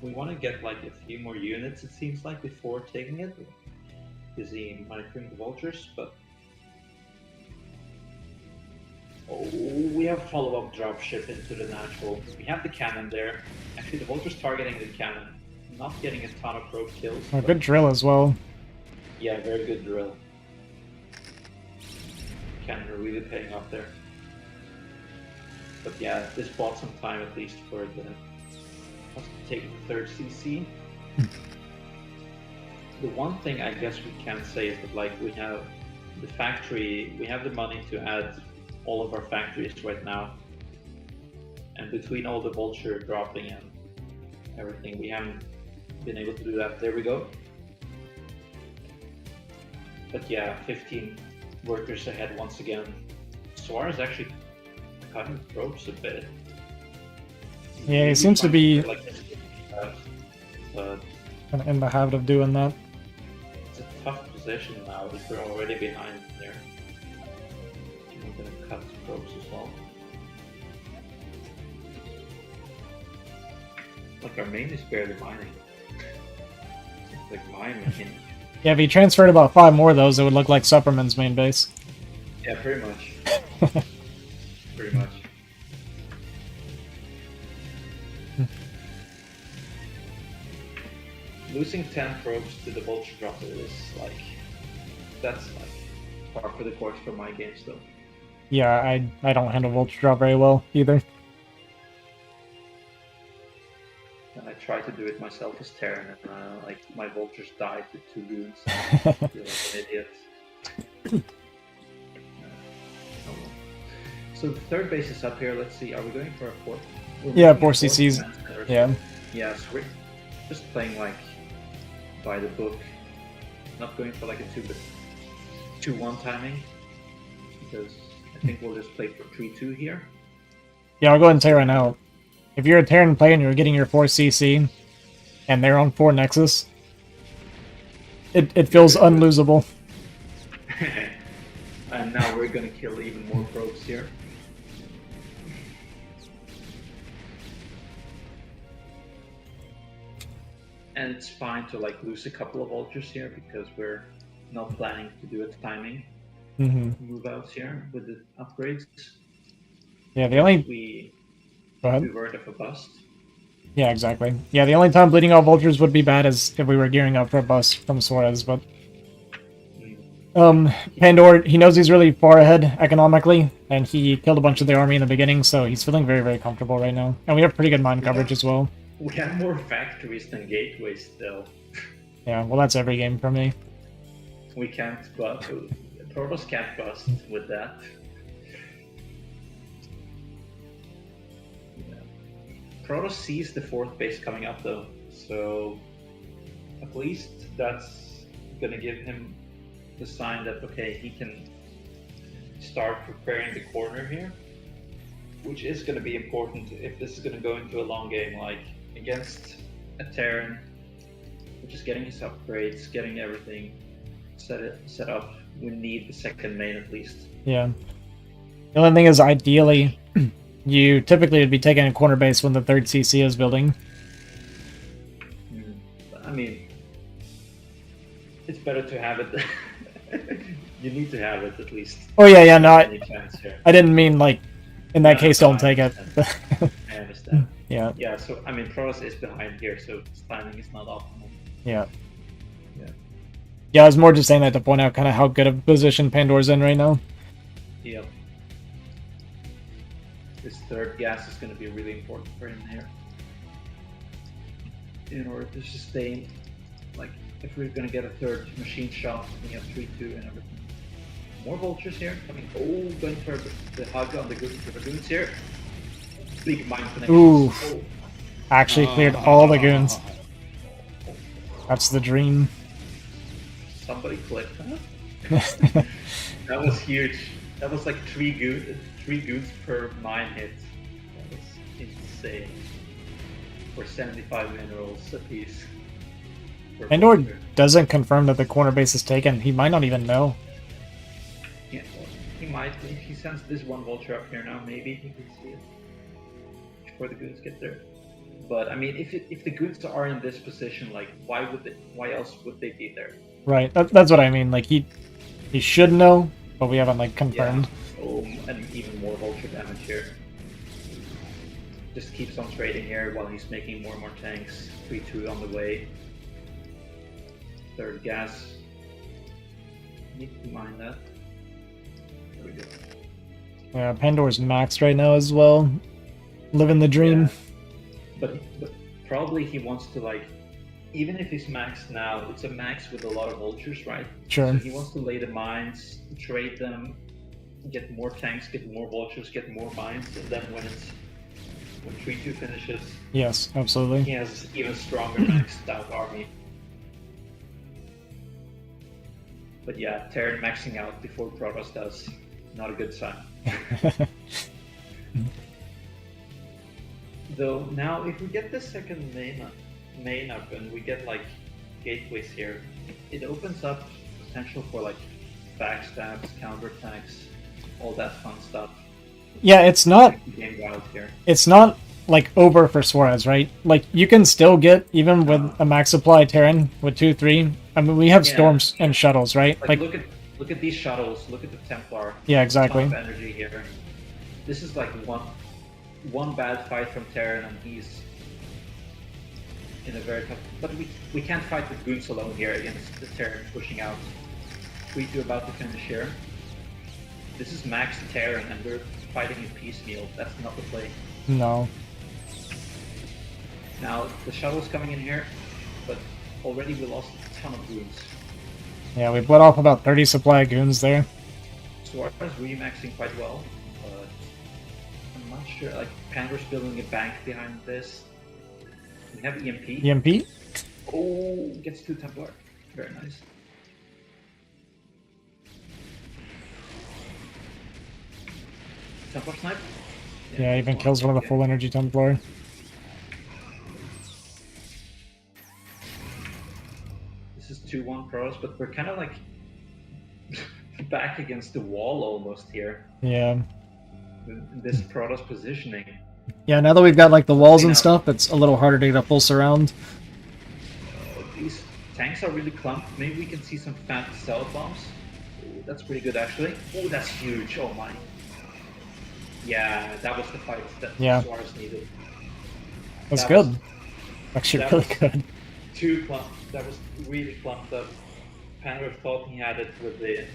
S4: we want to get like a few more units. It seems like before taking it. Busy monitoring the vultures, but oh, we have follow-up dropship into the natural. We have the cannon there. Actually, the vultures targeting the cannon, not getting a ton of probe kills.
S1: A good drill as well.
S4: Yeah, very good drill. Cannon really paying off there. But yeah, this bought some time at least for us to take the 3rd CC. The one thing I guess we can say is that like we have the factory, we have the money to add all of our factories right now. And between all the vulture dropping and everything, we haven't been able to do that. There we go. But yeah, 15 workers ahead once again. Suarez actually cutting probes a bit.
S1: Yeah, he seems to be
S4: like but
S1: in the habit of doing that.
S4: it's a tough position now if we're already behind there. We're gonna cut probes as well. Like our main is barely mining. It's like my main.
S1: Yeah, if he transferred about 5 more of those, it would look like Supperman's main base.
S4: Yeah, pretty much. Pretty much. Losing 10 probes to the vulture dropper is like, that's like par for the course for my games though.
S1: Yeah, I don't handle Vulture Drop very well either.
S4: And I try to do it myself as Terran, and like my vultures die to 2 goons. I feel like an idiot. Oh well. So the 3rd base is up here. Let's see. Are we going for a 4th?
S1: Yeah, 4 CCs. Yeah.
S4: Yeah, so we're just playing like by the book. Not going for like a 2-1 timing. Because I think we'll just play for 3-2 here.
S1: Yeah, I'll go ahead and say right now, if you're a Terran player and you're getting your 4 CC, and they're on 4 Nexus, it feels unlosable.
S4: And now we're gonna kill even more probes here. And it's fine to like lose a couple of vultures here because we're not planning to do a timing move outs here with the upgrades.
S1: Yeah, the only...
S4: We
S1: Go ahead.
S4: word of a bust.
S1: Yeah, exactly. Yeah, the only time bleeding out vultures would be bad is if we were gearing up for a bust from Suarez, but... Pandora, he knows he's really far ahead economically, and he killed a bunch of the army in the beginning, so he's feeling very, very comfortable right now. And we have pretty good mine coverage as well.
S4: We have more factories than gateways still.
S1: Yeah, well that's every game for me.
S4: We can't bust. Protoss can't bust with that. Yeah. Protoss sees the 4th base coming up though, so at least that's gonna give him the sign that okay, he can start preparing the corner here, which is going to be important if this is going to go into a long game, like against a Terran, which is getting his upgrades, getting everything set up. We need the second main at least.
S1: Yeah. The only thing is, ideally, you typically would be taking a corner base when the third CC is building.
S4: I mean, it's better to have it. You need to have it at least.
S1: Oh yeah, no,
S4: Any chance here.
S1: I didn't mean like, in that case, don't take it.
S4: I understand.
S1: Yeah.
S4: Yeah, so I mean, Protoss is behind here, so his timing is not optimal.
S1: Yeah.
S4: Yeah.
S1: Yeah, I was more just saying that to point out kind of how good of a position Pandora's in right now.
S4: Yep. This third gas is going to be really important for him here. In order to sustain, like, if we're going to get a third machine shot, we have 3-2 and everything. More vultures here coming. Oh, going for the hug on the goons here. Big mind connections.
S1: Ooh.
S4: Oh.
S1: Actually cleared all the goons. That's the dream.
S4: Somebody clicked, huh? That was huge. That was like three goons per mine hit. That was insane. For 75 minerals a piece.
S1: Pandora doesn't confirm that the corner base is taken. He might not even know.
S4: Yeah, well, he might. If he sends this one vulture up here now, maybe he can see it before the goons get there. But I mean, if the goons are in this position, like, why else would they be there?
S1: Right. That's what I mean. Like he should know, but we haven't like confirmed.
S4: Yeah. Oh, and even more vulture damage here. Just keeps on trading here while he's making more and more tanks. 3-2 on the way. Third gas. Need to mind that. There we go.
S1: Yeah, Pandora's maxed right now as well. Living the dream.
S4: Yeah. But probably he wants to, like, even if he's maxed now, it's a max with a lot of vultures, right?
S1: Sure.
S4: So he wants to lay the mines, trade them, get more tanks, get more vultures, get more mines, and then when 3-2 finishes,
S1: Yes, absolutely.
S4: he has even stronger maxed out army. But yeah, Terran maxing out before Protoss does, not a good sign. Though now, if we get the second main up and we get like gateways here, it opens up potential for like backstabs, counterattacks, all that fun stuff.
S1: Yeah, it's not
S4: Game wild here.
S1: It's not like over for Suarez, right? Like you can still get even with a max supply Terran with 2-3. I mean, we have storms and shuttles, right?
S4: Like look at these shuttles. Look at the Templar.
S1: Yeah, exactly.
S4: Ton of energy here. This is like one bad fight from Terran, and he's in a very tough. But we can't fight with goons alone here against the Terran pushing out. 3-2 about to finish here. This is max Terran, and we're fighting in piecemeal. That's not the play.
S1: No.
S4: Now the shuttle's coming in here, but already we lost a ton of goons.
S1: Yeah, we bled off about 30 supply of goons there.
S4: Suarez remaxing quite well, but I'm not sure. Like Pandora's building a bank behind this. We have EMP.
S1: EMP?
S4: Oh, gets 2 Templar. Very nice. Templar snipe.
S1: Yeah, even kills one of the full energy Templar.
S4: This is 2-1 pros, but we're kind of like back against the wall almost here.
S1: Yeah.
S4: In this Protoss positioning.
S1: Yeah, now that we've got like the walls and stuff, it's a little harder to get a full surround.
S4: These tanks are really clumped. Maybe we can see some fat cell bombs. Ooh, that's pretty good actually. Oh, that's huge. Oh my. Yeah, that was the fight that Suarez needed.
S1: That's good. Actually, really good.
S4: Too clumped. That was really clumped up. Pandora thought he had it with the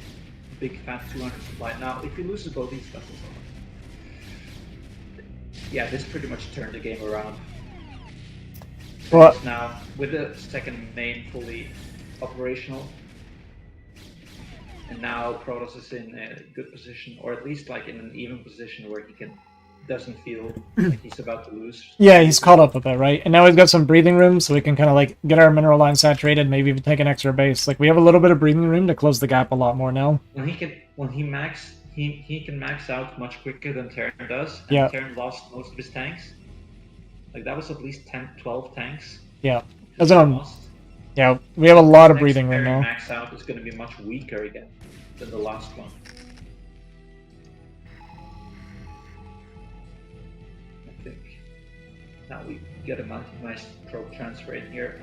S4: big fat 200 supply. Now, if he loses both these vessels, yeah, this pretty much turned the game around.
S1: Well,
S4: now, with the second main fully operational, and now Protoss is in a good position, or at least like in an even position where he doesn't feel like he's about to lose.
S1: Yeah, he's caught up with it, right? And now we've got some breathing room, so we can kind of like get our mineral line saturated, maybe even take an extra base. Like we have a little bit of breathing room to close the gap a lot more now.
S4: When he max he can max out much quicker than Terran does, and
S1: Yeah.
S4: Terran lost most of his tanks. Like that was at least 10, 12 tanks.
S1: Yeah.
S4: that
S1: That's
S4: he
S1: what I'm.
S4: lost.
S1: Yeah, we have a lot of
S4: Next
S1: breathing room
S4: Terran
S1: now.
S4: max out is going to be much weaker again than the last one. I think. Now we get a nice probe transfer in here.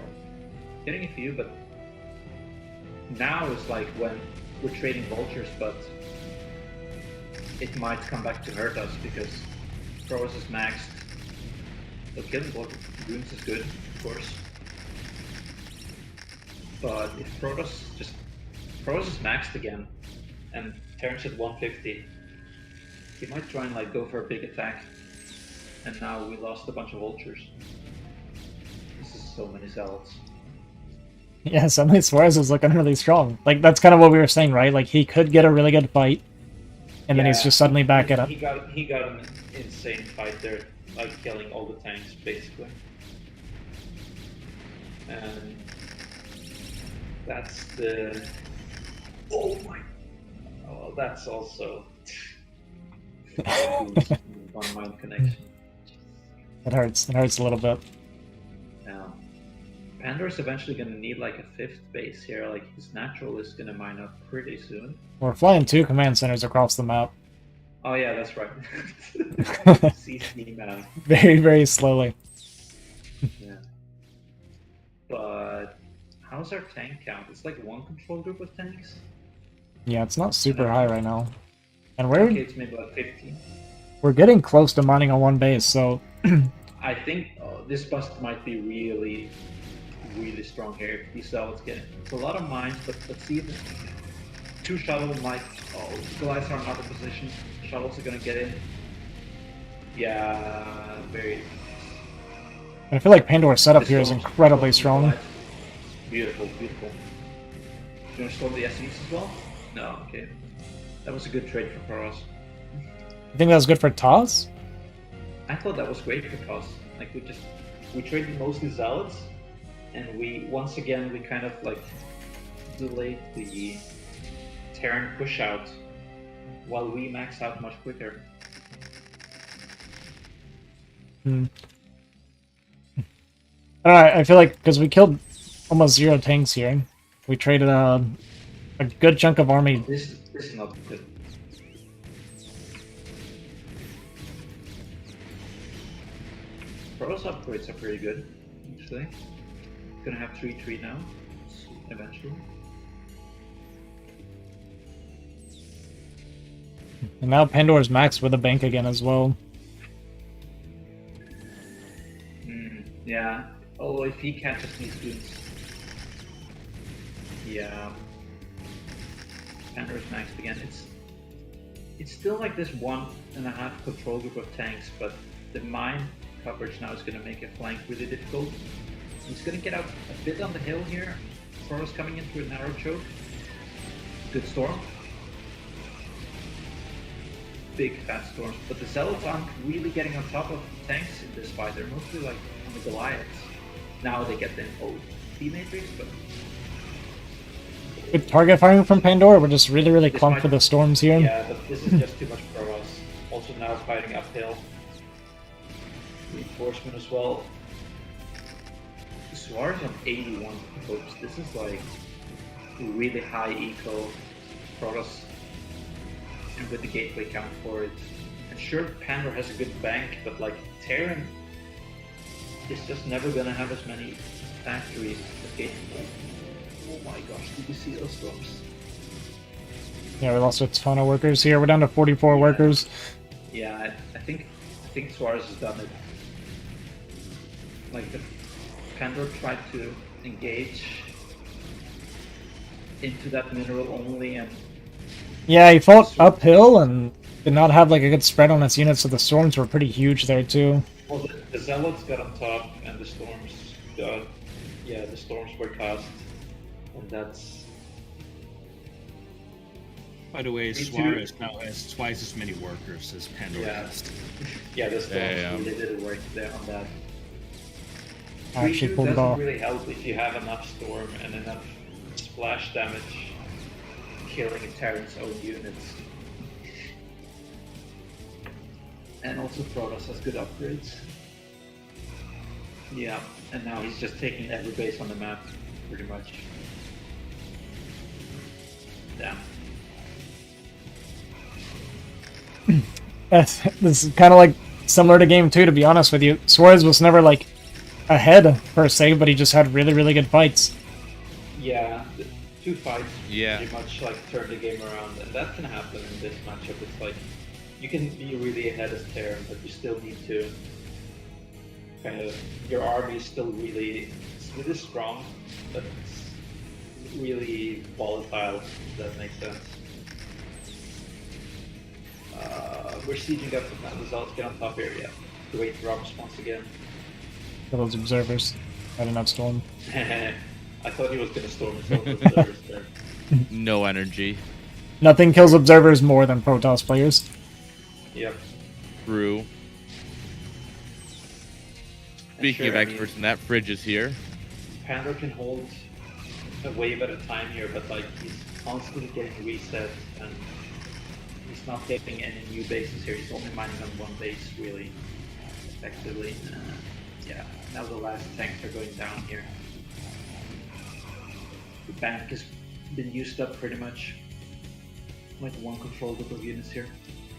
S4: Getting a few, but now is like when we're trading vultures, but it might come back to hurt us because Protoss is maxed. So killing goons is good, of course. But if Protoss is maxed again, and Terran's at 150, he might try and like go for a big attack. And now we lost a bunch of vultures. This is so many zealots.
S1: Yeah, suddenly Suarez is looking really strong. Like, that's kind of what we were saying, right? Like, he could get a really good fight, and then he's just suddenly back at it.
S4: He got an insane fight there, like killing all the tanks, basically. And that's the... Oh my... Oh, that's also... One mind connection.
S1: It hurts a little bit.
S4: Now, Pandor's eventually going to need like a 5th base here, like his natural is going to mine up pretty soon.
S1: We're flying 2 command centers across the map.
S4: Oh yeah, that's right. CC man.
S1: Very, very slowly.
S4: Yeah. But how's our tank count? It's like one control group of tanks?
S1: Yeah, it's not super high right now. And
S4: Okay, it's maybe like 15.
S1: we're getting close to mining on one base, so...
S4: I think this bust might be really, really strong here if these zealots get it. It's a lot of mines, but let's see if 2 shuttles might... Oh, Goliaths are in other positions. Shuttles are gonna get in. Yeah, very...
S1: I feel like Pandor's setup
S4: This
S1: here is
S4: storm's
S1: incredibly strong.
S4: Goliath. Beautiful, beautiful. You wanna storm the SEs as well? No, okay. That was a good trade for Protoss.
S1: You think that was good for Taz?
S4: I thought that was great for us. Like we traded mostly zealots, and we kind of like delayed the Terran push out while we max out much quicker.
S1: Alright, I feel like because we killed almost 0 tanks here, we traded a good chunk of army.
S4: This is not good. Protoss upgrades are pretty good, actually. Gonna have 3-3 now, eventually.
S1: And now Pandor's maxed with a bank again as well.
S4: Yeah. Although if he catches these goons. Yeah. Pandor's maxed again. It's still like this 1.5 control group of tanks, but the mine coverage now is going to make a flank really difficult. He's going to get out a bit on the hill here. Protoss coming in through a narrow choke. Good storm. Big fat storms, but the zealots aren't really getting on top of tanks in this fight. They're mostly like on the Goliaths. Now they get the OP matrix, but
S1: Good target firing from Pandora. We're just really clumped for the storms here.
S4: yeah, but this is just too much for us. Also now fighting uphill. Reinforcement as well. Suarez on 81 hopes. This is like really high eco Protoss, and with the gateway count for it. And sure, Pandora has a good bank, but like Terran is just never gonna have as many factories as gateway. Oh my gosh, did you see those storms?
S1: Yeah, we lost a ton of workers here. We're down to 44 workers.
S4: Yeah, I think Suarez has done it. Like the Pandora tried to engage into that mineral only, and
S1: Yeah, he fought uphill and did not have like a good spread on his units, so the storms were pretty huge there too.
S4: well, the zealots got on top, and the storms got, yeah, the storms were cast, and that's.
S3: By the way, Suarez now has twice as many workers as Pandora
S4: Yeah.
S3: has.
S4: Yeah, the storms
S6: Yeah.
S4: really did work there on that.
S1: Actually
S4: 3-2
S1: pulled it
S4: doesn't
S1: off.
S4: really help if you have enough storm and enough splash damage killing Terran's own units. And also Protoss has good upgrades. Yeah, and now he's just taking every base on the map, pretty much. Damn.
S1: This is kind of like similar to game 2, to be honest with you. Suarez was never like ahead per se, but he just had really, really good fights.
S4: Yeah, the 2 fights
S6: Yeah.
S4: pretty much like turn the game around, and that can happen in this matchup. It's like you can be really ahead as Terran, but you still need to kind of your army is still really strong, but it's really volatile. If that makes sense. We're sieging up from that results. Get on top here, yeah. Great drops once again.
S1: For those observers, I did not storm.
S4: I thought he was gonna storm his own observers there.
S6: No energy.
S1: Nothing kills observers more than Protoss players.
S4: Yep.
S6: True. Speaking of
S4: I
S6: experts in that, Fridge is here.
S4: Pandor can hold a wave at a time here, but like he's constantly getting reset and he's not getting any new bases here. He's only mining on one base really effectively. Yeah, now the last tanks are going down here. The bank has been used up pretty much. Like one control group of units here.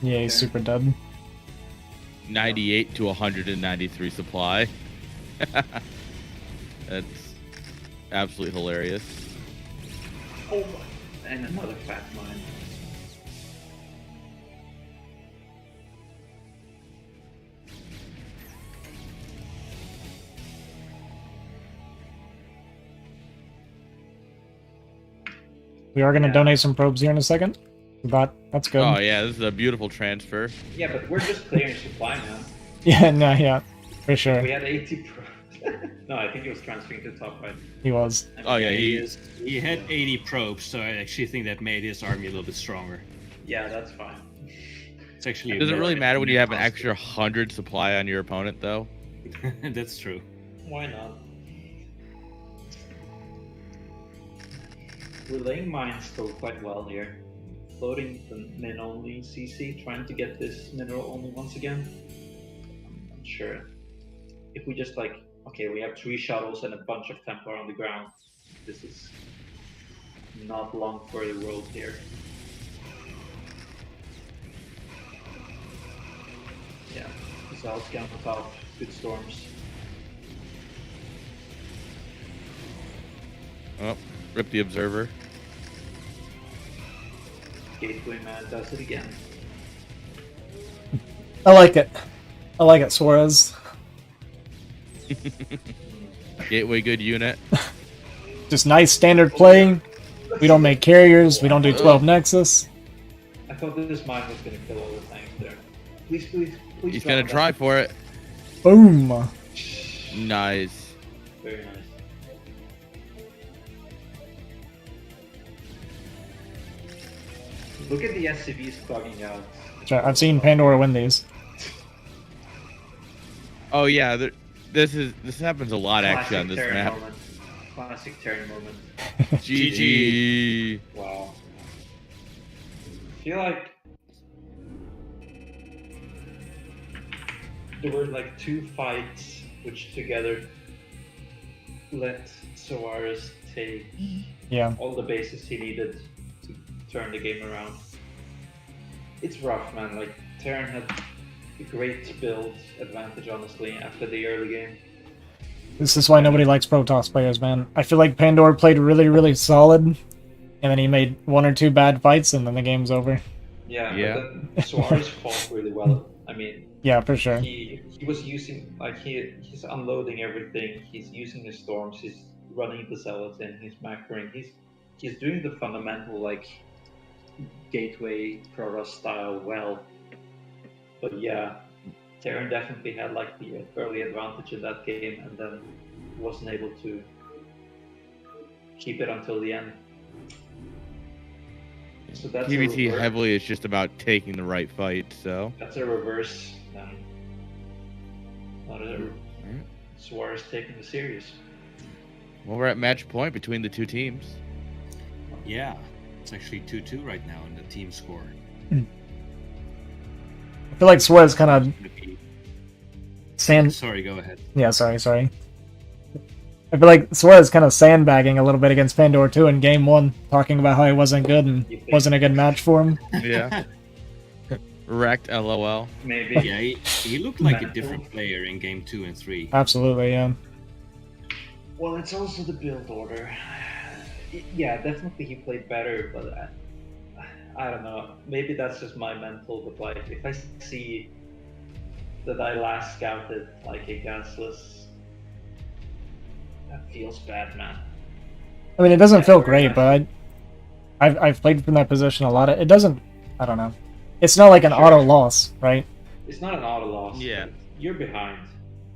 S1: Yeah, he's super dead.
S6: 98 to 193 supply. That's absolutely hilarious.
S4: Oh my! And another fat mine.
S1: We are going to
S4: Yeah.
S1: donate some probes here in a second. That's good.
S6: Oh yeah, this is a beautiful transfer.
S4: Yeah, but we're just clearing supply now.
S1: Yeah, no, yeah, for sure.
S4: We had 80 pro. No, I think he was transferring to top right.
S1: He was.
S6: Oh yeah,
S3: He had 80 probes, so I actually think that made his army a little bit stronger.
S4: Yeah, that's fine.
S3: It's actually.
S6: Does it really matter when you have an
S3: positive.
S6: extra 100 supply on your opponent though?
S3: That's true.
S4: Why not? We're laying mines still quite well here. Floating the min only CC, trying to get this mineral only once again. I'm sure. If we just like, okay, we have 3 shuttles and a bunch of Templar on the ground. This is not long for the world here. Yeah, Zal's down the top, good storms.
S6: Oh, rip the observer.
S4: Gateway man does it again.
S1: I like it, Suarez.
S6: Gateway good unit.
S1: Just nice standard play. We don't make carriers. We don't do 12 Nexus.
S4: I thought that this mine was gonna kill all the tanks there. Please, please, please.
S6: He's
S4: drop
S6: gonna
S4: that.
S6: try for it.
S1: Boom.
S6: Nice.
S4: Very nice. Look at the SCVs clogging out.
S1: I've seen Pandora win these.
S6: Oh yeah, this happens a lot actually on this
S4: Terran
S6: map.
S4: moment. Classic Terran moment.
S6: GG.
S4: Wow. I feel like there were like 2 fights which together let Suarez take
S1: Yeah.
S4: all the bases he needed to turn the game around. It's rough, man. Like, Terran had a great build advantage, honestly, after the early game.
S1: This is why nobody likes Protoss players, man. I feel like Pandora played really, really solid, and then he made 1 or 2 bad fights, and then the game's over.
S4: Yeah,
S6: Yeah.
S4: but then Suarez fought really well. I mean,
S1: Yeah, for sure.
S4: he was using, like, he's unloading everything. He's using the storms. He's running the Zealotin. He's macroing. He's doing the fundamental, like, gateway Protoss style well. But yeah, Terran definitely had like the early advantage in that game, and then wasn't able to keep it until the end. So that's a
S6: PvT
S4: reverse.
S6: heavily is just about taking the right fight, so.
S4: That's a reverse. Not a Suarez taking the series.
S6: Well, we're at match point between the two teams.
S3: Yeah, it's actually 2-2 right now in the team score.
S1: I feel like Suarez kind of sand.
S3: Sorry, go ahead.
S1: Yeah, sorry. I feel like Suarez kind of sandbagging a little bit against Pandora too in game 1, talking about how he wasn't good and wasn't a good match for him.
S6: Yeah. Wrecked, LOL.
S4: Maybe.
S3: Yeah, he looked like a
S4: Mental.
S3: different player in game 2 and 3.
S1: Absolutely, yeah.
S4: Well, it's also the build order. Yeah, definitely he played better, but I don't know. Maybe that's just my mental. But like, if I see that I last scouted like a gasless, that feels bad, man.
S1: I mean, it doesn't
S4: Yeah,
S1: feel
S4: very
S1: great,
S4: nice.
S1: but I've played from that position a lot. It doesn't. I don't know. It's not like an
S4: Sure.
S1: auto loss, right?
S4: It's not an auto loss.
S6: Yeah.
S4: but you're behind.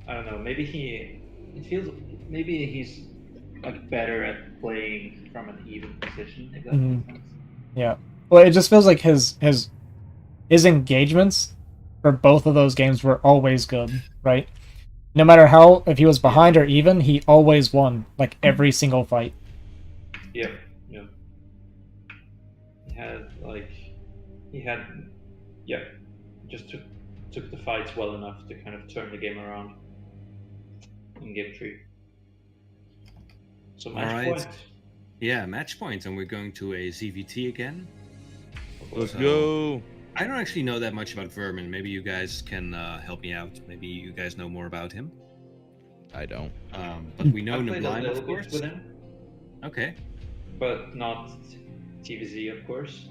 S4: I don't know. Maybe it feels. Maybe he's like better at playing from an even position. If that
S1: Mhm.
S4: makes sense.
S1: Yeah. Well, it just feels like his engagements for both of those games were always good, right? No matter how, if he was behind or even, he always won like every single fight.
S4: Yeah. He had yeah, just took the fights well enough to kind of turn the game around in game 3. So match
S3: Alright.
S4: point.
S3: Yeah, match points, and we're going to a CVT again.
S6: Let's
S3: So-
S6: go.
S3: I don't actually know that much about Vermin. Maybe you guys can help me out. Maybe you guys know more about him.
S6: I don't.
S3: But we know
S4: I played a
S3: Nibline,
S4: little
S3: of
S4: bit
S3: course.
S4: with him,
S3: Okay.
S4: but not TVZ, of course.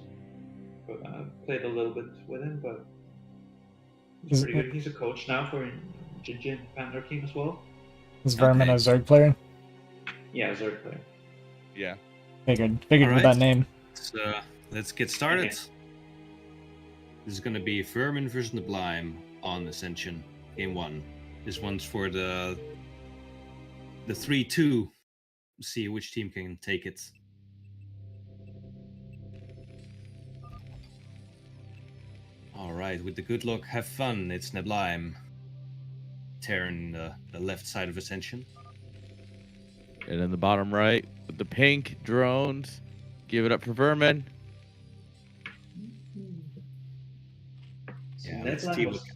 S4: But I played a little bit with him, but he's
S1: Is-
S4: pretty good. He's a coach now for Jinjin Panda team as well.
S1: Is Vermin
S3: Okay.
S1: a Zerg player?
S4: Yeah, Zerg player.
S6: Yeah.
S1: Figured with
S3: Alright.
S1: that name.
S3: So let's get started.
S4: Okay.
S3: This is going to be Vermin versus Nibline on Ascension, game 1. This one's for the 3-2. See which team can take it. Alright, with the good luck, have fun. It's Nibline. Tearing the left side of Ascension.
S6: And in the bottom right, with the pink drones, give it up for Vermin.
S4: So
S3: Yeah, let's
S4: Neblan
S3: see
S4: was
S3: what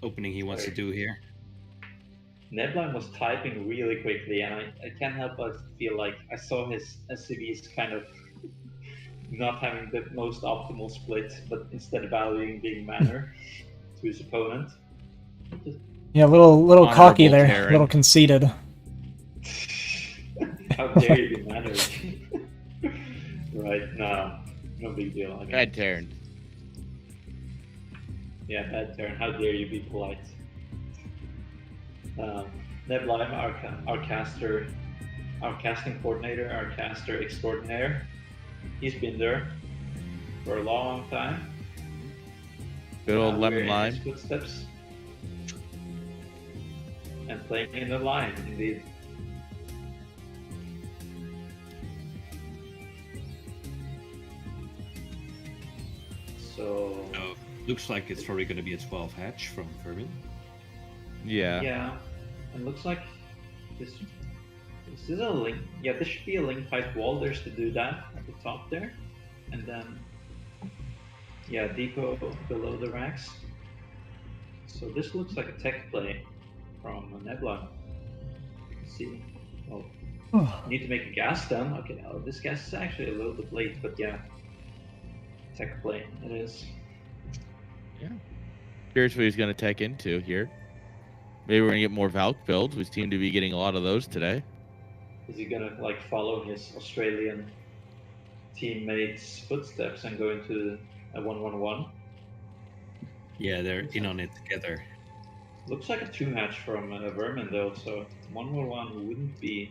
S3: opening he wants to do here.
S4: Neblan was typing really quickly, and I can't help but feel like I saw his SCVs kind of not having the most optimal split, but instead valuing being manner to his opponent.
S1: Yeah, a little cocky
S6: Honorable
S1: there,
S6: Terran.
S1: a little conceited.
S4: How dare you be mannered? Right, no big deal. I mean,
S6: Bad Terran.
S4: yeah, bad turn. How dare you be polite? Nebline, our caster, our casting coordinator, our caster extraordinaire. He's been there for a long time.
S6: Good old
S4: We're
S6: lemon
S4: in
S6: lime.
S4: his footsteps. And playing in the line, indeed. So
S3: So, looks like it's probably going to be a 12 hatch from Vermin.
S6: Yeah.
S4: yeah, it looks like this is a link. Yeah, this should be a link type wall. There's to do that at the top there, and then yeah, depot below the racks. So this looks like a tech play from Nebula. Let's see. Oh, need to make a gas then. Okay, oh, this gas is actually a little bit late, but yeah, tech play it is.
S6: Here's what he's going to tech into here. Maybe we're going to get more Valk builds. We seem to be getting a lot of those today.
S4: Is he gonna like follow his Australian teammates' footsteps and go into a 1-1-1?
S3: Yeah, they're in on it together.
S4: Looks like a 2-hatch from Vermin though, so 1-1-1 wouldn't be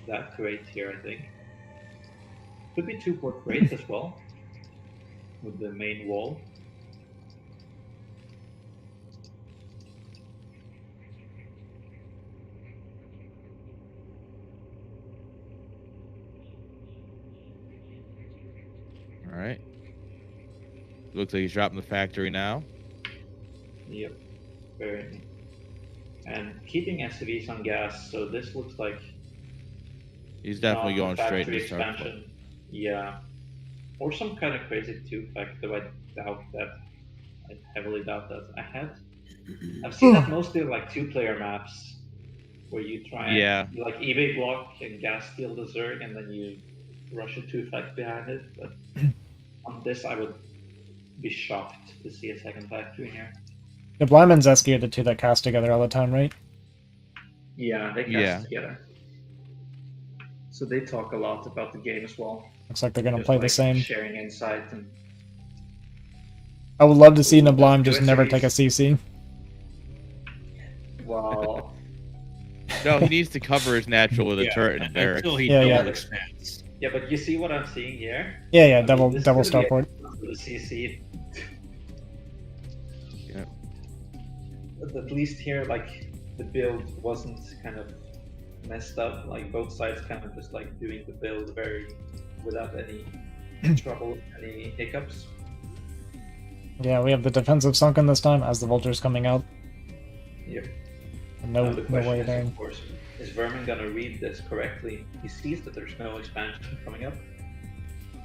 S4: that great here, I think. Could be 2-port great as well, with the main wall.
S6: All right. Looks like he's dropping the factory now.
S4: Yep, very. And keeping SCVs on gas, so this looks like
S6: He's definitely
S4: not
S6: going
S4: a
S6: straight
S4: factory
S6: to start.
S4: expansion. Yeah, or some kind of crazy 2-pack, though I doubt that. I heavily doubt that. I've seen that mostly in like 2-player maps where you try
S6: Yeah.
S4: you like eBay block and gas steal the Zerg and then you rush a 2-fact behind it. But on this, I would be shocked to see a second factory here.
S1: The Blime and Zesky are the two that cast together all the time, right?
S4: Yeah, they cast
S6: Yeah.
S4: together. So they talk a lot about the game as well.
S1: Looks like they're gonna
S4: Just
S1: play
S4: like
S1: the same.
S4: sharing insight and
S1: I would love to see
S4: Ooh,
S1: Nablime
S4: do
S1: just
S4: it
S1: never
S4: series.
S1: take a CC.
S4: well,
S6: No, he needs to cover his natural with a turret and barracks.
S3: until he
S1: Yeah,
S3: double
S1: yeah.
S3: expands.
S4: yeah, but you see what I'm seeing here?
S1: Yeah, yeah,
S4: I mean,
S1: double
S4: this is
S1: double
S4: gonna be
S1: starport.
S4: for the CC.
S6: Yeah.
S4: But at least here, like the build wasn't kind of messed up. Like both sides kind of just like doing the build very without any trouble, any hiccups.
S1: Yeah, we have the defensive sunken this time as the vulture's coming out.
S4: Yep.
S1: No,
S4: Now the
S1: no
S4: question
S1: way
S4: is,
S1: there.
S4: of course, is Vermin gonna read this correctly? He sees that there's no expansion coming up,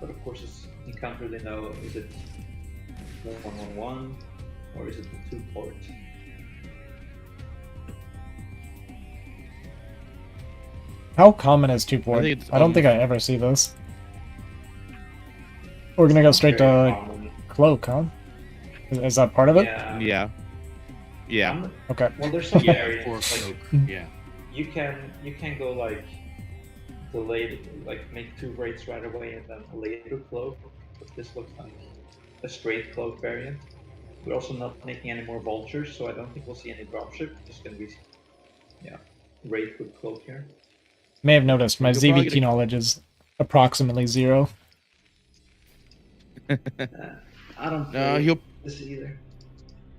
S4: but of course, he can't really know is it 111 or is it the 2-port?
S1: How common is 2-port?
S6: I think it's
S1: I don't think I ever see this. We're gonna go straight
S4: Very
S1: to
S4: common.
S1: cloak, huh? Is that part of it?
S4: Yeah.
S6: Yeah. Yeah.
S1: Okay.
S4: Well, there's some
S3: Yeah,
S4: variants.
S3: for
S4: Like,
S3: cloak. Yeah.
S4: you can go like delayed, like make 2 raids right away and then a later cloak. But this looks like a straight cloak variant. We're also not making any more vultures, so I don't think we'll see any dropship. Just gonna be, yeah, raid with cloak here.
S1: May have noticed my
S6: You'll probably
S1: ZVQ
S6: get a-
S1: knowledge is approximately 0.
S4: I don't
S6: No,
S4: play
S6: he'll
S4: this either.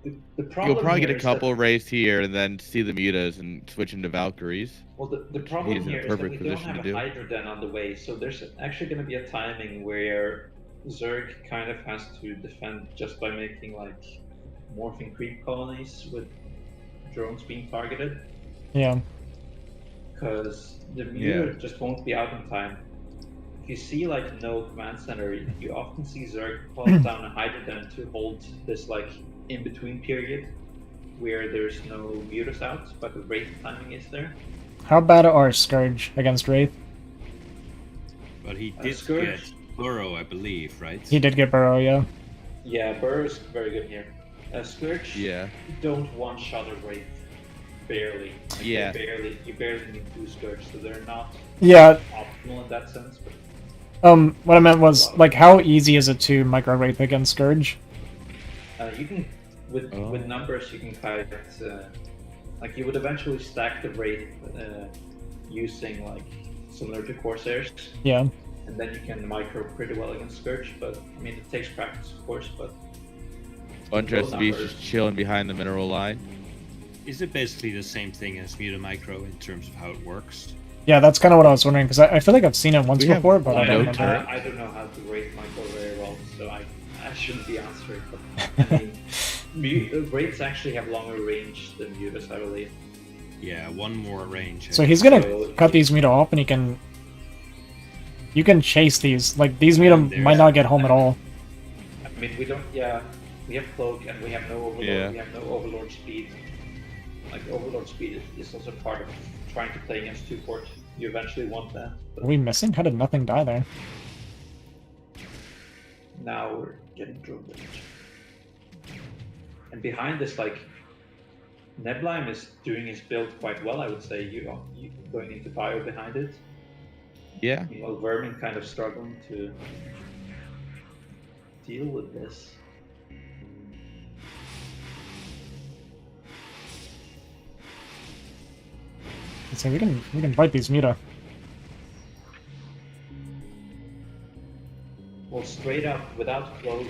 S4: The problem
S6: you'll probably
S4: here
S6: get a
S4: is that-
S6: couple raised here and then see the mutas and switch into Valkyries.
S4: Well, the problem
S6: he's in a
S4: here is that we
S6: perfect
S4: don't
S6: position
S4: have
S6: to
S4: a
S6: do.
S4: Hydra Den on the way, so there's actually going to be a timing where Zerg kind of has to defend just by making like morphing creep colonies with drones being targeted,
S1: Yeah.
S4: because the meter just won't be out in time. If you see like no command center, you often see Zerg call down a Hydra Den to hold this like in-between period where there's no mutas out, but the Wraith timing is there.
S1: How bad are Scourge against Wraith?
S3: But he did
S4: Scourge.
S3: get Burrow, I believe, right?
S1: He did get Burrow, yeah.
S4: Yeah, Burr is very good here. Scourge,
S6: Yeah.
S4: don't one-shot a Wraith. Barely. Like,
S6: Yeah.
S4: You barely need 2 Scourge, so they're not
S1: Yeah,
S4: optimal in that sense. But
S1: what I meant was, like, how easy is it to micro Wraith against Scourge?
S4: you can, with numbers, you can kind of, like you would eventually stack the Wraith using like similar to Corsairs,
S1: Yeah.
S4: and then you can micro pretty well against Scourge. But I mean, it takes practice, of course. But
S6: Bunch of SBs just chilling behind the mineral line.
S3: Is it basically the same thing as Muta Micro in terms of how it works?
S1: Yeah, that's kind of what I was wondering, because I feel like I've seen it once
S6: We have
S1: before, but I don't
S6: no
S1: remember.
S6: turret.
S4: I don't know how to rate micro very well, so I shouldn't be answering. But I mean, Wraiths actually have longer range than Mutas, I believe.
S3: Yeah, one more range.
S1: So he's gonna
S4: So-
S1: cut these Muta off, and you can chase these. Like, these Muta
S3: There's-
S1: might not get home at all.
S4: I mean, we don't. Yeah, we have cloak and we have no overlord.
S6: Yeah.
S4: We have no overlord speed. Like overlord speed is also part of trying to play against 2-port. You eventually want that. But
S1: Are we missing? How did nothing die there?
S4: now we're getting drone damage. And behind this, like Neblime is doing his build quite well, I would say. You going into bio behind it.
S6: Yeah.
S4: Meanwhile, Vermin kind of struggling to deal with this.
S1: So we can fight these Muta.
S4: Well, straight up, without cloak,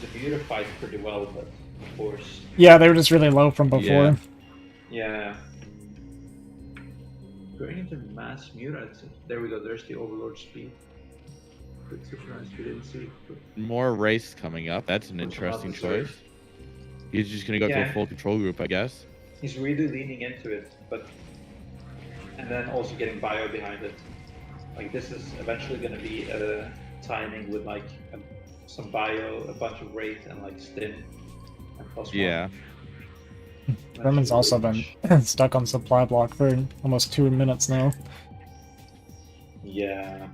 S4: the Muta fight pretty well, but of course,
S1: Yeah, they were just really low from before.
S6: Yeah.
S4: yeah. Going into mass Muta, there we go, there's the Overlord speed. Bit surprised we didn't see it, but
S6: More race coming up. That's an
S4: What's
S6: interesting
S4: about the
S6: choice. He's just gonna go to
S4: Yeah.
S6: a full control group, I guess.
S4: he's really leaning into it, but and then also getting bio behind it. Like this is eventually going to be a timing with like some bio, a bunch of rate, and like stim. +1.
S6: Yeah.
S1: Vermin's also been stuck on supply block for almost 2 minutes now.
S4: Yeah.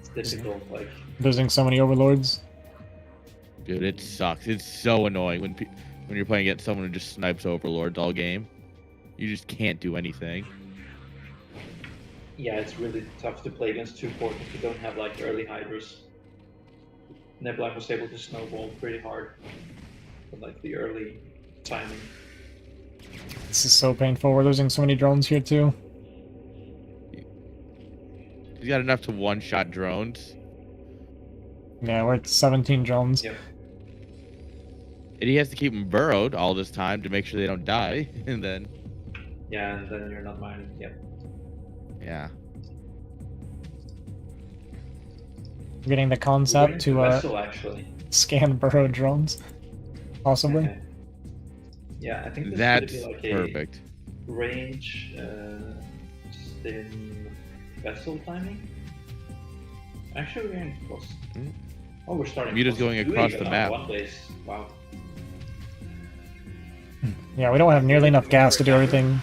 S4: It's difficult, like...
S1: Losing so many overlords.
S6: Dude, it sucks. It's so annoying when you're playing against someone who just snipes overlords all game. You just can't do anything.
S4: Yeah, it's really tough to play against 2-port if you don't have like early hydras. Nebula was able to snowball pretty hard with like the early timing.
S1: This is so painful. We're losing so many drones here too.
S6: He's got enough to one-shot drones.
S1: Yeah, we're at 17 drones.
S4: Yeah.
S6: And he has to keep them burrowed all this time to make sure they don't die. And then...
S4: Yeah, and then you're not mining. Yeah.
S6: Yeah.
S1: We're getting the
S4: We're
S1: concept
S4: going
S1: to
S4: Vessel, actually.
S1: scan burrow drones. Possibly.
S4: Okay. Yeah, I think this
S6: That's
S4: is gonna be like
S6: perfect.
S4: a range stim vessel timing. Actually, we're getting close.
S6: Mm.
S4: Oh, we're starting.
S6: Muta's
S4: close.
S6: going
S4: Two
S6: across
S4: even
S6: the
S4: on
S6: map.
S4: One base. Wow.
S1: Yeah, we don't have nearly enough gas to do everything.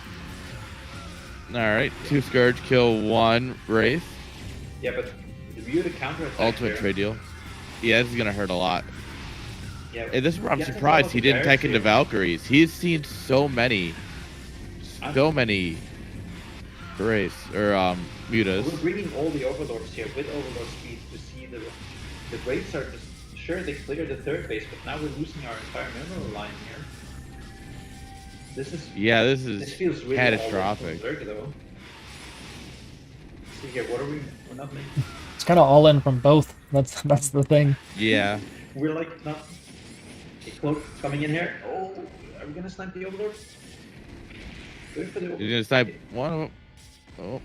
S6: Alright, 2 Scourge kill 1 Wraith.
S4: Yeah, but the Muta counter attack.
S6: Ultimate trade deal. Yeah, this is gonna hurt a lot.
S4: Yeah,
S6: And this is where I'm
S4: you have to
S6: surprised
S4: follow
S6: he
S4: the
S6: didn't tech into
S4: bears
S6: Valkyries. He's seen so many Wraiths, or
S4: here.
S6: Mutas.
S4: We're bringing all the overlords here with overlord speed to see the Wraiths are just sure they clear the third base, but now we're losing our entire mineral line here. This is
S6: Yeah,
S4: this feels really
S6: catastrophic.
S4: all in from Zerg, though. See here, what are we? We're not making.
S1: It's kind of all in from both. That's the thing.
S6: Yeah.
S4: We're like not. A cloak coming in here. Oh, are we gonna snipe the overlord? Good for the overlord.
S6: He's gonna snipe one of them. Oh.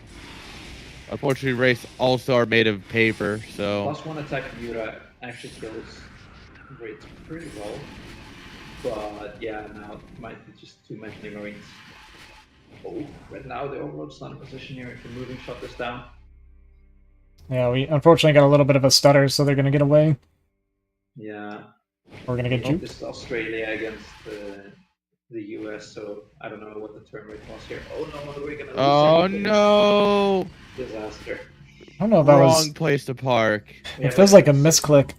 S6: Unfortunately, Wraiths also are made of paper, so...
S4: +1 attack Muta actually kills Wraiths pretty well. But yeah, now it might be just too many Marines. Oh, right now the overlord's not in position here. If you're moving, shut this down.
S1: Yeah, we unfortunately got a little bit of a stutter, so they're gonna get away.
S4: Yeah.
S1: We're gonna get juked.
S4: This is Australia against the US, so I don't know what the turn rate was here. Oh no, we're gonna lose
S6: Oh
S4: everything.
S6: no!
S4: Disaster.
S1: I don't know if that
S6: Wrong
S1: was.
S6: place to park.
S4: We
S1: It
S4: have
S1: feels like a
S4: 6
S1: misclick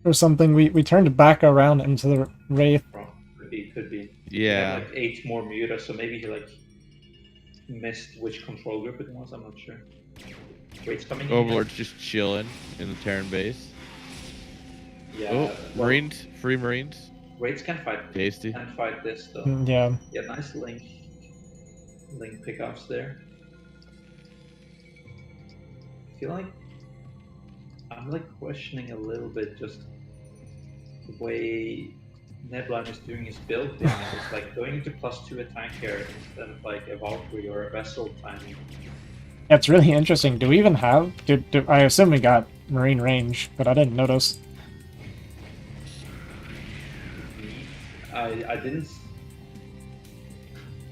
S1: or something. We turned back around into the Wraith.
S4: Could be.
S6: Yeah.
S4: We have like 8 more Muta, so maybe he like missed which control group it was. I'm not sure. Wait's coming in.
S6: Overlord's just chilling in the Terran base.
S4: Yeah.
S6: Oh,
S4: well,
S6: Marines. Free Marines.
S4: Waits can fight.
S6: Tasty.
S4: Can fight this though.
S1: Yeah.
S4: Yeah, nice link pickups there. I feel like I'm like questioning a little bit just the way Neblan is doing his build thing. It's like going into +2 attack here instead of like a Valkyrie or a Vessel timing.
S1: It's really interesting. Do we even have? I assume we got Marine range, but I didn't notice.
S4: I didn't.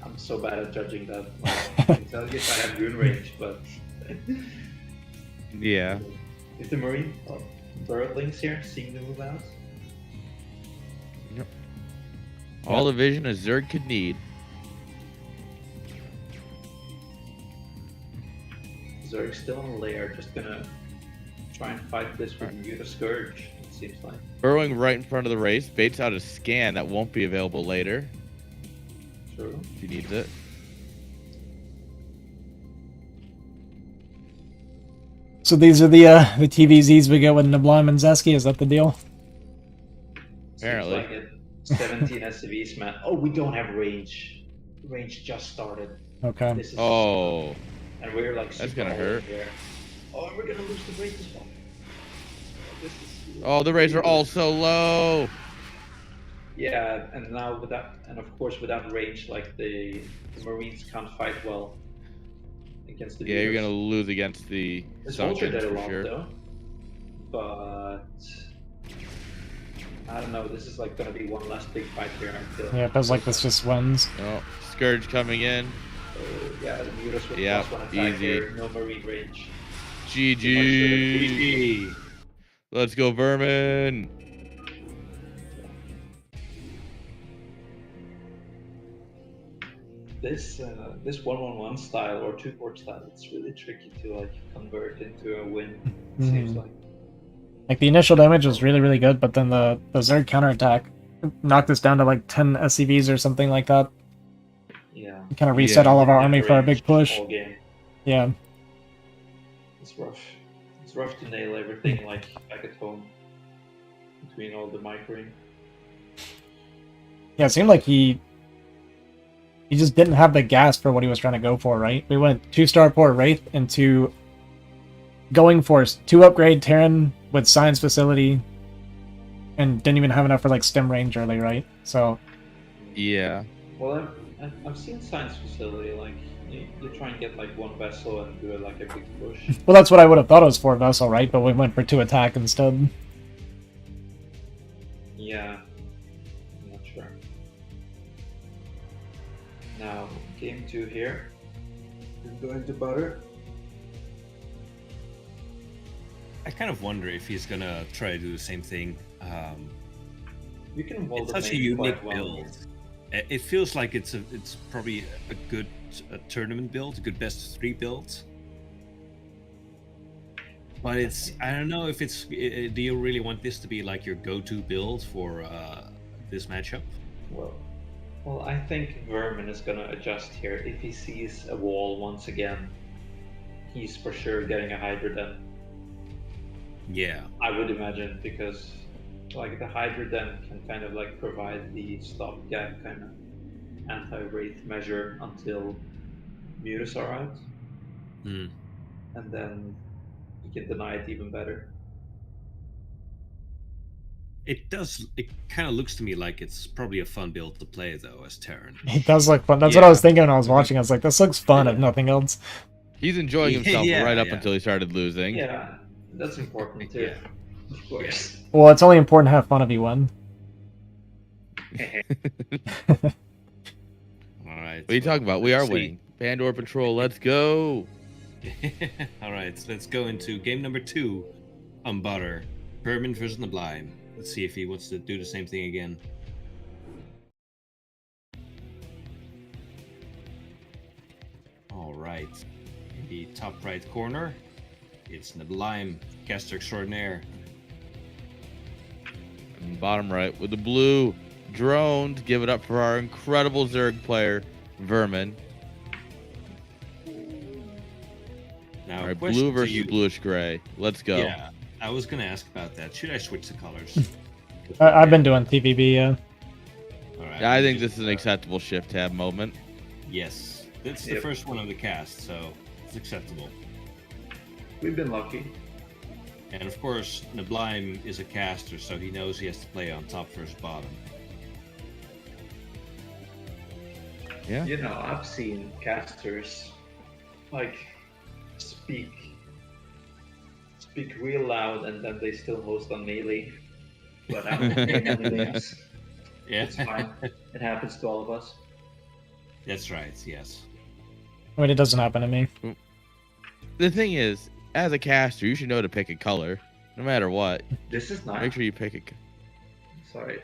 S4: I'm so bad at judging that. I can tell you if I have goon range, but
S6: Yeah.
S4: is the Marine bird links here seeing the move out?
S6: All the vision a Zerg could need.
S4: Zerg still on lair, just gonna try and fight this with Muta Scourge, it seems like.
S6: Burrowing right in front of the race, baits out a scan that won't be available later
S4: True.
S6: if he needs it.
S1: So these are the TVZs we get with Niblim and Zeski. Is that the deal?
S6: Apparently.
S4: Seems like it. 17 SCVs, man. Oh, we don't have range. Range just started.
S1: Okay.
S4: This is
S6: Oh.
S4: and we're like
S6: That's
S4: super
S6: gonna
S4: all in
S6: hurt.
S4: here. Oh, and we're gonna lose the break as well. Oh, this is
S6: Oh, the rays are all so low.
S4: Yeah, and now without, and of course without range, like the Marines can't fight well against the.
S6: Yeah, you're
S4: Beavers.
S6: gonna lose against the
S4: This Vulture
S6: Sunkens
S4: did a
S6: for
S4: lot
S6: sure.
S4: though, but I don't know. This is like gonna be one last big fight here. I feel.
S1: Yeah, it feels like this just wins.
S6: Oh, Scourge coming in.
S4: Yeah, the Mutas with
S6: Yeah,
S4: +1 attack
S6: easy.
S4: here, no Marine range.
S6: GG. Let's go, Vermin.
S4: this 1-1-1 style or 2-port style, it's really tricky to like convert into a win. It seems like.
S1: Like the initial damage was really, really good, but then the Zerg counterattack knocked us down to like 10 SCVs or something like that.
S4: Yeah.
S1: Kind of reset all of our army for our big
S4: Range
S1: push.
S4: all game.
S1: Yeah.
S4: It's rough. It's rough to nail everything like back at home between all the microing.
S1: Yeah, it seemed like he just didn't have the gas for what he was trying to go for, right? We went 2-star port Wraith into going for 2-upgrade Terran with Science Facility and didn't even have enough for like stem range early, right? So
S6: Yeah.
S4: Well, I've seen Science Facility, like, you try and get like one vessel and do it like a big push.
S1: well, that's what I would have thought it was for Vessel, right? But we went for 2 attack instead.
S4: Yeah, I'm not sure. Now, game 2 here. We're going to butter.
S3: I kind of wonder if he's gonna try to do the same thing.
S4: You can hold
S3: It's
S4: the
S3: such a
S4: main
S3: unique
S4: quite well.
S3: build. It feels like it's probably a good tournament build, a good best of 3 build. But I don't know if it's. Do you really want this to be like your go-to build for this matchup?
S4: Well, I think Vermin is gonna adjust here. If he sees a wall once again, he's for sure getting a Hydra then.
S3: Yeah.
S4: I would imagine, because like the Hydra then can kind of like provide the stopgap kind of anti-wraith measure until mutas are out,
S3: Hmm.
S4: and then you can deny it even better.
S3: It does. It kind of looks to me like it's probably a fun build to play though as Terran.
S1: It does look fun. That's what I was
S6: Yeah.
S1: thinking when I was watching. I was like, this looks fun if nothing else.
S6: He's enjoying himself
S3: Yeah,
S6: right up
S3: yeah.
S6: until he started losing.
S4: Yeah, that's important too,
S3: Yeah.
S4: of course.
S1: Well, it's only important to have fun if you win.
S3: All right.
S6: What are you talking about? We are winning. Pandora Patrol, let's go.
S3: All right, so let's go into game number 2 on Butter. Vermin versus Sublime. Let's see if he wants to do the same thing again. All right. In the top right corner, it's Sublime, caster extraordinaire.
S6: And bottom right with the blue drones. Give it up for our incredible Zerg player, Vermin.
S3: Now,
S6: All right,
S3: question
S6: blue
S3: to
S6: versus
S3: you.
S6: bluish gray. Let's go.
S3: Yeah, I was gonna ask about that. Should I switch the colors?
S1: I've been doing TVB, yeah.
S3: All right.
S6: Yeah, I think this is an acceptable shift tab moment.
S3: Yes, that's the
S4: Yep.
S3: first one of the cast, so it's acceptable.
S4: We've been lucky.
S3: And of course, Sublime is a caster, so he knows he has to play on top versus bottom.
S6: Yeah.
S4: You know, I've seen casters like speak real loud, and then they still host on melee. But I don't think anything.
S3: Yeah,
S4: It's fine. It happens to all of us.
S3: that's right. Yes.
S1: I mean, it doesn't happen to me.
S6: The thing is, as a caster, you should know to pick a color, no matter what.
S4: This is nine.
S6: Make sure you pick a.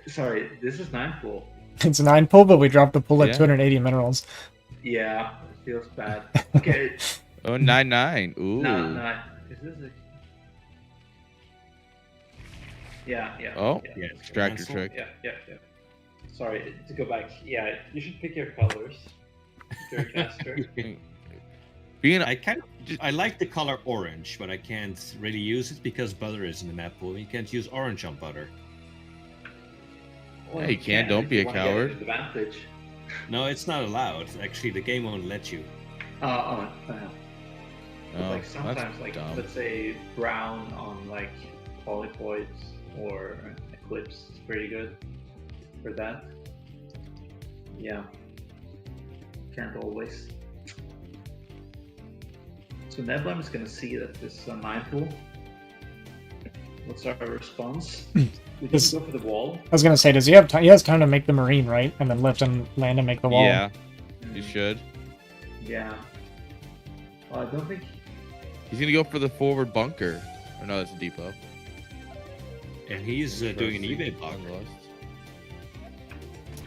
S4: Sorry. This is 9 pool.
S1: It's 9 pull, but we dropped the pull at
S6: Yeah.
S1: 280 minerals.
S4: Yeah, it feels bad. Okay.
S6: Oh, 9-9. Ooh.
S4: No. Is this a... Yeah.
S6: Oh,
S3: Yeah.
S6: extractor
S3: Cancel.
S6: trick.
S4: Yeah. Sorry, to go back. Yeah, you should pick your colors. If you're a caster.
S6: Being
S3: I like the color orange, but I can't really use it because butter is in the map pool. You can't use orange on butter.
S4: Well,
S6: Yeah, you can. Don't
S4: if
S6: be
S4: you
S6: a
S4: wanna get
S6: coward.
S4: an advantage.
S3: No, it's not allowed. Actually, the game won't let you.
S6: Oh,
S4: Like sometimes,
S6: that's
S4: like
S6: dumb.
S4: let's say brown on like polypoids or eclipse is pretty good for that. Yeah, can't always. So Neblam is gonna see that this is a 9 pool. What's our response? We
S1: This-
S4: just go for the wall.
S1: I was gonna say, does he have time? He has time to make the marine, right? And then lift and land and make the wall.
S6: Yeah, you should.
S4: Yeah. Well, I don't think.
S6: He's gonna go for the forward bunker. Or no, that's a depot.
S3: And he's doing an eBay block.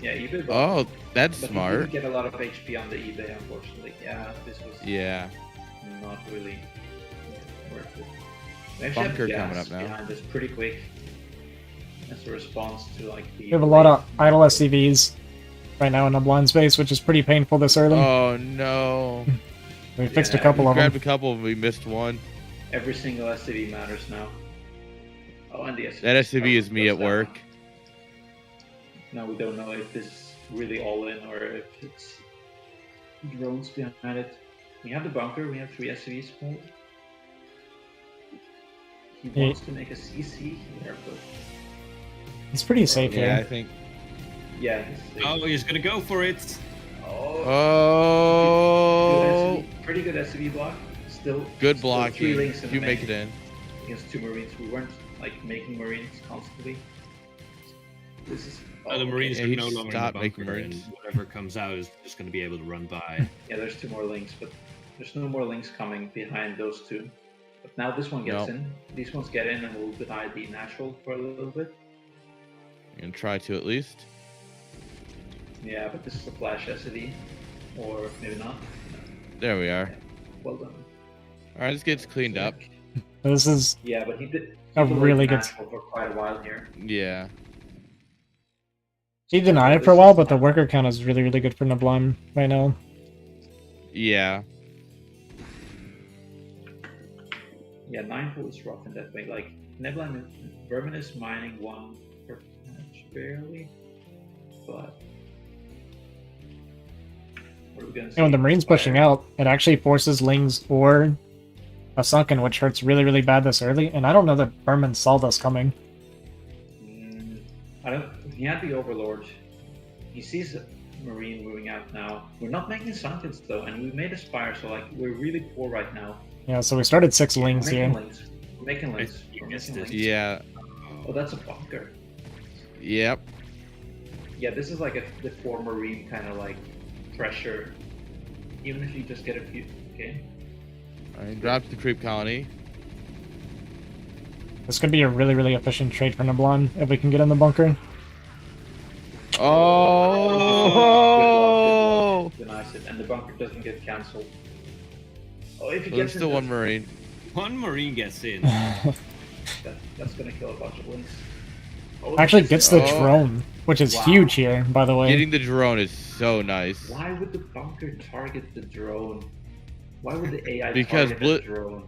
S4: Yeah, eBay.
S6: Oh, that's
S4: but he
S6: smart.
S4: didn't get a lot of HP on the eBay, unfortunately. Yeah, this was
S6: Yeah.
S4: not really worth it. We actually
S6: Bunker
S4: have
S6: coming
S4: gas
S6: up now.
S4: behind this pretty quick as a response to like the.
S1: We have a lot of idle SCVs right now in the blind space, which is pretty painful this early.
S6: Oh no.
S1: We fixed a
S4: yeah,
S1: couple
S6: We
S1: of them.
S6: grabbed a couple and we missed one.
S4: Every single SCV matters now. Oh, and the SCV.
S6: That SCV is me
S4: goes
S6: at
S4: down.
S6: work.
S4: Now we don't know if this is really all in or if it's drones behind it. We have the bunker. We have 3 SCVs. He wants to make a CC here, but
S1: It's pretty safe
S6: Yeah, I
S1: here.
S6: think.
S4: yeah.
S3: Oh, he's gonna go for it.
S4: Oh.
S6: Oh.
S4: Good SCV, pretty good SCV block. Still
S6: Good
S4: still
S6: blocking.
S4: 3 links in
S6: You
S4: the
S6: make
S4: main
S6: it in.
S4: against 2 Marines. We weren't like making Marines constantly. This is
S3: The Marines
S6: Yeah,
S3: are
S6: he
S3: no longer in the
S6: stopped making
S3: bunker, and
S6: Marines.
S3: whatever comes out is just gonna be able to run by.
S4: Yeah, there's 2 more links, but there's no more links coming behind those 2. But now this one gets
S6: No.
S4: in. These ones get in, and we'll deny the natural for a little bit.
S6: And try to at least.
S4: Yeah, but this is a flash SCV, or maybe not.
S6: There we are.
S4: Well done.
S6: Alright, this gets cleaned up.
S1: This is
S4: Yeah, but he did.
S1: A
S4: he delayed
S1: really
S4: the
S1: good-
S4: natural for quite a while here.
S6: Yeah.
S1: he denied it for a while, but the worker count is really, really good for Nablam right now.
S6: Yeah.
S4: Yeah, 9 pool is rough in that way. Like, Neblan, Vermin is mining 1 per patch, barely. But. What are we gonna see?
S1: And when the Marine's pushing
S4: Fire.
S1: out, it actually forces Lings or a Sunken, which hurts really, really bad this early. And I don't know that Vermin saw this coming.
S4: I don't. He had the Overlord. He sees a Marine moving out now. We're not making Sunkens though, and we made a Spire, so like, we're really poor right now.
S1: Yeah, so we started 6 Lings
S4: We're making
S1: here.
S4: links. We're making links.
S3: You
S4: We're
S3: missed
S4: making
S3: it.
S4: links.
S6: Yeah.
S4: Oh, that's a bunker.
S6: Yep.
S4: Yeah, this is like the 4 Marine kind of like pressure. Even if you just get a few. Okay.
S6: Alright, drop to the creep colony.
S1: This could be a really, really efficient trade for Nablan if we can get in the bunker.
S6: Oh!
S4: Denies it, and the bunker doesn't get cancelled. Oh, if he
S6: Well, there's
S4: gets
S6: still
S4: in,
S6: one Marine.
S3: One Marine gets in.
S4: that's gonna kill a bunch of links. Oh,
S1: Actually
S4: this
S1: gets
S4: is-
S1: the
S6: Oh.
S1: drone, which is
S4: Wow.
S1: huge here, by the way.
S6: Getting the drone is so nice.
S4: Why would the bunker target the drone? Why would the AI
S6: Because
S4: target the drone?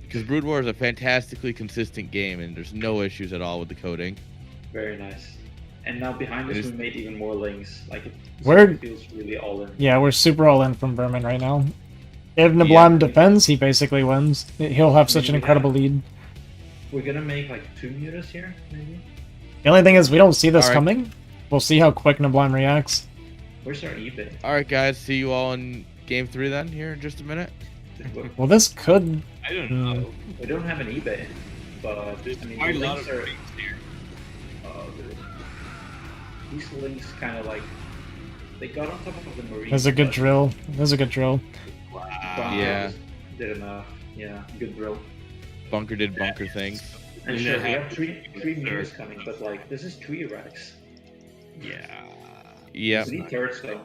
S6: Because Brood War is a fantastically consistent game, and there's no issues at all with the coding.
S4: Very nice. And now behind us,
S6: It is-
S4: we made even more links. Like, it
S1: We're-
S4: feels really all in.
S1: Yeah, we're super all in from Vermin right now. If Nablan defends, he basically wins. He'll have such an incredible lead.
S4: We're gonna make like 2 mutas here, maybe?
S1: The only thing is, we don't see this
S6: Alright.
S1: coming. We'll see how quick Nablan reacts.
S4: Where's our eBay?
S6: Alright, guys, see you all in game 3 then, here in just a minute.
S1: Well, this could...
S3: I don't know.
S4: We don't have an eBay, but
S3: There's
S4: I mean,
S3: quite a
S4: the
S3: lot
S4: links
S3: of
S4: are.
S3: Marines here.
S4: These links kind of like they got on top of the Marines.
S1: There's a good
S4: but
S1: drill. There's a good drill.
S3: Wow.
S4: Bunker
S6: Yeah.
S4: just did enough. Yeah, good drill.
S6: Bunker did bunker things.
S4: And
S3: And
S4: sure,
S3: they
S4: we
S3: have
S4: have three
S3: third.
S4: meters coming, but like this is 3 racks.
S3: Yeah.
S6: Yep.
S4: We need turrets though.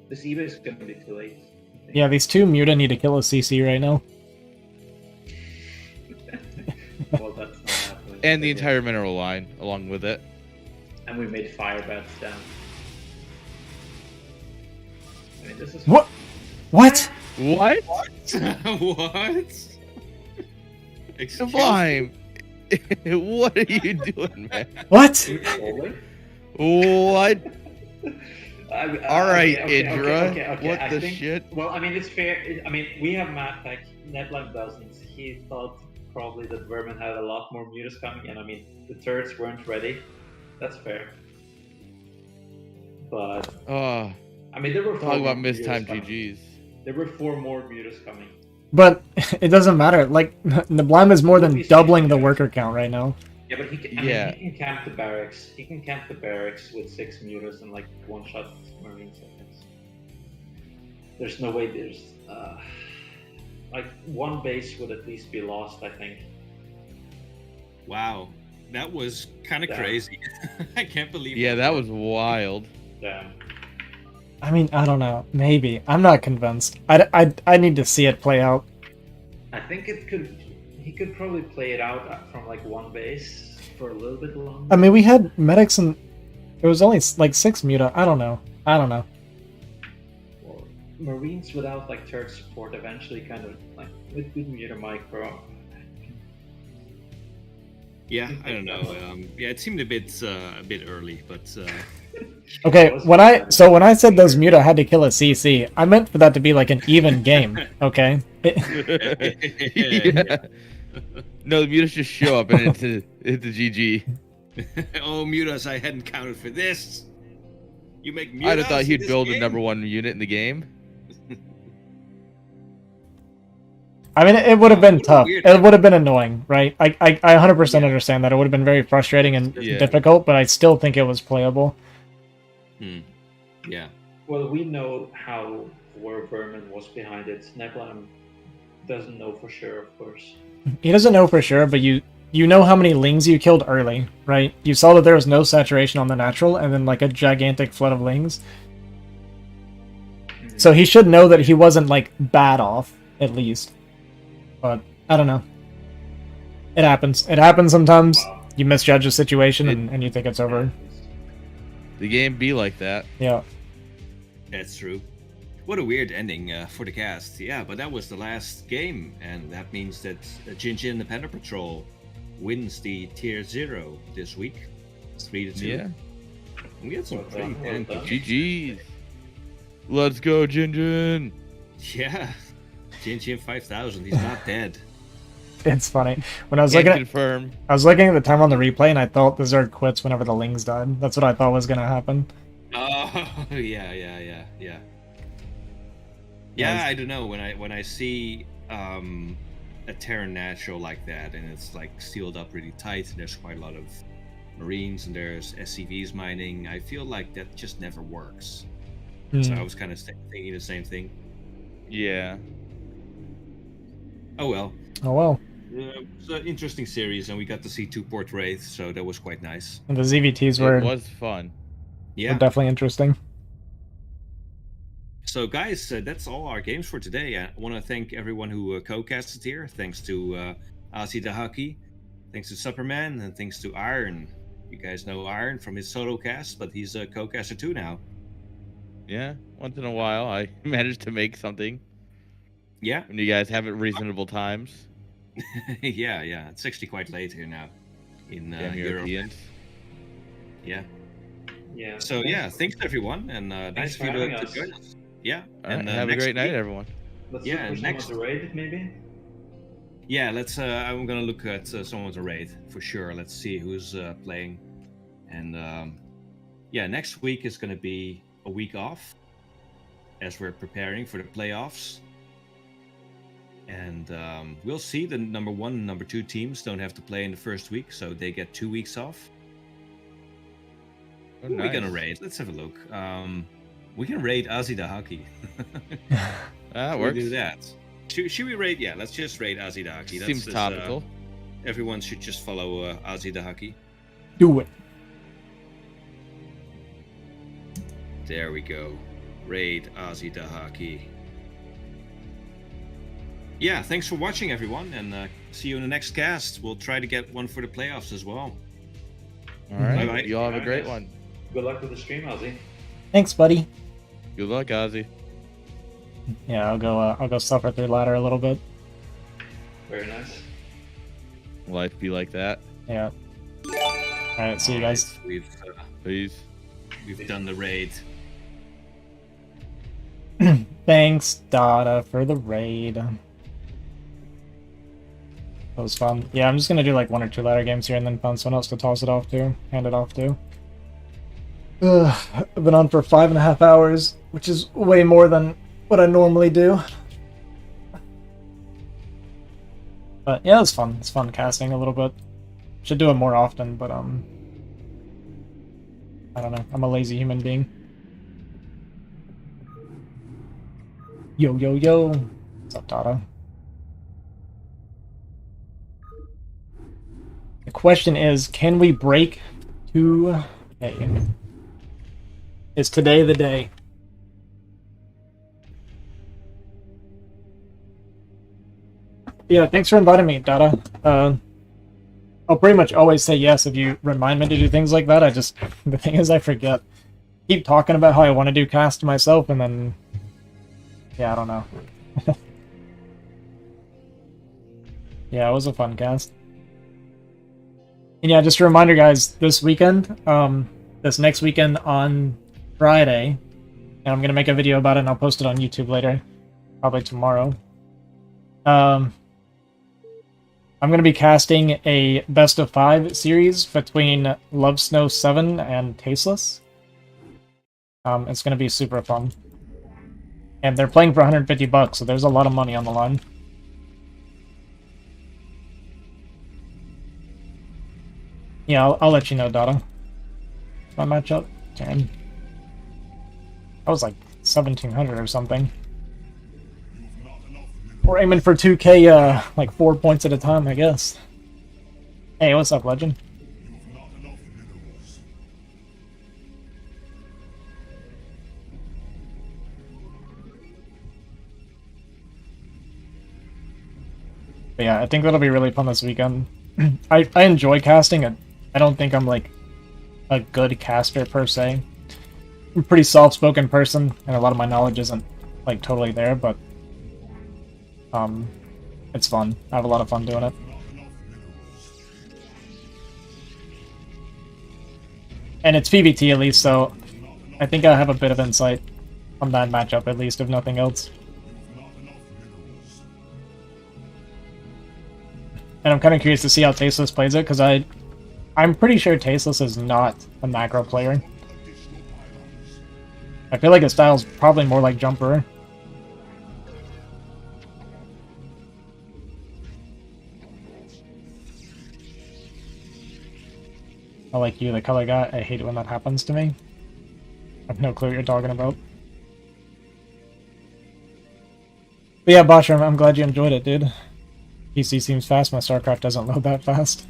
S4: This eBay is gonna be too late. I think.
S1: Yeah, these 2 Muta need to kill a CC right now.
S4: Well, that's not happening.
S6: And the
S4: But yeah.
S6: entire mineral line along with it.
S4: And we made fire bats down. I mean, this is
S1: What? What?
S6: What?
S3: What? Excuse me?
S6: Sublime! What are you doing, man?
S1: What?
S4: You're trolling?
S6: What? Alright,
S4: okay,
S6: Idra. What
S4: I
S6: the
S4: think-
S6: shit?
S4: Well, I mean, it's fair. I mean, we have map pack. Netline doesn't. He thought probably that Vermin had a lot more mutas coming, and I mean, the turrets weren't ready. That's fair. But
S6: Oh,
S4: I mean, there were 4
S6: talk
S4: more
S6: about mistimed
S4: mutas coming.
S6: GGs.
S4: There were 4 more mutas coming.
S1: But it doesn't matter. Like, Nablan is more than doubling the worker count right now.
S4: Yeah, but he can, I
S6: Yeah.
S4: mean, he can camp the barracks. He can camp the barracks with 6 mutas and like one-shot Marines. I guess. There's no way there's like 1 base would at least be lost. I think.
S3: Wow. That was kind of
S4: Yeah.
S3: crazy. I can't believe.
S6: Yeah, that was wild.
S4: Damn.
S1: I mean, I don't know. Maybe. I'm not convinced. I need to see it play out.
S4: I think it could. He could probably play it out from like one base for a little bit longer.
S1: I mean, we had medics and it was only like 6 muta. I don't know. I don't know.
S4: Or Marines without like third support eventually kind of like with good meter micro.
S3: Yeah, I don't know. Yeah, it seemed a bit early, but
S1: Okay, when I said those muta had to kill a CC, I meant for that to be like an even game. Okay.
S6: Yeah. No, the mutas just show up and it's GG.
S3: oh, mutas! I hadn't counted for this. You make mutas.
S6: I'd have thought
S3: in
S6: he'd
S3: this
S6: build
S3: game?
S6: the #1 unit in the game.
S1: I mean, it would have been
S3: what a
S1: tough.
S3: weird-
S1: It would have been annoying, right? I 100%
S3: Yeah.
S1: understand that. It would have been very frustrating and
S6: Yeah.
S1: difficult, but I still think it was playable.
S3: Yeah.
S4: Well, we know how where Vermin was behind it. Neblan doesn't know for sure, of course.
S1: He doesn't know for sure, but you know how many lings you killed early, right? You saw that there was no saturation on the natural, and then like a gigantic flood of lings. So he should know that he wasn't like bad off, at least. But I don't know. It happens. It happens sometimes.
S4: Wow.
S1: You misjudge a situation and you think it's over.
S6: The game be like that.
S1: Yeah.
S3: That's true. What a weird ending for the cast. Yeah, but that was the last game, and that means that Jinjin the Panda Patrol wins the Tier 0 this week. It's 3-2.
S6: Yeah.
S3: We had some
S4: Well
S3: pretty
S4: done, well
S3: damn
S4: done.
S3: good-
S6: GG's. Let's go, Jinjin.
S3: Yeah. Jinjin 5000, he's not dead.
S1: It's funny. When I was
S6: Can
S1: looking at
S6: confirm.
S1: I was looking at the timer on the replay and I thought the Zerg quits whenever the lings died. That's what I thought was gonna happen.
S3: Oh, yeah. Yeah, I don't know. When I see a Terran natural like that, and it's like sealed up really tight, and there's quite a lot of Marines, and there's SCVs mining, I feel like that just never works. So I was kind of thinking the same thing.
S6: Yeah.
S3: Oh well.
S1: Oh well.
S3: It was an interesting series, and we got to see 2 port wraiths, so that was quite nice.
S1: And the ZVTs
S6: It
S1: were
S6: was fun.
S3: Yeah.
S1: definitely interesting.
S3: So, guys, that's all our games for today. I want to thank everyone who co-casted here. Thanks to Asi Dahaki, thanks to Superman, and thanks to Iron. You guys know Iron from his solo cast, but he's a co-caster too now.
S6: Yeah. Once in a while, I managed to make something
S3: Yeah,
S6: when you guys have it reasonable times.
S3: yeah. It's actually quite late here now in
S6: Damn
S3: Europe.
S6: Europeans.
S3: Yeah.
S4: Yeah.
S3: So yeah, thanks everyone, and nice
S4: for
S3: of you
S4: having
S3: to
S4: us.
S3: join us. Yeah,
S6: All right.
S3: and
S6: Have a
S3: next
S6: great night,
S3: week-
S6: everyone.
S4: Let's
S3: Yeah,
S4: look for
S3: next-
S4: someone to raid, maybe.
S3: Yeah, let's. I'm gonna look at someone's raid for sure. Let's see who's playing, and yeah, next week is gonna be a week off as we're preparing for the playoffs, and we'll see. The number 1 and number 2 teams don't have to play in the first week, so they get 2 weeks off.
S6: Oh,
S3: Who are we gonna
S6: nice.
S3: raid? Let's have a look. We can raid Azida Haki.
S6: That
S3: We'll
S6: works.
S3: do that. Should we raid? Yeah, let's just raid Azida Haki.
S6: Seems topical.
S3: Everyone should just follow Azida Haki.
S1: Do it.
S3: There we go. Raid Azida Haki. Yeah, thanks for watching, everyone, and see you in the next cast. We'll try to get one for the playoffs as well.
S6: All right.
S3: Bye-bye.
S6: You all have a great
S4: Guys.
S6: one.
S4: Good luck with the stream, Ozzy.
S1: Thanks, buddy.
S6: Good luck, Ozzy.
S1: Yeah, I'll go suffer through ladder a little bit.
S4: Very nice.
S6: Life be like that.
S1: Yeah. Alright, see you guys.
S6: Peace.
S3: We've done the raid.
S1: Thanks, Dada, for the raid. That was fun. Yeah, I'm just gonna do like 1 or 2 ladder games here and then find someone else to toss it off to, hand it off to. I've been on for 5.5 hours, which is way more than what I normally do. But yeah, it's fun. It's fun casting a little bit. Should do it more often, but I don't know. I'm a lazy human being. Yo, yo, yo. What's up, Dada? The question is, can we break 2K? Is today the day? Yeah, thanks for inviting me, Dada. I'll pretty much always say yes if you remind me to do things like that. The thing is I forget. Keep talking about how I want to do cast myself, and then, yeah, I don't know. Yeah, it was a fun cast. And yeah, just a reminder, guys, this next weekend on Friday, and I'm gonna make a video about it and I'll post it on YouTube later, probably tomorrow. I'm gonna be casting a best of 5 series between Love Snow 7 and Tasteless. It's gonna be super fun. And they're playing for 150 bucks, so there's a lot of money on the line. Yeah, I'll let you know, Dada. My matchup? Damn. That was like 1700 or something. We're aiming for 2K, like 4 points at a time, I guess. Hey, what's up, Legend? But yeah, I think that'll be really fun this weekend. I enjoy casting. I don't think I'm like a good caster per se. I'm a pretty soft-spoken person, and a lot of my knowledge isn't like totally there, but it's fun. I have a lot of fun doing it. And it's PvT at least, so I think I have a bit of insight on that matchup at least, if nothing else. And I'm kind of curious to see how Tasteless plays it, because I'm pretty sure Tasteless is not a macro player. I feel like his style's probably more like Jumper. I like you, the color guy. I hate it when that happens to me. I have no clue what you're talking about. But yeah, Boshram, I'm glad you enjoyed it, dude. PC seems fast, my StarCraft doesn't load that fast.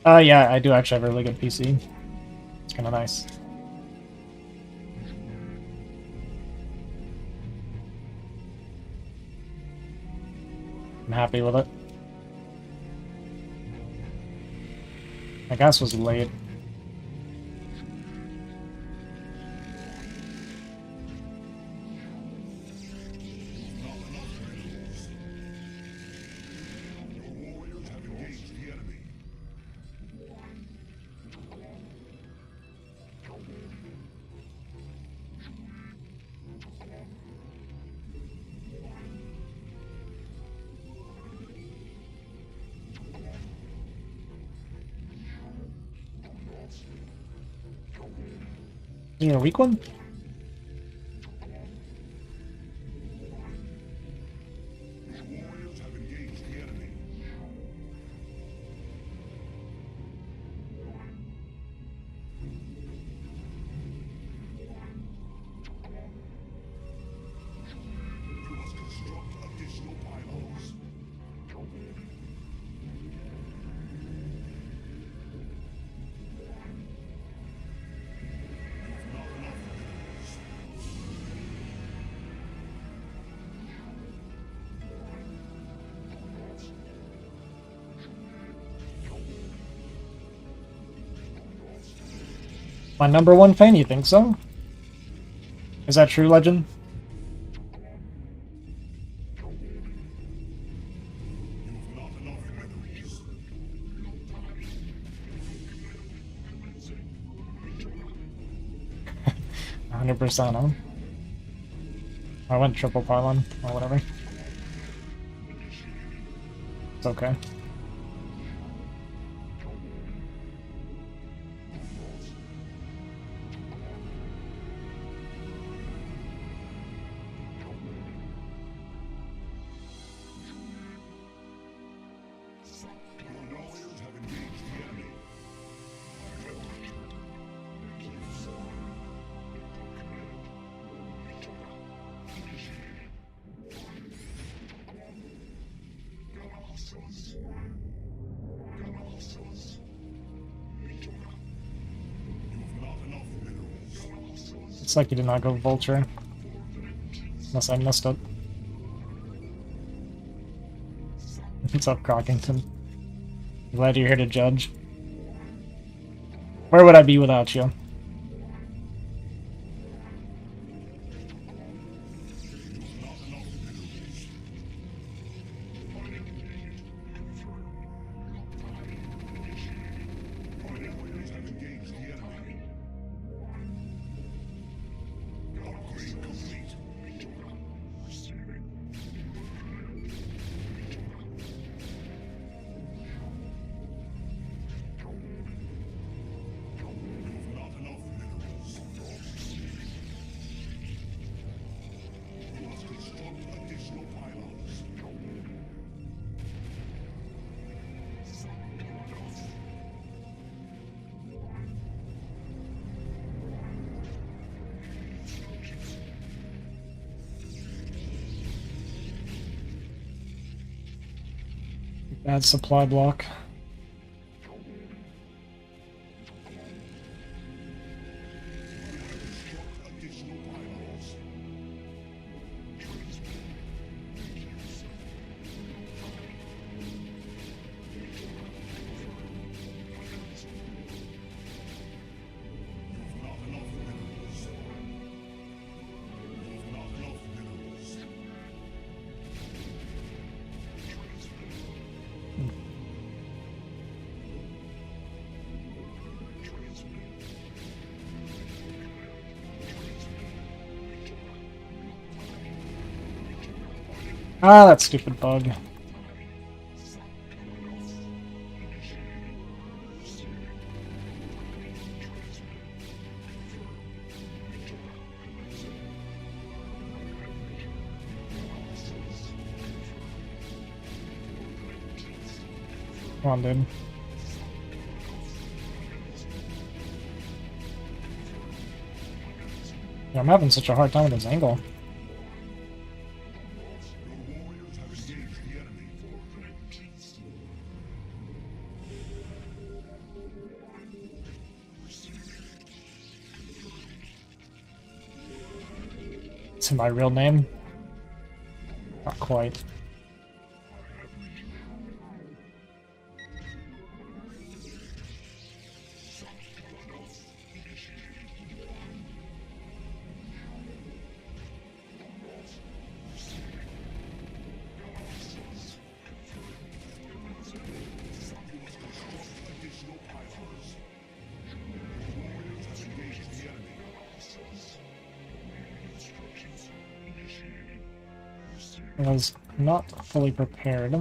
S1: Yeah, I do actually have a really good PC. It's kind of nice. I'm happy with it. My gas was late. Is there a weak one? My #1 fan, you think so? Is that true, Legend? %, huh? I went triple pylon, or whatever. It's okay. It's like you did not go Vulture. Unless I missed it. What's up, Crockington? Glad you're here to judge. Where would I be without you? Bad supply block. Ah, that stupid bug. Come on, dude. Yeah, I'm having such a hard time with this angle. It's my real name? Not quite. I was not fully prepared.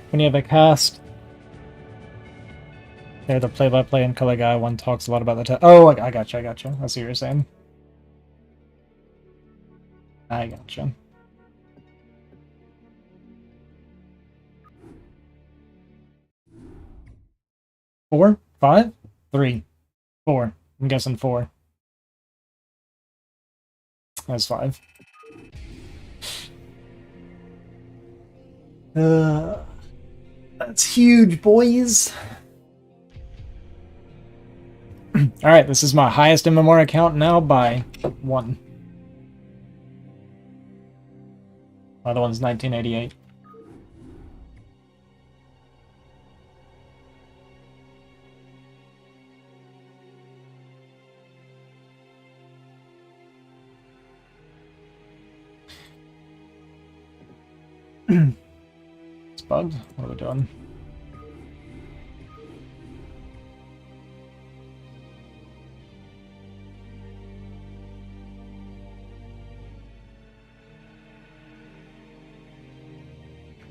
S1: When you have a cast, They're the play-by-play and color guy. One talks a lot about the tech. Oh, I gotcha, I gotcha. I see what you're saying. I gotcha. Four? 5? 3? 4. I'm guessing 4. That's 5. That's huge, boys. Alright, this is my highest MMR account now by 1. My other one's 1988. It's bugged. What are we doing?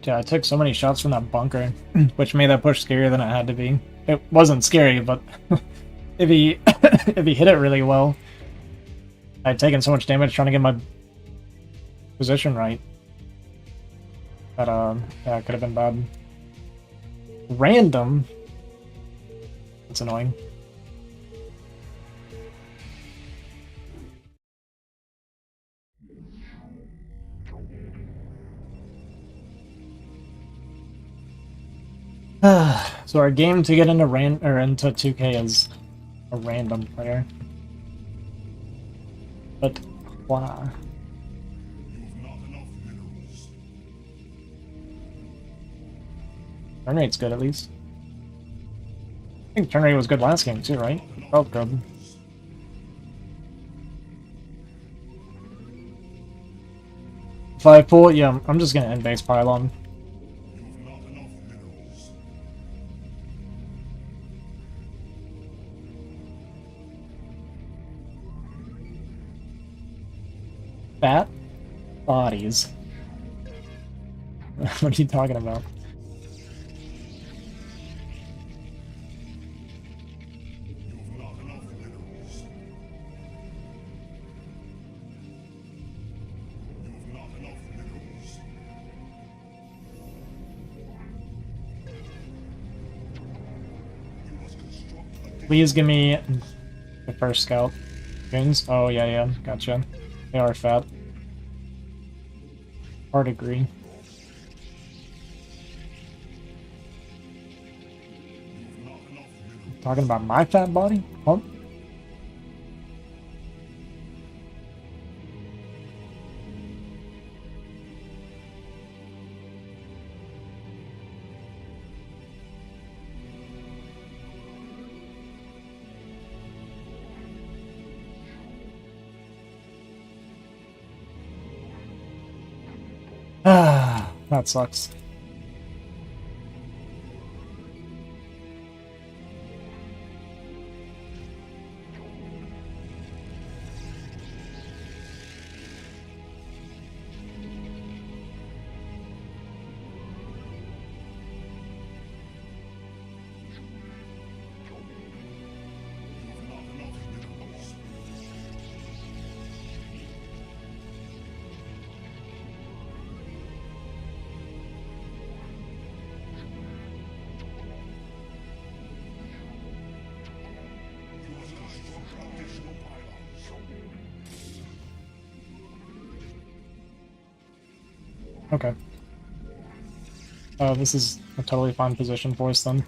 S1: Yeah, I took so many shots from that bunker, which made that push scarier than it had to be. It wasn't scary, but if he if he hit it really well, I'd taken so much damage trying to get my position right. But yeah, it could have been bad. Random. That's annoying. So our game to get into into 2K is a random player. But why? Turn rate's good at least. I think turn rate was good last game too, right? Felt good. If I pull, yeah, I'm just gonna end base pylon. Fat bodies. What are you talking about? Please give me the first scout. Goons? Oh, yeah, yeah, gotcha. They are fat. Hard agree. Talking about my fat body? Huh? Ah, that sucks. Okay. This is a totally fine position for us then.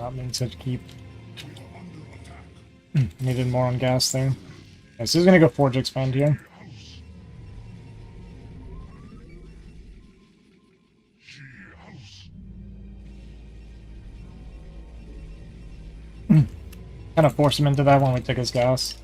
S1: not mean to keep. Needed more on gas there. Okay, so he's gonna go Forge Expand here. Kind of force him into that when we took his gas.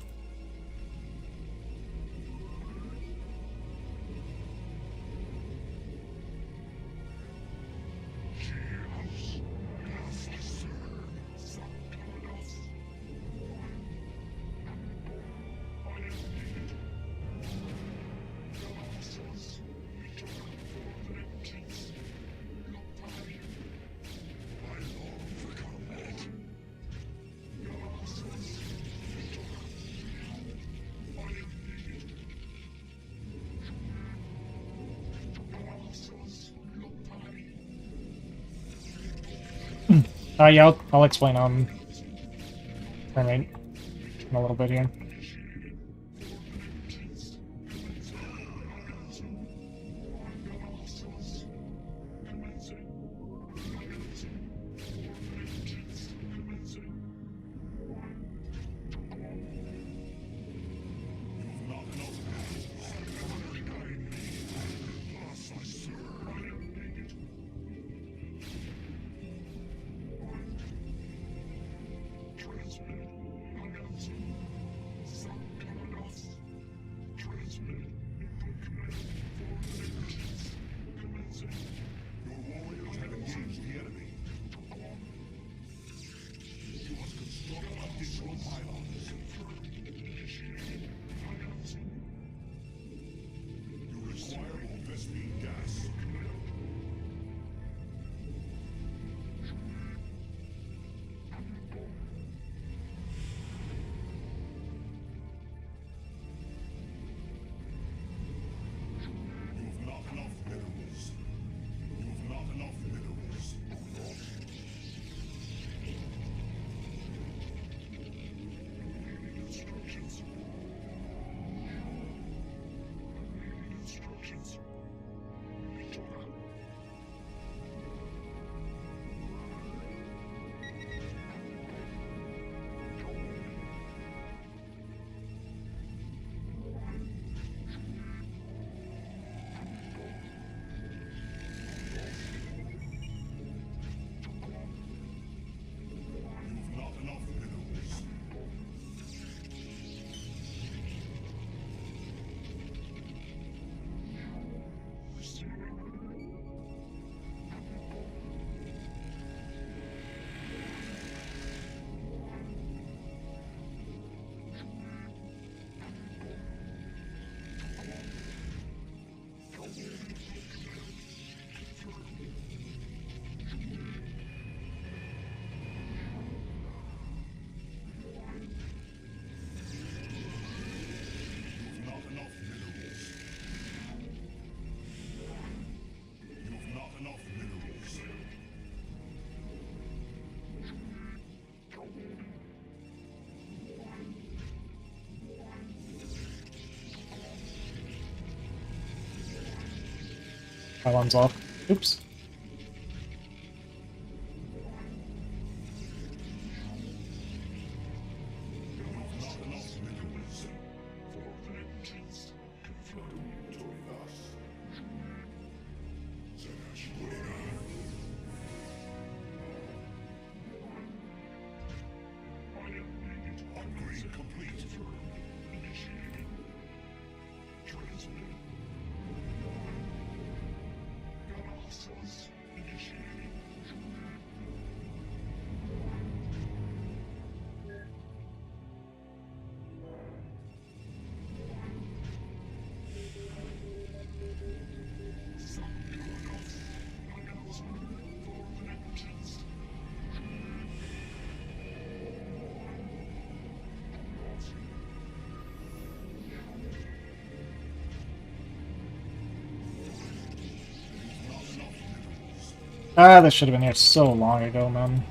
S1: Yeah, I'll explain on frame rate in a little bit here. Pylon's off. Oops. Ah, this should have been here so long ago, man.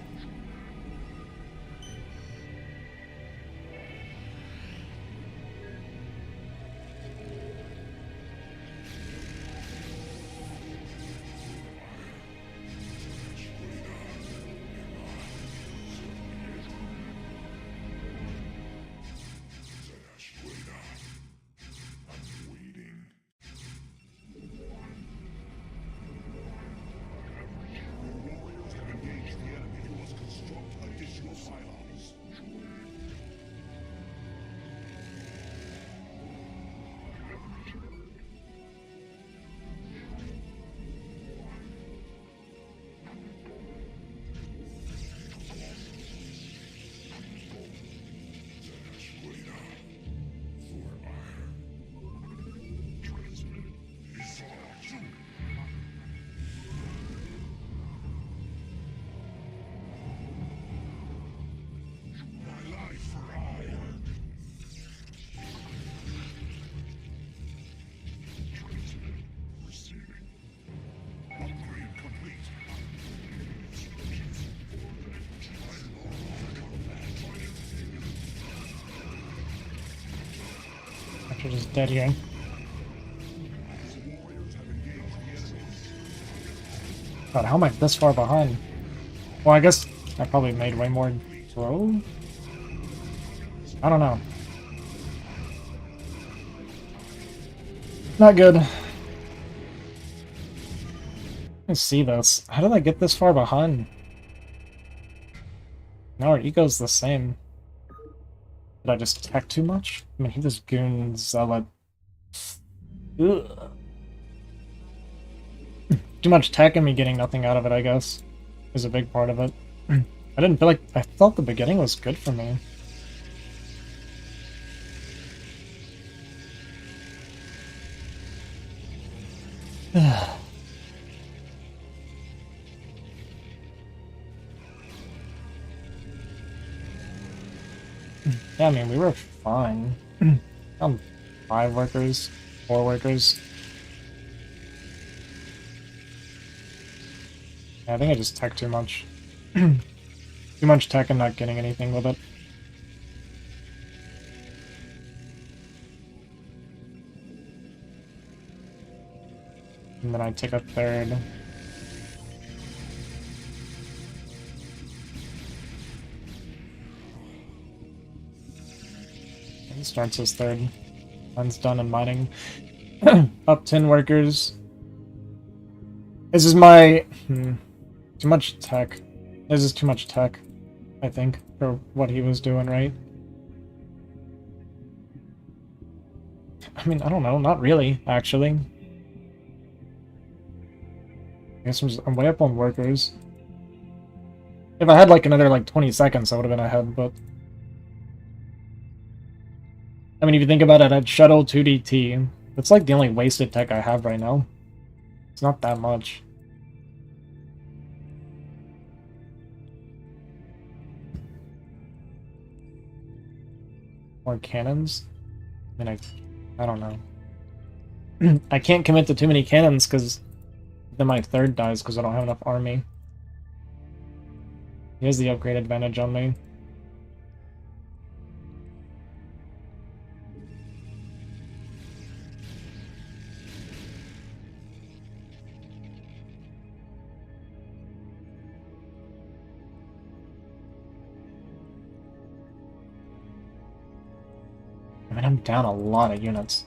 S1: We're just dead here. God, how am I this far behind? Well, I guess I probably made way more throw? I don't know. Not good. Let's see this. How did I get this far behind? Now our ego's the same. Did I just tech too much? I mean, he just goons zealot. Ugh. Too much tech and me getting nothing out of it, I guess, is a big part of it. I didn't feel like... I thought the beginning was good for me. Yeah, I mean, we were fine. 5 workers, 4 workers. Yeah, I think I just tech too much. Too much tech and not getting anything with it. And then I take a third. He starts his third. Mine's done in mining. Up 10 workers. This is my... too much tech. This is too much tech, I think, for what he was doing, right? I mean, I don't know. Not really, actually. I guess I'm way up on workers. If I had like another like 20 seconds, I would have been ahead, but... I mean, if you think about it, I'd shuttle 2DT. That's like the only wasted tech I have right now. It's not that much. More cannons? I mean, I don't know. I can't commit to too many cannons because then my third dies because I don't have enough army. He has the upgrade advantage on me. I mean, I'm down a lot of units.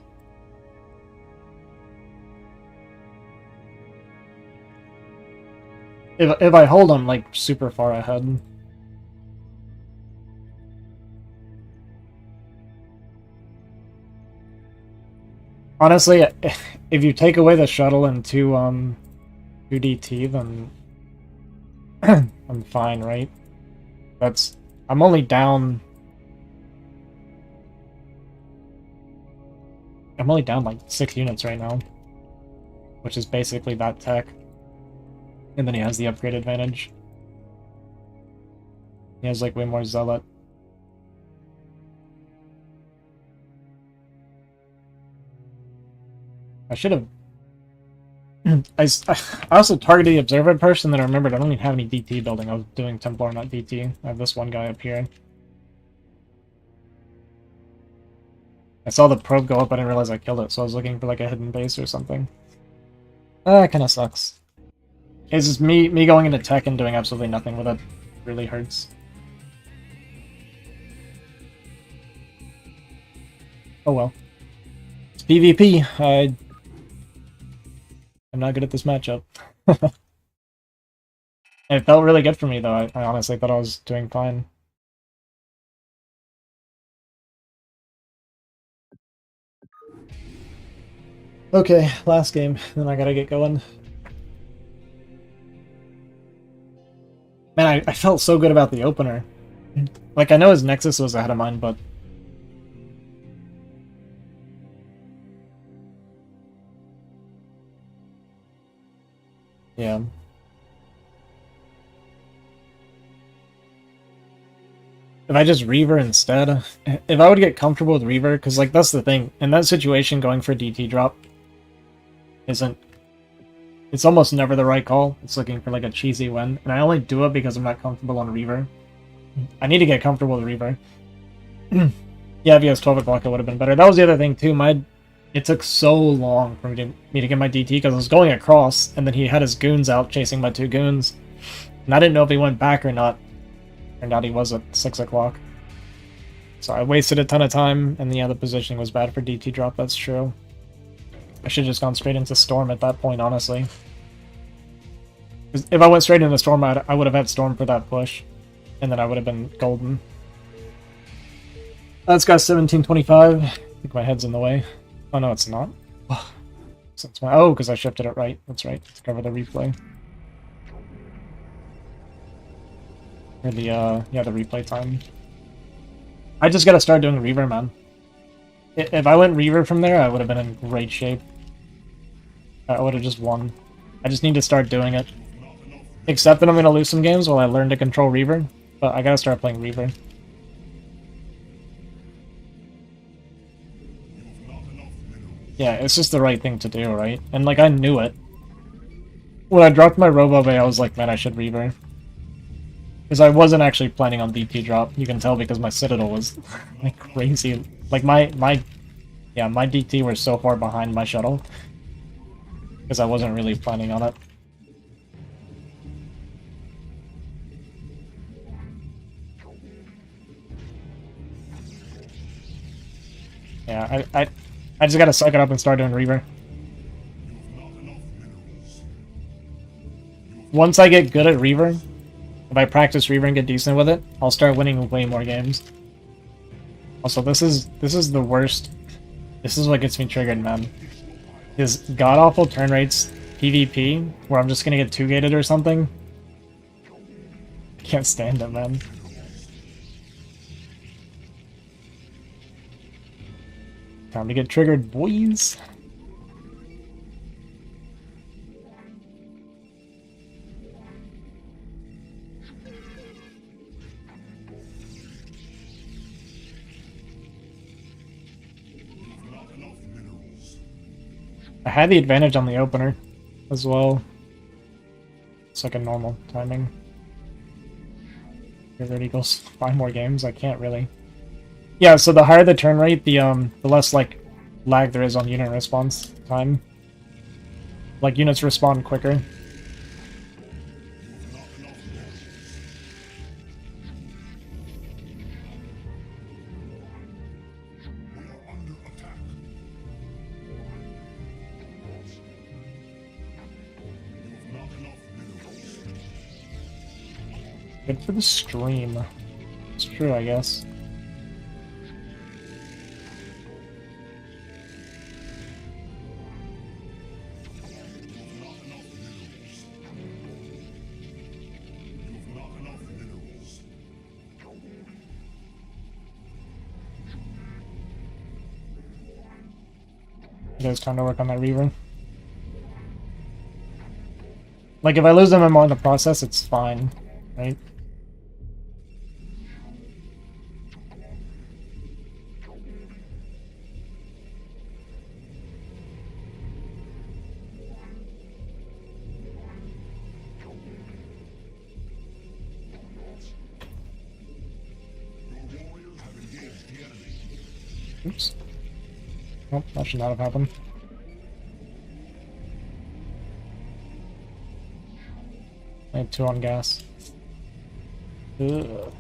S1: If I hold, I'm like super far ahead. Honestly, if you take away the shuttle and 2DT, then I'm fine, right? I'm only down. I'm only down like 6 units right now, which is basically that tech. And then he has the upgrade advantage. He has like way more zealot. I should have... I also targeted the observer person, then I remembered I don't even have any DT building. I was doing Templar, not DT. I have this one guy up here. I saw the probe go up, I didn't realize I killed it, so I was looking for like a hidden base or something. That kind of sucks. It's just me going into tech and doing absolutely nothing with it. Really hurts. Oh well. It's PvP. I'm not good at this matchup. It felt really good for me, though. I honestly thought I was doing fine. Okay, last game. Then I gotta get going. Man, I felt so good about the opener. Like, I know his Nexus was ahead of mine, but... yeah. If I just Reaver instead... If I would get comfortable with Reaver, because, like, that's the thing. In that situation, going for DT drop isn't... It's almost never the right call. It's looking for, like, a cheesy win. And I only do it because I'm not comfortable on Reaver. I need to get comfortable with Reaver. Yeah, if he has 12 o'clock, it would have been better. That was the other thing, too. It took so long for me to get my DT, because I was going across, and then he had his goons out chasing my 2 goons. And I didn't know if he went back or not. Turned out he was at 6 o'clock. So I wasted a ton of time, and yeah, the positioning was bad for DT drop, that's true. I should have just gone straight into Storm at that point, honestly. If I went straight into Storm, I would have had Storm for that push, and then I would have been golden. That's got 1725. I think my head's in the way. Oh no, it's not. Oh, because I shifted it right. That's right. To cover the replay. Or the yeah, the replay time. I just gotta start doing Reaver, man. If I went Reaver from there, I would have been in great shape. I would have just won. I just need to start doing it. Except that I'm gonna lose some games while I learn to control Reaver, but I gotta start playing Reaver. Yeah, it's just the right thing to do, right? And like, I knew it. When I dropped my Robo Bay, I was like, man, I should Reaver. Because I wasn't actually planning on DT drop. You can tell because my Citadel was like crazy. Like my DT were so far behind my shuttle. Because I wasn't really planning on it. Yeah, I just gotta suck it up and start doing Reaver. Once I get good at Reaver, if I practice Reaver and get decent with it, I'll start winning way more games. Also, this is the worst. This is what gets me triggered, man. His god-awful turn rates PvP, where I'm just gonna get 2-gated or something. I can't stand it, man. Time to get triggered, boys. I had the advantage on the opener as well. It's like a normal timing. If it equals 5 more games, I can't really. Yeah, so the higher the turn rate, the less like lag there is on unit response time. Like units respawn quicker. Good for the stream. It's true, I guess. You guys time to work on that Reaver. Like, if I lose them MMR in the process, it's fine, right? Oops. Nope, that should not have happened. I had 2 on gas. Ugh.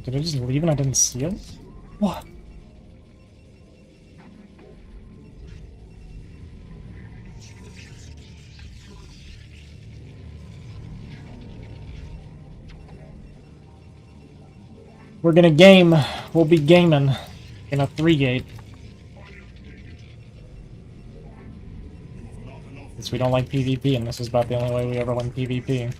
S1: Did I just leave and I didn't see it? What? We're gonna game. We'll be gaming in a 3-gate. Because we don't like PvP, and this is about the only way we ever win PvP.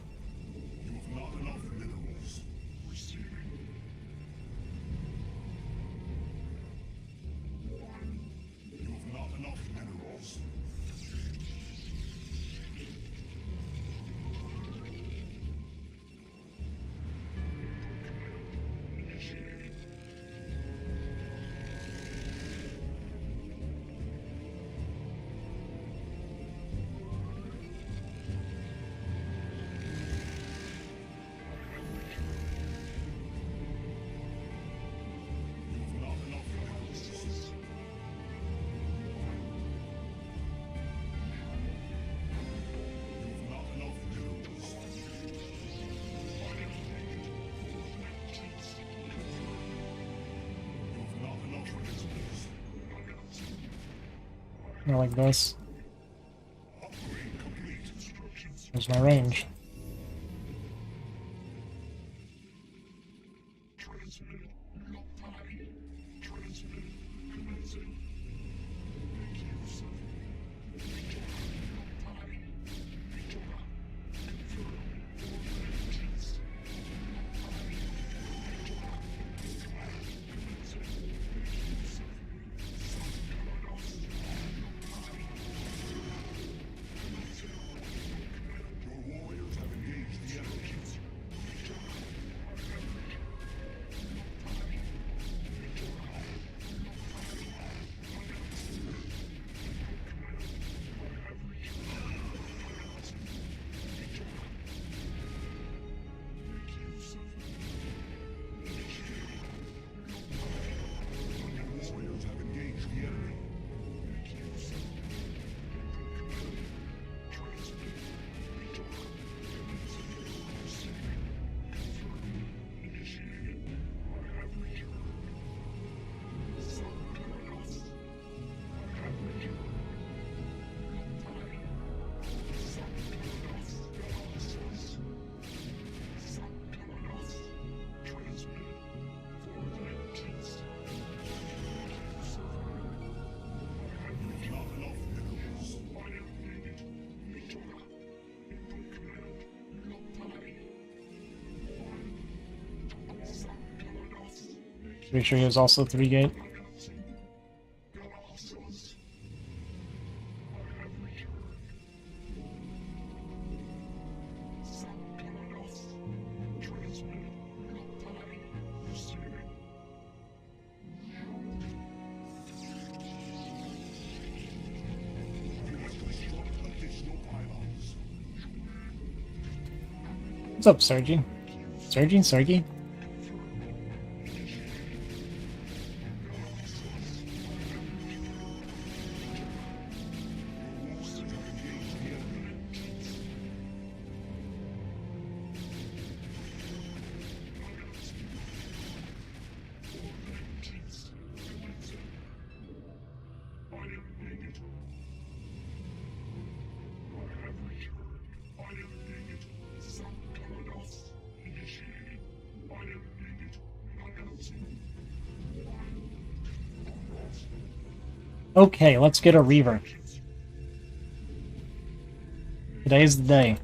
S1: More like this. There's my range. Pretty sure he was also 3-gate. What's up, Sergi? Sergi? Okay, let's get a Reaver. Today's the day.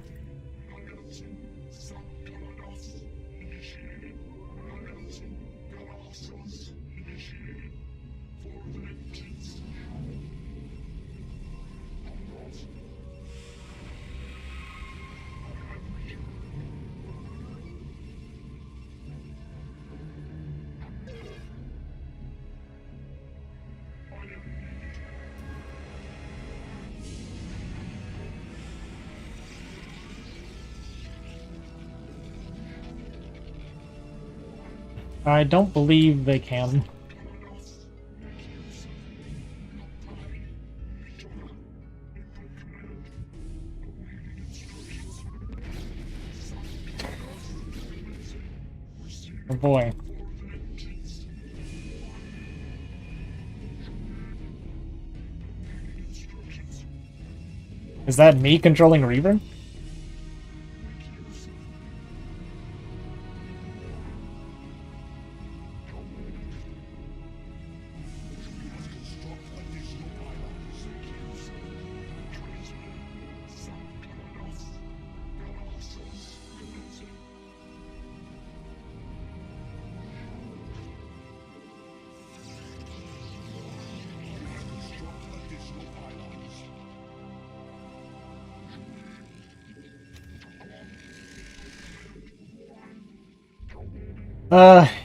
S1: I don't believe they can. Oh boy. Is that me controlling Reaver?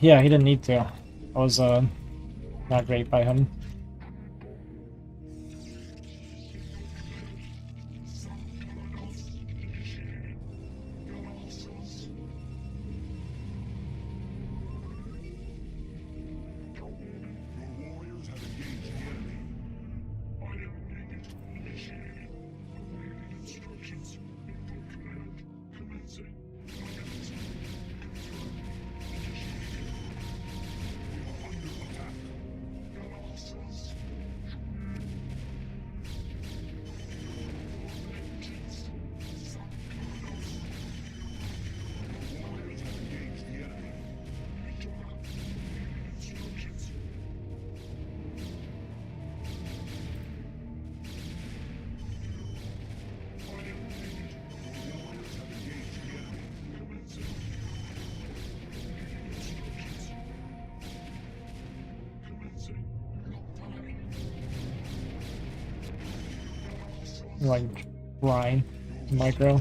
S1: Yeah, he didn't need to. That was, not great by him. like trying micro.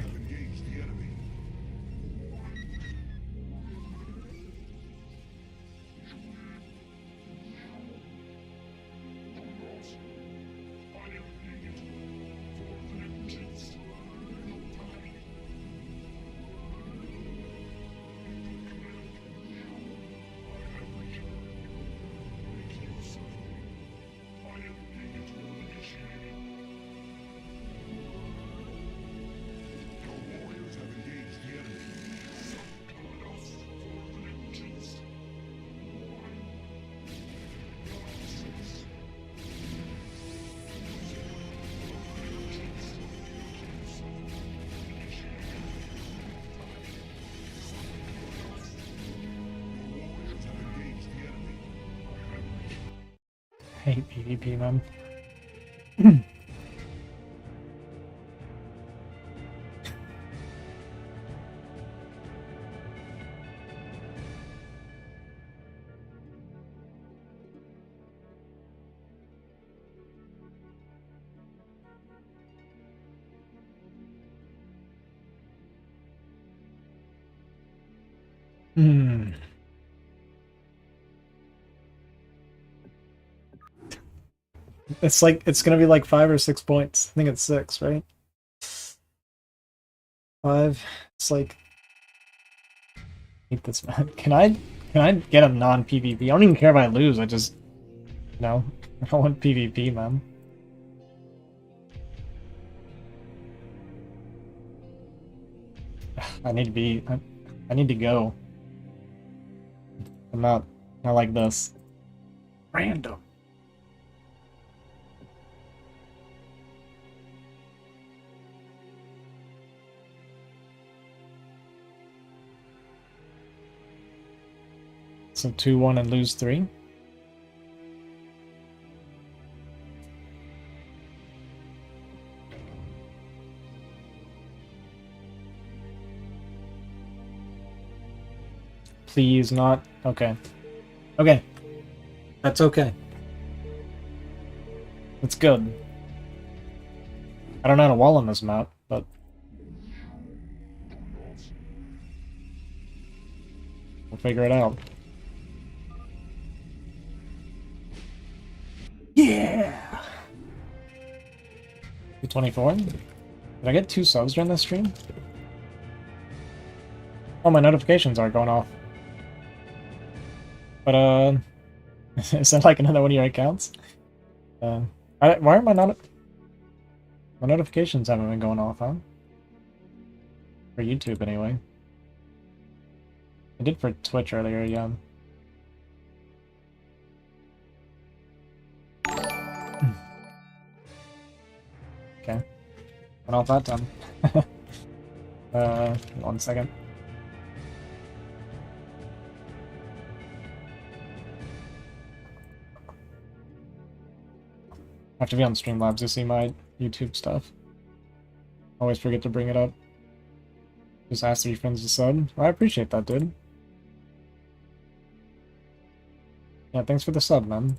S1: I hate PvP, man. Hmm. It's like it's gonna be like 5 or 6 points. I think it's 6, right? 5. It's like hate this man. Can I get a non-PvP? I don't even care if I lose. I just no. I don't want PvP, man. I need to be. I need to go. I'm not like this. Random. So 2-1 and lose 3. Please not. Okay. Okay. That's okay. That's good. I don't know how to wall on this map, but we'll figure it out. Yeah! 224? Did I get 2 subs during this stream? Oh, my notifications aren't going off. But, is that like another one of your accounts? Why are my notifications haven't been going off, huh? For YouTube, anyway. I did for Twitch earlier, yeah. Okay. Went off that time. 1 second. I have to be on Streamlabs to see my YouTube stuff. Always forget to bring it up. Just ask 3 friends to sub. Well, I appreciate that, dude. Yeah, thanks for the sub, man.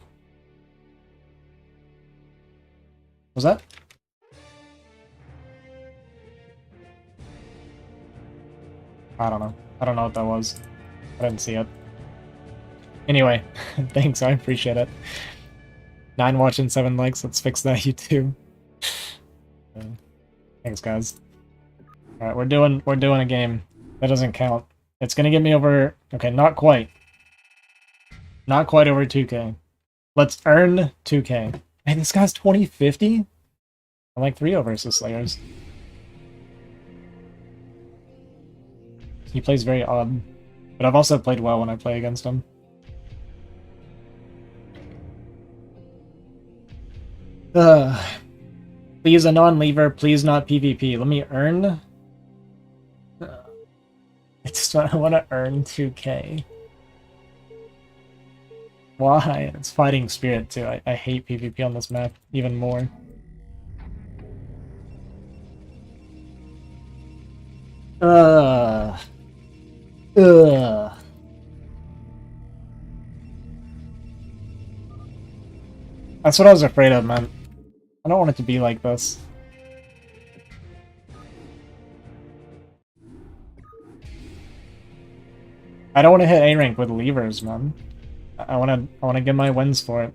S1: Was that? I don't know. I don't know what that was. I didn't see it. Anyway, thanks, I appreciate it. 9 watching, 7 likes, let's fix that YouTube. Thanks, guys. Alright, we're doing a game. That doesn't count. It's gonna get me over... Okay, not quite. Not quite over 2k. Let's earn 2k. Man, this guy's 2050? I like 3-0 versus Slayers. He plays very odd. But I've also played well when I play against him. Please a non-lever, please not PvP. Let me earn... I want to earn 2k. Why? It's fighting spirit too. I hate PvP on this map even more. Ugh. That's what I was afraid of, man. I don't want it to be like this. I don't want to hit A rank with levers, man. I wanna get my wins for it.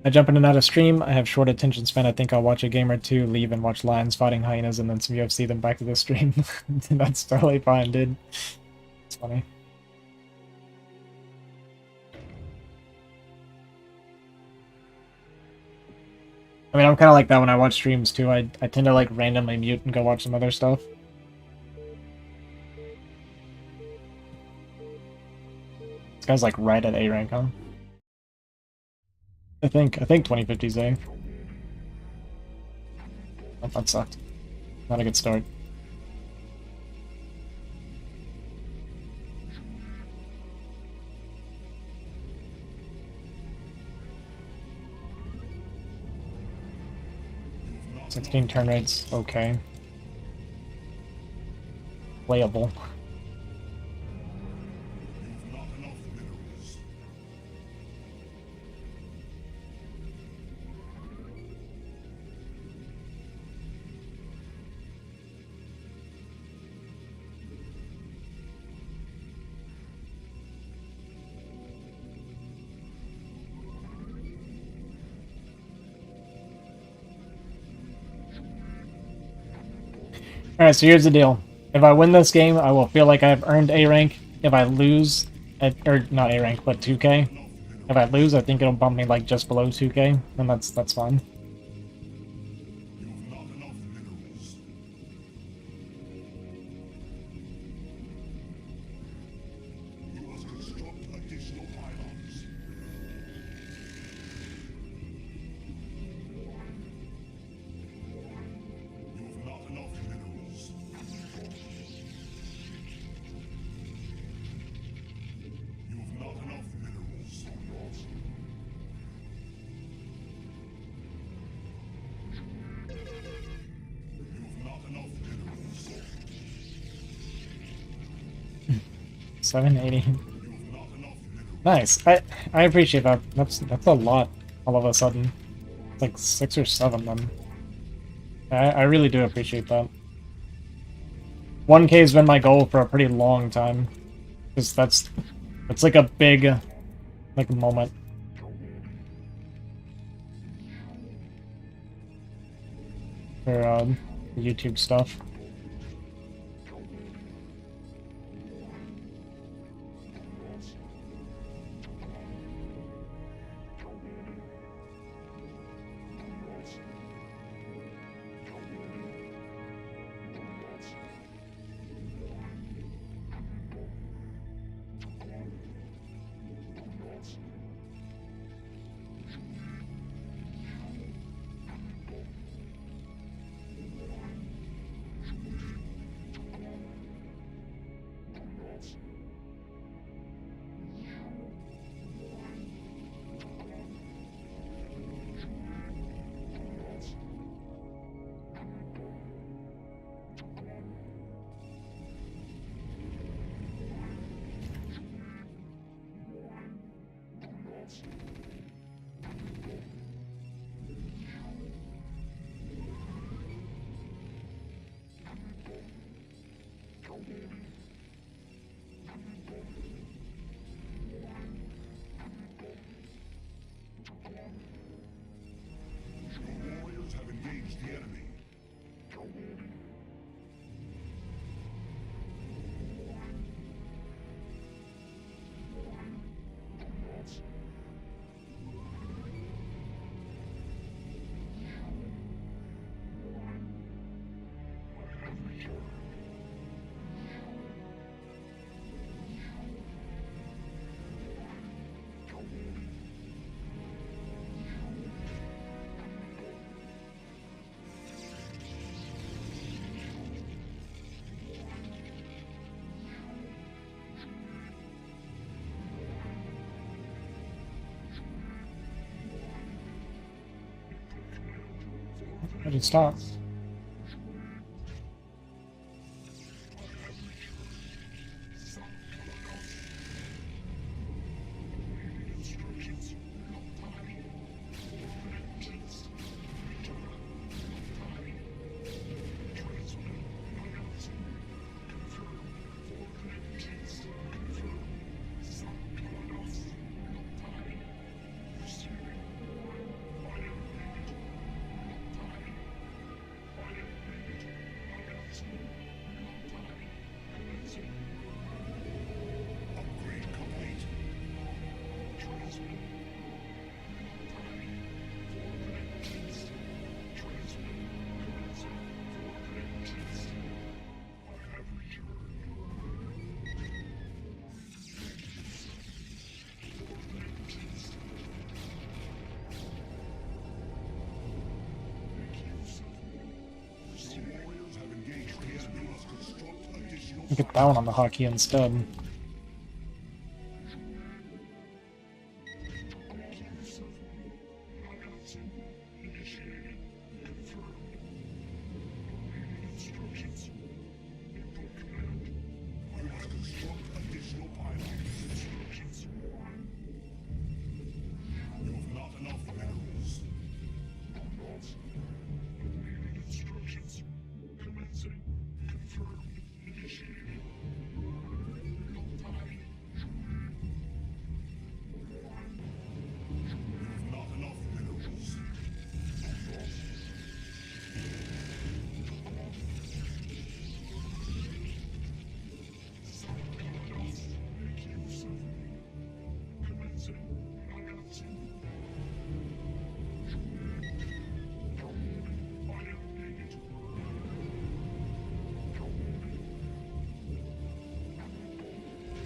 S1: I jump in and out of stream. I have short attention span. I think I'll watch a game or two, leave and watch lions fighting hyenas, and then some UFC, then back to the stream. That's totally fine, dude. It's funny. I mean, I'm kind of like that when I watch streams too. I tend to like randomly mute and go watch some other stuff. This guy's like right at A rank, huh? I think 2050's A. Oh, that sucked. Not a good start. $16 turn rates, okay. Playable. Alright, so here's the deal. If I win this game, I will feel like I've earned A rank. If I lose, or not A rank, but 2K. If I lose, I think it'll bump me like just below 2K, and that's fine. $780. Nice. I appreciate that. That's a lot all of a sudden. It's like 6 or 7 then. I really do appreciate that. 1K has been my goal for a pretty long time. Because that's like a big like moment. For YouTube stuff. Where'd it stop? get down on the hockey instead.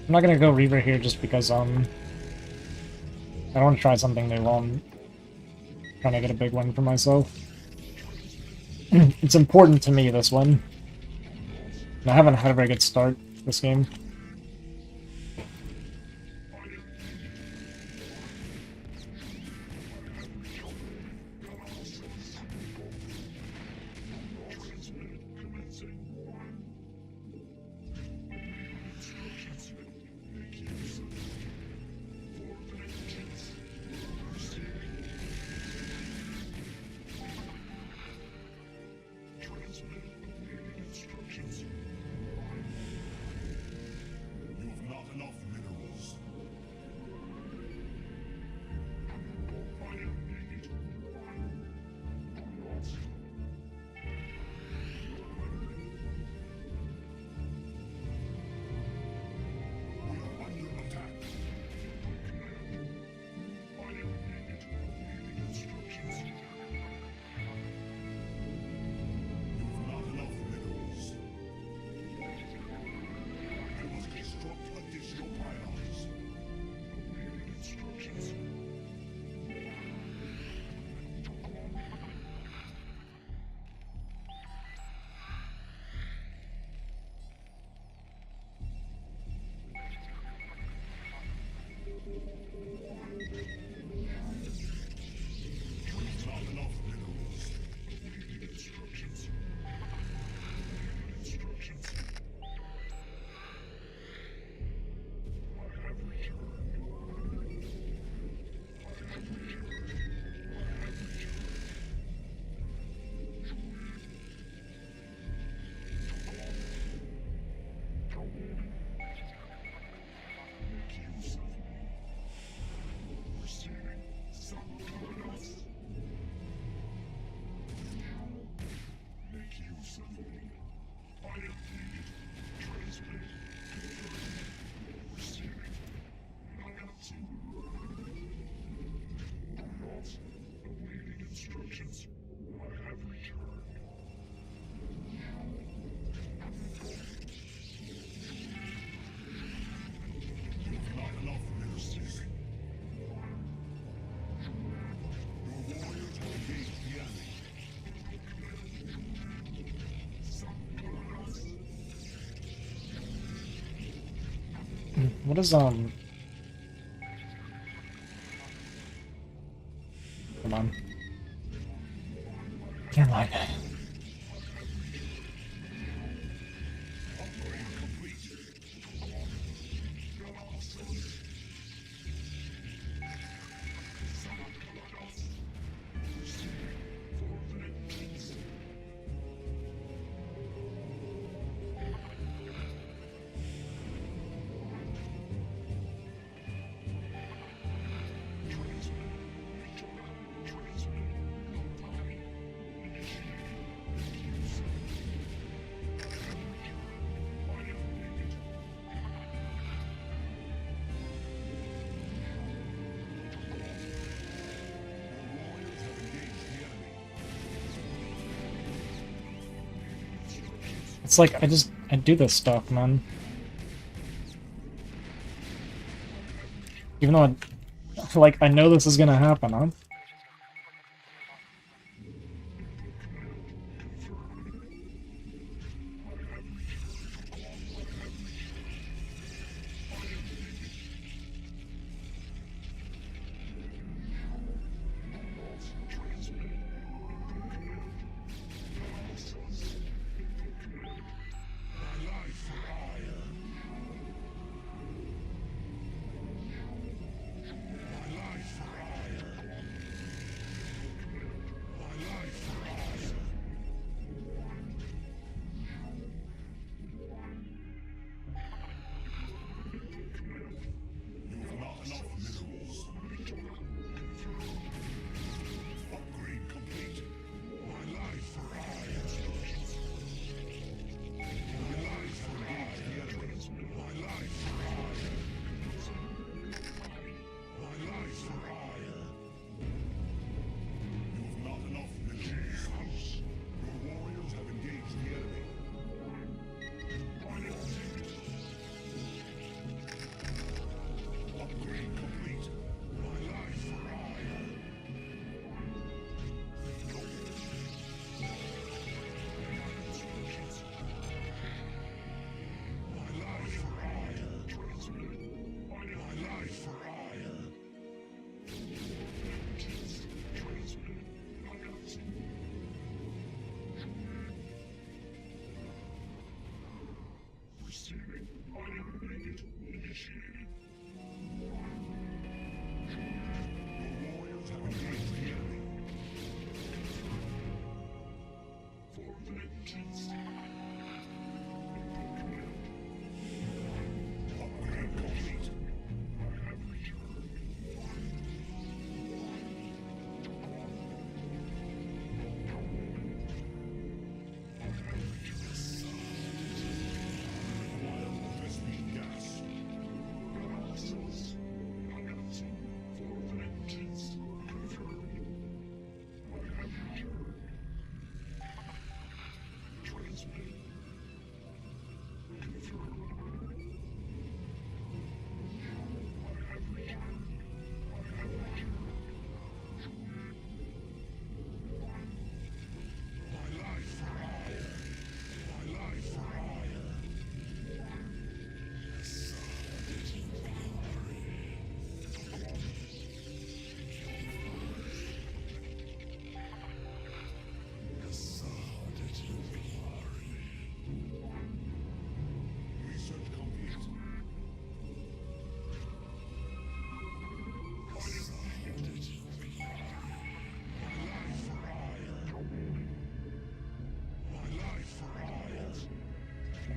S1: I'm not gonna go Reaver here just because, I don't want to try something new. I'm trying to get a big win for myself. It's important to me, this win. And I haven't had a very good start this game. What is, Come on. Never mind. It's like, I do this stuff, man. Even though I know this is gonna happen, huh?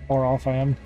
S1: Or off I am.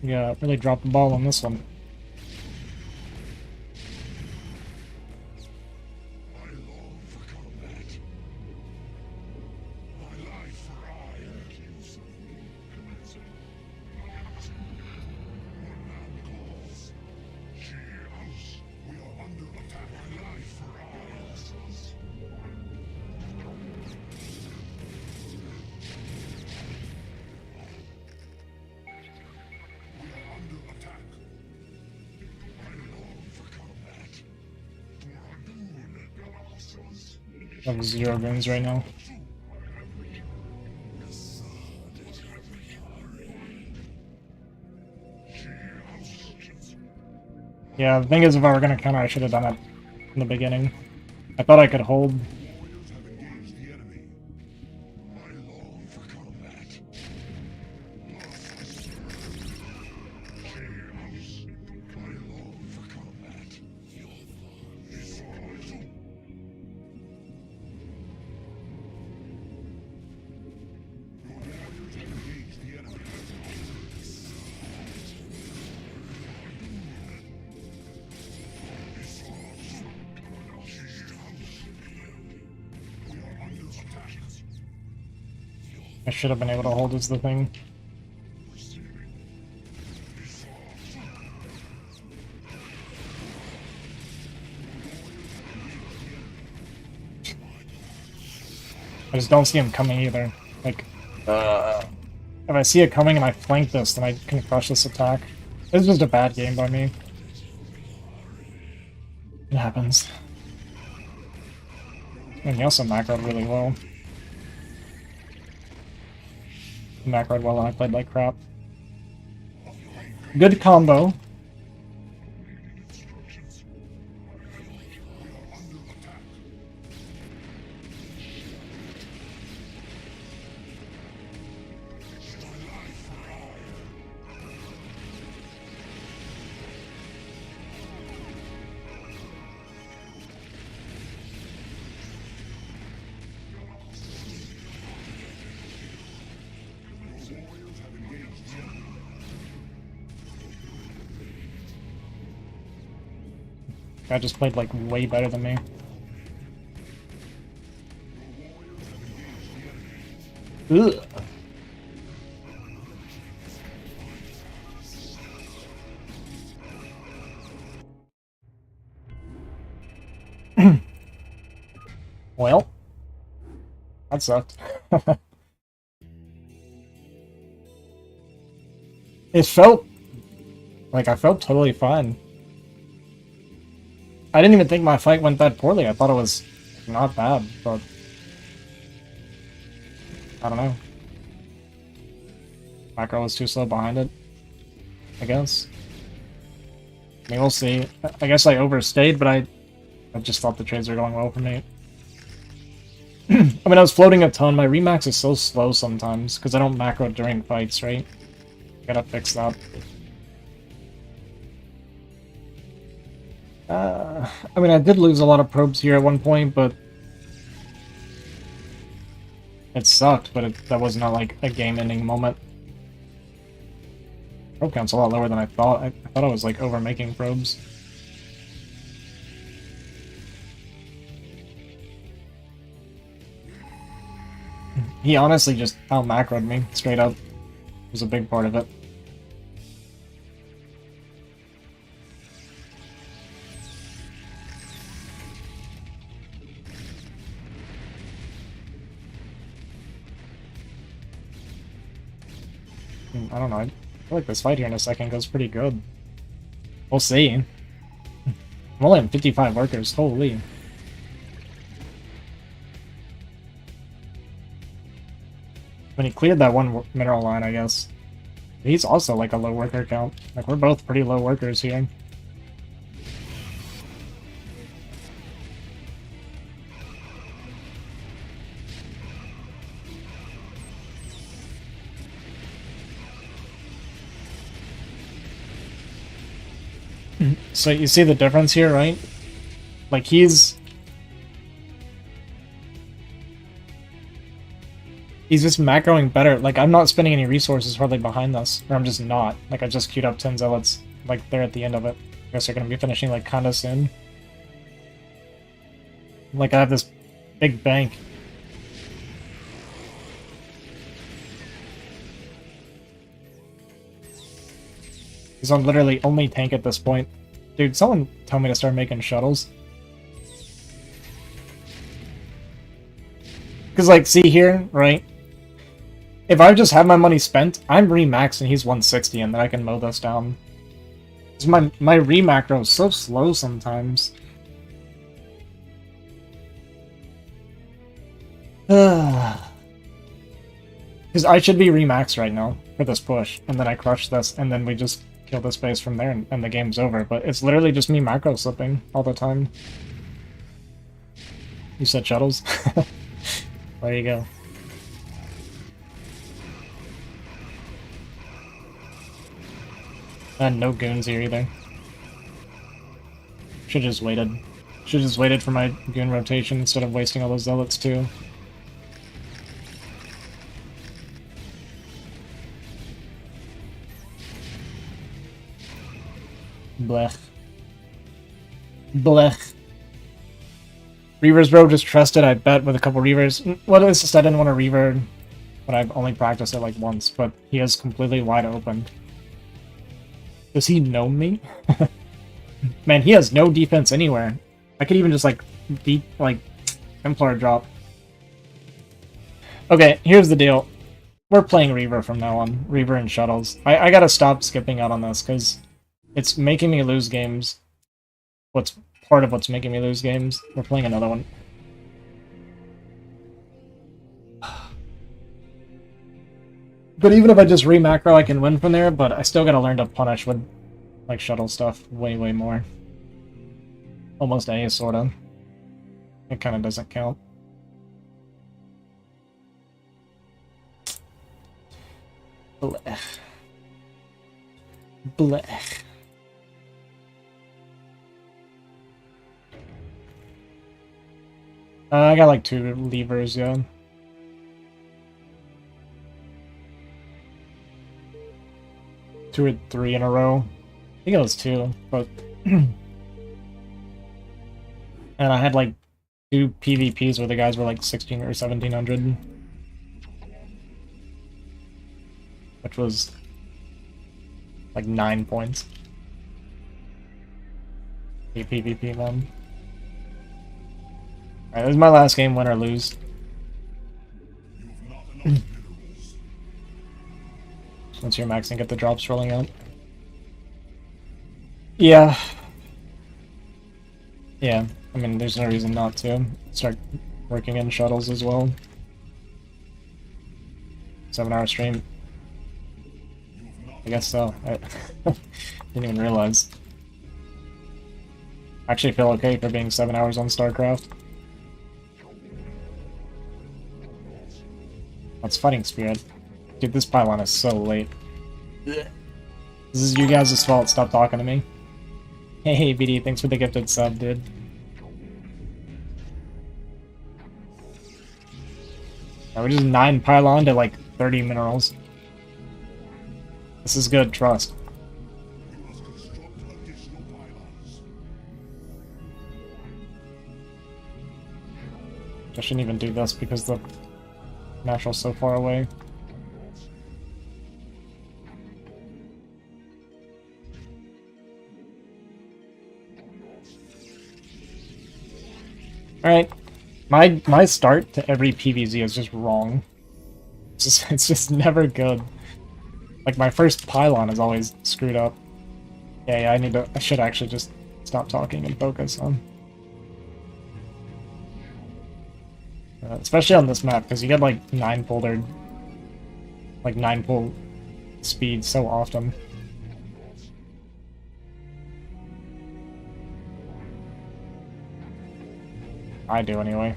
S1: Yeah, really dropped the ball on this one. I have 0 guns right now. Yeah, the thing is, if I were gonna counter, I should have done it in the beginning. I thought I could hold. I should have been able to hold is the thing. I just don't see him coming either. Like, if I see it coming and I flank this, then I can crush this attack. This is just a bad game by me. It happens. And he also macroed really well. He macroed well and I played like crap. Good combo. Guy just played like way better than me. Ugh. Well, that sucked. It felt like I felt totally fine. I didn't even think my fight went that poorly. I thought it was not bad, but I don't know. Macro was too slow behind it, I guess. I mean, we'll see. I guess I overstayed, but I just thought the trades were going well for me. I mean, I was floating a ton. My remax is so slow sometimes, because I don't macro during fights, right? Gotta fix that. I mean, I did lose a lot of probes here at one point, but it sucked, but that was not like a game-ending moment. Probe count's a lot lower than I thought. I thought I was like over-making probes. He honestly just out-macroed me, straight up. It was a big part of it. I don't know, I feel like this fight here in a second goes pretty good. We'll see. I'm only at 55 workers, holy. When he cleared that one mineral line, I guess. He's also like a low worker count. Like, we're both pretty low workers here. So you see the difference here, right? Like, he's He's just macroing better. Like, I'm not spending any resources hardly behind this. Or I'm just not. Like, I just queued up 10 zealots. Like, they're at the end of it. I guess they're gonna be finishing, like, kinda soon. Like, I have this big bank. He's on literally only tank at this point. Dude, someone tell me to start making shuttles. Because, like, see here, right? If I just have my money spent, I'm remaxed and he's 160 and then I can mow this down. My remacro is so slow sometimes. Because I should be remaxed right now for this push, and then I crush this, and then we just kill this base from there, and the game's over. But it's literally just me macro slipping all the time. You said shuttles? There you go. And no goons here either. Should just waited. Should just waited for my goon rotation instead of wasting all those zealots too. Blech. Blech. Reavers, bro, just trusted, I bet, with a couple Reavers. Well, it's just I didn't want to Reaver, but I've only practiced it like once, but he is completely wide open. Does he know me? Man, he has no defense anywhere. I could even just, like, beat, like, Templar drop. Okay, here's the deal. We're playing Reaver from now on. Reaver and Shuttles. I gotta stop skipping out on this, because it's making me lose games. What's part of what's making me lose games? We're playing another one. But even if I just re-macro, I can win from there, but I still gotta learn to punish with, like, shuttle stuff way, way more. Almost A, sorta. It kinda doesn't count. Blech. Blech. I got like 2 levers, yeah. Two or 3 in a row. I think it was 2, but... and I had like 2 PvPs where the guys were like 16 or 1700. Which was like 9 points. A PvP, man. Alright, this is my last game, win or lose. Once you're maxing, get the drops rolling out. Yeah. Yeah, I mean, there's no reason not to. Start working in shuttles as well. 7-hour stream. I guess so. I didn't even realize. I actually feel okay for being 7 hours on StarCraft. That's Fighting Spirit. Dude, this pylon is so late. This is you guys' fault, stop talking to me. Hey, BD, thanks for the gifted sub, dude. Now we're just 9 pylon to like 30 minerals. This is good, trust. I shouldn't even do this because the natural's so far away. Alright. My start to every PvZ is just wrong. It's just never good. Like, my first pylon is always screwed up. Yeah, I should actually just stop talking and focus on. Especially on this map, because you get like 9-folder, like 9-pull speed so often. I do anyway.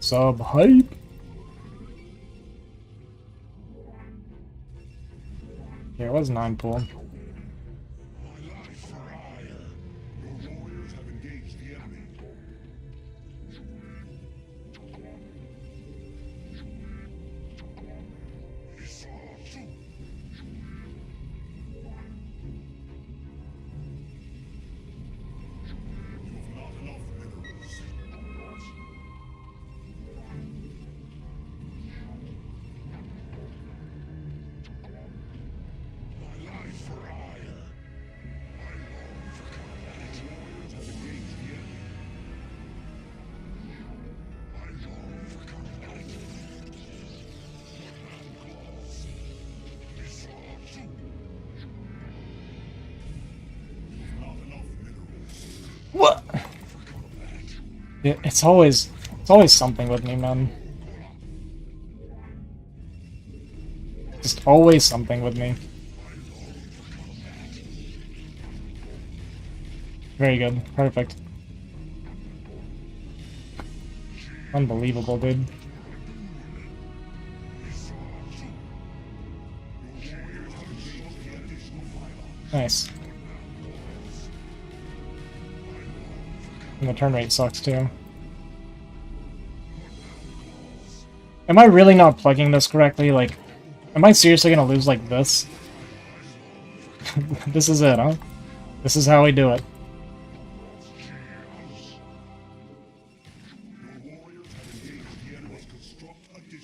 S1: Sub hype. Yeah, it was 9 pool. What? It's always something with me, man. Just always something with me. Very good. Perfect. Unbelievable, dude. Nice. And the turn rate sucks too. Am I really not plugging this correctly? Like, am I seriously gonna lose like this? This is it, huh? This is how we do it.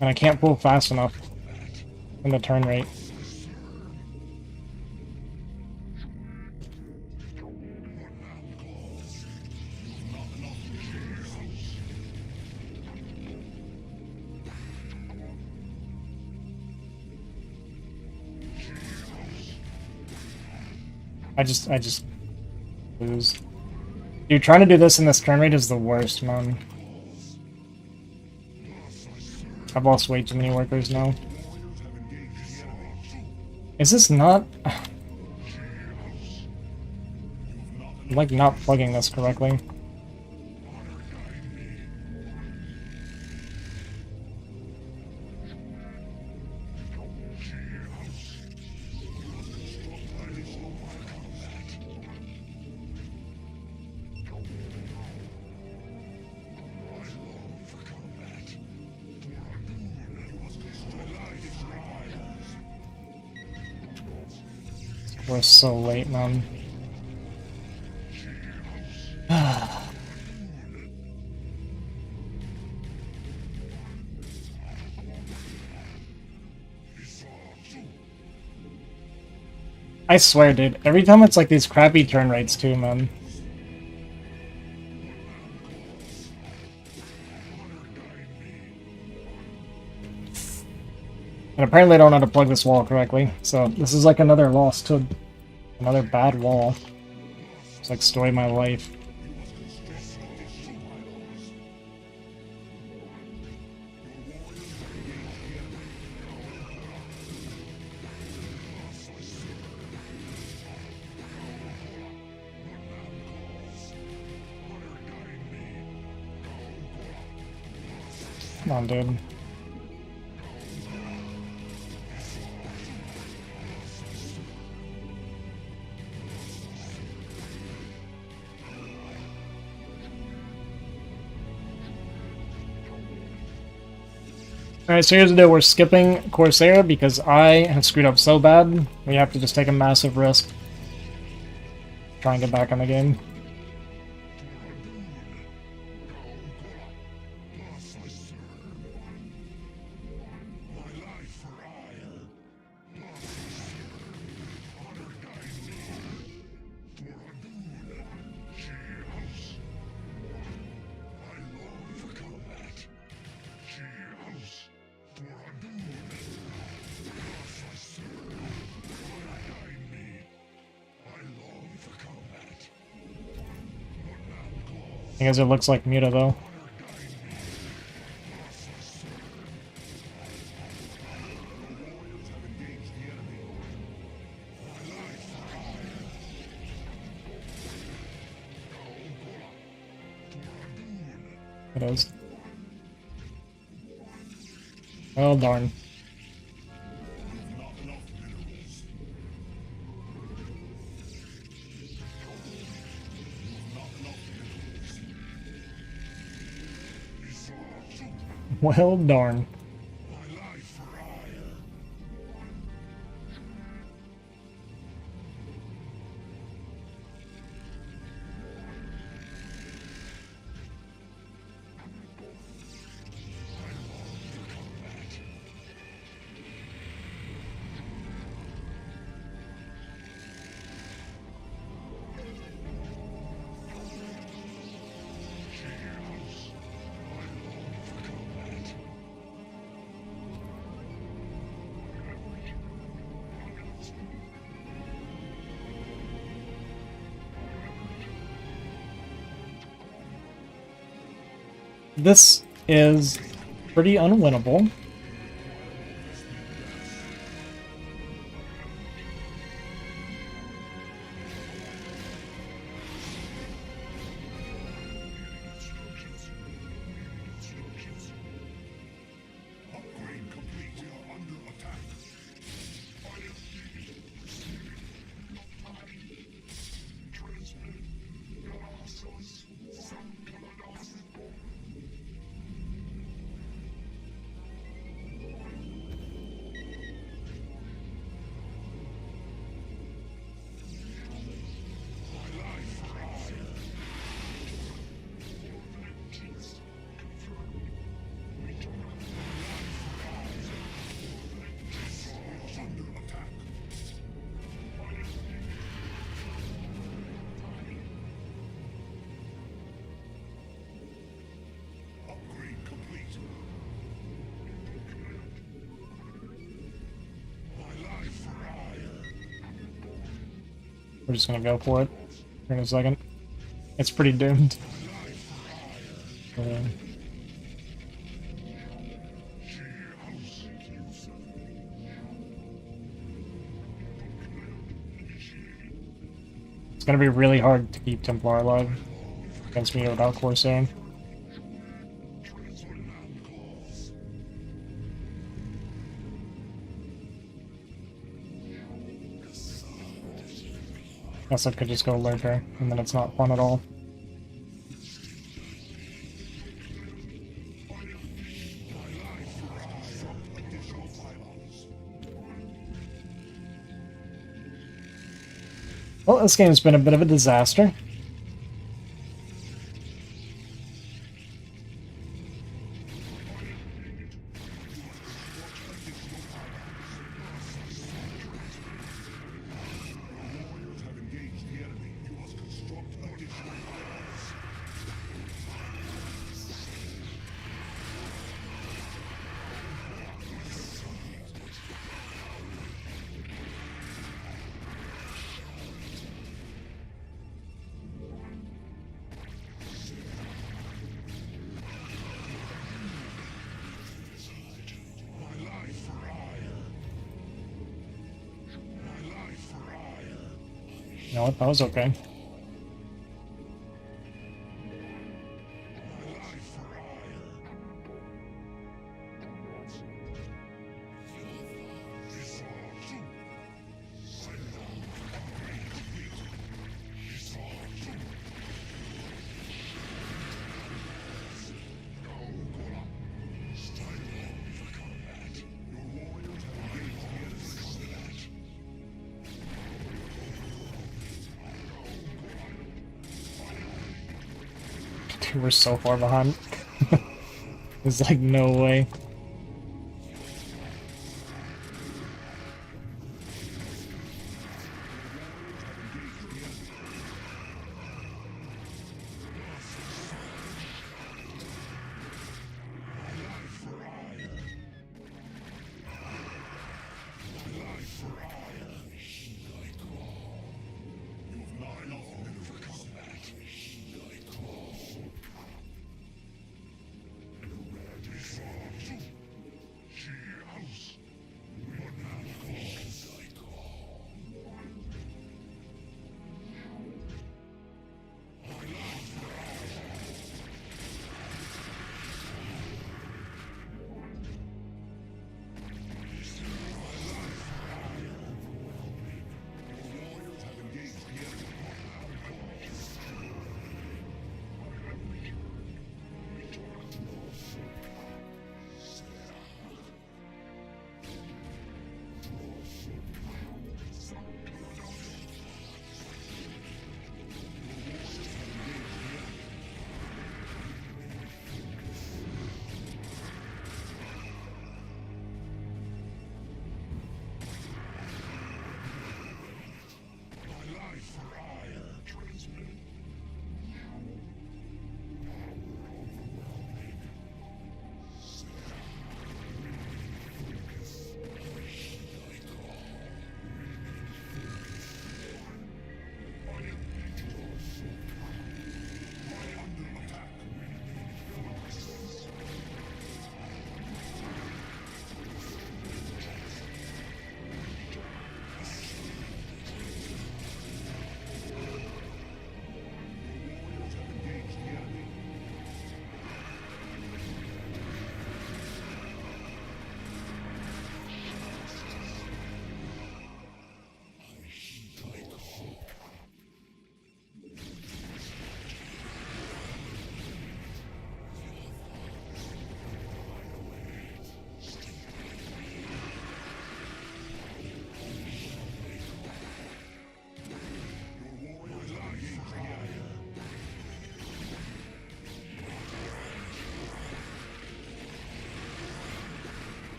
S1: And I can't pull fast enough in the turn rate. I just lose. Dude, trying to do this in this turn rate is the worst, man. I've lost way too many workers now. Is this not... I'm like not plugging this correctly. We're so late, man. I swear, dude, every time it's like these crappy turn rates too, man. And apparently I don't know how to plug this wall correctly, so this is like another loss to another bad wall. It's like story of my life. Come on, dude. Alright, so here's the deal. We're skipping Corsair because I have screwed up so bad. We have to just take a massive risk. Try and get back on the game. Because it looks like Muta, though. It is. Oh darn. Well darn. This is pretty unwinnable. We're just gonna go for it in a second. It's pretty doomed. It's gonna be really hard to keep Templar alive against me without Corsair. Guess I could just go Lurker, and then it's not fun at all. Well, this game's been a bit of a disaster. You know what? That was okay. Dude, we're so far behind. There's like no way.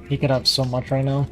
S1: He could have so much right now.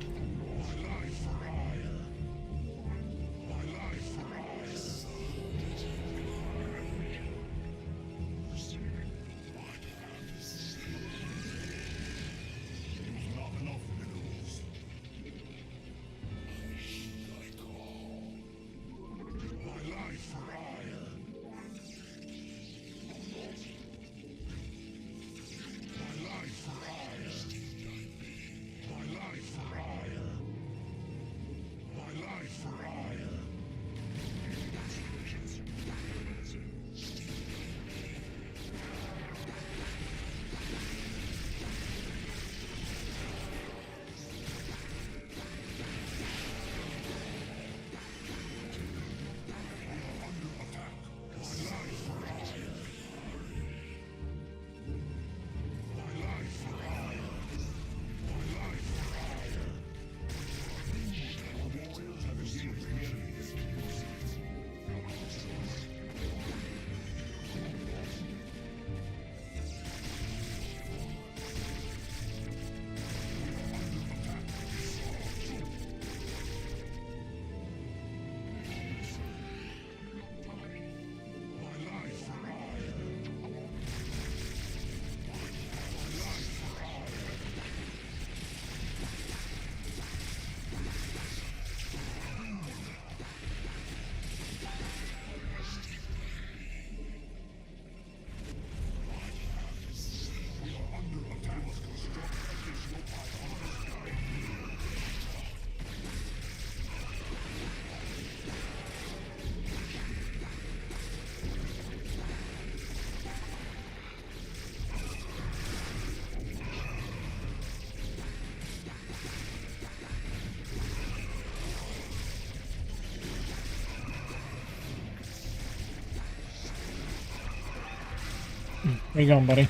S1: Where you going, buddy?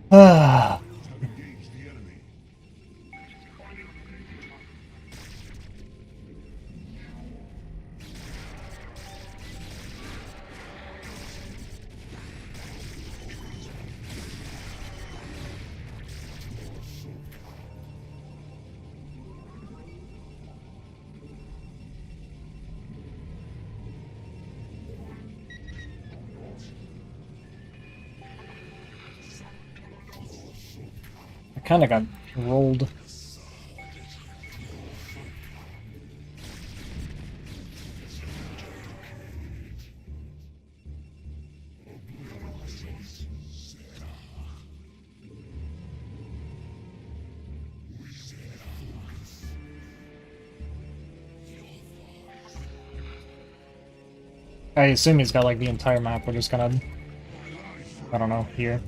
S1: Ah. I kind of got rolled. I assume he's got like the entire map. We're just gonna, I don't know, here.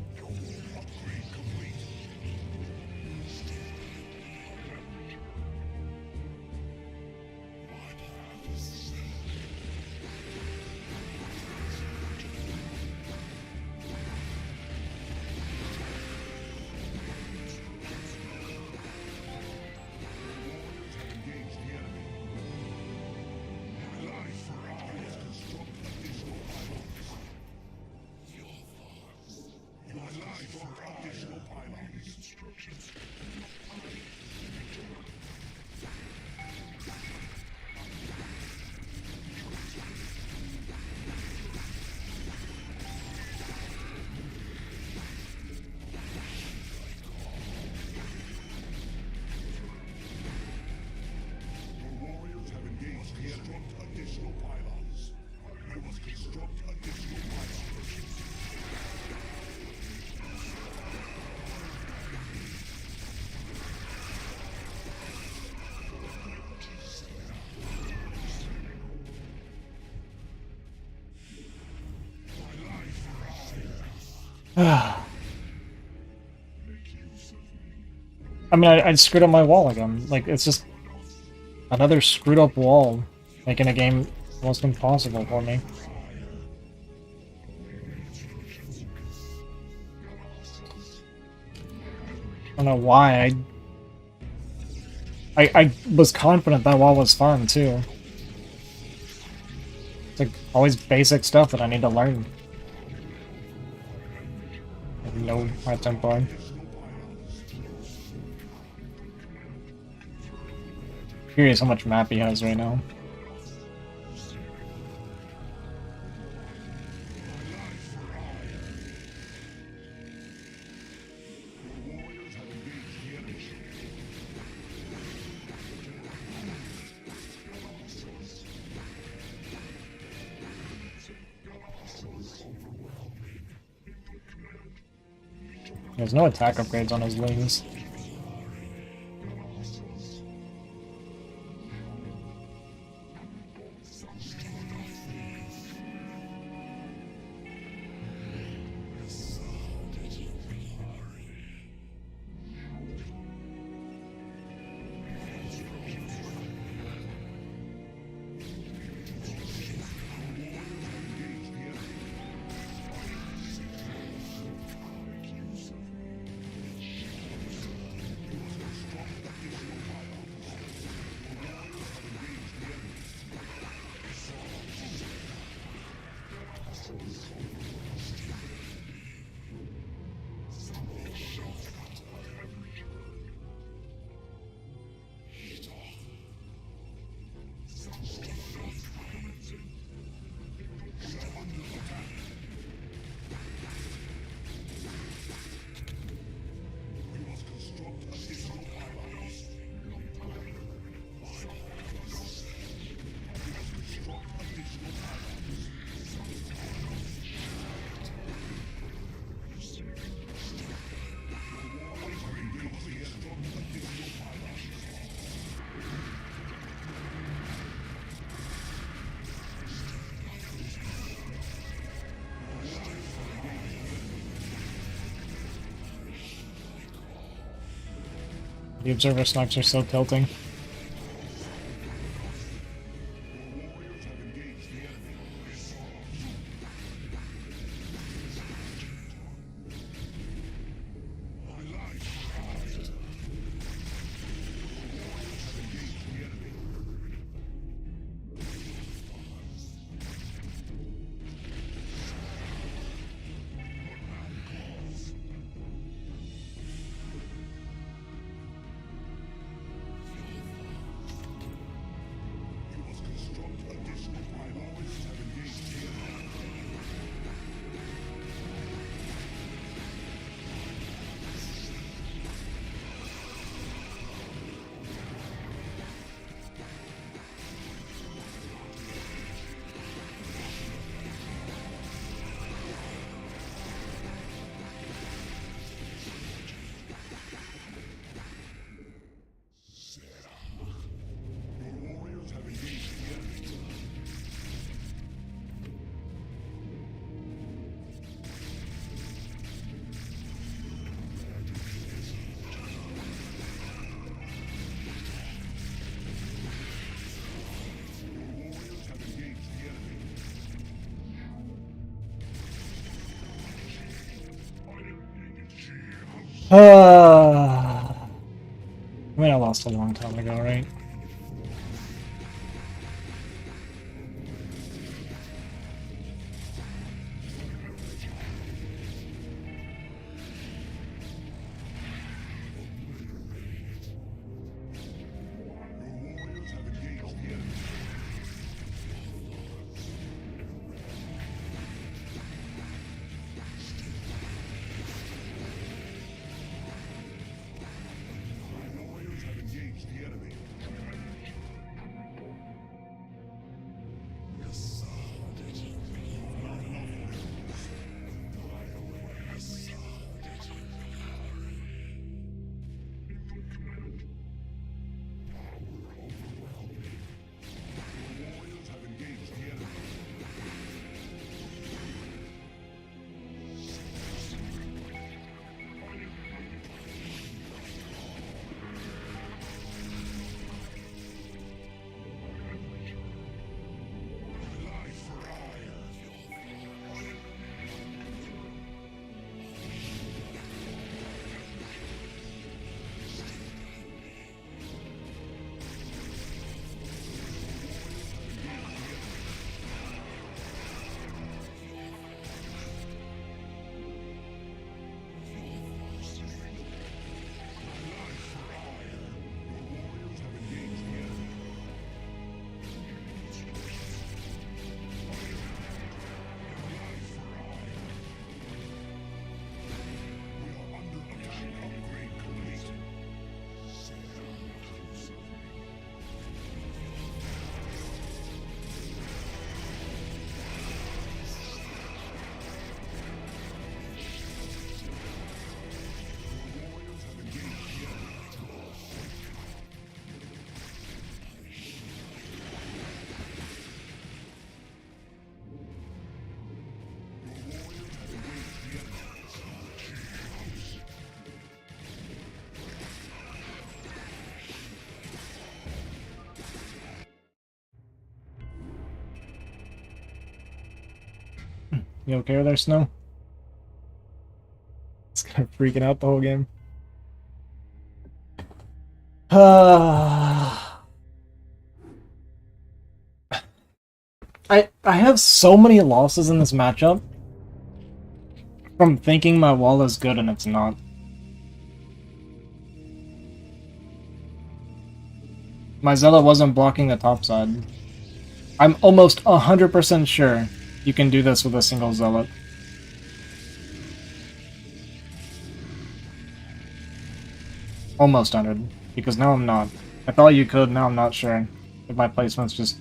S1: I mean, I screwed up my wall again. Like, it's just another screwed up wall, making a game almost impossible for me. I don't know why. I was confident that wall was fun, too. It's like always basic stuff that I need to learn. I have no hard time playing. Curious how much map he has right now. There's no attack upgrades on his lings. The observer snipes are still tilting. I mean, I lost a long time ago, right? You okay with there, Snow? It's kind of freaking out the whole game. I have so many losses in this matchup from thinking my wall is good and it's not. My Zella wasn't blocking the top side. I'm almost 100% sure you can do this with a single Zealot. Almost 100, because now I'm not. I thought you could, now I'm not sure. If my placement's just...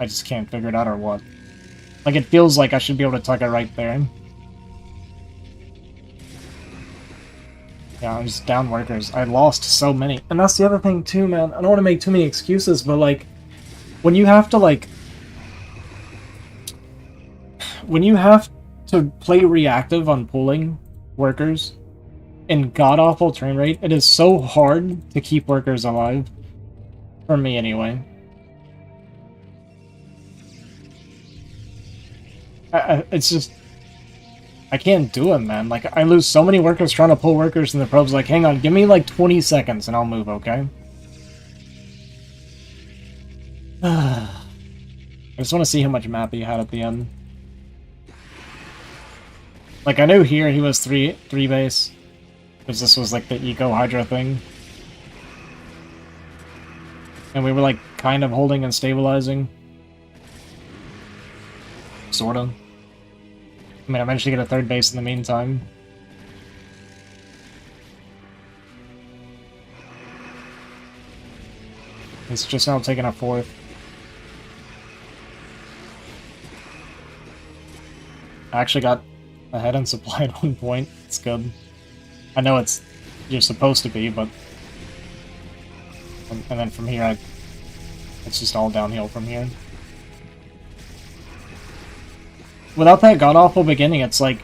S1: I just can't figure it out or what. Like, it feels like I should be able to tuck it right there. Yeah, I'm just down workers. I lost so many. And that's the other thing too, man. I don't want to make too many excuses, but like, when you have to like... When you have to play reactive on pulling workers in god-awful turn rate, it is so hard to keep workers alive. For me, anyway. It's just... I can't do it, man. Like, I lose so many workers trying to pull workers, and the probe's like, hang on, give me like 20 seconds and I'll move, okay? I just want to see how much map he had at the end. Like, I knew here he was 3 base, because this was like the Eco Hydra thing. And we were like kind of holding and stabilizing. Sorta. I mean, I managed to get a 3rd base in the meantime. He's just now taking a 4th. I actually got ahead in supply at one point. It's good. I know it's... you're supposed to be, but... And then from here, it's just all downhill from here. Without that god-awful beginning, it's like...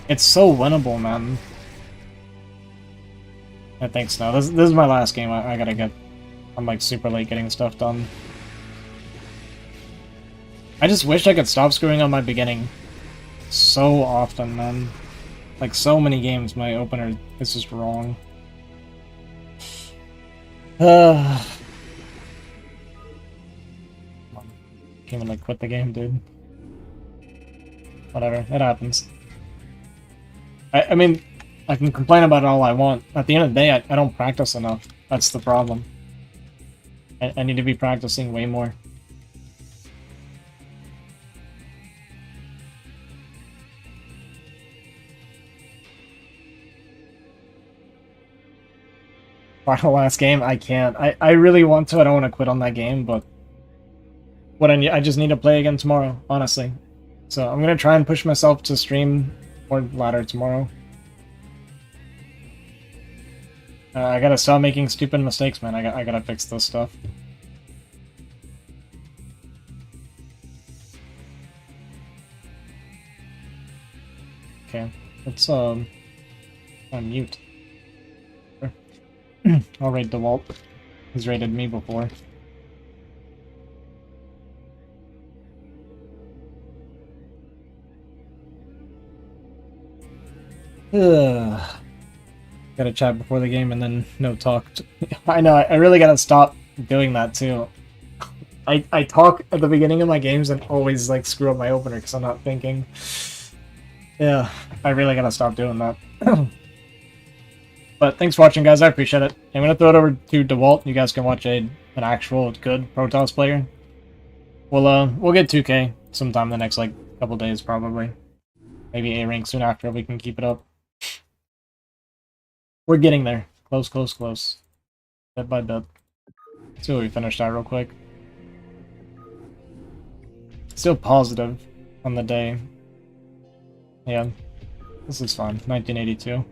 S1: It's so winnable, man. I think so. This is my last game. I gotta get... I'm like super late getting stuff done. I just wish I could stop screwing on my beginning so often, man. Like, so many games my opener is just wrong. Can't even like quit the game, dude. Whatever, it happens. I mean, I can complain about it all I want. At the end of the day, I don't practice enough. That's the problem. I need to be practicing way more. Final last game? I can't. I really want to. I don't want to quit on that game, but what I just need to play again tomorrow, honestly. So I'm gonna try and push myself to stream more ladder tomorrow. I gotta stop making stupid mistakes, man. I gotta fix this stuff. Okay, let's on mute. I'll raid DeWalt. He's raided me before. Gotta chat before the game and then no talk. I know, I really gotta stop doing that too. I talk at the beginning of my games and always like screw up my opener because I'm not thinking. Yeah, I really gotta stop doing that. But thanks for watching, guys. I appreciate it. I'm gonna throw it over to DeWalt. You guys can watch an actual good Protoss player. We'll get 2K sometime the next like couple days probably. Maybe A rank soon after if we can keep it up. We're getting there. Close, close, close. Bit by bit. Let's see what we finished out real quick. Still positive on the day. Yeah, this is fine. 1982.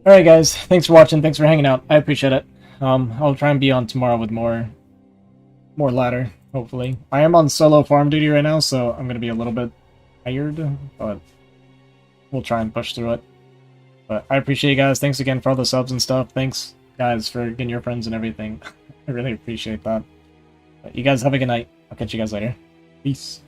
S1: Alright guys, thanks for watching, thanks for hanging out. I appreciate it. I'll try and be on tomorrow with more ladder, hopefully. I am on solo farm duty right now, so I'm gonna be a little bit tired, but we'll try and push through it. But I appreciate you guys. Thanks again for all the subs and stuff. Thanks, guys, for getting your friends and everything. I really appreciate that. But you guys have a good night. I'll catch you guys later. Peace.